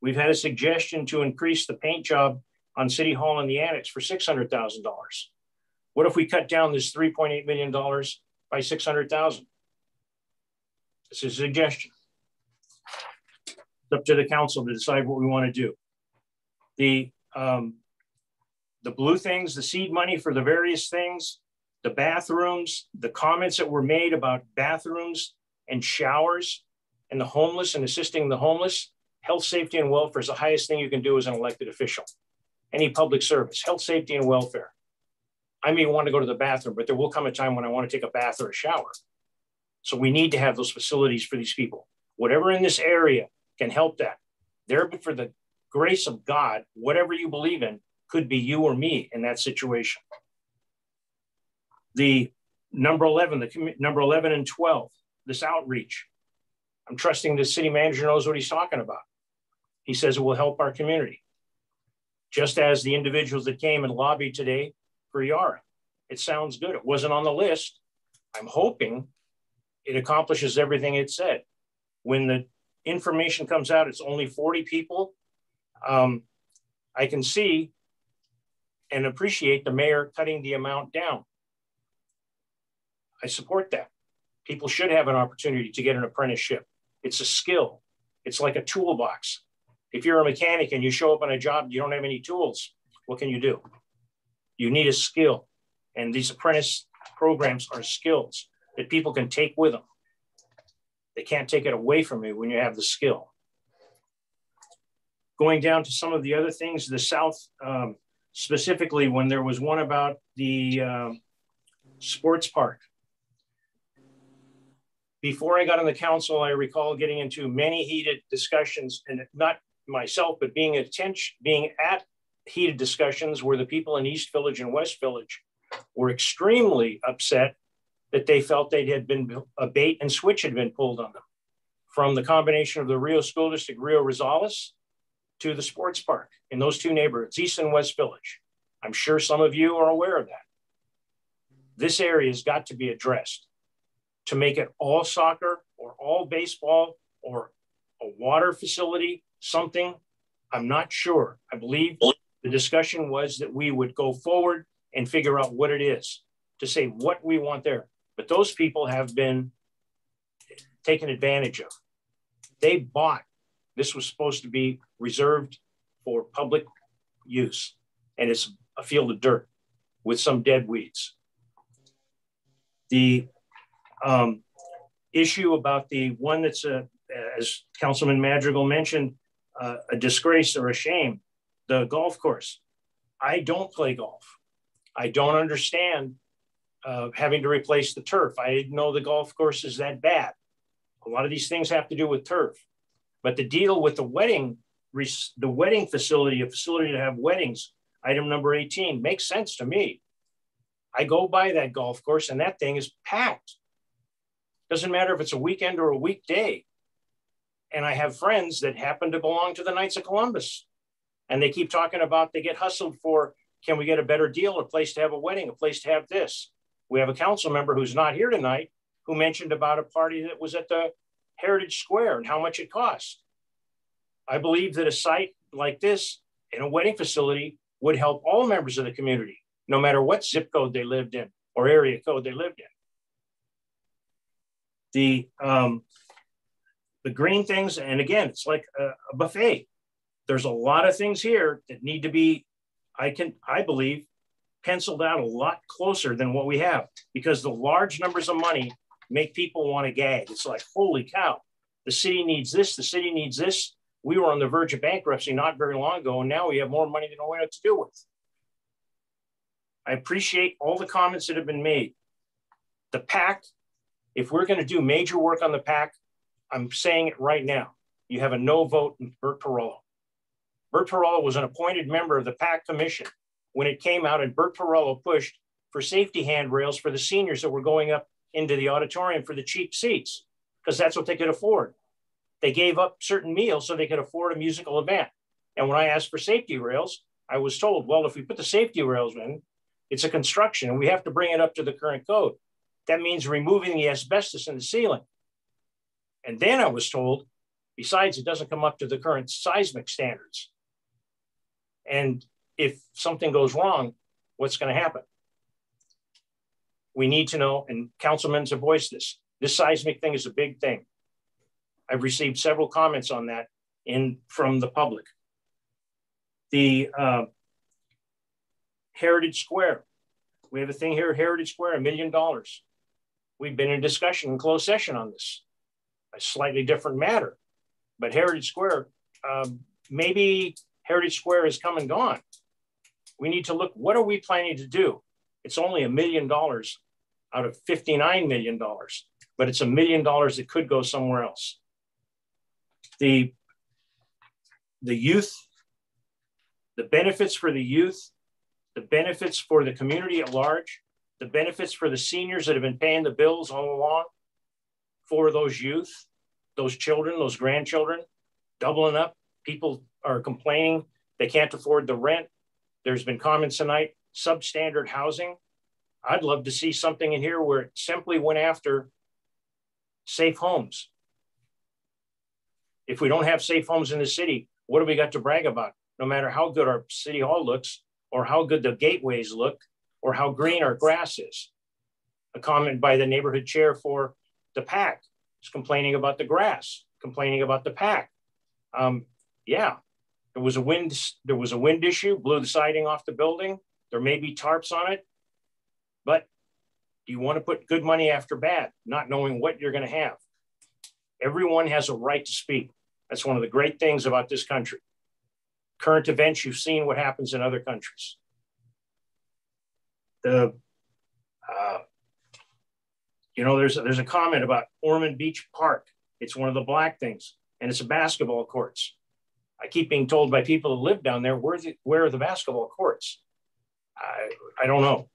We've had a suggestion to increase the paint job on City Hall and the annex for $600,000. What if we cut down this $3.8 million by $600,000? This is a suggestion. It's up to the council to decide what we want to do. The blue things, the seed money for the various things, the bathrooms, the comments that were made about bathrooms and showers and the homeless and assisting the homeless. Health, safety, and welfare is the highest thing you can do as an elected official. Any public service, health, safety, and welfare. I may want to go to the bathroom, but there will come a time when I want to take a bath or a shower. So we need to have those facilities for these people. Whatever in this area can help that. There, but for the grace of God, whatever you believe in could be you or me in that situation. The number 11 and 12, this outreach. I'm trusting the city manager knows what he's talking about. He says it will help our community. Just as the individuals that came and lobbied today for Yara. It sounds good. It wasn't on the list. I'm hoping it accomplishes everything it said. When the information comes out, it's only 40 people. I can see and appreciate the mayor cutting the amount down. I support that. People should have an opportunity to get an apprenticeship. It's a skill. It's like a toolbox. If you're a mechanic and you show up on a job, you don't have any tools, what can you do? You need a skill. And these apprentice programs are skills that people can take with them. They can't take it away from you when you have the skill. Going down to some of the other things, the South, specifically when there was one about the sports park. Before I got on the council, I recall getting into many heated discussions, and not myself, but being at heated discussions where the people in East Village and West Village were extremely upset that they felt they had been a bait and switch had been pulled on them, from the combination of the Rio School District, Rio Rosales, to the sports park in those two neighborhoods, East and West Village. I'm sure some of you are aware of that. This area has got to be addressed to make it all soccer or all baseball or a water facility, something. I'm not sure. I believe the discussion was that we would go forward and figure out what it is to say what we want there. But those people have been taken advantage of. They bought, this was supposed to be reserved for public use. And it's a field of dirt with some dead weeds. The issue about the one that's, as Councilman Madrigal mentioned, a disgrace or a shame, the golf course. I don't play golf. I don't understand having to replace the turf. I didn't know the golf course is that bad. A lot of these things have to do with turf. But the deal with the wedding facility, a facility to have weddings, item number 18, makes sense to me. I go by that golf course and that thing is packed. Doesn't matter if it's a weekend or a weekday. And I have friends that happen to belong to the Knights of Columbus. And they keep talking about they get hustled for, can we get a better deal, a place to have a wedding, a place to have this. We have a council member who's not here tonight who mentioned about a party that was at the Heritage Square and how much it cost. I believe that a site like this in a wedding facility would help all members of the community, no matter what zip code they lived in or area code they lived in. The green things, and again, it's like a buffet. There's a lot of things here that need to be, I believe, penciled out a lot closer than what we have, because the large numbers of money make people want to gag. It's like, holy cow, the city needs this, the city needs this. We were on the verge of bankruptcy not very long ago, and now we have more money than we know what to do with. I appreciate all the comments that have been made. The PAC, if we're going to do major work on the PAC, I'm saying it right now, you have a no vote in Bert Perrello. Bert Perrello was an appointed member of the PAC commission when it came out, and Bert Perrello pushed for safety handrails for the seniors that were going up into the auditorium for the cheap seats, because that's what they could afford. They gave up certain meals so they could afford a musical event. And when I asked for safety rails, I was told, well, if we put the safety rails in, it's a construction and we have to bring it up to the current code. That means removing the asbestos in the ceiling. And then I was told, besides, it doesn't come up to the current seismic standards. And if something goes wrong, what's going to happen? We need to know, and councilmen have voiced this. This seismic thing is a big thing. I've received several comments on that from the public. The Heritage Square. We have a thing here at Heritage Square, $1 million. We've been in discussion in closed session on this. A slightly different matter, but Heritage Square, maybe Heritage Square is come and gone. We need to look, what are we planning to do? It's only $1 million out of $59 million, but it's $1 million that could go somewhere else. The youth, the benefits for the youth, the benefits for the community at large, the benefits for the seniors that have been paying the bills all along, for those youth, those children, those grandchildren, doubling up. People are complaining they can't afford the rent. There's been comments tonight, substandard housing. I'd love to see something in here where it simply went after safe homes. If we don't have safe homes in the city, what do we got to brag about? No matter how good our city hall looks, or how good the gateways look, or how green our grass is. A comment by the neighborhood chair for the PAC is complaining about the grass, complaining about the PAC. Yeah, there was a wind issue, blew the siding off the building. There may be tarps on it, but do you want to put good money after bad, not knowing what you're going to have? Everyone has a right to speak. That's one of the great things about this country. Current events, you've seen what happens in other countries. There's a comment about Ormond Beach Park. It's one of the black things, and it's a basketball courts. I keep being told by people who live down there, where are the basketball courts? I don't know.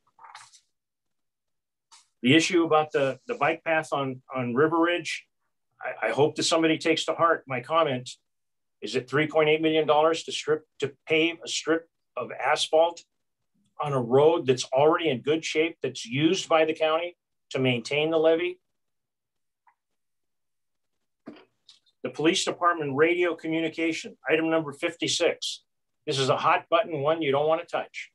The issue about the bike path on River Ridge, I hope that somebody takes to heart my comment. Is it $3.8 million to pave a strip of asphalt on a road that's already in good shape, that's used by the county to maintain the levee? The police department radio communication, item number 56. This is a hot button one you don't want to touch.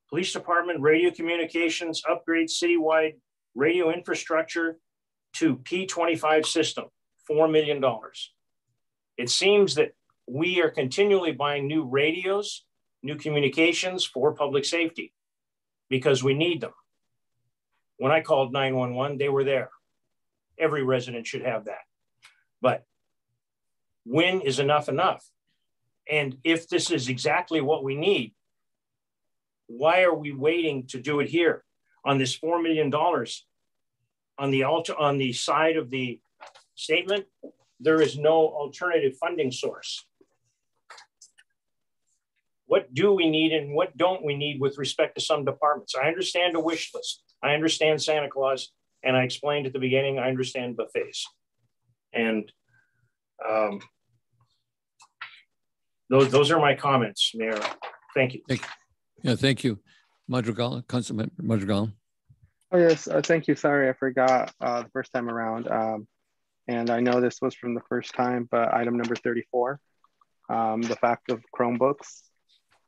Police department radio communications upgrade citywide radio infrastructure to P25 system, $4 million. It seems that we are continually buying new radios, new communications for public safety, because we need them. When I called 911, they were there. Every resident should have that. But when is enough enough? And if this is exactly what we need, why are we waiting to do it here on this $4 million on the side of the statement? There is no alternative funding source. What do we need and what don't we need with respect to some departments? I understand a wish list. I understand Santa Claus. And I explained at the beginning, I understand buffets. And those are my comments, Mayor. Thank you. Yeah, thank you. Madrigal, Councilman Madrigal. Oh, yes, thank you. Sorry, I forgot the first time around. And I know this was from the first time, but item number 34, the fact of Chromebooks.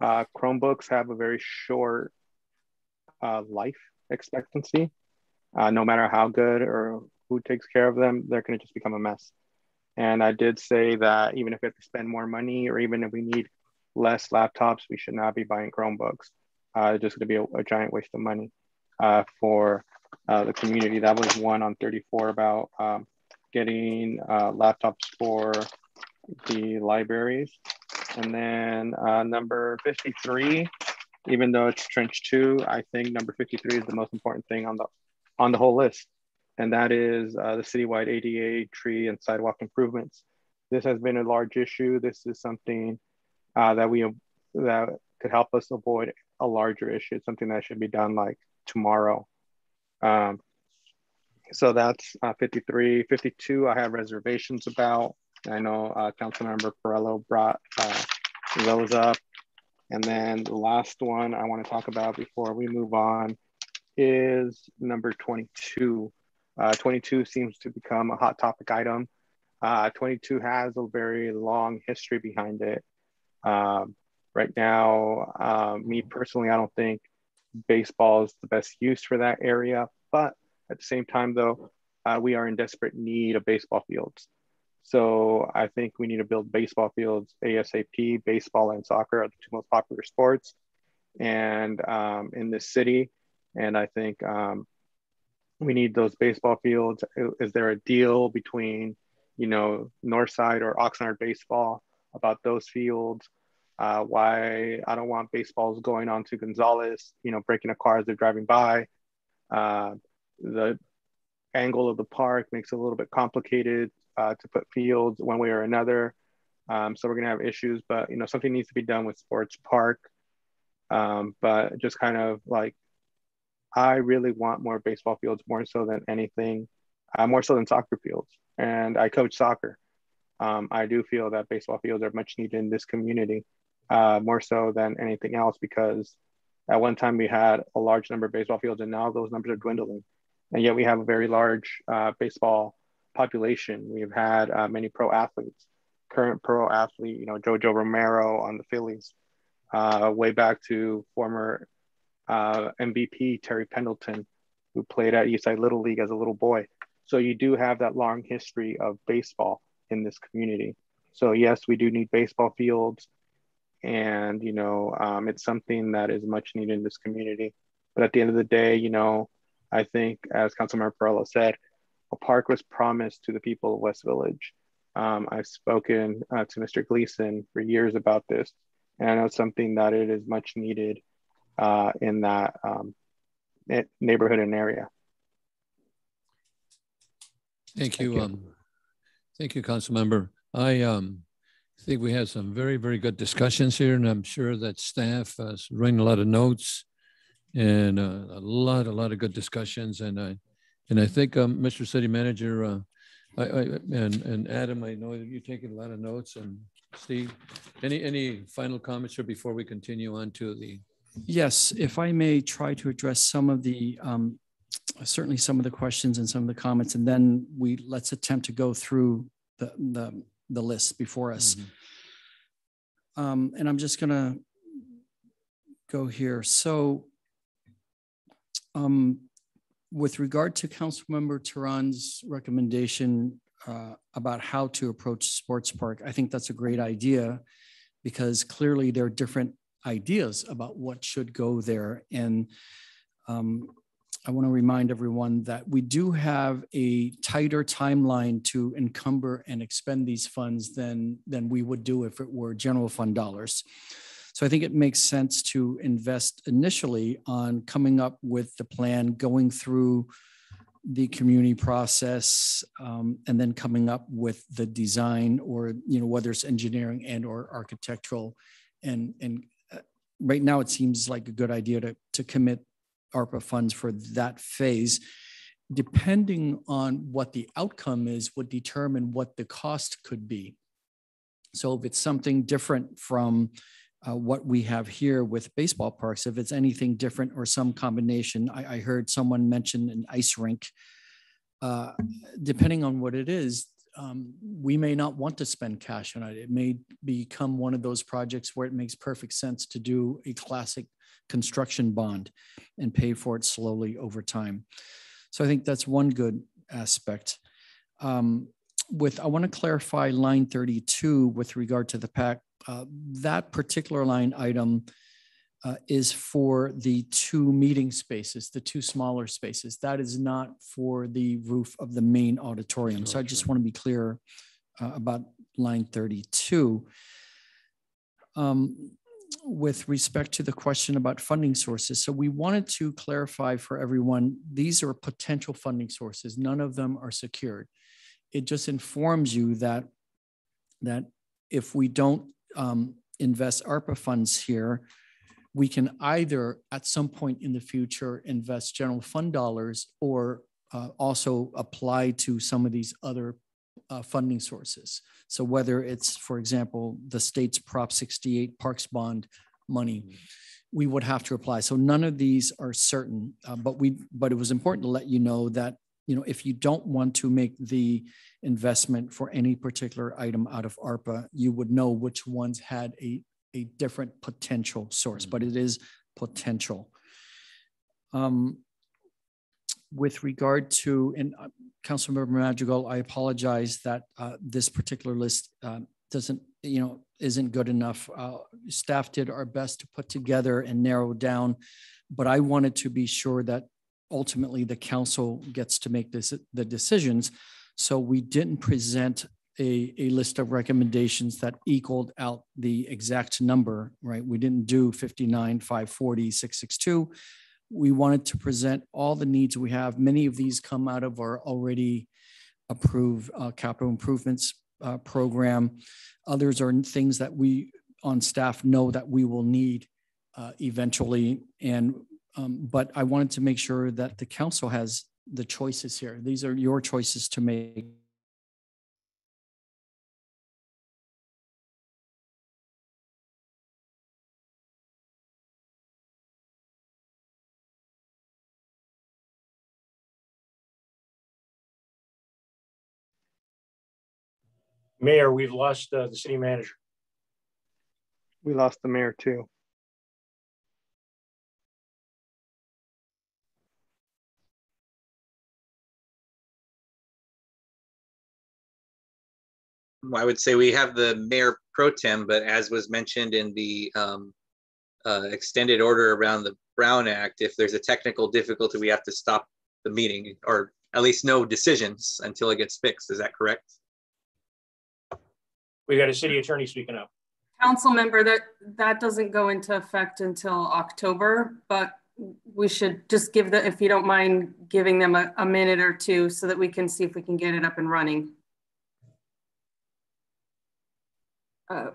Chromebooks have a very short life expectancy. No matter how good or who takes care of them, they're going to just become a mess. And I did say that even if we have to spend more money or even if we need less laptops, we should not be buying Chromebooks. It's just going to be a giant waste of money for the community. That was one on 34 about getting laptops for the libraries. And then number 53, even though it's trench 2, I think number 53 is the most important thing on the whole list. And that is the citywide ADA, tree, and sidewalk improvements. This has been a large issue. This is something that could help us avoid a larger issue. It's something that should be done like tomorrow. So that's 53. 52, I have reservations about. I know Councilmember Perello brought those up. And then the last one I want to talk about before we move on is number 22. 22 seems to become a hot topic item. 22 has a very long history behind it. Right now, me personally, I don't think baseball is the best use for that area. But at the same time, though, we are in desperate need of baseball fields. So I think we need to build baseball fields ASAP. Baseball and soccer are the two most popular sports and in this city. And I think we need those baseball fields. Is there a deal between, Northside or Oxnard baseball about those fields? Why I don't want baseballs going on to Gonzalez, breaking a car as they're driving by. The angle of the park makes it a little bit complicated to put fields one way or another. So we're gonna have issues, but something needs to be done with Sports Park. But just kind of like, I really want more baseball fields, more so than anything, more so than soccer fields. And I coach soccer. I do feel that baseball fields are much needed in this community, more so than anything else, because at one time we had a large number of baseball fields and now those numbers are dwindling. And yet we have a very large baseball population. We've had many pro athletes, current pro athlete, Jojo Romero on the Phillies, way back to former MVP Terry Pendleton, who played at Eastside Little League as a little boy. So you do have that long history of baseball in this community. So yes, we do need baseball fields, and it's something that is much needed in this community. But at the end of the day, I think, as Councilmember Perello said, a park was promised to the people of West Village. I've spoken to Mr. Gleason for years about this, and I know it's something that it is much needed in that neighborhood and area. Thank you. Thank you, Councilmember. I think we had some very, very good discussions here, and I'm sure that staff is writing a lot of notes and a lot of good discussions. And I think, Mr. City Manager, and Adam, I know you're taking a lot of notes, and Steve, any final comments here before we continue on to the? Yes, if I may try to address some of the, certainly some of the questions and some of the comments, and then let's attempt to go through the list before us. And I'm just gonna go here. So with regard to Councilmember Tehran's recommendation about how to approach Sports Park, I think that's a great idea, because clearly there are different ideas about what should go there. And I want to remind everyone that we do have a tighter timeline to encumber and expend these funds than we would do if it were general fund dollars. So I think it makes sense to invest initially on coming up with the plan, going through the community process, and then coming up with the design, or whether it's engineering and or architectural. And right now it seems like a good idea to commit ARPA funds for that phase. Depending on what the outcome is would determine what the cost could be. So if it's something different from what we have here with baseball parks, if it's anything different or some combination, I heard someone mention an ice rink. Depending on what it is, we may not want to spend cash on it. It may become one of those projects where it makes perfect sense to do a classic construction bond and pay for it slowly over time. So I think that's one good aspect. I want to clarify line 32 with regard to the PAC. That particular line item is for the 2 meeting spaces, the 2 smaller spaces. That is not for the roof of the main auditorium. So I just want to be clear about line 32. With respect to the question about funding sources, so we wanted to clarify for everyone, these are potential funding sources. None of them are secured. It just informs you that if we don't invest ARPA funds here, we can either at some point in the future invest general fund dollars or also apply to some of these other funding sources. So whether it's, for example, the state's Prop 68 Parks Bond money, we would have to apply. So none of these are certain, but it was important to let you know that, if you don't want to make the investment for any particular item out of ARPA, you would know which ones had a different potential source, but it is potential. With regard to, and Councilmember Madrigal, I apologize that this particular list isn't good enough. Staff did our best to put together and narrow down, but I wanted to be sure that ultimately the council gets to make the decisions. So we didn't present a list of recommendations that equaled out the exact number, right? We didn't do 59, 540, 662. We wanted to present all the needs we have. Many of these come out of our already approved capital improvements program. Others are things that we on staff know that we will need eventually. But I wanted to make sure that the council has the choices here. These are your choices to make. Mayor, we've lost the city manager. We lost the mayor too. I would say we have the mayor pro tem, but as was mentioned in the extended order around the Brown Act, if there's a technical difficulty, we have to stop the meeting, or at least no decisions until it gets fixed. Is that correct? We got a city attorney speaking up. Council member, that doesn't go into effect until October, but we should just give if you don't mind giving them a minute or two so that we can see if we can get it up and running.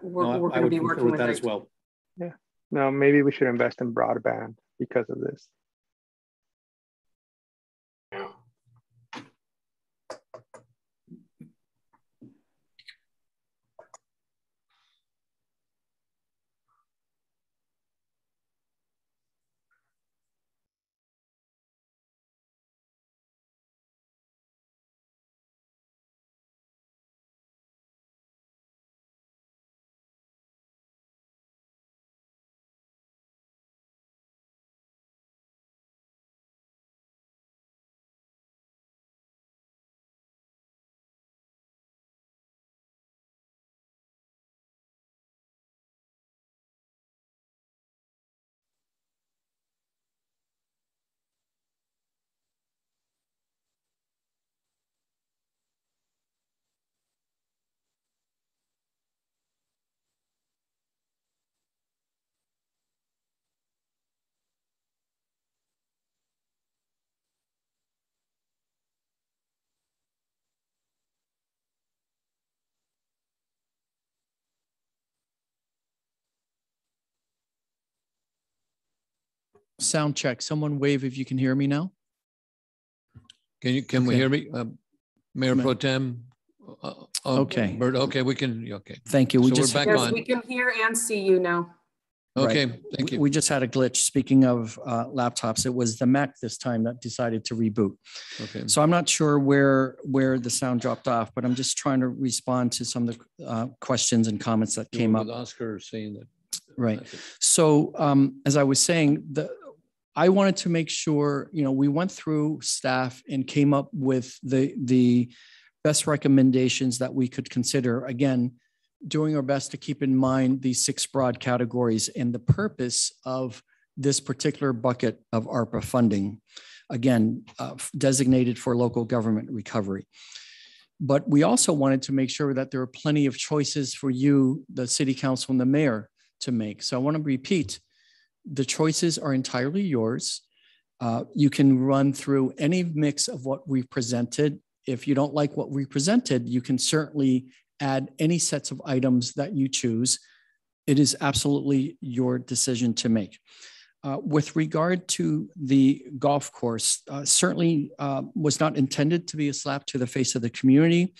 We're going to be working with that as well. Yeah. No, maybe we should invest in broadband because of this. Sound check. Someone wave if you can hear me now. Can we hear me? Mayor Pro Tem? Okay. Bert, okay, we can, okay. Thank you. So We we're just back Yes, on. we can hear and see you now. Okay, Right. thank you. We just had a glitch. Speaking of laptops, it was the Mac this time that decided to reboot. Okay. So I'm not sure where the sound dropped off, but I'm just trying to respond to some of the questions and comments that came up. With Oscar saying that. Right. So as I was saying, I wanted to make sure, we went through staff and came up with the best recommendations that we could consider. Again, doing our best to keep in mind these 6 broad categories and the purpose of this particular bucket of ARPA funding, again, designated for local government recovery. But we also wanted to make sure that there are plenty of choices for you, the city council and the mayor, to make. So I want to repeat, the choices are entirely yours. You can run through any mix of what we've presented. If you don't like what we presented, you can certainly add any sets of items that you choose. It is absolutely your decision to make. With regard to the golf course, certainly was not intended to be a slap to the face of the community.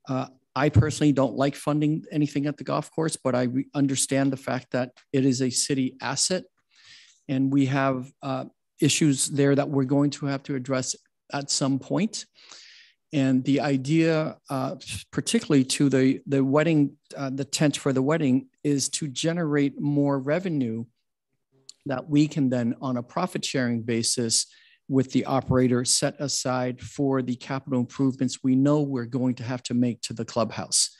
I personally don't like funding anything at the golf course, but I understand the fact that it is a city asset and we have issues there that we're going to have to address at some point. And the idea, particularly to the wedding, the tent for the wedding, is to generate more revenue that we can then, on a profit sharing basis with the operator, set aside for the capital improvements we know we're going to have to make to the clubhouse.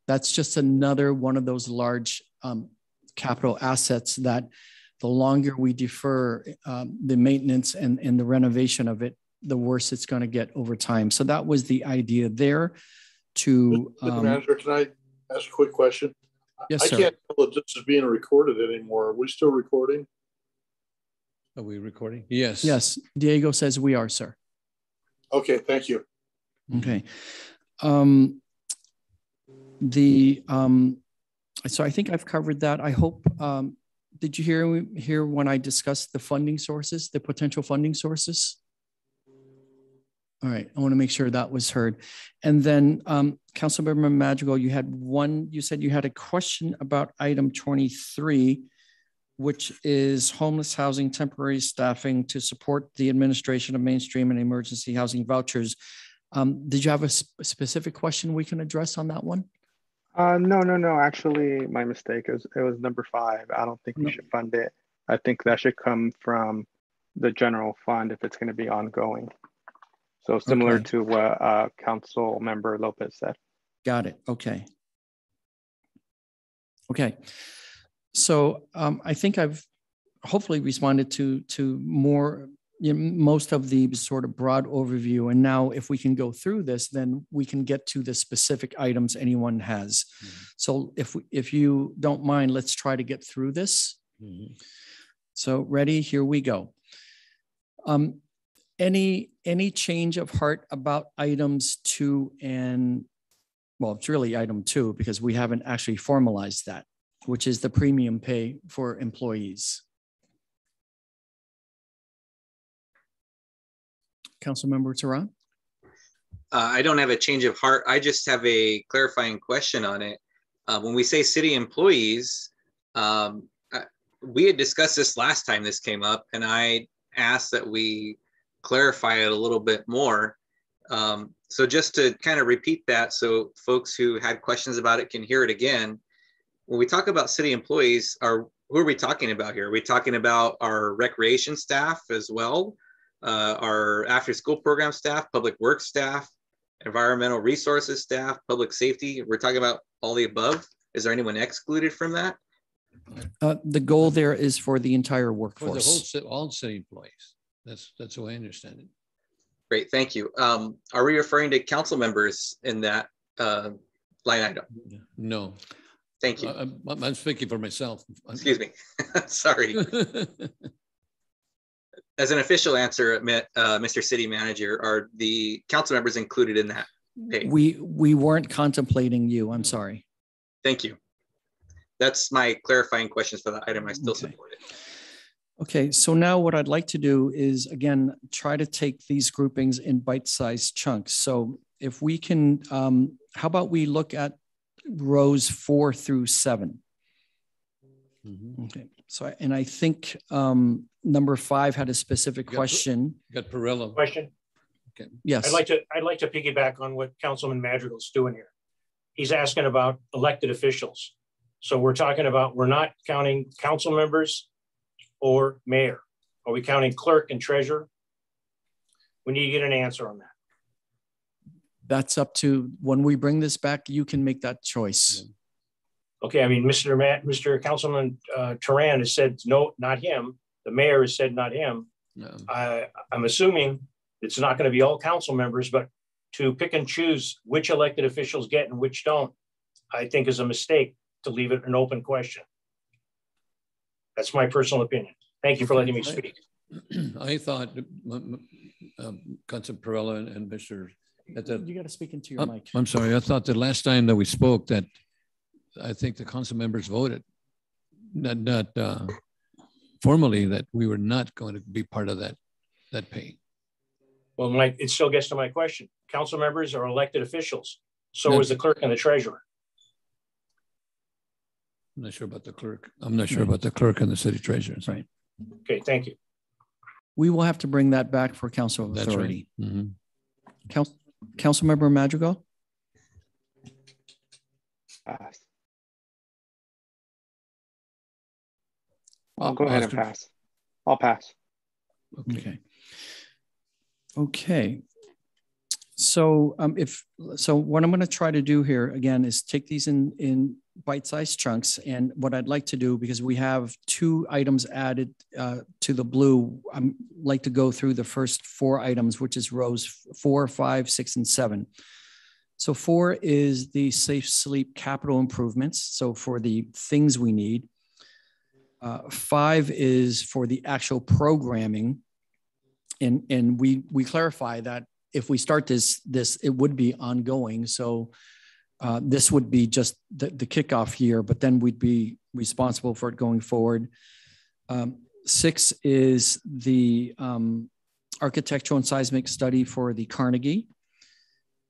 That's just another one of those large capital assets that the longer we defer the maintenance and the renovation of it, the worse it's going to get over time. So that was the idea there. To Mr. Manager, can I ask a quick question? Yes, I sir. can't tell if this is being recorded anymore. Are we still recording? Are we recording? Yes. Yes, Diego says we are, sir. Okay, thank you. Okay. So I think I've covered that. I hope, did you hear when I discussed the funding sources, the potential funding sources? All right, I want to make sure that was heard. And then Councilmember Madrigal, you said you had a question about item 23, which is homeless housing temporary staffing to support the administration of mainstream and emergency housing vouchers. Did you have a specific question we can address on that one? No. Actually, my mistake. It was number 5. I don't think we should fund it. I think that should come from the general fund if it's going to be ongoing. So similar to what Council Member Lopez said. Got it. Okay. Okay. So I think I've hopefully responded to more, most of the sort of broad overview. And now if we can go through this, then we can get to the specific items anyone has. So if you don't mind, let's try to get through this. So ready, here we go. Any change of heart about items 2 and, well, it's really item 2 because we haven't actually formalized that, which is the premium pay for employees. Councilmember Teran? I don't have a change of heart. I just have a clarifying question on it. When we say city employees, we had discussed this last time this came up, and I asked that we clarify it a little bit more. So just to kind of repeat that so folks who had questions about it can hear it again. When we talk about city employees, who are we talking about here? Are we talking about our recreation staff as well? Our after school program staff, public works staff, environmental resources staff, public safety? We're talking about all the above. Is there anyone excluded from that? The goal there is for the entire workforce. For the all city employees. That's the way I understand it. Great, thank you. Are we referring to council members in that line item? No. Thank you. I'm speaking for myself. Excuse me. Sorry. As an official answer, Mr. City Manager, are the council members included in that pay? We weren't contemplating you. I'm sorry. Thank you. That's my clarifying questions for that item. I still support it. Okay, so now what I'd like to do is, again, try to take these groupings in bite-sized chunks. So if we can, how about we look at rows 4 through 7? Okay, so, and I think number 5 had a specific question. Got Perillo. Question? Okay. Yes. I'd like to piggyback on what Councilman Madrigal's doing here. He's asking about elected officials. So we're talking about, we're not counting council members or mayor. Are we counting clerk and treasurer? We need to get an answer on that. That's up to, when we bring this back, you can make that choice. Okay, I mean, Mr. Councilman Turan has said, no, not him. The mayor has said, not him. No. I'm assuming it's not going to be all council members, but to pick and choose which elected officials get and which don't, I think is a mistake to leave it an open question. That's my personal opinion. Thank you for letting me speak. I thought Councilor Perillo and Mr. You got to speak into your mic. I'm sorry. I thought the last time that we spoke that I think the council members voted, not formally, that we were not going to be part of that pay. Well, it still gets to my question. Council members are elected officials. So is the clerk and the treasurer. I'm not sure about the clerk. I'm not sure about the clerk and the city treasurer. Right. Okay, thank you. We will have to bring that back for council of authority. That's right. Councilmember Madrigal? I'll go ahead and pass. I'll pass. Okay. Okay. So what I'm going to try to do here again is take these in bite-sized chunks. And what I'd like to do, because we have 2 items added to the blue, I'd like to go through the first 4 items, which is rows 4, 5, 6, and 7. So 4 is the safe sleep capital improvements. So for the things we need. 5 is for the actual programming. And we clarify that if we start this it would be ongoing. So this would be just the kickoff year, but then we'd be responsible for it going forward. 6 is the architectural and seismic study for the Carnegie.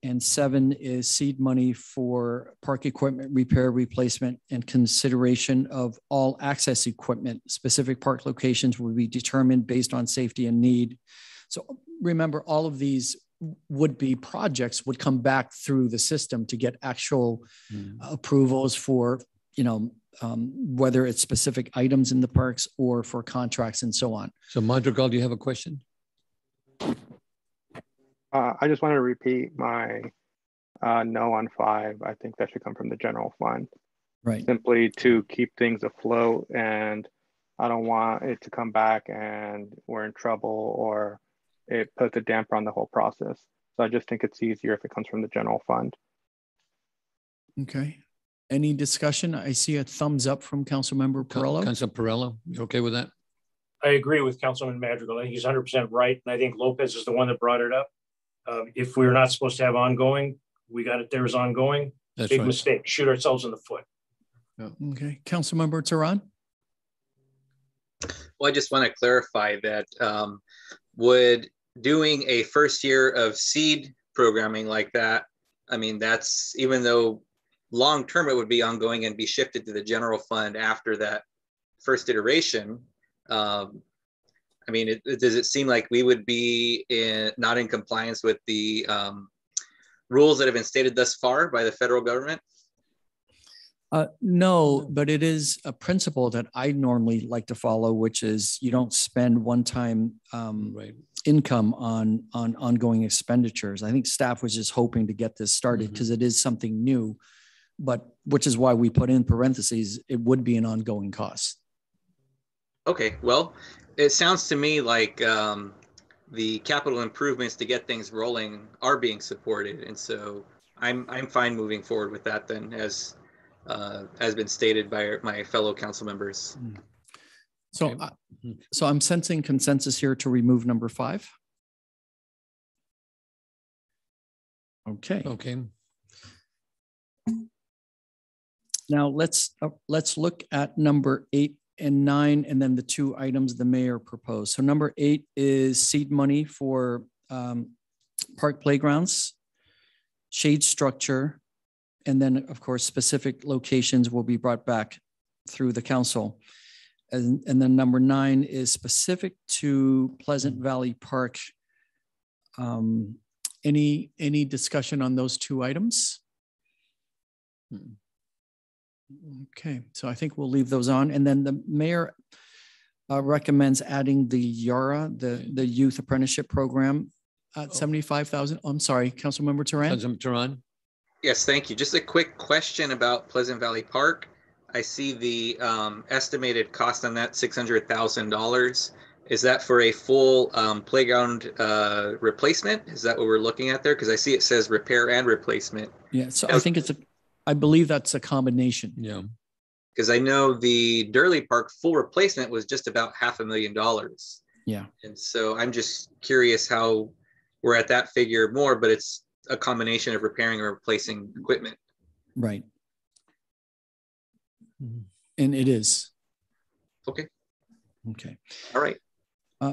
And 7 is seed money for park equipment repair, replacement, and consideration of all access equipment. Specific park locations will be determined based on safety and need. So remember, all of these would-be projects would come back through the system to get actual approvals for, whether it's specific items in the parks or for contracts and so on. So Madrigal, do you have a question? I just want to repeat my no on 5. I think that should come from the general fund. Right. Simply to keep things afloat, and I don't want it to come back and we're in trouble or it puts a damper on the whole process. So I just think it's easier if it comes from the general fund. Okay. Any discussion? I see a thumbs up from Councilmember Perillo. Councilor Perillo, you okay with that? I agree with Councilman Madrigal. I think he's 100% right. And I think Lopez is the one that brought it up. If we're not supposed to have ongoing, we got it there as ongoing. That's Big right. mistake. Shoot ourselves in the foot. Okay. Councilmember Turan? Well, I just want to clarify that would doing a first year of seed programming like that, I mean, that's, even though long-term it would be ongoing and be shifted to the general fund after that first iteration. I mean, does it seem like we would be not in compliance with the rules that have been stated thus far by the federal government? No, but it is a principle that I normally like to follow, which is you don't spend one-time income on ongoing expenditures. I think staff was just hoping to get this started because it is something new, but which is why we put in parentheses, it would be an ongoing cost. Okay, well, it sounds to me like the capital improvements to get things rolling are being supported, and so I'm fine moving forward with that then, as been stated by my fellow council members. So, so I'm sensing consensus here to remove number 5. Okay. Okay. Now let's look at number 8 and 9, and then the 2 items the mayor proposed. So number 8 is seed money for park playgrounds, shade structure, and then of course specific locations will be brought back through the council. And then number 9 is specific to Pleasant Valley Park. Any discussion on those 2 items? Okay, so I think we'll leave those on. And then the mayor recommends adding the YARA, the Youth Apprenticeship Program at 75,000. I'm sorry, Councilmember Turan. Councilmember Turan. Yes, thank you. Just a quick question about Pleasant Valley Park. I see the estimated cost on that, $600,000. Is that for a full playground replacement? Is that what we're looking at there? Because I see it says repair and replacement. Yeah, so I think I believe that's a combination. Yeah. Because I know the Durley Park full replacement was just about $500,000. Yeah. And so I'm just curious how we're at that figure more, but it's a combination of repairing or replacing equipment. Right. And it is. Okay. Okay. All right.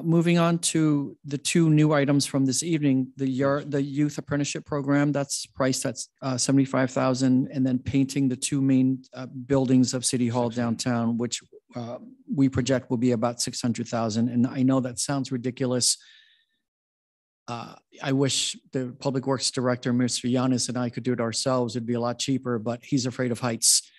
Moving on to the 2 new items from this evening, the Youth Apprenticeship Program, that's priced at $75,000, and then painting the 2 main buildings of City Hall downtown, which we project will be about $600,000. And I know that sounds ridiculous. I wish the Public Works Director, Mr. Yanis, and I could do it ourselves. It'd be a lot cheaper, but he's afraid of heights.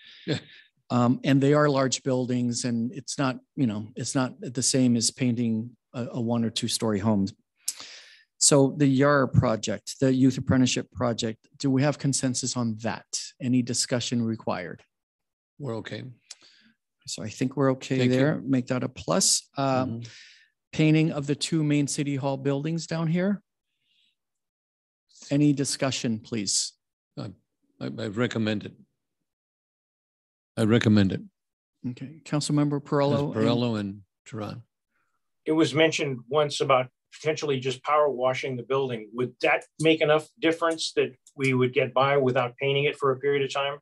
And they are large buildings, and it's not, it's not the same as painting a 1 or 2 story home. So the YAR project, the Youth Apprenticeship Project, do we have consensus on that? Any discussion required? We're okay. So I think we're okay Thank there. you. Make that a plus. Painting of the 2 main City Hall buildings down here. Any discussion, please? I recommend it. I recommend it. Okay, Councilmember Perillo. Perillo and Turan. It was mentioned once about potentially just power washing the building. Would that make enough difference that we would get by without painting it for a period of time?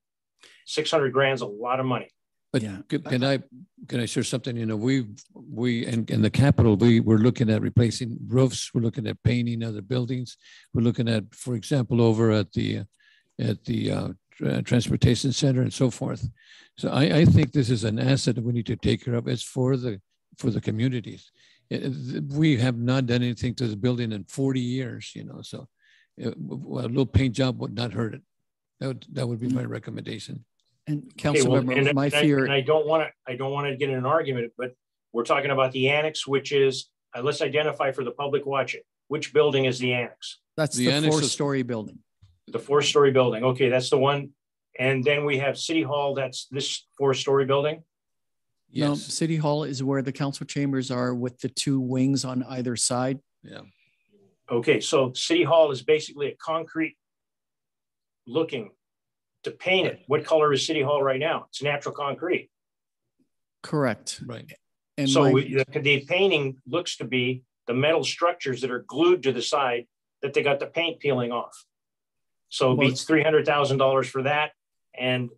600 grand's a lot of money. But yeah, can I share something? We in the Capitol, we're looking at replacing roofs. We're looking at painting other buildings. We're looking at, for example, over at the transportation center and so forth. So I think this is an asset that we need to take care of. It's for the communities. We have not done anything to the building in 40 years, so a little paint job would not hurt it. That would be my recommendation. And Councilmember, my fear. And I don't want to get in an argument, but we're talking about the annex, which is, let's identify for the public watching, which building is the annex? That's the 4-story building. The 4-story building. Okay, that's the one. And then we have City Hall. That's this 4-story building. Yes. No, City Hall is where the council chambers are with the 2 wings on either side. Yeah. Okay, so City Hall is basically a concrete looking. To paint it, what color is City Hall right now? It's natural concrete. Correct. Right. And so the painting looks to be the metal structures that are glued to the side that they got the paint peeling off. So it beats $300,000 for that. And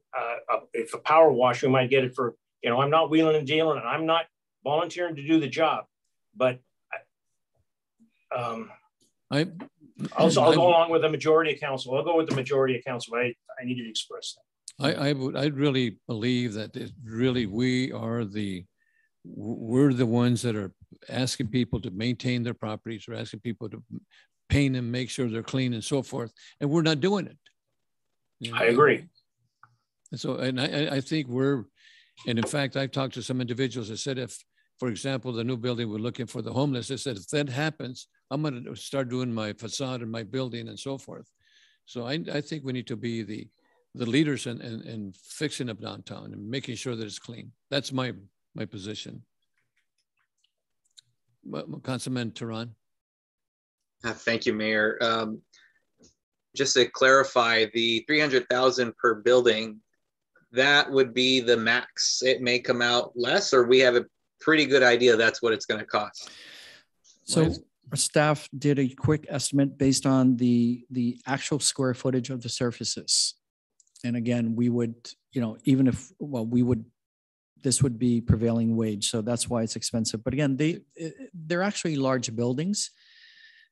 if a power wash, we might get it for, I'm not wheeling and dealing, and I'm not volunteering to do the job, but I'll go along with the majority of council. I'll go with the majority of council. I needed to express that. I really believe that we're the ones that are asking people to maintain their properties. We're asking people to paint them, make sure they're clean and so forth. And we're not doing it. I agree. And so, I think and in fact, I've talked to some individuals that said, if, for example, the new building, we're looking for the homeless, they said, if that happens, I'm going to start doing my facade in my building and so forth. So I think we need to be the leaders in fixing up downtown and making sure that it's clean. That's my position. Councilman Turan. Thank you, Mayor. Just to clarify, the $300,000 per building, that would be the max. It may come out less, or we have a pretty good idea that's what it's going to cost. So our staff did a quick estimate based on the actual square footage of the surfaces. And again, we would, even if, we would this would be prevailing wage. So that's why it's expensive. But again, they're actually large buildings.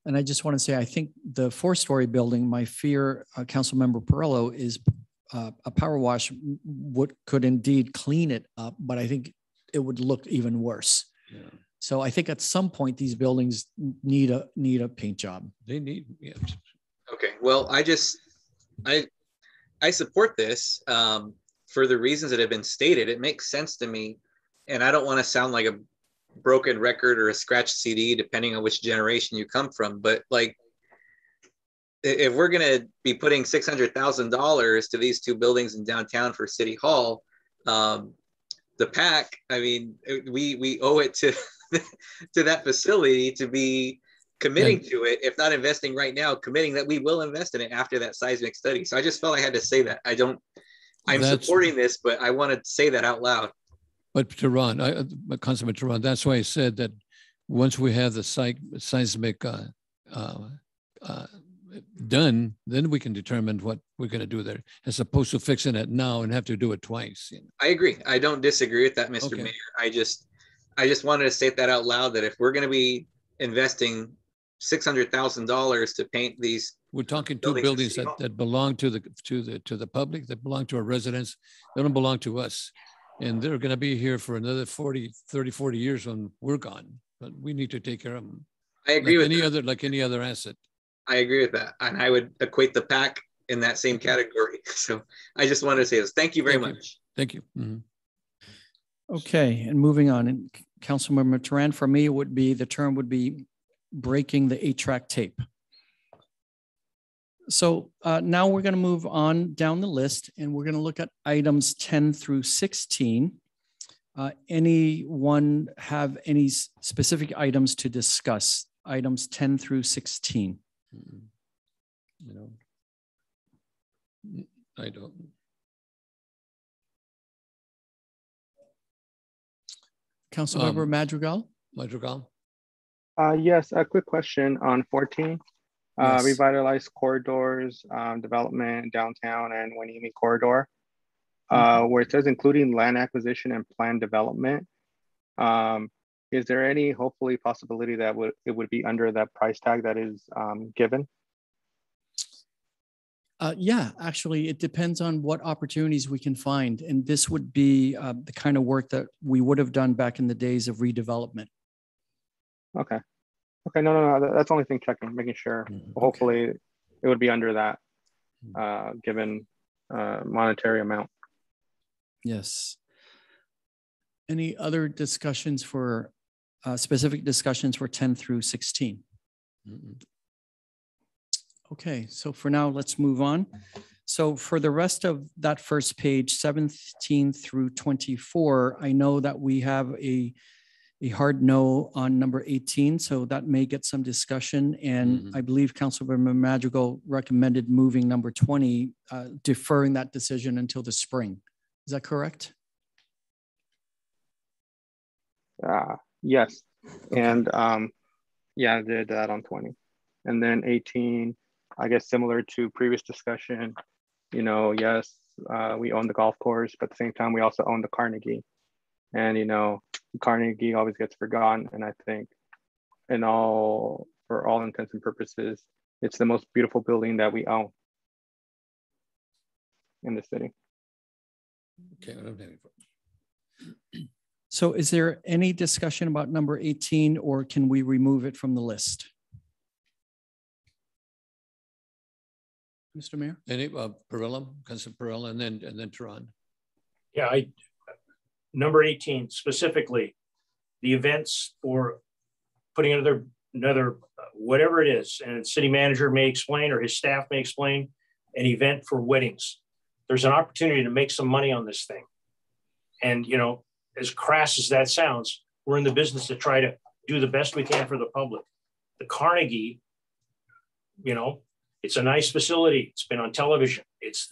And I just want to say, I think the 4-story building, my fear, Councilmember Perillo, is a power wash could indeed clean it up, but I think it would look even worse. Yeah. So I think at some point these buildings need a paint job. They need, yeah. Okay, well, I support this for the reasons that have been stated. It makes sense to me, and I don't want to sound like a broken record or a scratched CD, depending on which generation you come from. But like, if we're going to be putting $600,000 to these 2 buildings in downtown for City Hall, the PAC, I mean, we owe it to to that facility to be committing to it, if not investing right now, committing that we will invest in it after that seismic study. So I just felt I had to say that. I'm supporting this, but I want to say that out loud. But Tehran, Councilman Tehran, that's why I said that once we have the seismic done, then we can determine what we're going to do there, as opposed to fixing it now and have to do it twice. You know? I agree. I don't disagree with that, Mr. Mayor. I just wanted to state that out loud, that if we're going to be investing $600,000 to paint these, we're talking 2 buildings that belong to the public, that belong to our residents. They don't belong to us. And they're going to be here for another 30, 40 years when we're gone. But we need to take care of them. I agree with like any other asset. I agree with that. And I would equate the PAC in that same category. So I just wanted to say this. Thank you very much. Thank you. Mm-hmm. Okay, and moving on. And Councilmember Tehran, for me, the term would be breaking the 8-track tape. So now we're going to move on down the list, and we're going to look at items 10 through 16. Anyone have any specific items to discuss? Items 10 through 16. You know, I don't. Councilmember Madrigal? Madrigal? Yes, a quick question on 14. Yes. Revitalized corridors, development downtown and Wenimi corridor, where it says including land acquisition and planned development. Is there any hopefully possibility that it would be under that price tag that is given? Yeah, actually, it depends on what opportunities we can find. And this would be the kind of work that we would have done back in the days of redevelopment. Okay. Okay, no, that's the only thing checking, making sure. Hopefully it would be under that given monetary amount. Yes. Any other discussions for specific discussions for 10 through 16? Okay, so for now, let's move on. So for the rest of that first page, 17 through 24, I know that we have a hard no on number 18, so that may get some discussion. And I believe Councilmember Madrigal recommended moving number 20, deferring that decision until the spring. Is that correct? Yes, okay. And yeah, I did that on 20. And then 18, I guess similar to previous discussion, you know, yes, we own the golf course, but at the same time, we also own the Carnegie. And, you know, Carnegie always gets forgotten. And I think for all intents and purposes, it's the most beautiful building that we own in the city. Okay, I don't have any. So is there any discussion about number 18, or can we remove it from the list? Mr. Mayor? Any Perillo, Councilor Perillo, and then Tehran. Yeah, number 18 specifically, the events for putting another whatever it is, and the city manager may explain or his staff may explain, an event for weddings. There's an opportunity to make some money on this thing. And, you know, as crass as that sounds, we're in the business to try to do the best we can for the public. The Carnegie, you know, it's a nice facility. It's been on television. It's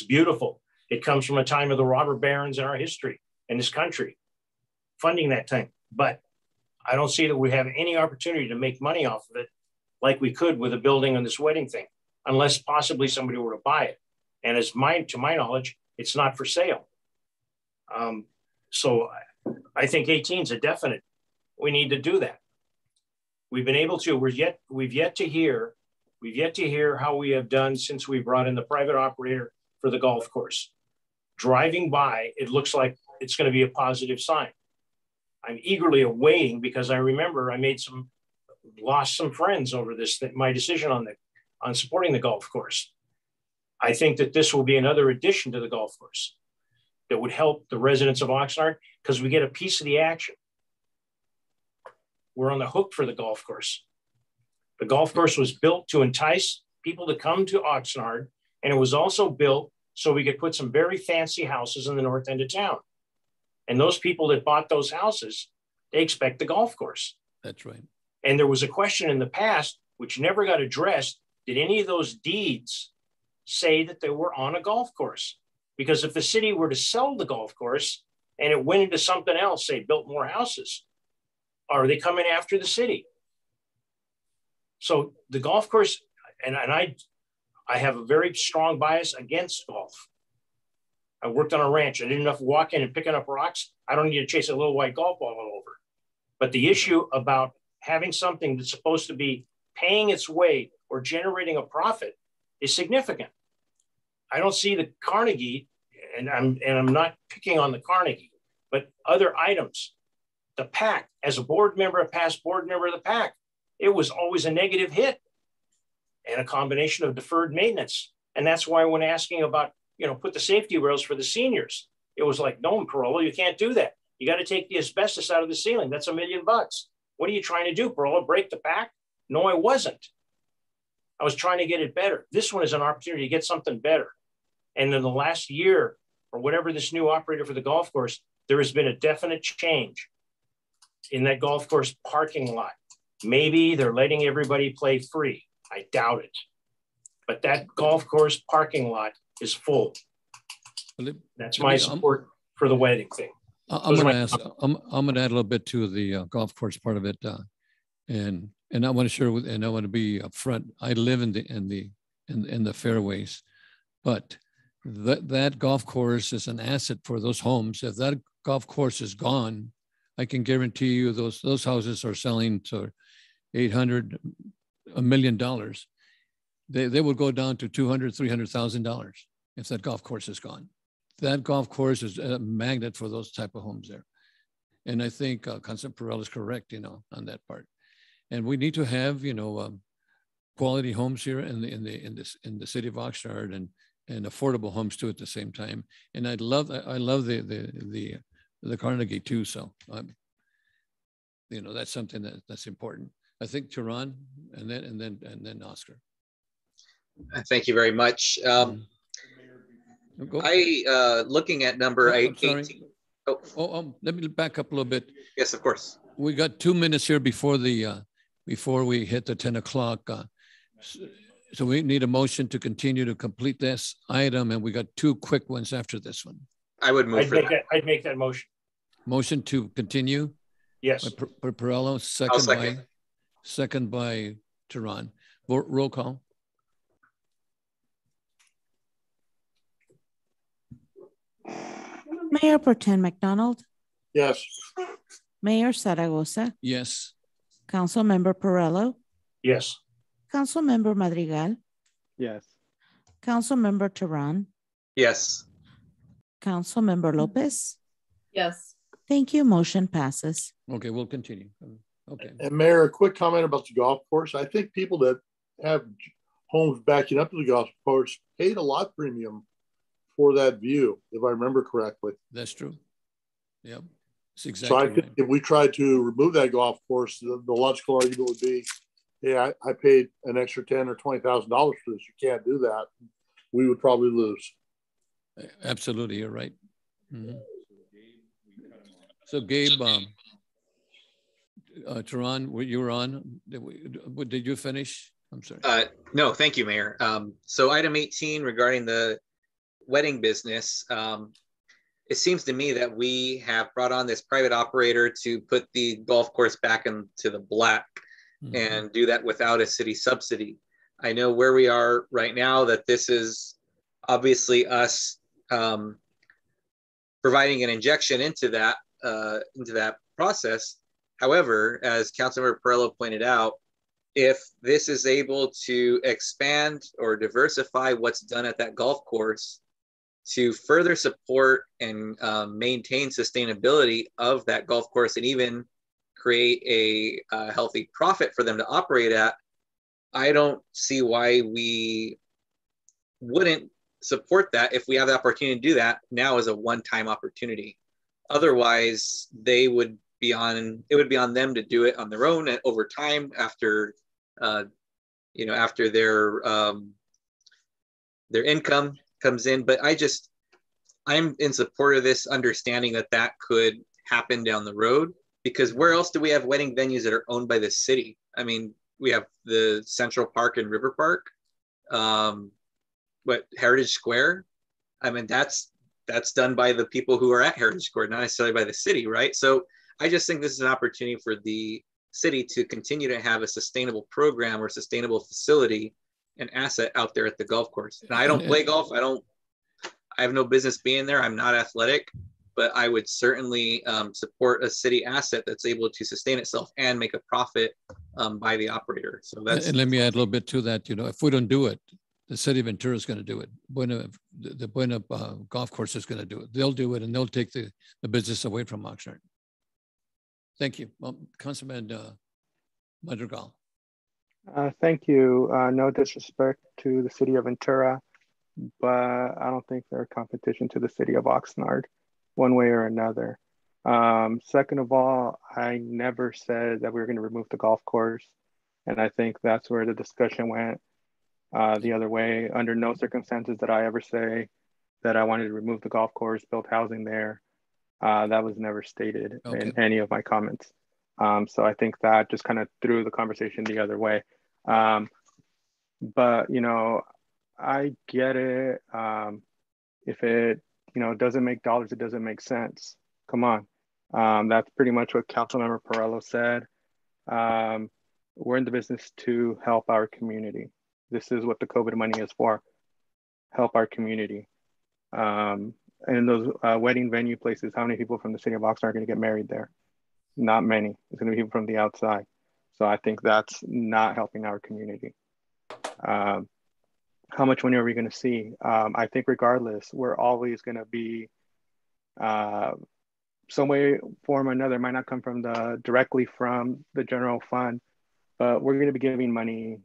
beautiful. It comes from a time of the robber barons in our history in this country, funding that thing. But I don't see that we have any opportunity to make money off of it like we could with a building on this wedding thing, unless possibly somebody were to buy it. And to my knowledge, it's not for sale. So I think 18 is a definite. We need to do that. We've been able to, we've yet to hear how we have done since we brought in the private operator for the golf course. Driving by, it looks like it's going to be a positive sign. I'm eagerly awaiting because I remember I lost some friends over this, my decision on supporting the golf course. I think that this will be another addition to the golf course that would help the residents of Oxnard because we get a piece of the action. We're on the hook for the golf course. The golf course was built to entice people to come to Oxnard, and it was also built so we could put some very fancy houses in the north end of town. And those people that bought those houses, they expect the golf course. That's right. And there was a question in the past, which never got addressed. Did any of those deeds say that they were on a golf course? Because if the city were to sell the golf course and it went into something else, say built more houses, are they coming after the city? So the golf course, and I have a very strong bias against golf. I worked on a ranch. I didn't enough walking and picking up rocks. I don't need to chase a little white golf ball all over. But the issue about having something that's supposed to be paying its way or generating a profit is significant. I don't see the Carnegie, and I'm not picking on the Carnegie, but other items. The PAC, as a board member, a past board member of the PAC, it was always a negative hit and a combination of deferred maintenance. And that's why when asking about, put the safety rails for the seniors, it was like, no, Parola, you can't do that. You got to take the asbestos out of the ceiling. That's $1 million. What are you trying to do, Parola? Break the PAC? No, I wasn't. I was trying to get it better. This one is an opportunity to get something better. And in the last year, or whatever this new operator for the golf course, there has been a definite change in that golf course parking lot. Maybe they're letting everybody play free. I doubt it. But that golf course parking lot is full. That's my support for the wedding thing. I'm going to add a little bit to the golf course part of it, and I want to share with, and I want to be upfront. I live in the fairways, but that golf course is an asset for those homes. If that golf course is gone, I can guarantee you those houses are selling to $800, $1 million. They would go down to $200,000, $300,000 if that golf course is gone. That golf course is a magnet for those type of homes there. And I think Councilor Perrell is correct, on that part. And we need to have, quality homes here in the city of Oxnard and affordable homes too at the same time. And I love the Carnegie too. So, that's something that's important. I think Tehran and then Oscar. Thank you very much. Looking at number 18. Let me back up a little bit. Yes, of course. We got 2 minutes here before we hit the 10 o'clock. So we need a motion to continue to complete this item, and we got 2 quick ones after this one. I would move I'd make that motion. Motion to continue? Yes. By Perrello, second by Tehran. Roll call. Mayor Pro Tem McDonald. Yes. Mayor Zaragoza. Yes. Councilmember Perrello. Yes. Councilmember Madrigal. Yes. Councilmember Tehran. Yes. Councilmember Lopez. Yes. Thank you. Motion passes. Okay, we'll continue. Okay. And Mayor, a quick comment about the golf course. I think people that have homes backing up to the golf course paid a lot premium for that view, if I remember correctly. That's true. Yep. That's exactly so I think if we tried to remove that golf course, the logical argument would be, yeah, I paid an extra $10,000 or $20,000 for this. You can't do that. We would probably lose. Absolutely, you're right. Mm-hmm. So Gabe, Tehran, you were on. Did you finish? I'm sorry. No, thank you, Mayor. So item 18 regarding the wedding business, it seems to me that we have brought on this private operator to put the golf course back into the black and do that without a city subsidy. I know where we are right now that this is obviously us providing an injection into that process. However, as Councilmember Perello pointed out, if this is able to expand or diversify what's done at that golf course to further support and maintain sustainability of that golf course and even create a healthy profit for them to operate at, I don't see why we wouldn't support that if we have the opportunity to do that now as a one-time opportunity. Otherwise, it would be on them to do it on their own and over time after after their income comes in. But I'm in support of this, understanding that could happen down the road, because where else do we have wedding venues that are owned by the city? I mean, we have the Central Park and River Park, Heritage Square. I mean, that's done by the people who are at Heritage Square, not necessarily by the city, right? So I just think this is an opportunity for the city to continue to have a sustainable program or sustainable facility and asset out there at the golf course. And I don't play golf. I have no business being there. I'm not athletic, but I would certainly support a city asset that's able to sustain itself and make a profit by the operator. So that's. And let me add a little bit to that. If we don't do it, the city of Ventura is going to do it. The Buena golf course is going to do it. They'll do it, and they'll take the business away from Oxnard. Thank you. Councilman Madrigal. Thank you. No disrespect to the city of Ventura, but I don't think they're a competition to the city of Oxnard one way or another. Second of all, I never said that we were going to remove the golf course. And I think that's where the discussion went the other way. Under no circumstances did I ever say that I wanted to remove the golf course, build housing there. That was never stated in any of my comments. So I think that just kind of threw the conversation the other way. But, I get it. If it, doesn't make dollars, it doesn't make sense. Come on. That's pretty much what Councilmember Perello said. We're in the business to help our community. This is what the COVID money is for. Help our community. And those wedding venue places, how many people from the city of Oxnard are going to get married there? Not many. It's going to be people from the outside. So I think that's not helping our community. How much money are we going to see? I think regardless, we're always going to be some way, form or another, might not come from directly from the general fund, but we're going to be giving money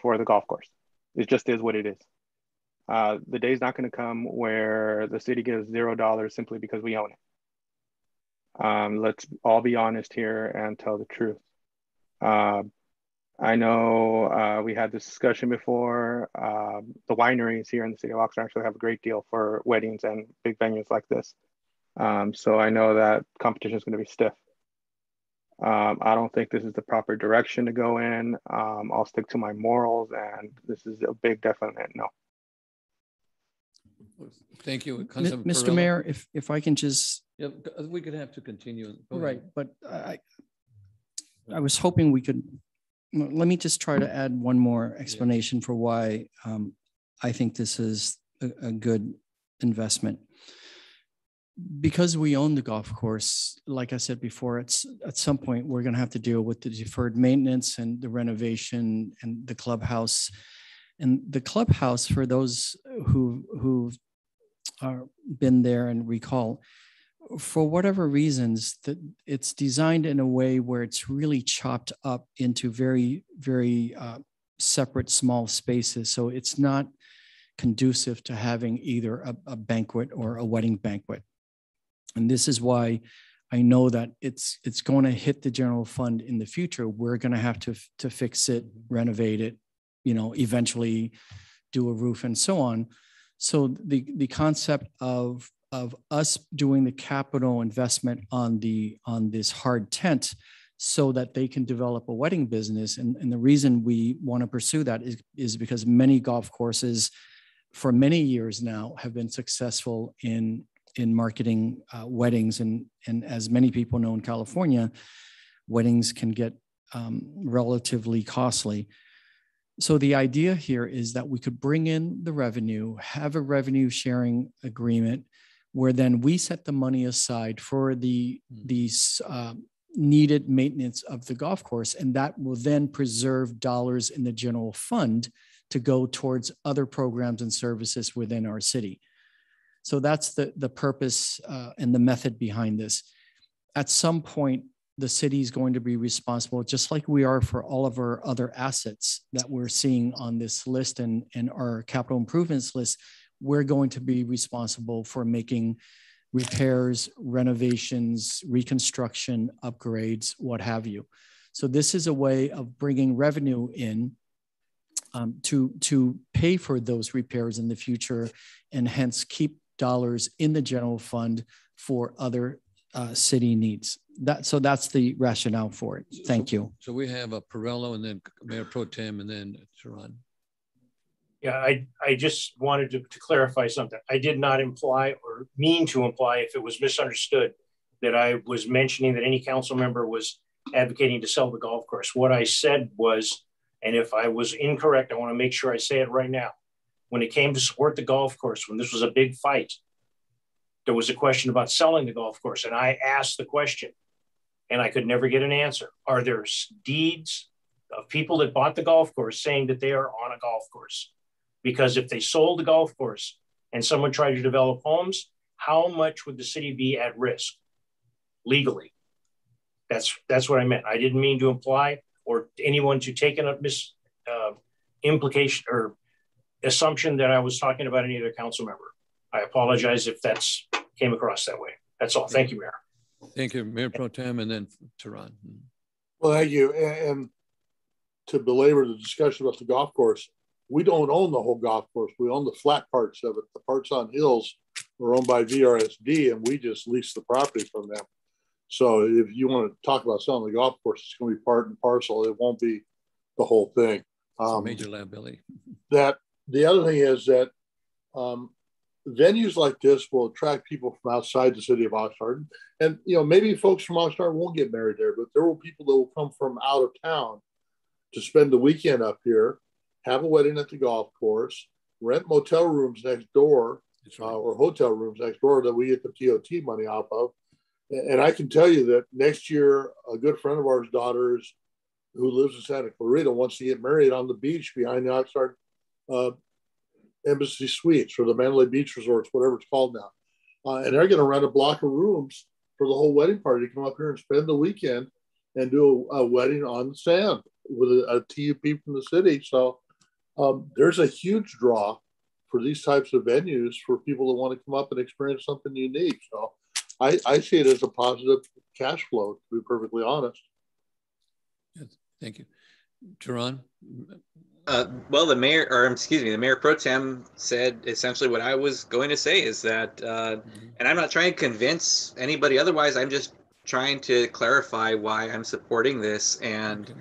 for the golf course. It just is what it is. The day's not going to come where the city gives $0 simply because we own it. Let's all be honest here and tell the truth. I know we had this discussion before. The wineries here in the city of Oxnard actually have a great deal for weddings and big venues like this. So I know that competition is going to be stiff. I don't think this is the proper direction to go in. I'll stick to my morals, and this is a big definite no. Thank you, Mr. Perello. Mayor, if I can just. Yeah, we could have to continue. Right, but I was hoping we could. Let me just try to add one more explanation for why I think this is a good investment. Because we own the golf course, like I said before, it's at some point we're going to have to deal with the deferred maintenance and the renovation and the clubhouse. And the clubhouse, for those who've been there and recall, for whatever reasons, that it's designed in a way where it's really chopped up into very, very separate small spaces. So it's not conducive to having either a banquet or a wedding banquet. And this is why I know that it's going to hit the general fund in the future. We're going to have to fix it, renovate it, eventually do a roof and so on. So the concept of us doing the capital investment on this hard tent so that they can develop a wedding business. And the reason we want to pursue that is because many golf courses for many years now have been successful in marketing weddings. And as many people know in California, weddings can get relatively costly. So the idea here is that we could bring in the revenue, have a revenue sharing agreement where then we set the money aside for these needed maintenance of the golf course, and that will then preserve dollars in the general fund to go towards other programs and services within our city. So that's the purpose and the method behind this. At some point, the city is going to be responsible, just like we are for all of our other assets that we're seeing on this list and our capital improvements list. We're going to be responsible for making repairs, renovations, reconstruction, upgrades, what have you. So this is a way of bringing revenue in to pay for those repairs in the future, and hence keep dollars in the general fund for other city needs. So that's the rationale for it. Thank you. So we have a Perello, and then Mayor Pro Tem, and then Teran. Yeah, I just wanted to clarify something. I did not imply or mean to imply, if it was misunderstood, that I was mentioning that any council member was advocating to sell the golf course. What I said was, and if I was incorrect, I want to make sure I say it right now. When it came to support the golf course, when this was a big fight, there was a question about selling the golf course. And I asked the question and I could never get an answer. Are there deeds of people that bought the golf course saying that they are on a golf course? Because if they sold the golf course and someone tried to develop homes, how much would the city be at risk legally? That's what I meant. I didn't mean to imply or anyone to take an implication or assumption that I was talking about any other council member. I apologize if that's came across that way. That's all. Thank you, Mayor. Thank you, Mayor Pro Tem, and then Teran. Well, thank you. And to belabor the discussion about the golf course, we don't own the whole golf course. We own the flat parts of it. The parts on hills are owned by VRSD, and we just lease the property from them. So if you want to talk about selling the golf course, it's going to be part and parcel. It won't be the whole thing. Major liability. That the other thing is that venues like this will attract people from outside the city of Oxnard. And, you know, maybe folks from Oxnard won't get married there, but there will people that will come from out of town to spend the weekend up here, have a wedding at the golf course, rent motel rooms next door, or hotel rooms next door that we get the TOT money off of. And I can tell you that next year, a good friend of ours' daughters who lives in Santa Clarita wants to get married on the beach behind the Oxnard Embassy Suites, or the Mandalay Beach Resorts, whatever it's called now. And they're going to rent a block of rooms for the whole wedding party to come up here and spend the weekend and do a wedding on the sand with a TUP from the city. So there's a huge draw for these types of venues for people that want to come up and experience something unique. So I see it as a positive cash flow, to be perfectly honest. Yes, thank you. Teran? Well, the Mayor Pro Tem said essentially what I was going to say is that, and I'm not trying to convince anybody otherwise, I'm just trying to clarify why I'm supporting this. And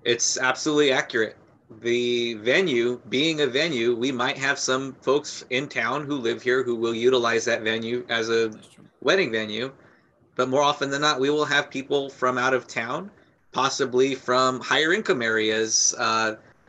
it's absolutely accurate. The venue, being a venue, we might have some folks in town who live here who will utilize that venue as a wedding venue. But more often than not, we will have people from out of town, possibly from higher income areas,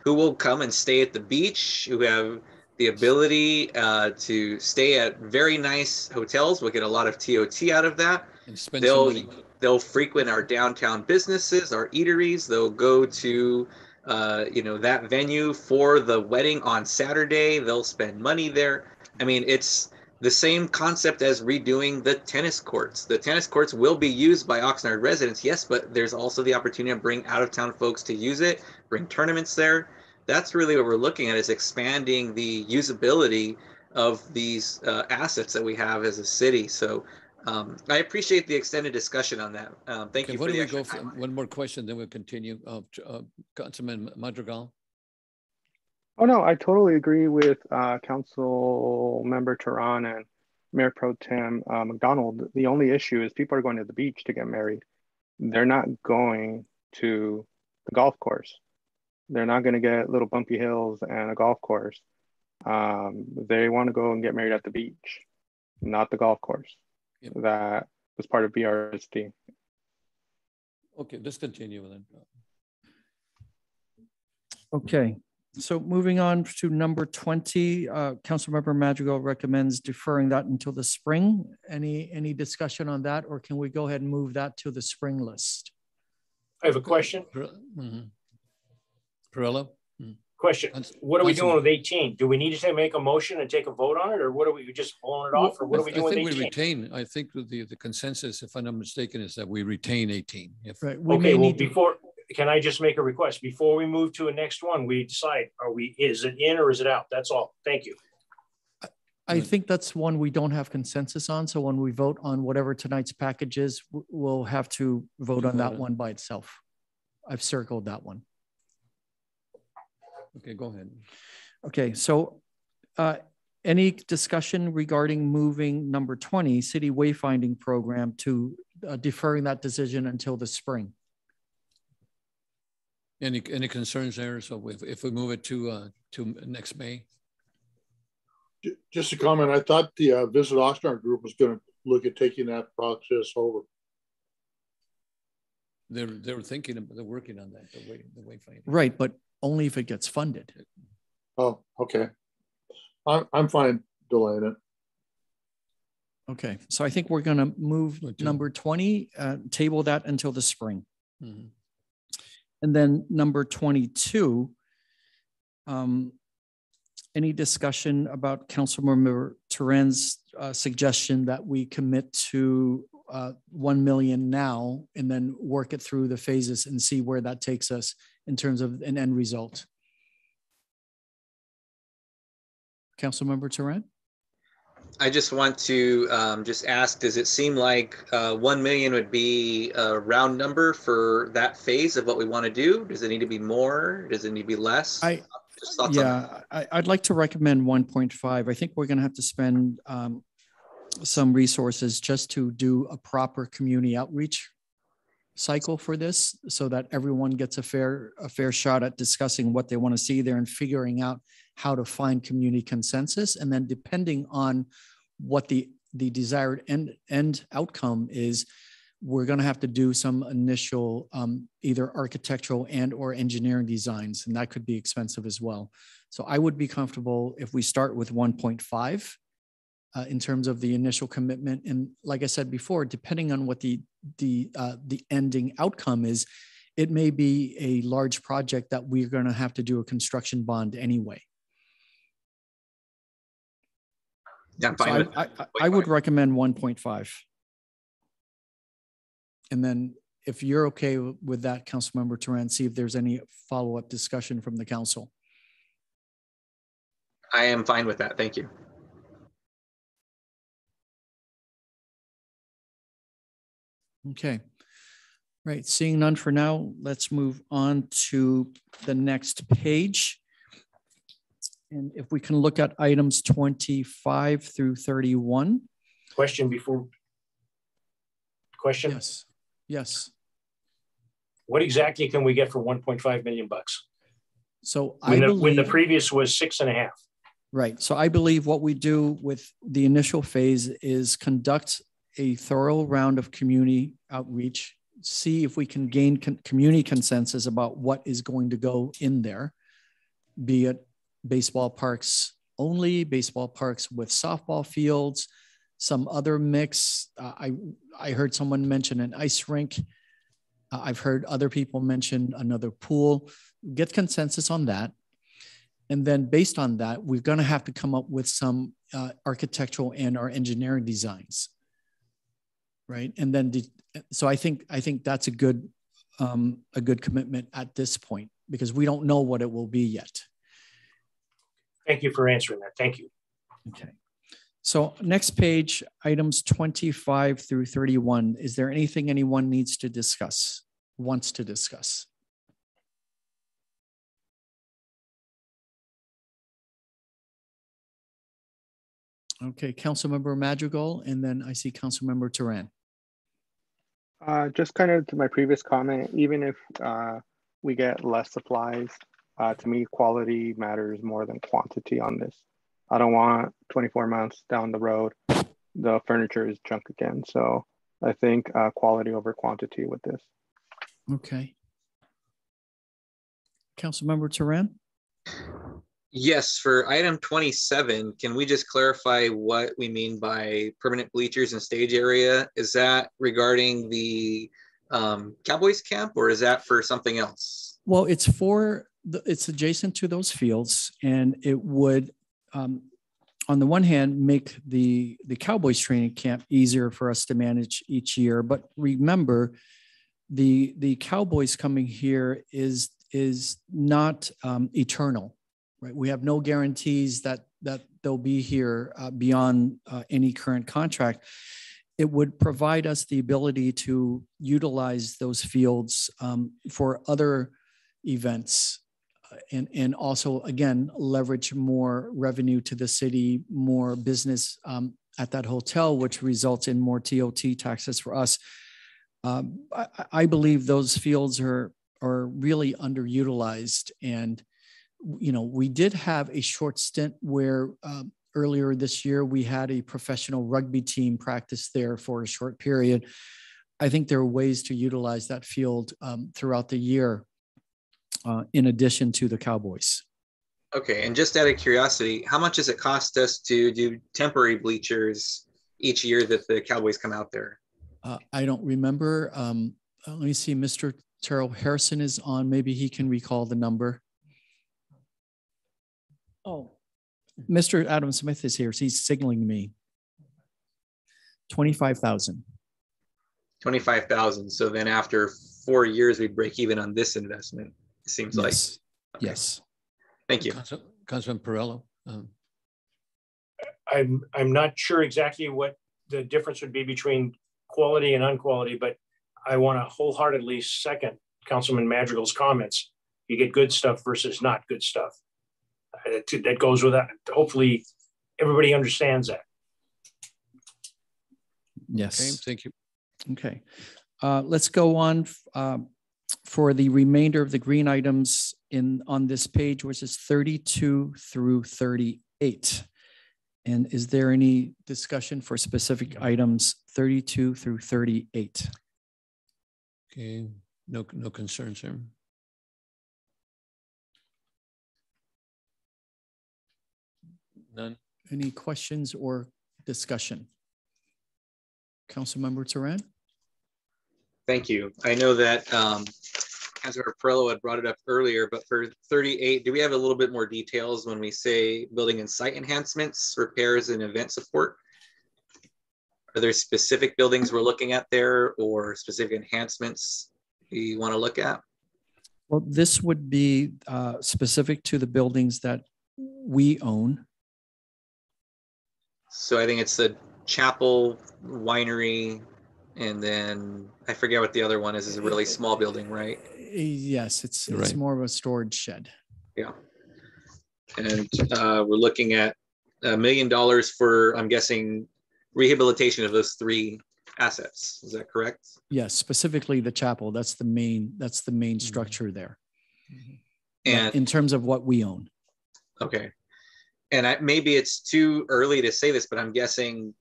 who will come and stay at the beach, who have the ability to stay at very nice hotels. We'll get a lot of TOT out of that. And spend some money. They'll frequent our downtown businesses, our eateries. They'll go to that venue for the wedding on Saturday. They'll spend money there. I mean, it's the same concept as redoing the tennis courts. The tennis courts will be used by Oxnard residents, yes, but there's also the opportunity to bring out-of-town folks to use it, bring tournaments there. That's really what we're looking at, is expanding the usability of these assets that we have as a city. So I appreciate the extended discussion on that. Thank you for the extra time. One more question, then we'll continue. Councilman Madrigal. Oh, no, I totally agree with Council Member Teran and Mayor Pro Tem McDonald. The only issue is people are going to the beach to get married. They're not going to the golf course. They're not going to get little bumpy hills and a golf course. They want to go and get married at the beach, not the golf course. Yep. That was part of BRSD. Okay, let's continue then. Okay. So moving on to number 20, Councilmember Madrigal recommends deferring that until the spring. Any discussion on that, or can we go ahead and move that to the spring list? I have a question. Perella? Question. What are we doing with 18? Do we need to make a motion and take a vote on it, or what are we just blowing it off, or what are we doing with 18? I think we retain. I think the consensus, if I'm not mistaken, is that we retain 18. Right. Okay. Well, before, can I just make a request? Before we move to a next one, we decide, is it in or is it out? That's all. Thank you. I think that's one we don't have consensus on. So when we vote on whatever tonight's package is, we'll have to vote on that one by itself. I've circled that one. Okay, go ahead. Okay, so any discussion regarding moving number 20, city wayfinding program, to deferring that decision until the spring? Any concerns there? So if we move it to next May? Just a comment. I thought the Visit Oxnard group was going to look at taking that process over. They were thinking about, they're working on that, the wayfinding. Right, but only if it gets funded. Oh, okay. I'm fine delaying it. Okay, so I think we're going to move number 20, table that until the spring. Mm-hmm. And then number 22, any discussion about Councilmember Turan's suggestion that we commit to 1 million now and then work it through the phases and see where that takes us in terms of an end result? Councilmember Turan? I just want to just ask, does it seem like 1 million would be a round number for that phase of what we want to do? Does it need to be more? Does it need to be less? I'd like to recommend 1.5. I think we're going to have to spend some resources just to do a proper community outreach cycle for this, so that everyone gets a fair shot at discussing what they want to see there and figuring out how to find community consensus. And then depending on what the desired end outcome is, we're going to have to do some initial either architectural and or engineering designs, and that could be expensive as well. So I would be comfortable if we start with 1.5 in terms of the initial commitment. And like I said before, depending on what the ending outcome is, it may be a large project that we're going to have to do a construction bond anyway. Yeah, I'm fine. So I would recommend 1.5. And then if you're okay with that, Councilmember Turan, see if there's any follow-up discussion from the council. I am fine with that. Thank you. Okay. Right. Seeing none for now, let's move on to the next page. And if we can look at items 25 through 31. Question before. Question? Yes. Yes. What exactly can we get for 1.5 million bucks? So when the previous was 6.5. Right. So I believe what we do with the initial phase is conduct a thorough round of community outreach, see if we can gain community consensus about what is going to go in there, be it baseball parks only, baseball parks with softball fields, some other mix. I heard someone mention an ice rink. I've heard other people mention another pool. Get consensus on that. And then based on that, we're going to have to come up with some architectural and our engineering designs. Right. And then, so I think that's a good commitment at this point, because we don't know what it will be yet. Thank you for answering that. Thank you. Okay. So next page, items 25 through 31. Is there anything anyone wants to discuss? Okay, Councilmember Madrigal, and then I see Councilmember Turan. Just kind of to my previous comment, even if we get less supplies, to me, quality matters more than quantity on this. I don't want 24 months down the road, the furniture is junk again. So I think quality over quantity with this. Okay. Councilmember Turan? Yes, for item 27, can we just clarify what we mean by permanent bleachers and stage area? Is that regarding the Cowboys camp, or is that for something else? Well, it's adjacent to those fields, and it would, on the one hand, make the Cowboys training camp easier for us to manage each year. But remember, the Cowboys coming here is not eternal. Right, we have no guarantees that they'll be here beyond any current contract. It would provide us the ability to utilize those fields for other events, and also, again, leverage more revenue to the city, more business at that hotel, which results in more TOT taxes for us. I believe those fields are really underutilized, and we did have a short stint where earlier this year we had a professional rugby team practice there for a short period. I think there are ways to utilize that field throughout the year in addition to the Cowboys. Okay, and just out of curiosity, how much does it cost us to do temporary bleachers each year that the Cowboys come out there? I don't remember. Let me see, Mr. Terrell Harrison is on. Maybe he can recall the number. Oh, Mr. Adam Smith is here. So he's signaling to me. 25,000. 25,000. So then after 4 years, we break even on this investment, it seems like. Okay. Yes. Thank you. Councilman Perello. I'm not sure exactly what the difference would be between quality and unquality, but I want to wholeheartedly second Councilman Madrigal's comments. You get good stuff versus not good stuff. That goes with that. Hopefully everybody understands that. Yes. Okay, thank you. Okay. Let's go on for the remainder of the green items on this page, which is 32 through 38. And is there any discussion for specific items 32 through 38? Okay, no concerns here. None. Any questions or discussion? Councilmember Turan? Thank you. I know that Councilor Perello had brought it up earlier, but for 38, do we have a little bit more details when we say building and site enhancements, repairs, and event support? Are there specific buildings we're looking at there, or specific enhancements you want to look at? Well, this would be specific to the buildings that we own. So I think it's the chapel, winery, and then I forget what the other one is. It's a really small building, right? Yes, it's right. More of a storage shed. Yeah. And we're looking at $1 million for, I'm guessing, rehabilitation of those 3 assets. Is that correct? Yes, specifically the chapel. That's the main structure there. And in terms of what we own. Okay. And maybe it's too early to say this, but I'm guessing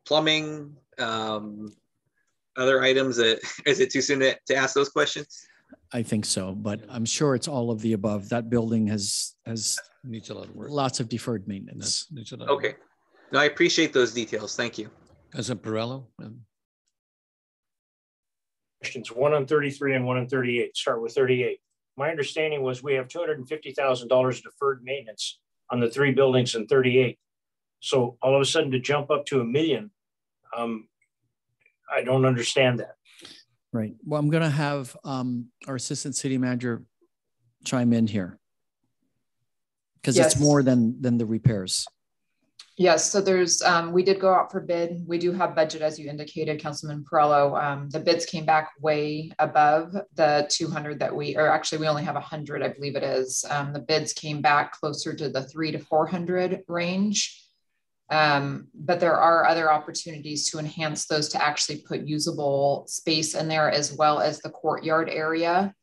plumbing, other items. Is it too soon to ask those questions? I think so, but I'm sure it's all of the above. That building has needs a lot of work. Lots of deferred maintenance. Needs a lot okay. No, I appreciate those details. Thank you. Councilman Perello. Questions 1 on 33 and 1 on 38. Start with 38. My understanding was we have $250,000 deferred maintenance on the 3 buildings in 38. So all of a sudden to jump up to $1 million, I don't understand that. Right. Well, I'm going to have our assistant city manager chime in here because it's more than the repairs. Yes, so there's, we did go out for bid. We do have budget, as you indicated, Councilman Perello. The bids came back way above the 200 that we only have 100, I believe it is. The bids came back closer to the 300 to 400 range. But there are other opportunities to enhance those to actually put usable space in there, as well as the courtyard area.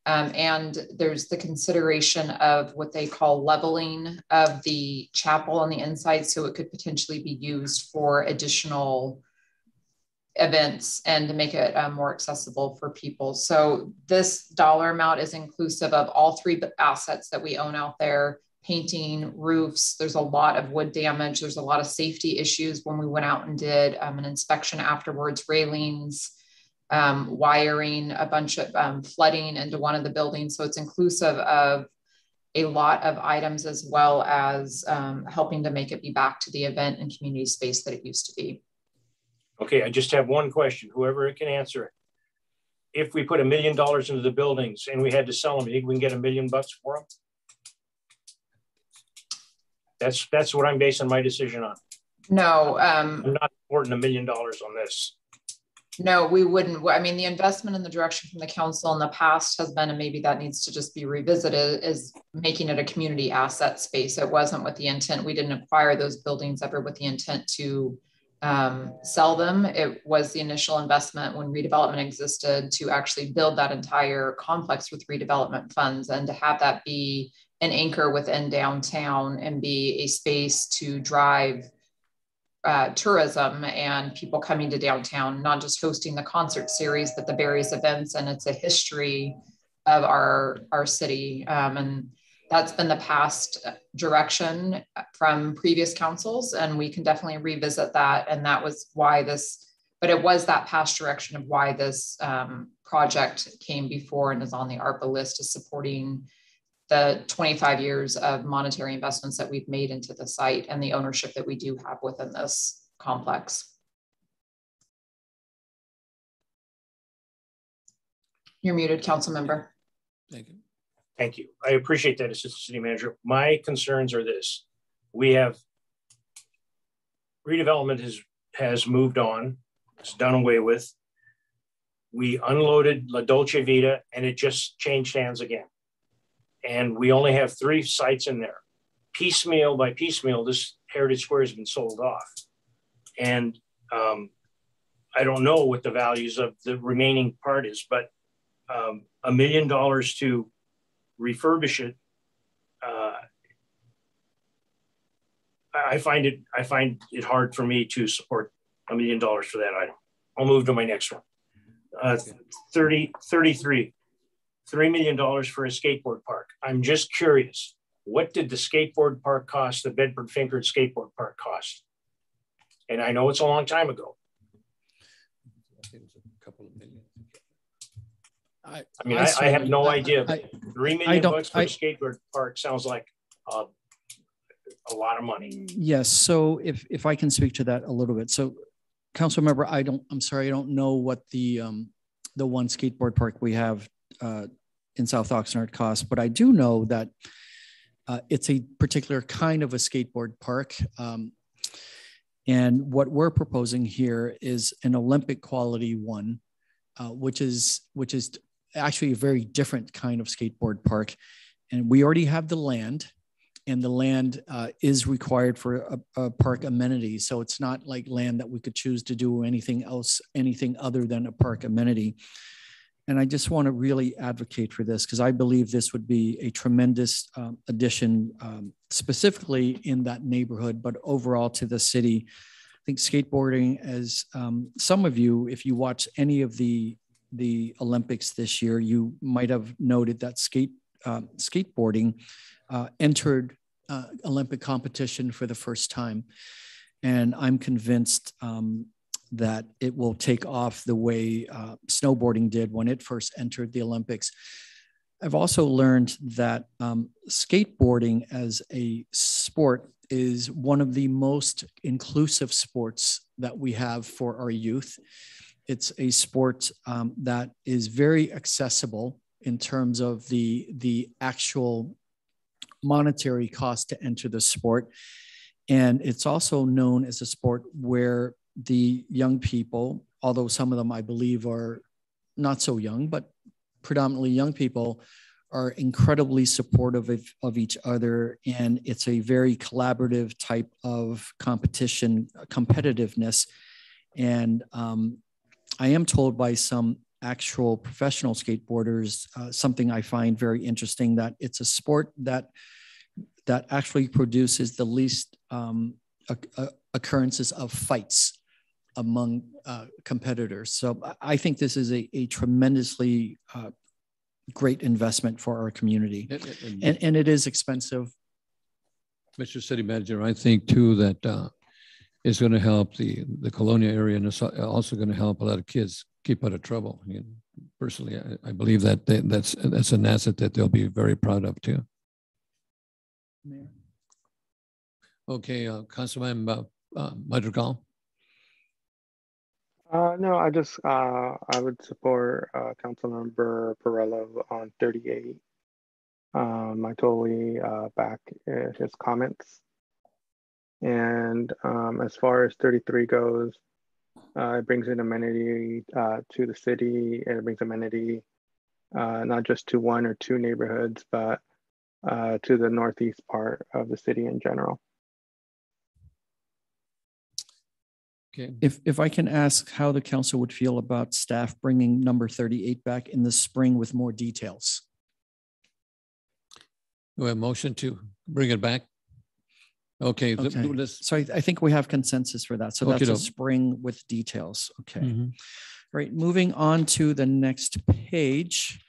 And there's the consideration of what they call leveling of the chapel on the inside, so it could potentially be used for additional events and to make it more accessible for people. So this dollar amount is inclusive of all three assets that we own out there: painting, roofs. There's a lot of wood damage. There's a lot of safety issues when we went out and did an inspection afterwards, railings, wiring, a bunch of flooding into one of the buildings. So it's inclusive of a lot of items, as well as helping to make it be back to the event and community space that it used to be. Okay, I just have one question, whoever can answer it. If we put $1 million into the buildings and we had to sell them, you think we can get $1 million for them? That's what I'm basing my decision on. No. I'm not supporting $1 million on this. No, we wouldn't. I mean, the investment in the direction from the council in the past has been, and maybe that needs to just be revisited, is making it a community asset space. It wasn't with the intent. We didn't acquire those buildings ever with the intent to sell them. It was the initial investment when redevelopment existed to actually build that entire complex with redevelopment funds, and to have that be an anchor within downtown and be a space to drive tourism and people coming to downtown, not just hosting the concert series, but the various events. And it's a history of our city. And that's been the past direction from previous councils. And we can definitely revisit that. And that was why but it was that past direction of why this project came before and is on the ARPA list, is supporting the 25 years of monetary investments that we've made into the site and the ownership that we do have within this complex. You're muted, council member. Thank you. Thank you. I appreciate that, Assistant City Manager. My concerns are this: we have redevelopment has moved on. It's done away with. We unloaded La Dolce Vita and it just changed hands again. And we only have 3 sites in there. Piecemeal by piecemeal, this Heritage Square has been sold off. And I don't know what the values of the remaining part is, but $1 million to refurbish it, I find it hard for me to support $1 million for that item. I'll move to my next one. 33. $3 million for a skateboard park. I'm just curious, what did the skateboard park cost, the Bedford-Finkard skateboard park cost? And I know it's a long time ago. I think it was a couple of million. I have no idea. $3 million bucks for a skateboard park sounds like a lot of money. Yes, so if I can speak to that a little bit. So, council member, I'm sorry, I don't know what the one skateboard park we have in South Oxnard costs, but I do know that it's a particular kind of a skateboard park. And what we're proposing here is an Olympic quality one, which is actually a very different kind of skateboard park. And we already have the land, and the land is required for a park amenity. So it's not like land that we could choose to do anything else, anything other than a park amenity. And I just want to really advocate for this, because I believe this would be a tremendous addition, specifically in that neighborhood, but overall to the city. I think skateboarding, as some of you, if you watch any of the Olympics this year, you might have noted that skateboarding entered Olympic competition for the first time. And I'm convinced that it will take off the way snowboarding did when it first entered the Olympics. I've also learned that skateboarding as a sport is one of the most inclusive sports that we have for our youth. It's a sport that is very accessible in terms of the actual monetary cost to enter the sport. And it's also known as a sport where the young people, although some of them I believe are not so young, but predominantly young people, are incredibly supportive of each other. And it's a very collaborative type of competitiveness. And I am told by some actual professional skateboarders, something I find very interesting, that it's a sport that actually produces the least occurrences of fights. among competitors. So I think this is a tremendously great investment for our community. And it is expensive. Mr. City Manager, I think too that it's going to help the Colonia area, and it's also going to help a lot of kids keep out of trouble. I mean, personally, I believe that that's an asset that they'll be very proud of too. Mayor. Okay, Councilman Madrigal. No, I would support Councilmember Perello on 38. I totally back his comments. And as far as 33 goes, it brings an amenity to the city, and it brings amenity not just to one or two neighborhoods, but to the northeast part of the city in general. Okay. If I can ask how the council would feel about staff bringing number 38 back in the spring with more details. Do we have a motion to bring it back? Okay. So I think we have consensus for that. So that's a spring with details. Okay. All right. Moving on to the next page.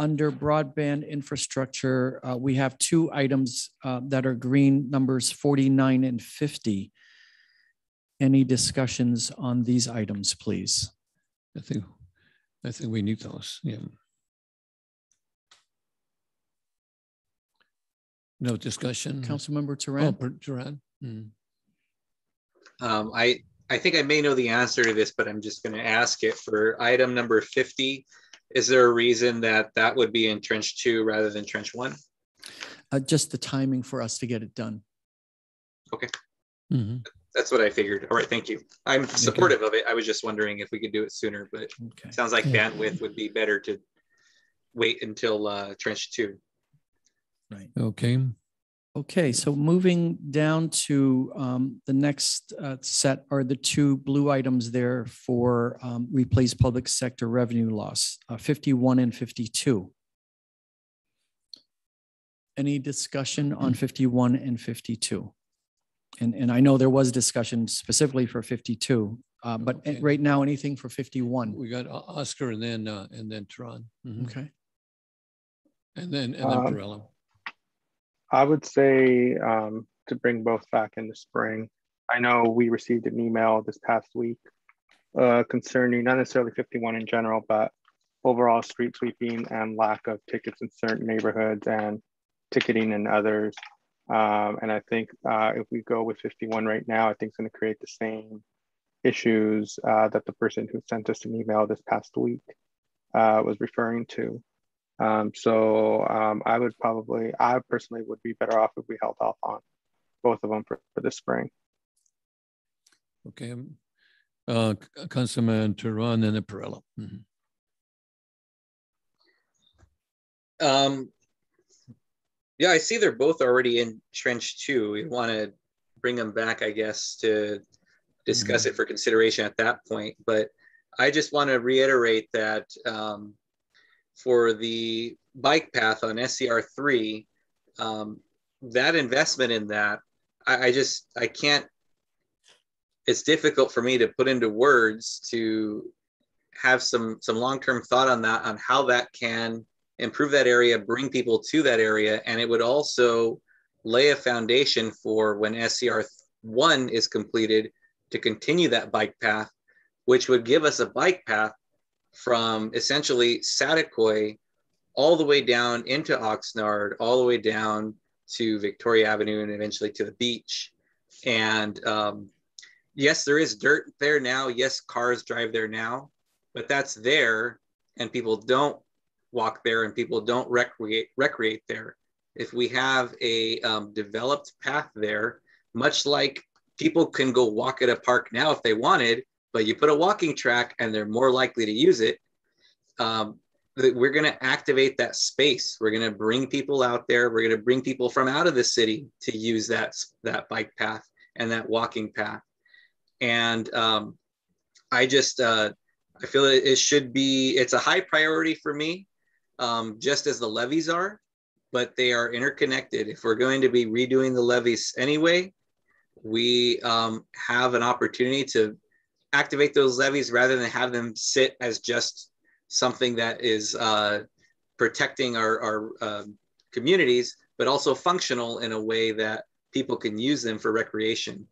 Under broadband infrastructure, we have two items that are green, numbers 49 and 50. Any discussions on these items, please? I think we need those. Yeah. No discussion. Councilmember Turan. Oh, Turan. I think I may know the answer to this, but I'm just going to ask it for item number 50. Is there a reason that would be in trench 2 rather than trench 1? Just the timing for us to get it done. Okay. That's what I figured. All right, thank you. I'm supportive of it. I was just wondering if we could do it sooner, but it sounds like bandwidth would be better to wait until trench 2. Right. Okay. Okay, so moving down to the next set are the two blue items there for replace public sector revenue loss, 51 and 52. Any discussion on 51 and 52? And I know there was discussion specifically for 52, but right now, anything for 51? We got Oscar and then Turan. Okay. And then Perello. I would say to bring both back in the spring. I know we received an email this past week concerning not necessarily 51 in general, but overall street sweeping and lack of tickets in certain neighborhoods and ticketing in others. And I think if we go with 51 right now, I think it's going to create the same issues that the person who sent us an email this past week was referring to. I personally would be better off if we held off on both of them for this spring. Okay. Councilman Turan and then Perello. Yeah, I see they're both already in trench 2. We want to bring them back, I guess, to discuss it for consideration at that point. But I just want to reiterate that for the bike path on SCR 3, that investment in that, I can't, it's difficult for me to put into words to have some long-term thought on that, on how that can improve that area, bring people to that area. And it would also lay a foundation for when SCR 1 is completed to continue that bike path, which would give us a bike path from essentially Saticoy all the way down into Oxnard, all the way down to Victoria Avenue and eventually to the beach. And yes, there is dirt there now. Yes, cars drive there now, but that's there and people don't walk there and people don't recreate there. If we have a developed path there, much like people can go walk at a park now if they wanted, but you put a walking track and they're more likely to use it, we're going to activate that space. We're going to bring people out there. We're going to bring people from out of the city to use that bike path and that walking path. And I feel it should be, it's a high priority for me, just as the levees are, but they are interconnected. If we're going to be redoing the levees anyway, we have an opportunity to activate those levies rather than have them sit as just something that is protecting our communities, but also functional in a way that people can use them for recreation.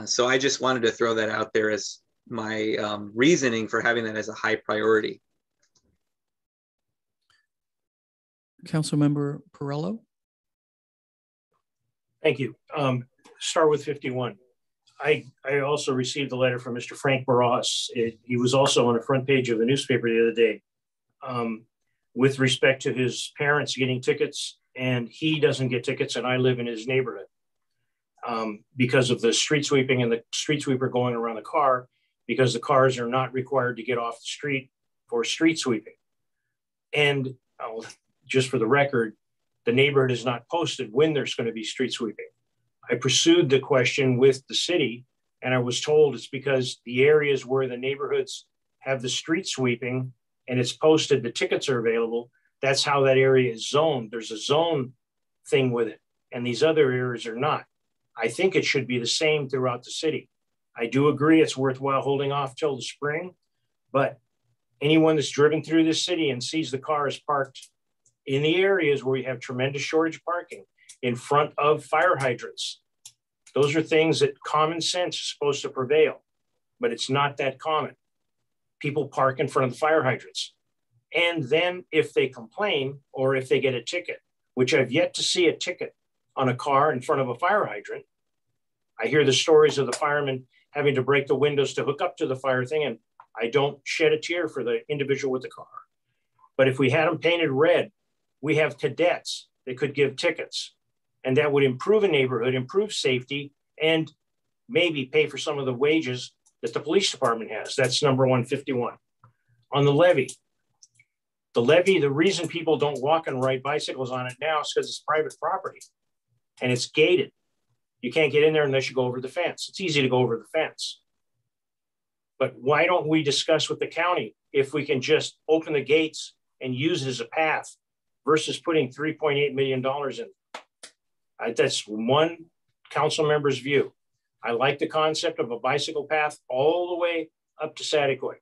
So I just wanted to throw that out there as my reasoning for having that as a high priority. Councilmember Perello. Thank you. Start with 51. I also received a letter from Mr. Frank Barras. He was also on the front page of the newspaper the other day with respect to his parents getting tickets, and he doesn't get tickets, and I live in his neighborhood because of the street sweeping and the street sweeper going around the car, because the cars are not required to get off the street for street sweeping. And just for the record, the neighborhood is not posted when there's going to be street sweeping. I pursued the question with the city, and I was told it's because the areas where the neighborhoods have the street sweeping and it's posted, the tickets are available. That's how that area is zoned. There's a zone thing with it, and these other areas are not. I think it should be the same throughout the city. I do agree it's worthwhile holding off till the spring, but anyone that's driven through this city and sees the cars parked in the areas where we have tremendous shortage of parking, in front of fire hydrants, those are things that common sense is supposed to prevail, but it's not that common. People park in front of the fire hydrants. And then if they complain or if they get a ticket, which I've yet to see a ticket on a car in front of a fire hydrant, I hear the stories of the firemen having to break the windows to hook up to the fire thing, and I don't shed a tear for the individual with the car. But if we had them painted red, we have cadets that could give tickets, and that would improve a neighborhood, improve safety, and maybe pay for some of the wages that the police department has. That's number 151. On the levee, the reason people don't walk and ride bicycles on it now is because it's private property and it's gated. You can't get in there unless you go over the fence. It's easy to go over the fence. But why don't we discuss with the county if we can just open the gates and use it as a path versus putting $3.8 million in? That's one council member's view. I like the concept of a bicycle path all the way up to Saticoy.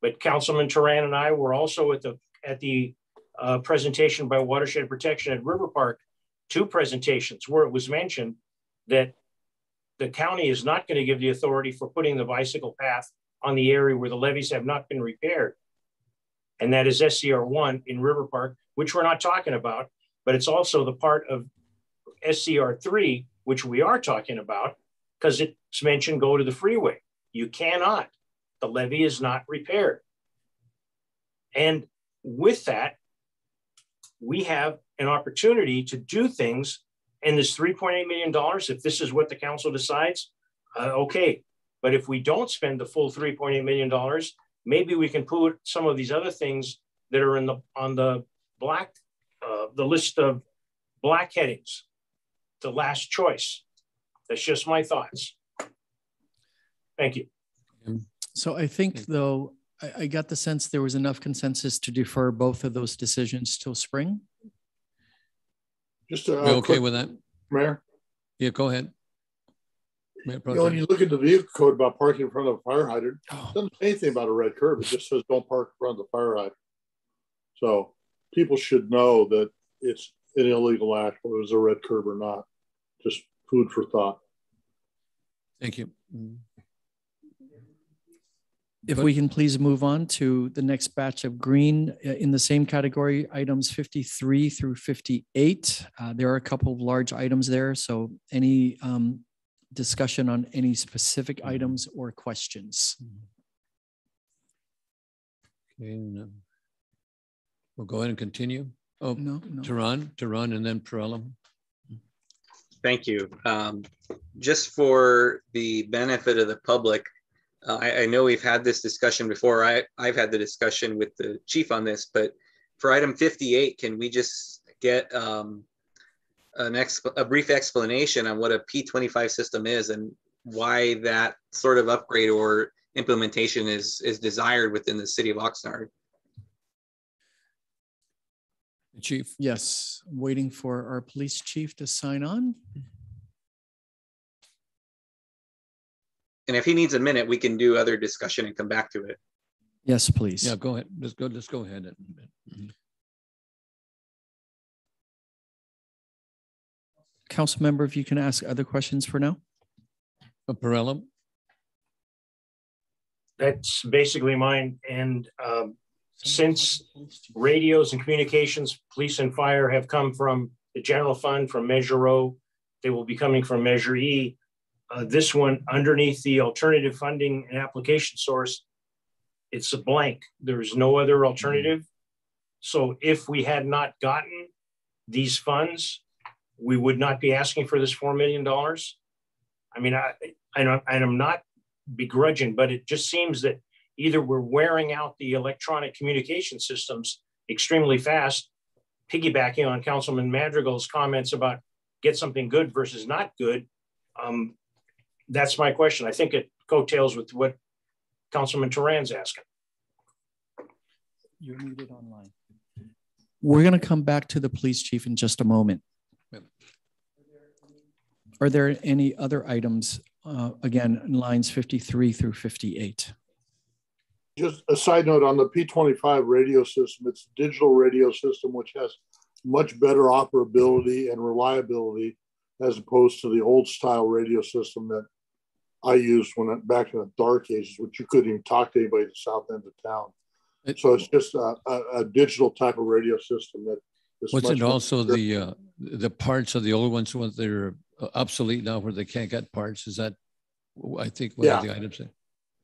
But Councilman Turan and I were also at the presentation by Watershed Protection at River Park, 2 presentations where it was mentioned that the county is not going to give the authority for putting the bicycle path on the area where the levees have not been repaired. And that is SCR1 in River Park, which we're not talking about, but it's also the part of SCR3, which we are talking about, because it's mentioned go to the freeway. You cannot. The levee is not repaired. And with that, we have an opportunity to do things. And this $3.8 million, if this is what the council decides, okay. But if we don't spend the full $3.8 million, maybe we can put some of these other things that are on the list of black headings, the last choice. That's just my thoughts. Thank you. So I think, though, I got the sense there was enough consensus to defer both of those decisions till spring. Just you okay with that, Mayor? Yeah, go ahead. Mayor Pro When you look at the vehicle code about parking in front of a fire hydrant, it doesn't say anything about a red curb. It just says don't park in front of the fire hydrant. So people should know that it's an illegal act, whether it's a red curb or not. Just food for thought. Thank you. If we can please move on to the next batch of green in the same category, items 53 through 58. There are a couple of large items there. So any discussion on any specific items or questions? Okay, no. We'll go ahead and continue. Oh, no. Turan, and then Perello. Thank you. Just for the benefit of the public, I know we've had this discussion before. I've had the discussion with the chief on this, but for item 58, can we just get a brief explanation on what a P25 system is and why that sort of upgrade or implementation is desired within the city of Oxnard? Chief. Yes, I'm waiting for our police chief to sign on. And if he needs a minute, we can do other discussion and come back to it. Yes, please. Yeah, go ahead. Let's go ahead. Council member, if you can ask other questions for now. Perella? That's basically mine. And since radios and communications, police and fire have come from the general fund, from Measure O, they will be coming from Measure E. This one underneath the alternative funding and application source, it's a blank. There's no other alternative. So if we had not gotten these funds, we would not be asking for this $4 million. I mean, I'm not begrudging, but it just seems that either we're wearing out the electronic communication systems extremely fast, piggybacking on Councilman Madrigal's comments about get something good versus not good. That's my question. I think it coattails with what Councilman Turan's asking. You're muted online. We're going to come back to the police chief in just a moment. Are there any other items, again, in lines 53 through 58? Just a side note on the P25 radio system, it's a digital radio system which has much better operability and reliability as opposed to the old style radio system that I used back in the dark ages, which you couldn't even talk to anybody at the south end of town. So it's just a digital type of radio system that is Was it also better. the parts of the old ones when they're obsolete now where they can't get parts? Is that, I think, one of the items there?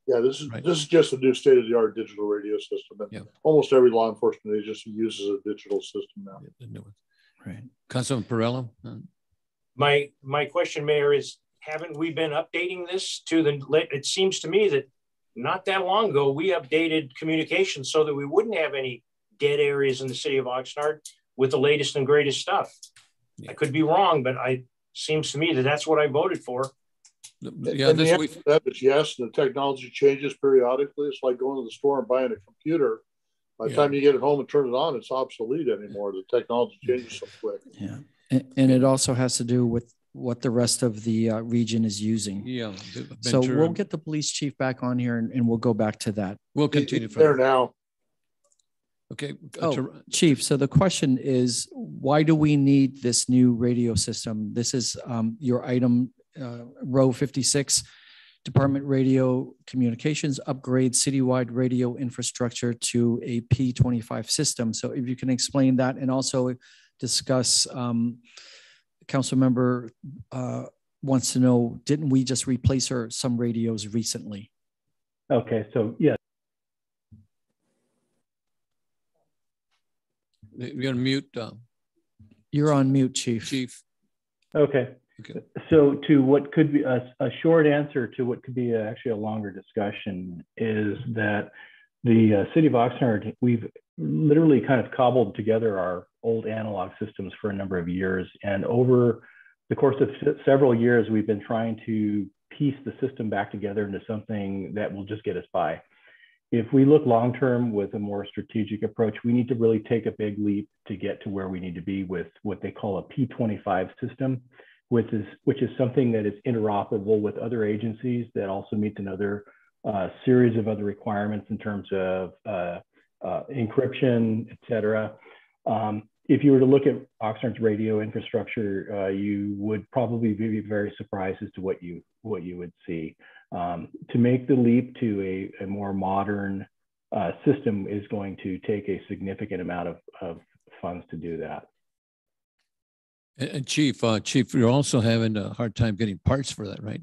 Yeah, this is just a new state-of-the-art digital radio system. And almost every law enforcement agency uses a digital system now. Right. Councilman Perella? My question, Mayor, is haven't we been updating this to it seems to me that not that long ago, we updated communications so that we wouldn't have any dead areas in the city of Oxnard with the latest and greatest stuff. Yeah. I could be wrong, but seems to me that that's what I voted for. Yeah, and the answer to that is yes. The technology changes periodically. It's like going to the store and buying a computer. By the time you get it home and turn it on, it's obsolete anymore. The technology changes so quick. Yeah, and it also has to do with what the rest of the region is using. Yeah. So we'll get the police chief back on here and we'll go back to that. We'll continue from there now. Okay. Chief, so the question is, why do we need this new radio system? This is your item, row 56, Department Radio Communications upgrade citywide radio infrastructure to a P25 system. So if you can explain that and also discuss, council member wants to know, didn't we just replace some radios recently? Okay, so yeah. You're on mute. You're on mute, Chief. Okay. So to what could be a short answer to what could be actually a longer discussion is that the city of Oxnard, we've literally kind of cobbled together our old analog systems for a number of years. And over the course of several years, we've been trying to piece the system back together into something that will just get us by. If we look long-term with a more strategic approach, we need to really take a big leap to get to where we need to be with what they call a P25 system, which is something that is interoperable with other agencies that also meets another series of other requirements in terms of encryption, et cetera. If you were to look at Oxnard's radio infrastructure, you would probably be very surprised as to what you would see. To make the leap to a more modern system is going to take a significant amount of funds to do that. And Chief, you're also having a hard time getting parts for that, right?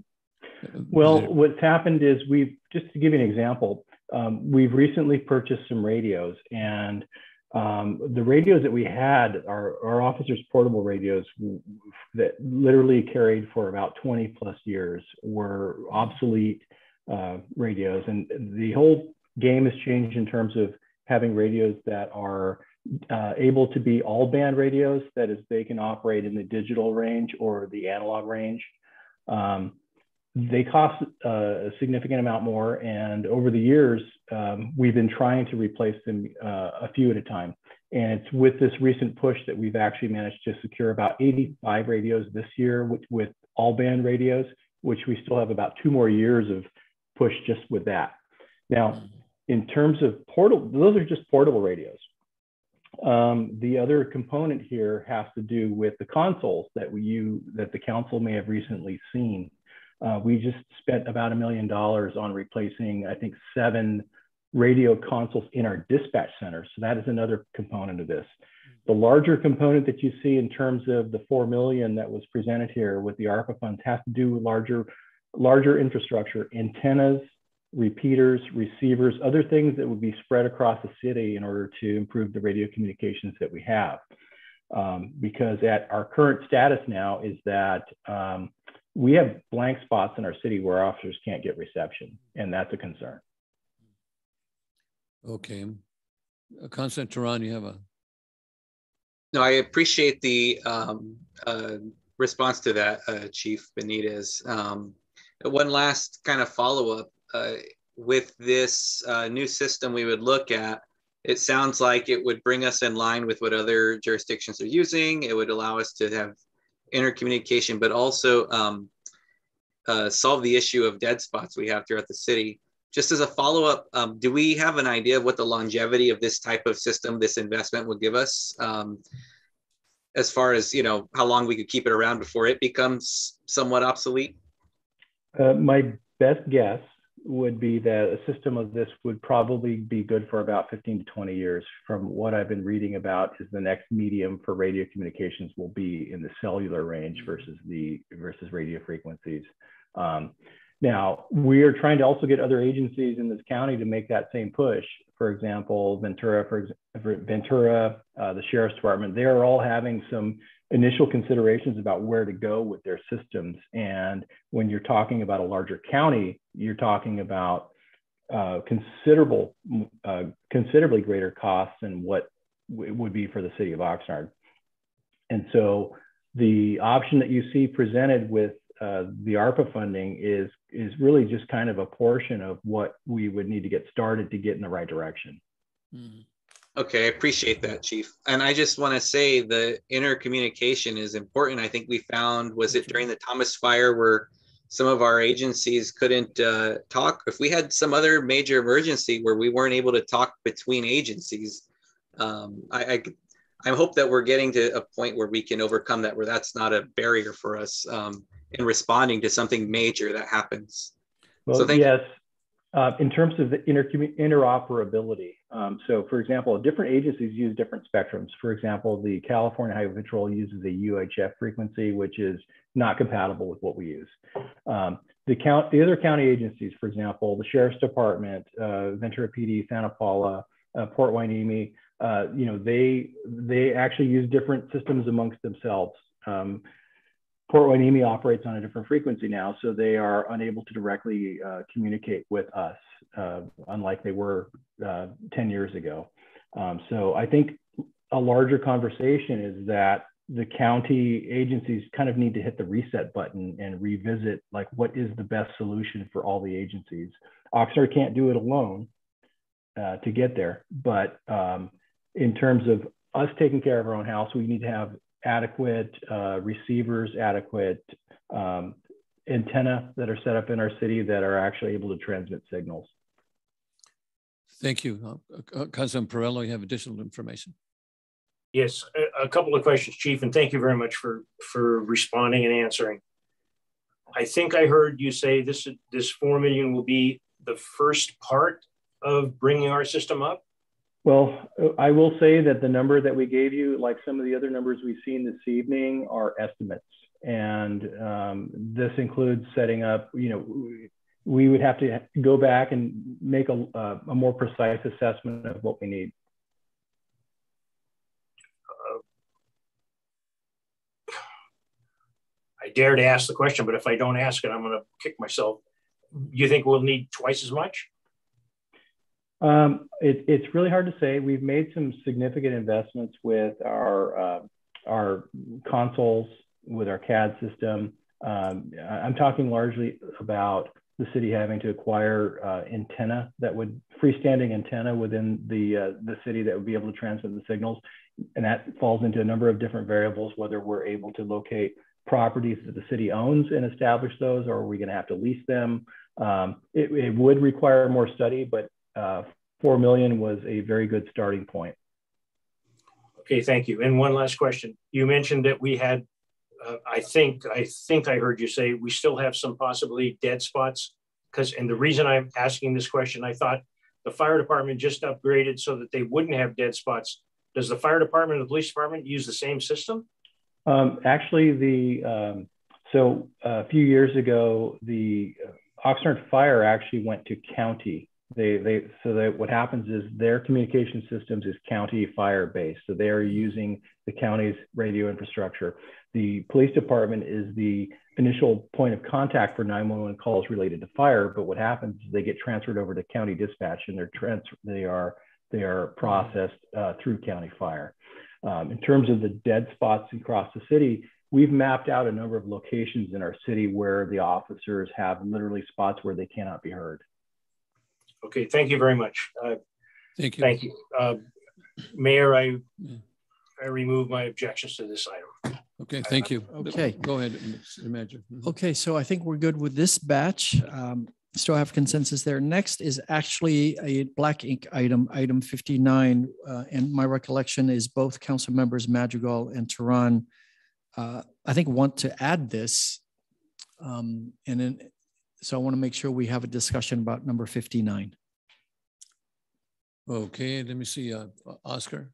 Well, what's happened is just to give you an example, we've recently purchased some radios, and the radios that we had, our officers' portable radios that literally carried for about 20 plus years, were obsolete radios. And the whole game has changed in terms of having radios that are able to be all band radios, that is, they can operate in the digital range or the analog range. They cost a significant amount more, and over the years, we've been trying to replace them a few at a time. And it's with this recent push that we've actually managed to secure about 85 radios this year with all band radios, which we still have about 2 more years of push just with that. Now, in terms of portable, those are just portable radios. The other component here has to do with the consoles that the council may have recently seen. We just spent about $1 million on replacing, I think, 7 radio consoles in our dispatch center. So that is another component of this. The larger component that you see in terms of the $4 million that was presented here with the ARPA funds has to do with larger infrastructure, antennas, repeaters, receivers, other things that would be spread across the city in order to improve the radio communications that we have. Because at our current status now is that we have blank spots in our city where officers can't get reception, and that's a concern. Okay. Councilor Tehran, you have a... No, I appreciate the response to that, Chief Benitez. One last kind of follow-up. With this new system we would look at, it sounds like it would bring us in line with what other jurisdictions are using. It would allow us to have intercommunication, but also solve the issue of dead spots we have throughout the city. Just as a follow-up, do we have an idea of what the longevity of this type of system, this investment would give us? As far as, you know, how long we could keep it around before it becomes somewhat obsolete? My best guess would be that a system of this would probably be good for about 15 to 20 years. From what I've been reading about, is the next medium for radio communications will be in the cellular range versus radio frequencies. Now, we are trying to also get other agencies in this county to make that same push. For example, Ventura, the Sheriff's Department, they are all having some initial considerations about where to go with their systems. And when you're talking about a larger county, you're talking about considerably greater costs than what it would be for the city of Oxnard. And so the option that you see presented with the ARPA funding is really just kind of a portion of what we would need to get started to get in the right direction. Okay, I appreciate that, Chief. And I just want to say the intercommunication is important. I think we found, was it during the Thomas fire where some of our agencies couldn't talk? If we had some other major emergency where we weren't able to talk between agencies, I hope that we're getting to a point where we can overcome that, where that's not a barrier for us in responding to something major that happens. Well, so yes, in terms of the interoperability. So for example, different agencies use different spectrums. For example, the California Highway Patrol uses a UHF frequency, which is not compatible with what we use. The other county agencies, for example, the Sheriff's Department, Ventura PD, Santa Paula, Port Hueneme, you know, they actually use different systems amongst themselves. Port Hueneme operates on a different frequency now, so they are unable to directly communicate with us, unlike they were 10 years ago. So I think a larger conversation is that the county agencies kind of need to hit the reset button and revisit, like, what is the best solution for all the agencies. Oxnard can't do it alone to get there, but in terms of us taking care of our own house, we need to have adequate receivers, adequate antenna that are set up in our city that are actually able to transmit signals. Thank you. Councilman Perello, you have additional information? Yes, a couple of questions, Chief, and thank you very much for responding and answering. I think I heard you say this $4 million will be the first part of bringing our system up. Well, I will say that the number that we gave you, like some of the other numbers we've seen this evening, are estimates. And this includes setting up, you know, we would have to go back and make a more precise assessment of what we need. I dare to ask the question, but if I don't ask it, I'm going to kick myself. You think we'll need twice as much? It's really hard to say. We've made some significant investments with our consoles, with our CAD system. I'm talking largely about the city having to acquire freestanding antenna within the city that would be able to transmit the signals. And that falls into a number of different variables, whether we're able to locate properties that the city owns and establish those, or are we going to have to lease them? It would require more study, but $4 million was a very good starting point. Okay, thank you. And one last question. You mentioned that we had, I think I heard you say we still have some possibly dead spots. And the reason I'm asking this question, I thought the fire department just upgraded so that they wouldn't have dead spots. Does the fire department and the police department use the same system? Actually, so a few years ago, the Oxnard Fire actually went to county. So that what happens is their communication systems is county fire based. So they are using the county's radio infrastructure. The police department is the initial point of contact for 911 calls related to fire. But what happens is they get transferred over to county dispatch, and they are processed through county fire. In terms of the dead spots across the city, we've mapped out a number of locations in our city where the officers have literally spots where they cannot be heard. Okay, thank you very much. Thank you. Thank you. Mayor, I remove my objections to this item. Okay, thank you. Okay. Go ahead, Mr. Manager. Okay, so I think we're good with this batch. Still have consensus there. Next is actually a black ink item, item 59. And my recollection is both council members Madrigal and Tehran, I think want to add this. So I want to make sure we have a discussion about number 59. Okay, let me see, Oscar,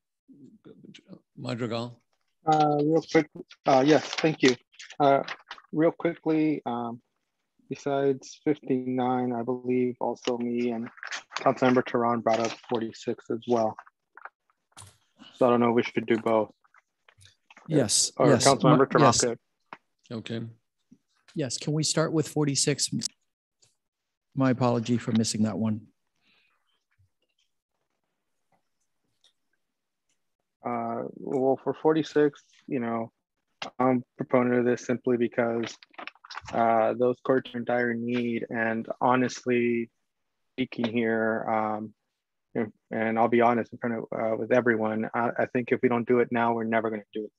Madrigal. Real quick, yes, thank you. Real quickly, besides 59, I believe also me and Councilmember Tehran brought up 46 as well. So I don't know if we should do both. Yes. Or yes. Councilmember Tehran yes. could. Okay. Yes, can we start with 46? My apology for missing that one. Well, for 46, I'm a proponent of this simply because those courts are in dire need. And honestly speaking here, and I'll be honest in front of with everyone, I think if we don't do it now, we're never going to do it.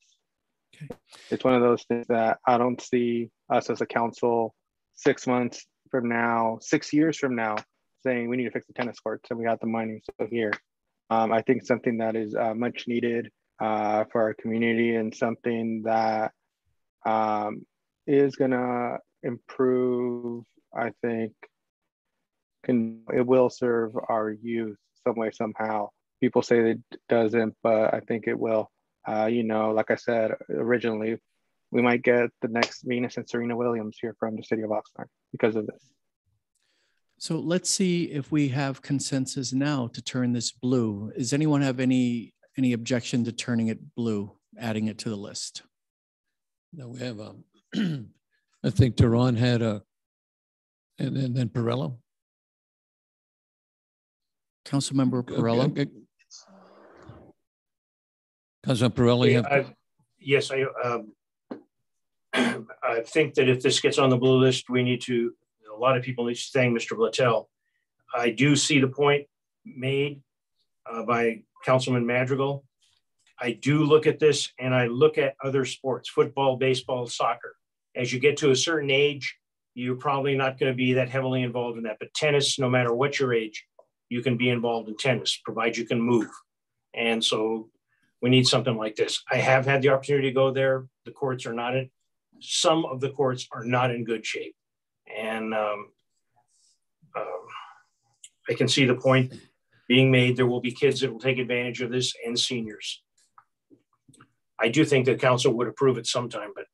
Okay. It's one of those things that I don't see us as a council 6 months from now, 6 years from now, saying we need to fix the tennis courts and we got the money. So here, I think something that is much needed for our community and something that is gonna improve, I think, it will serve our youth some way, somehow. People say that it doesn't, but I think it will. Like I said originally, we might get the next Venus and Serena Williams here from the city of Oxnard because of this. So let's see if we have consensus now to turn this blue. Does anyone have any objection to turning it blue, adding it to the list? No, we have, I think Tehran had and then Perello. Councilmember Perello. Okay. Councilmember Perello, you have. Yes, I think that if this gets on the blue list, we need to, a lot of people need to thank Mr. Blattel. I do see the point made by Councilman Madrigal. I do look at this and I look at other sports, football, baseball, soccer. As you get to a certain age, you're probably not going to be that heavily involved in that. But tennis, no matter what your age, you can be involved in tennis, provided you can move. And so we need something like this. I have had the opportunity to go there. The courts are not in, some of the courts are not in good shape. And I can see the point being made. There will be kids that will take advantage of this and seniors. I do think the council would approve it sometime, but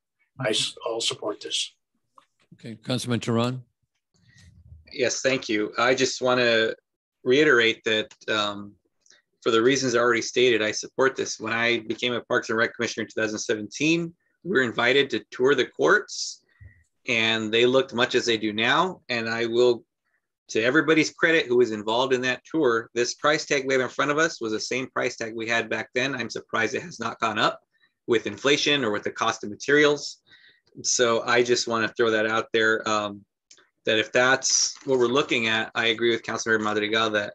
I'll support this. Okay, Councilman Tehran. Yes, thank you. I just want to reiterate that for the reasons I already stated, I support this. When I became a Parks and Rec Commissioner in 2017, we were invited to tour the courts and they looked much as they do now. And I will, to everybody's credit who was involved in that tour, this price tag we have in front of us was the same price tag we had back then. I'm surprised it has not gone up with inflation or with the cost of materials. So I just want to throw that out there, that if that's what we're looking at, I agree with Councilmember Madrigal that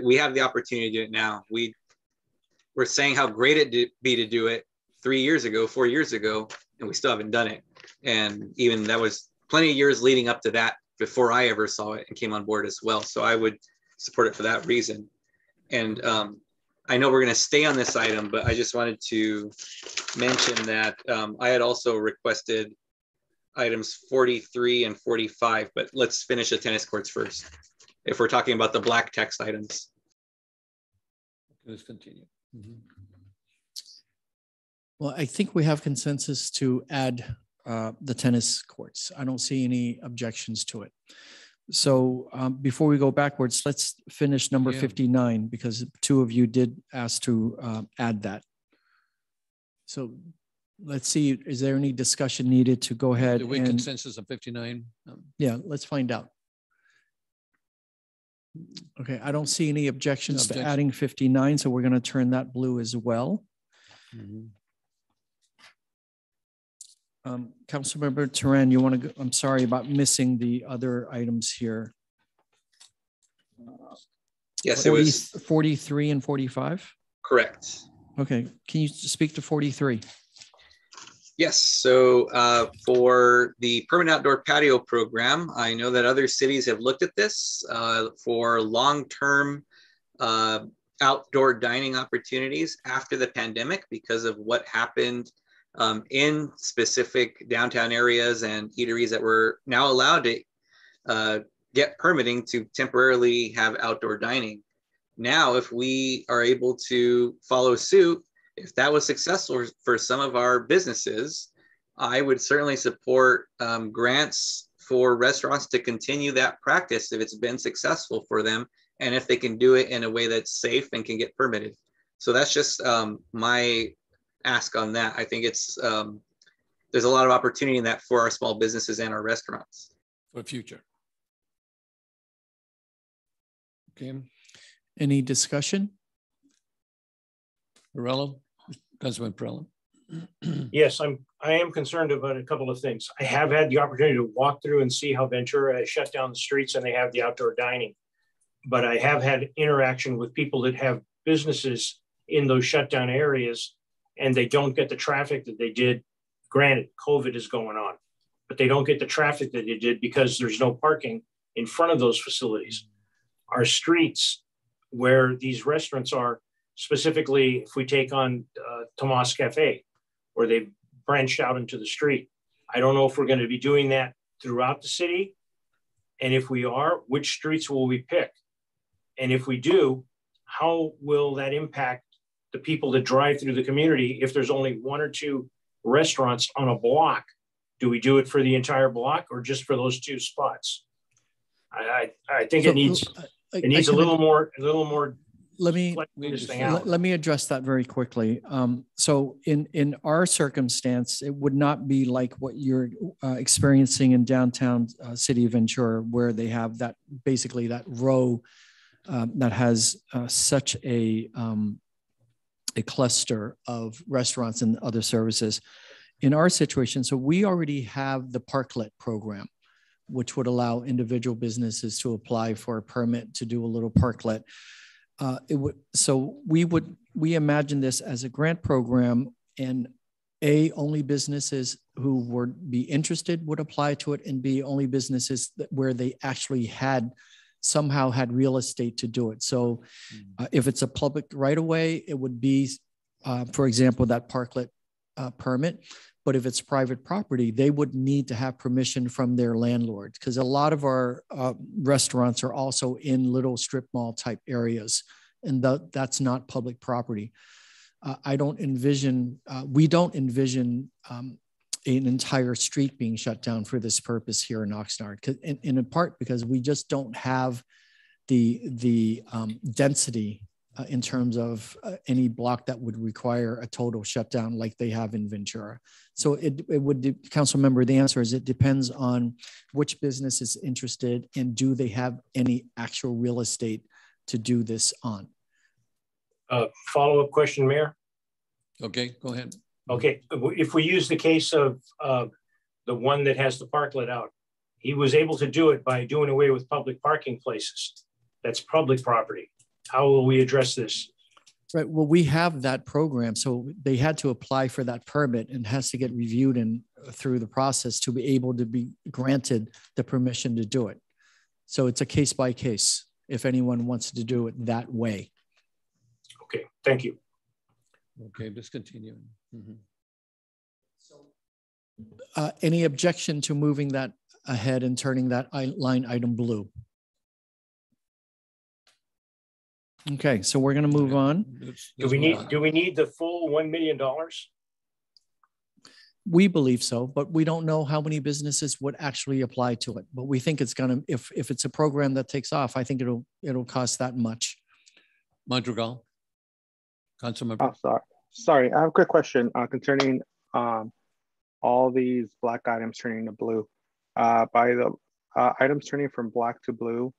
we have the opportunity to do it now. We're saying how great it'd be to do it 3 years ago, 4 years ago, and we still haven't done it. And even that was plenty of years leading up to that before I ever saw it and came on board as well. So I would support it for that reason. And I know we're going to stay on this item, but I just wanted to mention that I had also requested items 43 and 45, but let's finish the tennis courts first, if we're talking about the black text items. Let's continue. Mm-hmm. Well, I think we have consensus to add the tennis courts. I don't see any objections to it. So before we go backwards, let's finish number 59, because two of you did ask to add that. So let's see, is there any discussion needed to go ahead? Do we consensus on 59? Yeah, let's find out. Okay, I don't see any objections to adding 59, so we're going to turn that blue as well. Mm-hmm. Councilmember Turan, you want to go? I'm sorry about missing the other items here. Yes, 40, it was 43 and 45. correct. Okay, can you speak to 43? Yes, so for the permanent outdoor patio program, I know that other cities have looked at this for long-term outdoor dining opportunities after the pandemic because of what happened in specific downtown areas and eateries that were now allowed to get permitting to temporarily have outdoor dining. Now, if we are able to follow suit, if that was successful for some of our businesses, I would certainly support grants for restaurants to continue that practice if it's been successful for them, and if they can do it in a way that's safe and can get permitted. So that's just my ask on that. I think it's there's a lot of opportunity in that for our small businesses and our restaurants. For the future. Okay. Any discussion? Perello? Councilman Perello? Yes, I am concerned about a couple of things. I have had the opportunity to walk through and see how Ventura has shut down the streets and they have the outdoor dining. But I have had interaction with people that have businesses in those shut down areas, and they don't get the traffic that they did. Granted, COVID is going on, but they don't get the traffic that they did because there's no parking in front of those facilities. Our streets where these restaurants are, specifically if we take on Tomas Cafe, where they've branched out into the street. I don't know if we're going to be doing that throughout the city. And if we are, which streets will we pick? And if we do, how will that impact the people that drive through the community? If there's only one or two restaurants on a block, do we do it for the entire block or just for those two spots? I think it needs a little more. Let me address that very quickly. So in our circumstance, it would not be like what you're experiencing in downtown city of Ventura, where they have that basically that row that has such a cluster of restaurants and other services. In our situation, so we already have the parklet program, which would allow individual businesses to apply for a permit to do a little parklet. We imagine this as a grant program, and A, only businesses who would be interested would apply to it, and B, only businesses where they actually somehow had real estate to do it. So if it's a public right of way, it would be, for example, that parklet permit. But if it's private property, they would need to have permission from their landlord, because a lot of our restaurants are also in little strip mall type areas, and that's not public property. We don't envision an entire street being shut down for this purpose here in Oxnard, in part because we just don't have the density in terms of any block that would require a total shutdown like they have in Ventura. So it would, council member, the answer is it depends on which business is interested and do they have any actual real estate to do this on. Follow-up question, Mayor. Okay, go ahead. Okay, if we use the case of the one that has the parklet out, he was able to do it by doing away with public parking places. That's public property. How will we address this? Right. Well, we have that program, so they had to apply for that permit and has to get reviewed and through the process to be able to be granted the permission to do it. So it's a case by case if anyone wants to do it that way. Okay, thank you. Okay, just continue. Mm-hmm. Any objection to moving that ahead and turning that line item blue? Okay, so we're going to move on. Do we need the full $1 million? We believe so, but we don't know how many businesses would actually apply to it. But we think it's going to, if it's a program that takes off, I think it'll cost that much. Madrigal, Councilmember. Oh, sorry. I have a quick question concerning all these black items turning to blue. By the items turning from black to blue,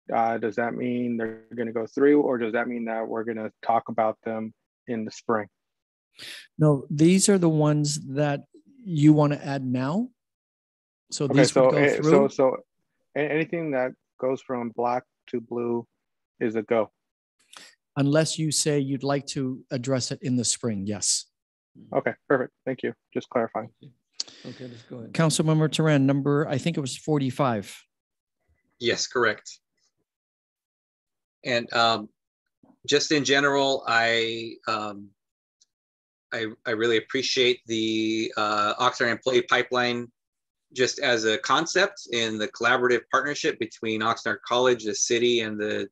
does that mean they're going to go through, or does that mean that we're going to talk about them in the spring? No, these are the ones that you want to add now. So Okay, these would go through. So anything that goes from black to blue is a go. Unless you say you'd like to address it in the spring, yes. Okay, perfect. Thank you. Just clarifying. Okay, let's go ahead. Councilmember Turan, number, I think it was 45. Yes, correct. And just in general, I really appreciate the Oxnard employee pipeline just as a concept in the collaborative partnership between Oxnard College, the city, and the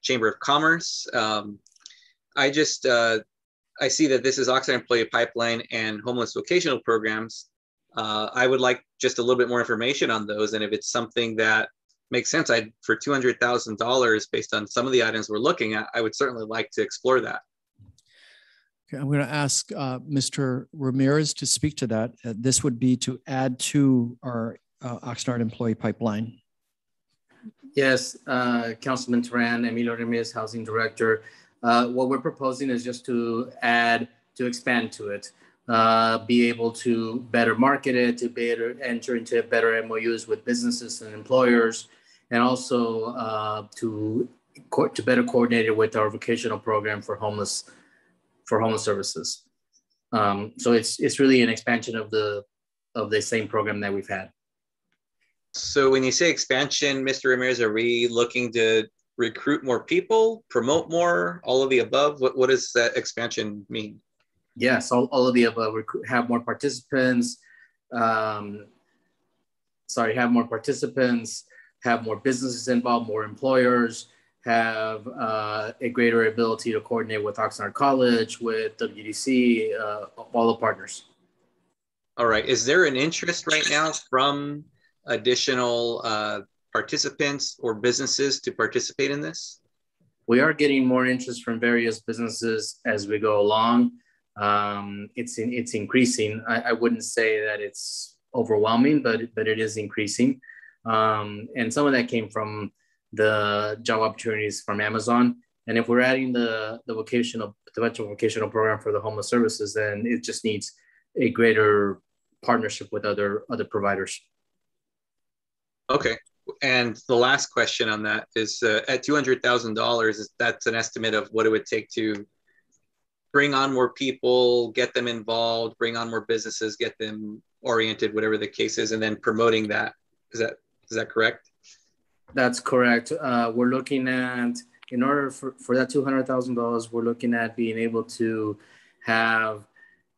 Chamber of Commerce. I see that this is Oxnard employee pipeline and homeless vocational programs. I would like just a little bit more information on those, and if it's something that makes sense, for $200,000 based on some of the items we're looking at, I would certainly like to explore that. Okay, I'm going to ask Mr. Ramirez to speak to that. This would be to add to our Oxnard employee pipeline. Yes, Councilman Turan, Emilio Ramirez, Housing Director. What we're proposing is just to expand to it, be able to better market it, to better enter into better MOUs with businesses and employers, and also to better coordinate it with our vocational program for homeless services. So it's really an expansion of the same program that we've had. So when you say expansion, Mr. Ramirez, are we looking to recruit more people, promote more, all of the above? What does that expansion mean? Yes, all of the above. Have more participants. Have more participants. Have more businesses involved, more employers. Have a greater ability to coordinate with Oxnard College, with WDC, all the partners. All right. Is there an interest right now from additional participants or businesses to participate in this? We are getting more interest from various businesses as we go along. It's increasing. I wouldn't say that it's overwhelming, but it is increasing. And some of that came from the job opportunities from Amazon. And if we're adding the eventual vocational program for the homeless services, then it just needs a greater partnership with other providers. Okay. And the last question on that is at $200,000, that's an estimate of what it would take to bring on more people, get them involved, bring on more businesses, get them oriented, whatever the case is, and then promoting that. Is that correct? That's correct. We're looking at, in order for that $200,000, we're looking at being able to have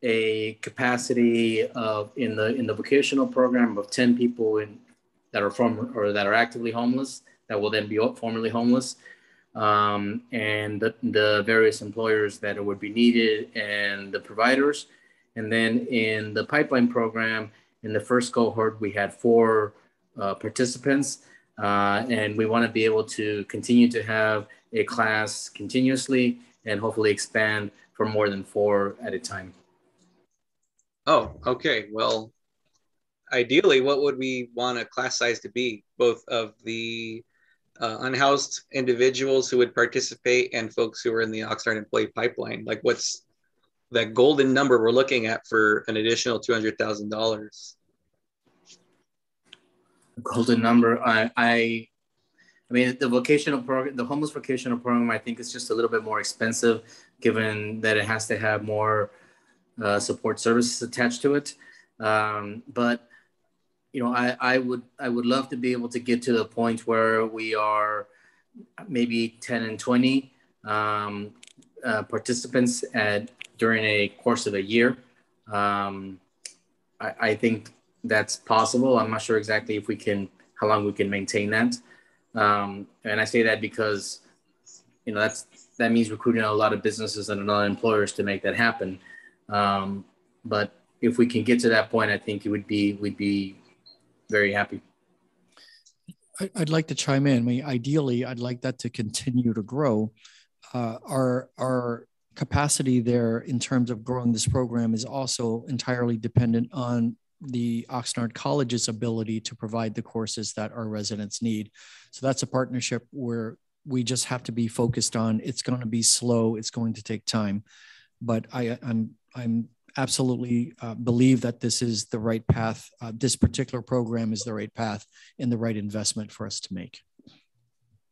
a capacity of in the vocational program of 10 people that are actively homeless, that will then be formerly homeless, and the various employers that would be needed and the providers. And then in the pipeline program, in the first cohort, we had 4 participants, and we want to be able to continue to have a class continuously and hopefully expand for more than 4 at a time. Oh, okay. Well, ideally, what would we want a class size to be, both of the unhoused individuals who would participate and folks who are in the Oxnard employee pipeline? Like, what's that golden number we're looking at for an additional $200,000? Golden number. I mean, the vocational program, the homeless vocational program, I think is just a little bit more expensive, given that it has to have more support services attached to it. But you know, I would love to be able to get to the point where we are maybe 10 and 20 participants during a course of a year. I think that's possible. I'm not sure exactly if we can, how long we can maintain that. And I say that because, you know, that means recruiting a lot of businesses and a lot of employers to make that happen. But if we can get to that point, I think we'd be very happy. I'd like to chime in. I mean, ideally, I'd like that to continue to grow. Our capacity there in terms of growing this program is also entirely dependent on the Oxnard College's ability to provide the courses that our residents need. So that's a partnership where we just have to be focused on. It's going to be slow. It's going to take time, but I'm absolutely believe that this is the right path. This particular program is the right path and the right investment for us to make.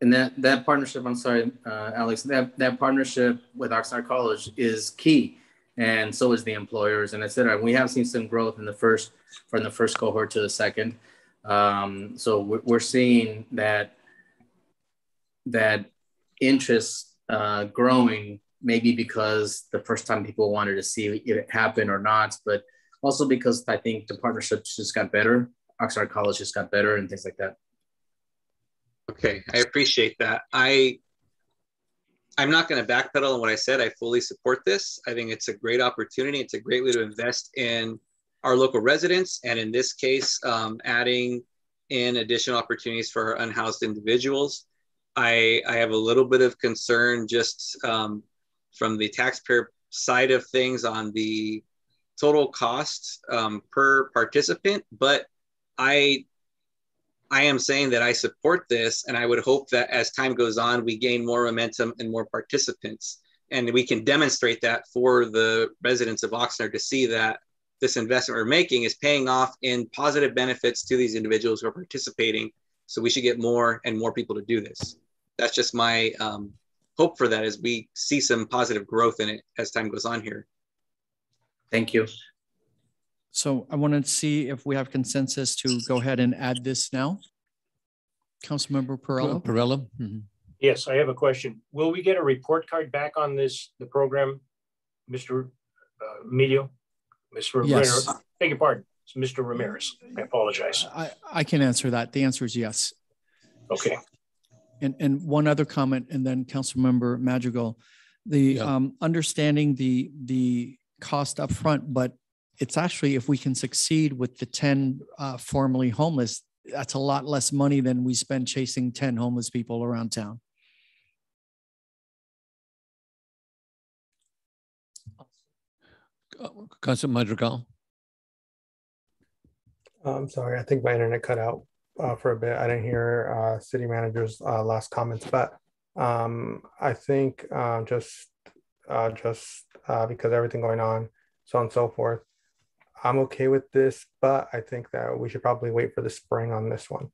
And that partnership, I'm sorry, Alex, that partnership with Oxnard College is key. And so is the employers. And et cetera. We have seen some growth from the first cohort to the second. So we're seeing that interest growing, maybe because the first time people wanted to see if it happened or not, but also because I think the partnerships just got better. Oxnard College just got better and things like that. Okay, I appreciate that. I'm not going to backpedal on what I said. I fully support this. I think it's a great opportunity. It's a great way to invest in our local residents. And in this case, adding in additional opportunities for our unhoused individuals. I have a little bit of concern just from the taxpayer side of things on the total cost per participant, but I am saying that I support this, and I would hope that as time goes on, we gain more momentum and more participants, and we can demonstrate that for the residents of Oxnard to see that this investment we're making is paying off in positive benefits to these individuals who are participating. So we should get more and more people to do this. That's just my hope for that, as we see some positive growth in it as time goes on here. Thank you. So I wanted to see if we have consensus to go ahead and add this now. Councilmember Perello. Perello. Mm-hmm. Yes, I have a question. Will we get a report card back on the program, Mr. Emilio? Mr. Yes. Ramirez, beg your pardon, it's Mr. Ramirez. I apologize. I can answer that. The answer is yes. Okay. And one other comment, and then Councilmember Madrigal, the understanding the cost up front, but it's actually, if we can succeed with the 10 formerly homeless, that's a lot less money than we spend chasing 10 homeless people around town. Councilor Madrigal. I'm sorry, I think my internet cut out for a bit. I didn't hear city manager's last comments, but I think just because everything going on, so on and so forth, I'm okay with this, but I think that we should probably wait for the spring on this one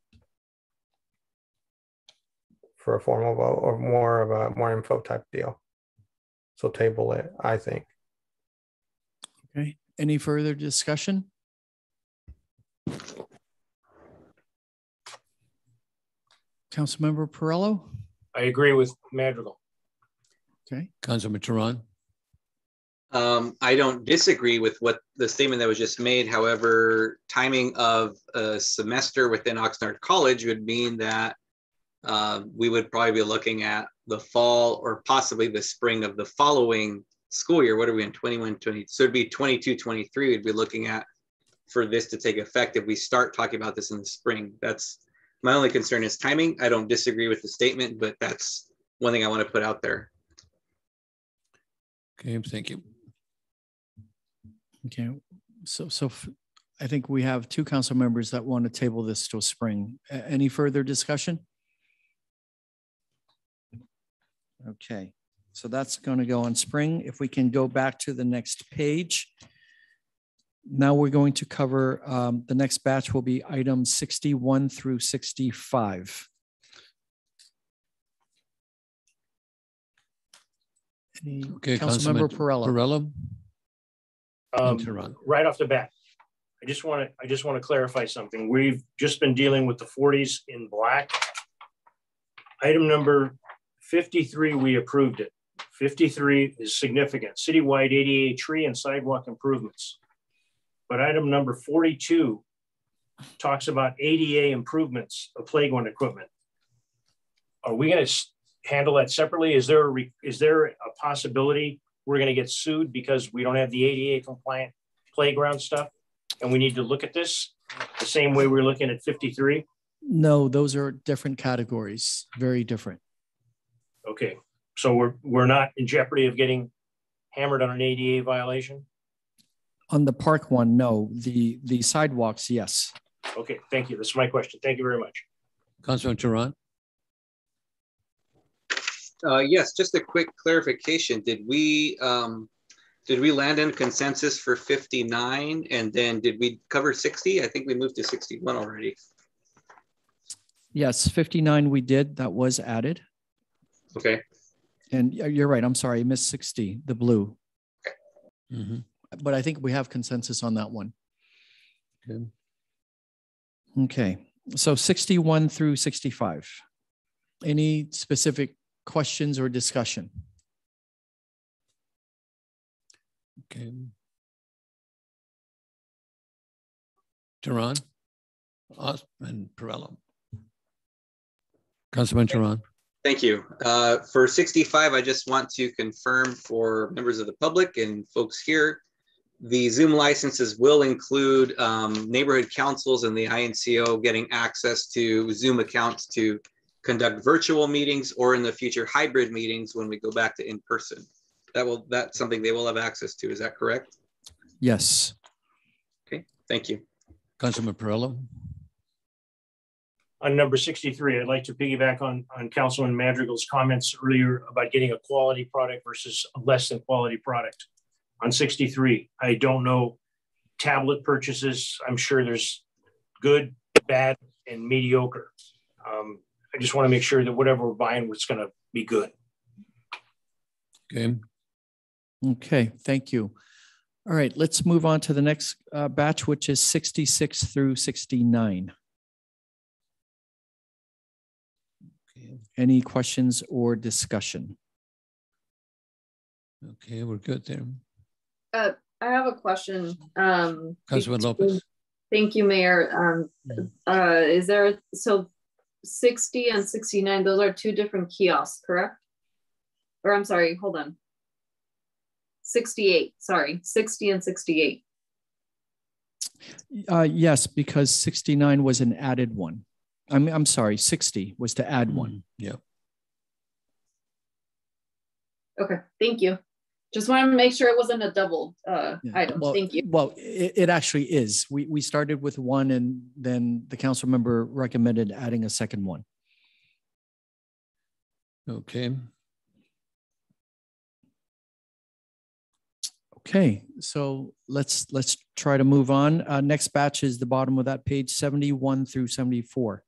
for a formal vote or more info type deal. So table it, I think. Okay, any further discussion? Councilmember Perello? I agree with Madrigal. Okay. Councilman Teran? I don't disagree with what the statement that was just made. However, timing of a semester within Oxnard College would mean that we would probably be looking at the fall or possibly the spring of the following school year. What are we in, 21, 20? So it'd be 22, 23 we'd be looking at for this to take effect if we start talking about this in the spring. That's my only concern, is timing. I don't disagree with the statement, but that's one thing I want to put out there. Okay, thank you. Okay, so I think we have two council members that want to table this till spring. Any further discussion? Okay, so that's going to go on spring. If we can go back to the next page. Now we're going to cover, the next batch will be items 61 through 65. Okay, Councilmember Councilman Perrello. Perrello. Right off the bat, I just want to clarify something. We've just been dealing with the 40s in black. Item number 53, we approved it. 53 is significant. Citywide ADA tree and sidewalk improvements. But item number 42 talks about ADA improvements of playground equipment. Are we going to handle that separately? Is there a possibility we're going to get sued because we don't have the ADA compliant playground stuff? And we need to look at this the same way we're looking at 53? No, those are different categories, very different. Okay, so we're not in jeopardy of getting hammered on an ADA violation? On the park one, no. The sidewalks, yes. Okay, thank you. That's my question. Thank you very much. Councilman Turan. Yes, just a quick clarification. Did we land in consensus for 59 and then did we cover 60? I think we moved to 61 already. Yes, 59 we did. That was added. Okay. And you're right. I'm sorry. I missed 60, the blue. Mm-hmm. But I think we have consensus on that one. Good. Okay. So 61 through 65. Any specific questions or discussion? Okay. Turan, and Perrello. Councilman Turan. Thank you. For 65, I just want to confirm for members of the public and folks here, the Zoom licenses will include neighborhood councils and the INCO getting access to Zoom accounts to conduct virtual meetings or in the future hybrid meetings when we go back to in-person. That's something they will have access to. Is that correct? Yes. Okay, thank you. Councilman Perrello. On number 63, I'd like to piggyback on Councilman Madrigal's comments earlier about getting a quality product versus a less than quality product. On 63, I don't know tablet purchases. I'm sure there's good, bad, and mediocre. I just want to make sure that whatever we're buying is going to be good. Okay. Okay, thank you. All right, let's move on to the next batch, which is 66 through 69. Okay. Any questions or discussion? Okay, we're good there. I have a question. Councilman Lopez. Thank you, Mayor. Is there, so 60 and 69, those are two different kiosks, correct? Or I'm sorry, hold on. 68, sorry, 60 and 68. Yes, because 69 was an added one. I'm sorry, 60 was to add one. Yeah. Okay, thank you. Just wanted to make sure it wasn't a double item. Well, thank you. Well, it actually is. We started with one and then the council member recommended adding a second one. Okay. Okay, so let's try to move on. Next batch is the bottom of that page, 71 through 74.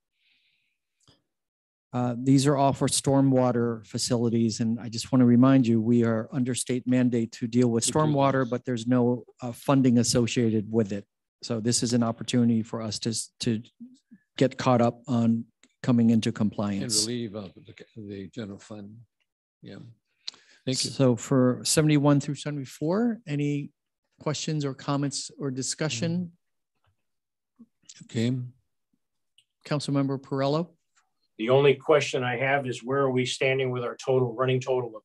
These are all for stormwater facilities, and I just want to remind you, we are under state mandate to deal with stormwater, but there's no funding associated with it. So this is an opportunity for us to get caught up on coming into compliance. And relieve of the general fund. Yeah. Thank you. So for 71 through 74, any questions or comments or discussion? Okay. Councilmember Perrello. The only question I have is where are we standing with our running total of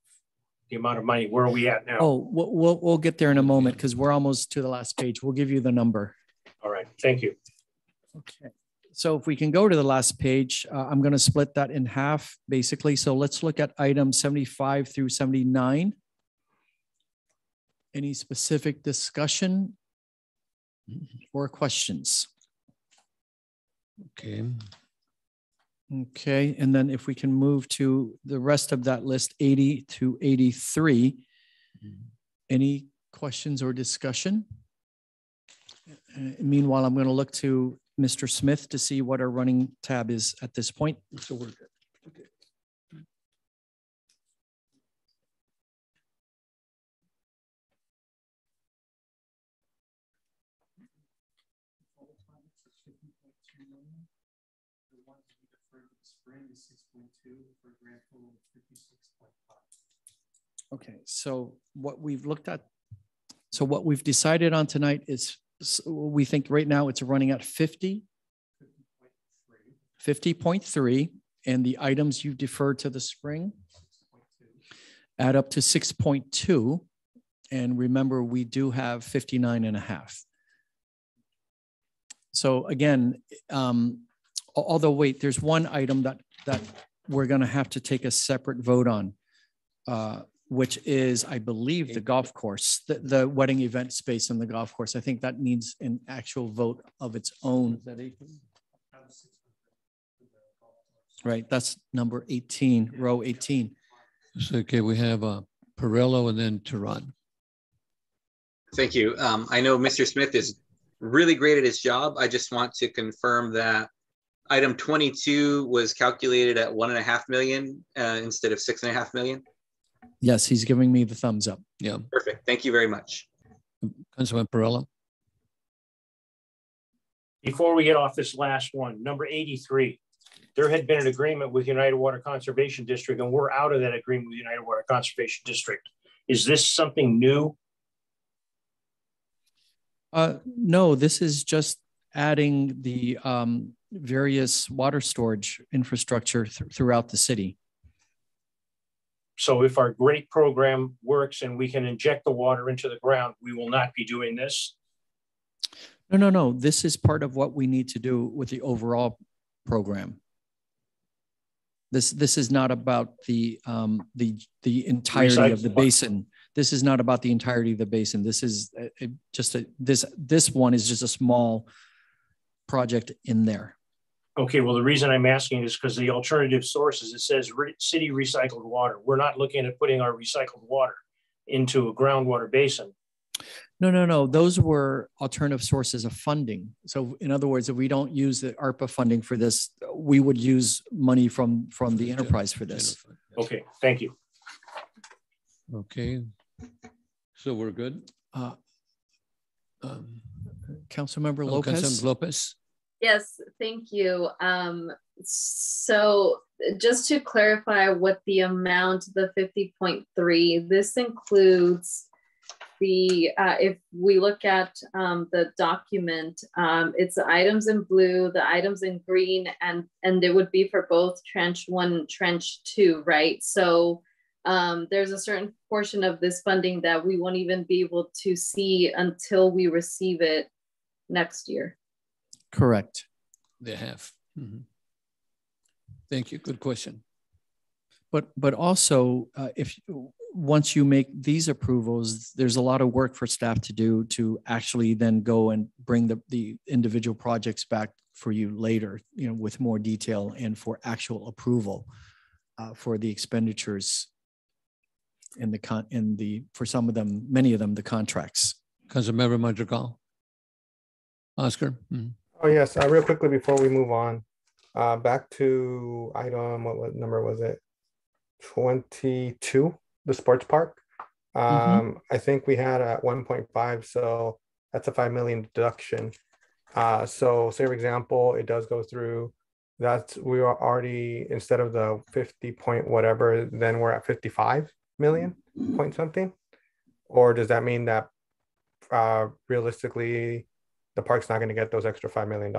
the amount of money? Where are we at now? Oh, we'll get there in a moment because we're almost to the last page. We'll give you the number. All right, thank you. Okay. So if we can go to the last page, I'm going to split that in half, basically. So let's look at items 75 through 79. Any specific discussion or questions? Okay. Okay, and then if we can move to the rest of that list, 80 to 83. Any questions or discussion? Meanwhile, I'm going to look to Mr. Smith to see what our running tab is at this point. So we're good. Okay. Okay, so what we've looked at, so what we've decided on tonight is we think right now it's running at 50.3, and the items you deferred to the spring add up to 6.2. And remember, we do have 59.5. So again, although wait, there's one item that we're gonna have to take a separate vote on, which is, I believe, the golf course, the wedding event space in the golf course. I think that needs an actual vote of its own. Right, that's number 18, row 18. So, okay, we have Perello and then Tehran. Thank you. I know Mr. Smith is really great at his job. I just want to confirm that item 22 was calculated at 1.5 million instead of 6.5 million. Yes, he's giving me the thumbs up. Yeah. Perfect. Thank you very much. Councilman Perello. Before we get off this last one, number 83, there had been an agreement with United Water Conservation District, and we're out of that agreement with United Water Conservation District. Is this something new? No, this is just adding the various water storage infrastructure throughout the city. So if our great program works and we can inject the water into the ground, we will not be doing this? No. This is part of what we need to do with the overall program. This is not about the entirety of the basin. This is not about the entirety of the basin. This is this one is just a small project in there. Okay, well, the reason I'm asking is because the alternative sources, it says city recycled water. We're not looking at putting our recycled water into a groundwater basin. No. Those were alternative sources of funding. So in other words, if we don't use the ARPA funding for this, we would use money from the enterprise for this. Okay, thank you. Okay, so we're good. Councilmember Lopez. Councilmember Lopez. Yes, thank you. So just to clarify what the amount, the 50.3, this includes the, if we look at the document, it's the items in blue, the items in green, and it would be for both tranche 1 and tranche 2, right? So there's a certain portion of this funding that we won't even be able to see until we receive it next year. Correct. They have. Mm-hmm. Thank you. Good question. But also, if once you make these approvals, there's a lot of work for staff to do to actually then go and bring the individual projects back for you later, with more detail and for actual approval for the expenditures for some of them, many of them, the contracts. Councilmember Madrigal. Oscar. Mm-hmm. Oh yes, real quickly before we move on, back to item, what number was it? 22, the sports park. I think we had at 1.5, so that's a 5 million deduction. So say for example, it does go through, we are already, instead of the 50 point whatever, then we're at 55 million point something? Or does that mean that realistically, the park's not going to get those extra $5 million?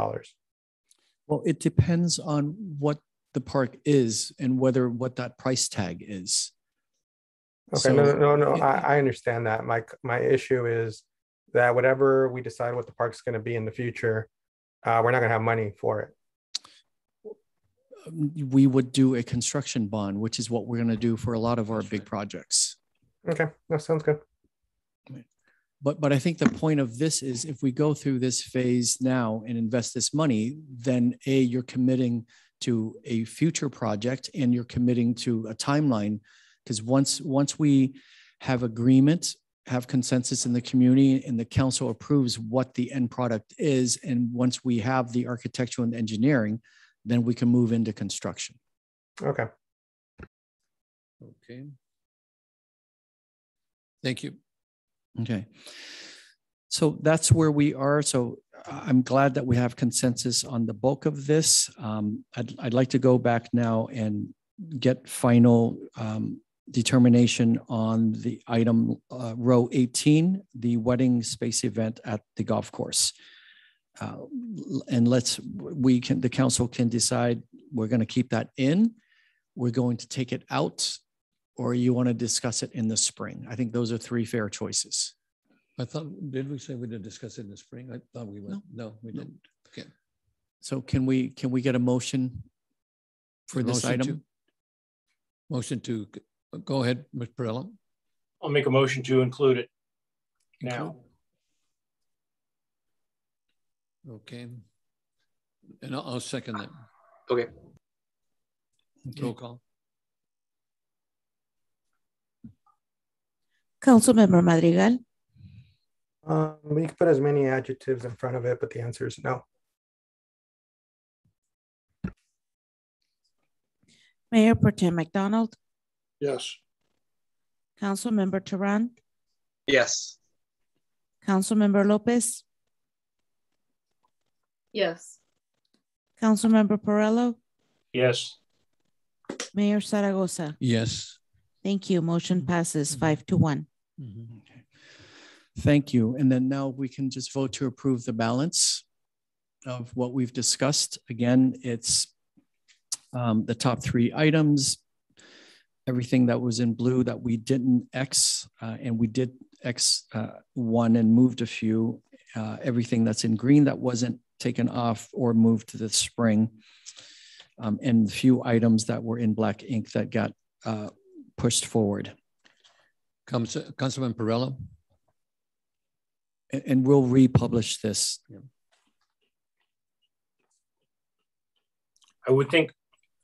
Well, it depends on what the park is and what that price tag is. Okay, So, no. I understand that. My issue is that whatever we decide what the park's going to be in the future, we're not going to have money for it. We would do a construction bond, which is what we're going to do for a lot of our big projects. Okay, that sounds good. But I think the point of this is if we go through this phase now and invest this money, then you're committing to a future project and you're committing to a timeline, because once we have agreement, have consensus in the community and the council approves what the end product is, and once we have the architectural and engineering, then we can move into construction. Okay. Okay. Thank you. Okay. So that's where we are. So I'm glad that we have consensus on the bulk of this. I'd like to go back now and get final determination on the item row 18, the wedding space event at the golf course. And the council can decide we're going to keep that in, we're going to take it out, or you want to discuss it in the spring. I think those are three fair choices. I thought, did we say we did discuss it in the spring? I thought we went. No, we didn't. Okay. So can we get a motion for this item? Motion to go ahead, Mr. Perella. I'll make a motion to include it now. Okay. And I'll second that. Okay. Roll call. Councilmember Madrigal. We can put as many adjectives in front of it, but the answer is no. Mayor Pro Tem McDonald. Yes. Councilmember Teran. Yes. Councilmember Lopez. Yes. Councilmember Perello. Yes. Mayor Zaragoza. Yes. Thank you. Motion passes 5-1. Okay. Thank you. And then now we can just vote to approve the balance of what we've discussed. Again, it's the top three items, everything that was in blue that we didn't X, and we did X one and moved a few, everything that's in green that wasn't taken off or moved to the spring, and the few items that were in black ink that got pushed forward. Councilman Perella. And we'll republish this. I would think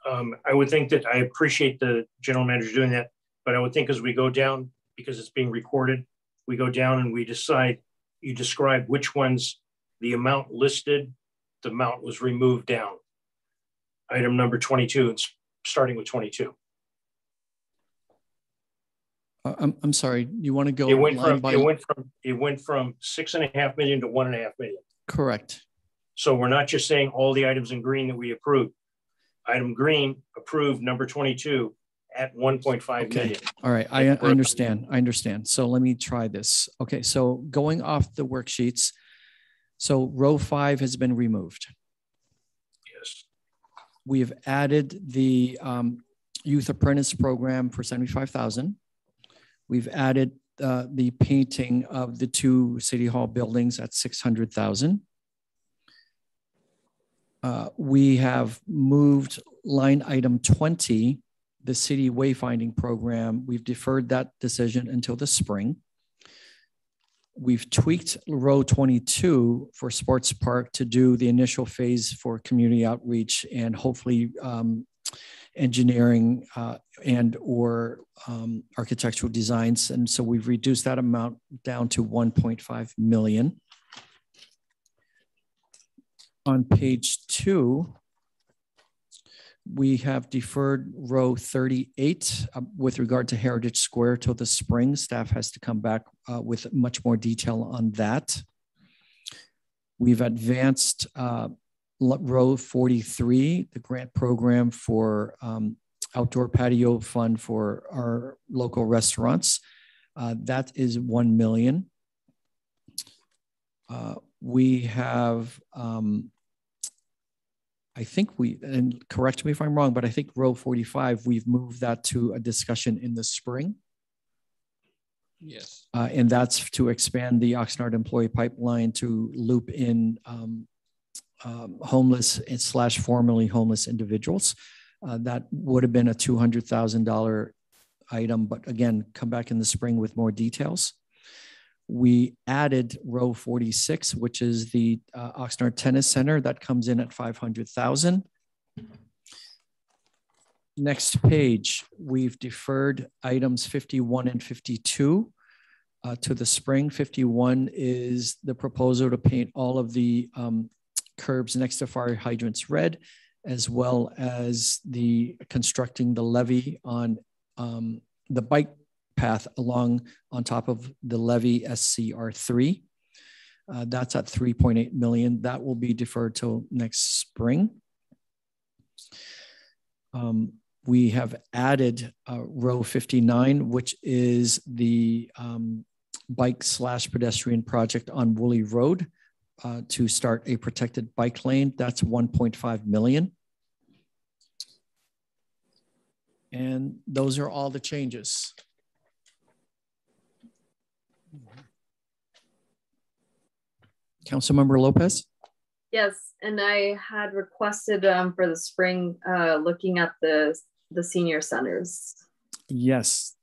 that I appreciate the general manager doing that, but I would think as we go down, because it's being recorded, we go down and we decide, you describe which ones the amount listed, the amount was removed down. Item number 22, it's starting with 22. I'm sorry, you want to go It went line by line? It went from 6.5 million to 1.5 million. Correct. So we're not just saying all the items in green that we approved. Item green approved number 22 at 1.5 million. All right, I understand. I understand. So let me try this. Okay, so going off the worksheets, so row 5 has been removed. Yes. We have added the youth apprentice program for 75,000. We've added the painting of the 2 city hall buildings at 600,000. We have moved line item 20, the city wayfinding program. We've deferred that decision until the spring. We've tweaked row 22 for sports park to do the initial phase for community outreach and hopefully engineering and or architectural designs. And so we've reduced that amount down to 1.5 million. On page 2, we have deferred row 38 with regard to Heritage Square till the spring. Staff has to come back with much more detail on that. We've advanced row 43, the grant program for outdoor patio fund for our local restaurants. That is 1 million. We have, I think and correct me if I'm wrong, but I think row 45, we've moved that to a discussion in the spring. Yes. And that's to expand the Oxnard employee pipeline to loop in homeless / formerly homeless individuals. That would have been a $200,000 item, but again, come back in the spring with more details. We added row 46, which is the Oxnard Tennis Center that comes in at 500,000. Next page, we've deferred items 51 and 52 to the spring. 51 is the proposal to paint all of the curbs next to fire hydrants red, as well as the constructing the levee on the bike path along on top of the levee SCR3. That's at 3.8 million. That will be deferred till next spring. We have added row 59, which is the bike/pedestrian project on Woolly Road to start a protected bike lane. That's 1.5 million. And those are all the changes. Councilmember Lopez? Yes, and I had requested for the spring looking at the senior centers. Yes.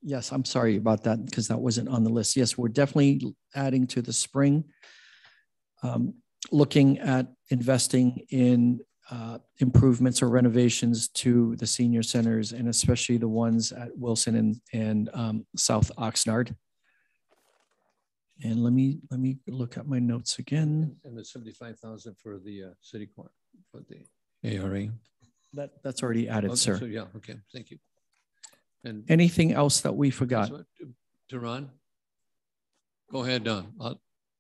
Yes, I'm sorry about that because that wasn't on the list. Yes, we're definitely adding to the spring, looking at investing in improvements or renovations to the senior centers, and especially the ones at Wilson and South Oxnard. And let me look at my notes again. And the 75,000 for the city court for the ARA. That's already added, Okay, sir. so yeah, okay, thank you. And anything else that we forgot? Tehran, go ahead, Don.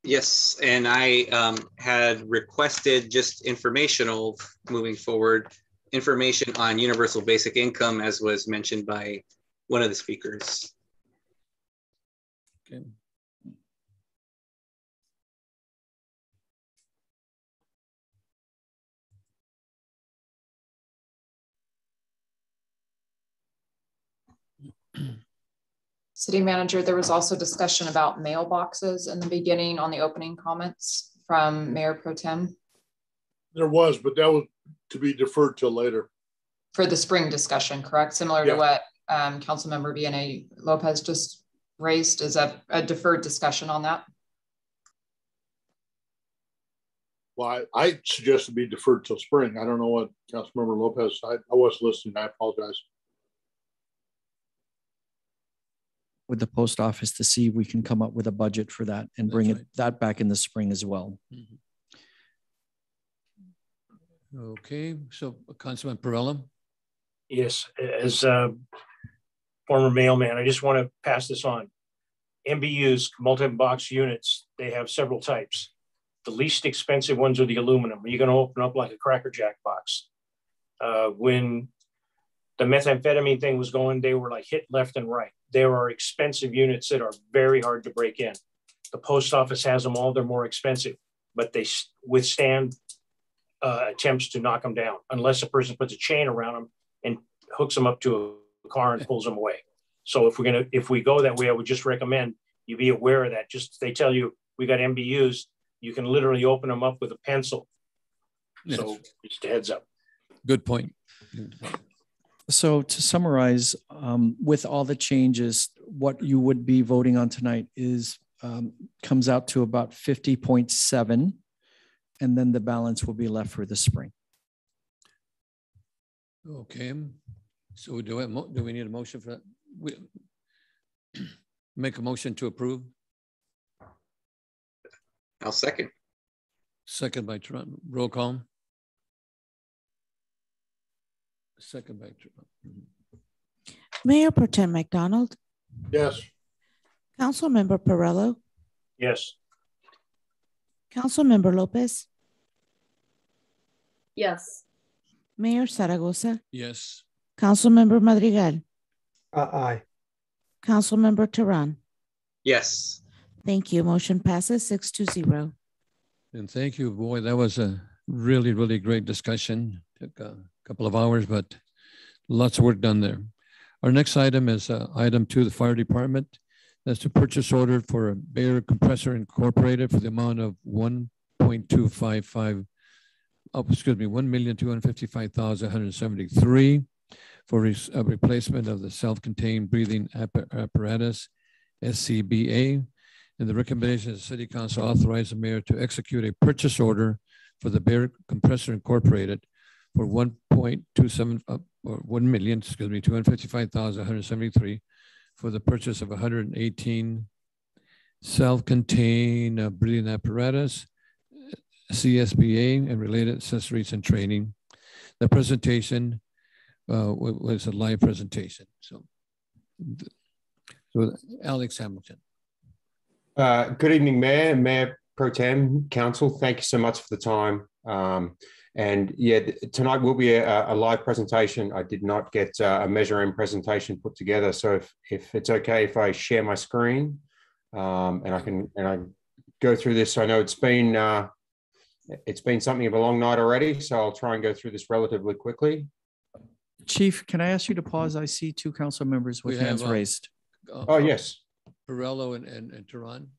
Yes, and I had requested just informational moving forward, information on universal basic income, as was mentioned by one of the speakers. Okay. City Manager, there was also discussion about mailboxes in the beginning on the opening comments from Mayor Pro Tem. There was, but that was to be deferred till later. For the spring discussion, correct? Similar to what Councilmember Vianey Lopez just raised. Is that a deferred discussion on that? Well, I suggest to be deferred till spring. I don't know what Councilmember Lopez, I was listening, I apologize. With the post office to see if we can come up with a budget for that and bring that back in the spring as well. Mm-hmm. Okay, so Councilman Perella. Yes, as a former mailman, I just want to pass this on. MBUs, multi-box units, they have several types. The least expensive ones are the aluminum. You're going to open up like a Cracker Jack box. When the methamphetamine thing was going, they were like hit left and right. There are expensive units that are very hard to break in. The post office has them all. They're more expensive, but they withstand attempts to knock them down unless a person puts a chain around them and hooks them up to a car and pulls them away. So if we go that way, I would just recommend you be aware of that. Just they tell you we got MBUs, you can literally open them up with a pencil. Yes. So just a heads up. Good point. So to summarize, with all the changes, what you would be voting on tonight is comes out to about 50.7, and then the balance will be left for the spring. Okay, so do we need a motion for that? Make a motion to approve. I'll second. Second by Toronto. Roll call. Second by Toronto. Mayor Pro Tem McDonald. Yes. Councilmember Perello. Yes. Councilmember Lopez. Yes. Mayor Zaragoza. Yes. Councilmember Madrigal. Aye. Councilmember Tehran. Yes. Thank you. Motion passes 6-0. And thank you, boy. That was a really, really great discussion. Took a couple of hours, but lots of work done there. Our next item is item 2, the fire department. That's the purchase order for a Bayer Compressor Incorporated for the amount of $1,255,173 for a replacement of the self-contained breathing apparatus, SCBA. And the recommendation of the City Council authorize the mayor to execute a purchase order for the Bayer Compressor Incorporated for $255,173 for the purchase of 118 self-contained breathing apparatus, CSBA, and related accessories and training. The presentation was a live presentation. So Alex Hamilton. Good evening, Mayor, Mayor Pro Tem, Council. Thank you so much for the time. And yeah, tonight will be a live presentation. I did not get a Measure M presentation put together. So if it's okay if I share my screen and I go through this. I know it's been something of a long night already, so I'll try and go through this relatively quickly. Chief, can I ask you to pause? I see two council members with hands raised. Oh, yes. Perello and Tehran.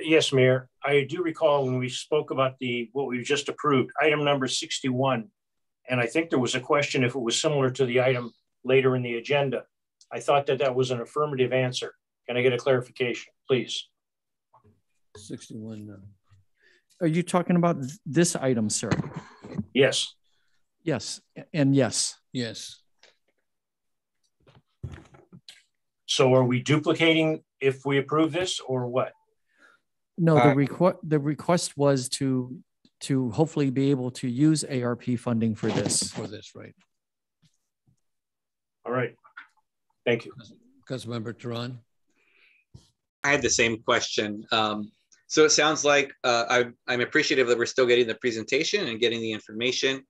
Yes, Mayor. I do recall when we spoke about what we've just approved, item number 61. And I think there was a question if it was similar to the item later in the agenda. I thought that was an affirmative answer. Can I get a clarification, please? 61. Are you talking about this item, sir? Yes. Yes, and yes. Yes. So are we duplicating if we approve this or what? No, the request was to hopefully be able to use ARP funding for this. Right. All right. Thank you. Councilmember Tehran. I had the same question. So it sounds like I'm appreciative that we're still getting the presentation and getting the information.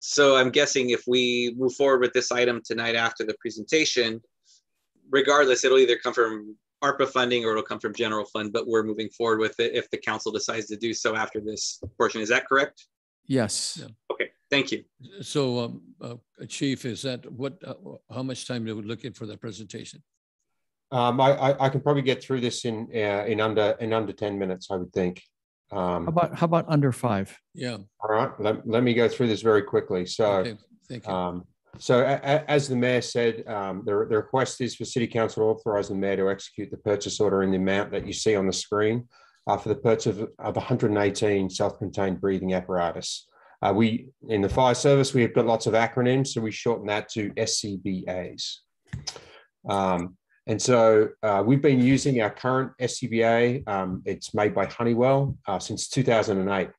So I'm guessing if we move forward with this item tonight after the presentation, regardless, it'll either come from ARPA funding or it'll come from general fund, but we're moving forward with it if the council decides to do so after this portion. Is that correct? Yes. Yeah. Okay, thank you. So Chief, is that how much time are we looking for that presentation? I can probably get through this in under 10 minutes, I would think. How about under 5? Yeah. All right. Let me go through this very quickly. So, okay. Thank you. So as the mayor said, the request is for City Council to authorize the mayor to execute the purchase order in the amount that you see on the screen for the purchase of 118 self-contained breathing apparatus. In the fire service, we have got lots of acronyms, so we shorten that to SCBAs. And so we've been using our current SCBA. It's made by Honeywell since 2008.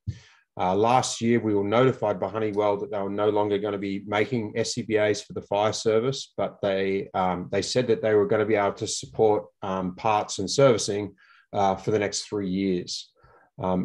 Last year, we were notified by Honeywell that they were no longer going to be making SCBAs for the fire service, but they said that they were going to be able to support parts and servicing for the next 3 years.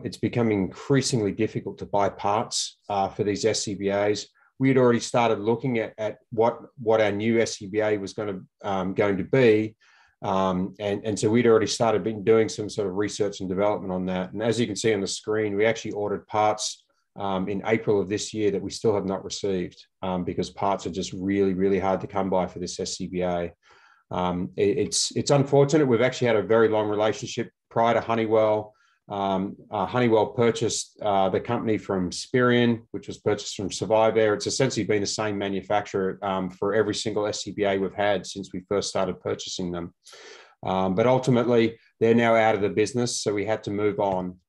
It's becoming increasingly difficult to buy parts for these SCBAs. We had already started looking at what our new SCBA was going to be. And so we'd already started doing some sort of research and development on that. And as you can see on the screen, we actually ordered parts in April of this year that we still have not received because parts are just really, really hard to come by for this SCBA. It's unfortunate. We've actually had a very long relationship prior to Honeywell. Honeywell purchased the company from Spirion, which was purchased from Survivair. It's essentially been the same manufacturer for every single SCBA we've had since we first started purchasing them. But ultimately, they're now out of the business, so we had to move on.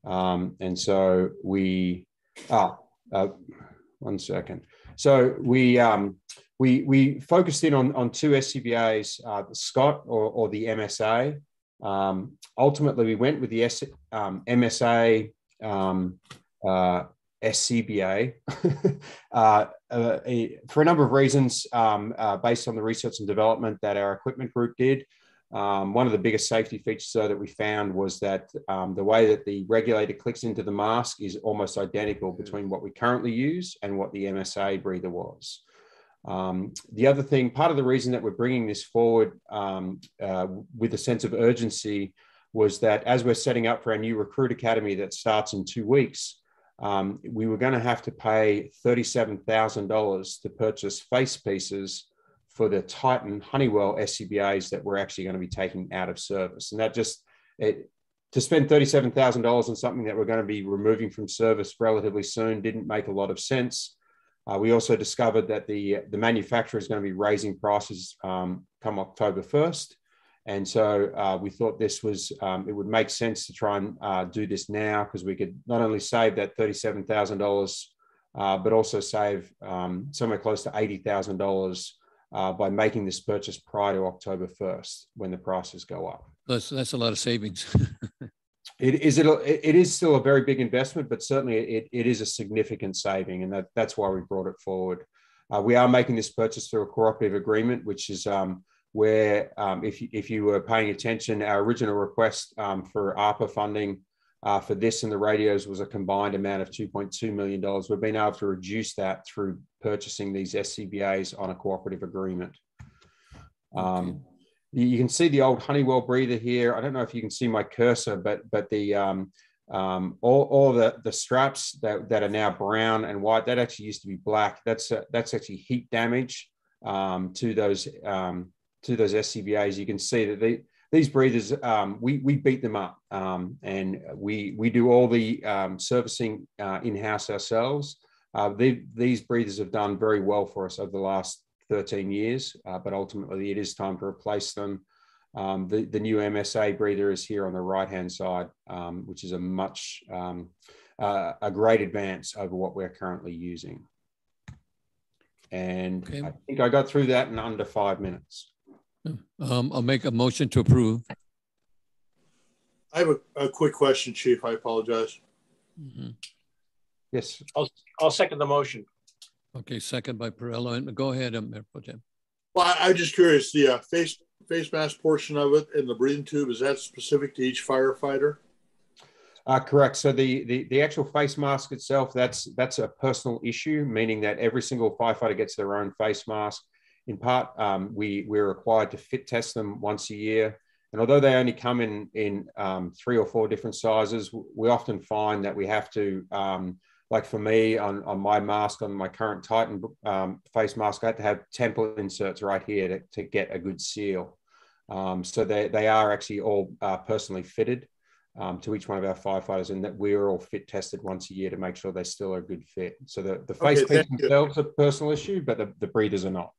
And so we, one second. So we focused in on two SCBAs, the Scott or the MSA. Ultimately, we went with the MSA SCBA for a number of reasons based on the research and development that our equipment group did. One of the biggest safety features that we found was that the way that the regulator clicks into the mask is almost identical between what we currently use and what the MSA breather was. The other thing, part of the reason that we're bringing this forward with a sense of urgency was that as we're setting up for our new recruit academy that starts in 2 weeks, we were going to have to pay $37,000 to purchase face pieces for the Titan Honeywell SCBAs that we're actually going to be taking out of service. And that just, to spend $37,000 on something that we're going to be removing from service relatively soon didn't make a lot of sense. We also discovered that the manufacturer is going to be raising prices come October 1st. And so we thought this was, it would make sense to try and do this now because we could not only save that $37,000, but also save somewhere close to $80,000 by making this purchase prior to October 1st when the prices go up. That's a lot of savings. It is still a very big investment, but certainly it is a significant saving, and that's why we brought it forward. We are making this purchase through a cooperative agreement, which is where, if you were paying attention, our original request for ARPA funding for this and the radios was a combined amount of $2.2 million. We've been able to reduce that through purchasing these SCBAs on a cooperative agreement. Okay. You can see the old Honeywell breather here. I don't know if you can see my cursor, but the all the straps that are now brown and white, that actually used to be black. That's actually heat damage to those SCBAs. You can see that these breathers, we beat them up, and we do all the servicing in-house ourselves. These breathers have done very well for us over the last 13 years, but ultimately it is time to replace them. The new MSA breather is here on the right-hand side, which is a much a great advance over what we're currently using. And okay. I think I got through that in under 5 minutes. I'll make a motion to approve. I have a quick question, Chief. I apologize. Mm-hmm. Yes. I'll second the motion. Okay, second by Perello. And go ahead, Mayor Pro Tem. Well, I'm just curious, the face mask portion of it and the breathing tube, is that specific to each firefighter? Correct. So the actual face mask itself, that's a personal issue, meaning that every single firefighter gets their own face mask. In part, we're required to fit test them once a year. And although they only come in 3 or 4 different sizes, we often find that we have to, like for me, on my mask, on my current Titan face mask, I had to have temple inserts right here to get a good seal. So they are actually all personally fitted to each one of our firefighters, and that we're all fit tested once a year to make sure they still are a good fit. So the face piece themselves are a personal issue, but the breathers are not.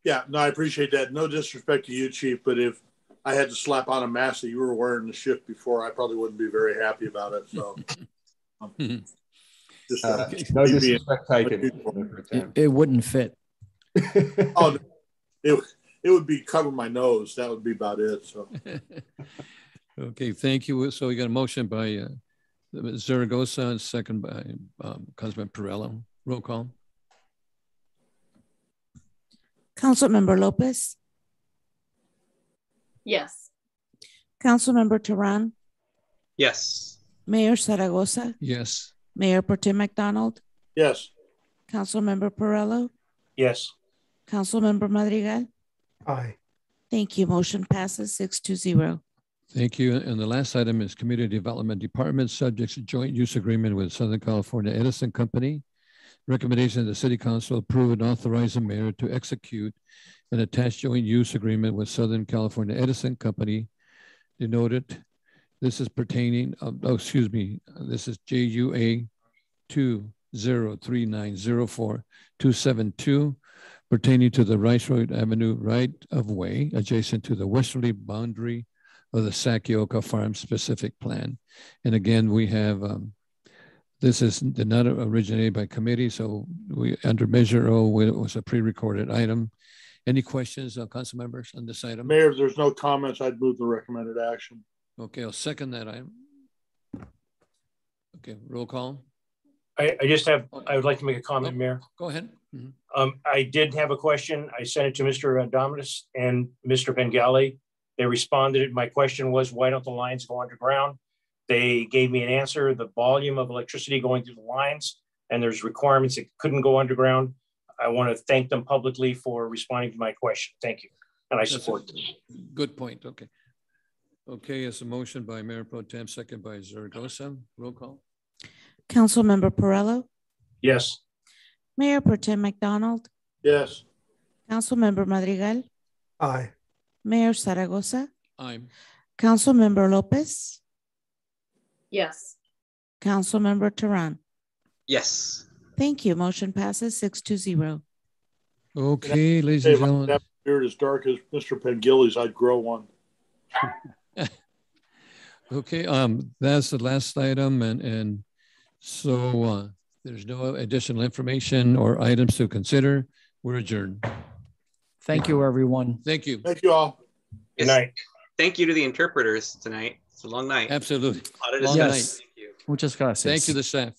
Yeah, no, I appreciate that. No disrespect to you, Chief, but if I had to slap on a mask that you were wearing the shift before, I probably wouldn't be very happy about it. So. No disrespect taken. It wouldn't fit. Oh, it would be covering my nose. That would be about it. So. Okay, thank you. So we got a motion by Zaragoza and second by Councilman Perello. Roll call. Councilmember Lopez. Yes. Councilmember Teran. Yes. Mayor Zaragoza. Yes. Mayor Pro Tem McDonald. Yes. Councilmember Perello. Yes. Councilmember Madrigal. Aye. Thank you. Motion passes 6-0. Thank you. And the last item is Community Development Department, subject to joint use agreement with Southern California Edison Company. Recommendation of the City Council approve and authorize the mayor to execute an attached joint use agreement with Southern California Edison Company. Denoted. This is pertaining, this is JUA 203904272, pertaining to the Rice Road Avenue right of way adjacent to the westerly boundary of the Sakioka Farm specific plan. And again, we have, this did not originate by committee, so we under Measure O, it was a pre-recorded item. Any questions, council members, on this item? Mayor, if there's no comments, I'd move the recommended action. Okay, I'll second that item. Okay, roll call. I would like to make a comment, Mayor. Go ahead. I did have a question. I sent it to Mr. Dominus and Mr. Bengali. They responded. My question was, why don't the lines go underground? They gave me an answer, the volume of electricity going through the lines, and there's requirements that couldn't go underground. I want to thank them publicly for responding to my question. Thank you. And I support them. Good point. Okay. Okay, it's a motion by Mayor Pro Tem, second by Zaragoza. Roll call. Councilmember Perello. Yes. Mayor Pro Tem McDonald. Yes. Councilmember Madrigal. Aye. Mayor Zaragoza. Aye. Councilmember Lopez. Yes. Councilmember Teran. Yes. Thank you. Motion passes 6-0. Okay, ladies and gentlemen. That beard as dark as Mr. Pengilly's, I'd grow one. Okay, that's the last item, and so there's no additional information or items to consider. We're adjourned. Thank you, everyone. Thank you. Thank you all. Good night. Thank you to the interpreters tonight. It's a long night. Absolutely. Long night. Yes. Thank you. Muchas gracias. Thank you, the staff.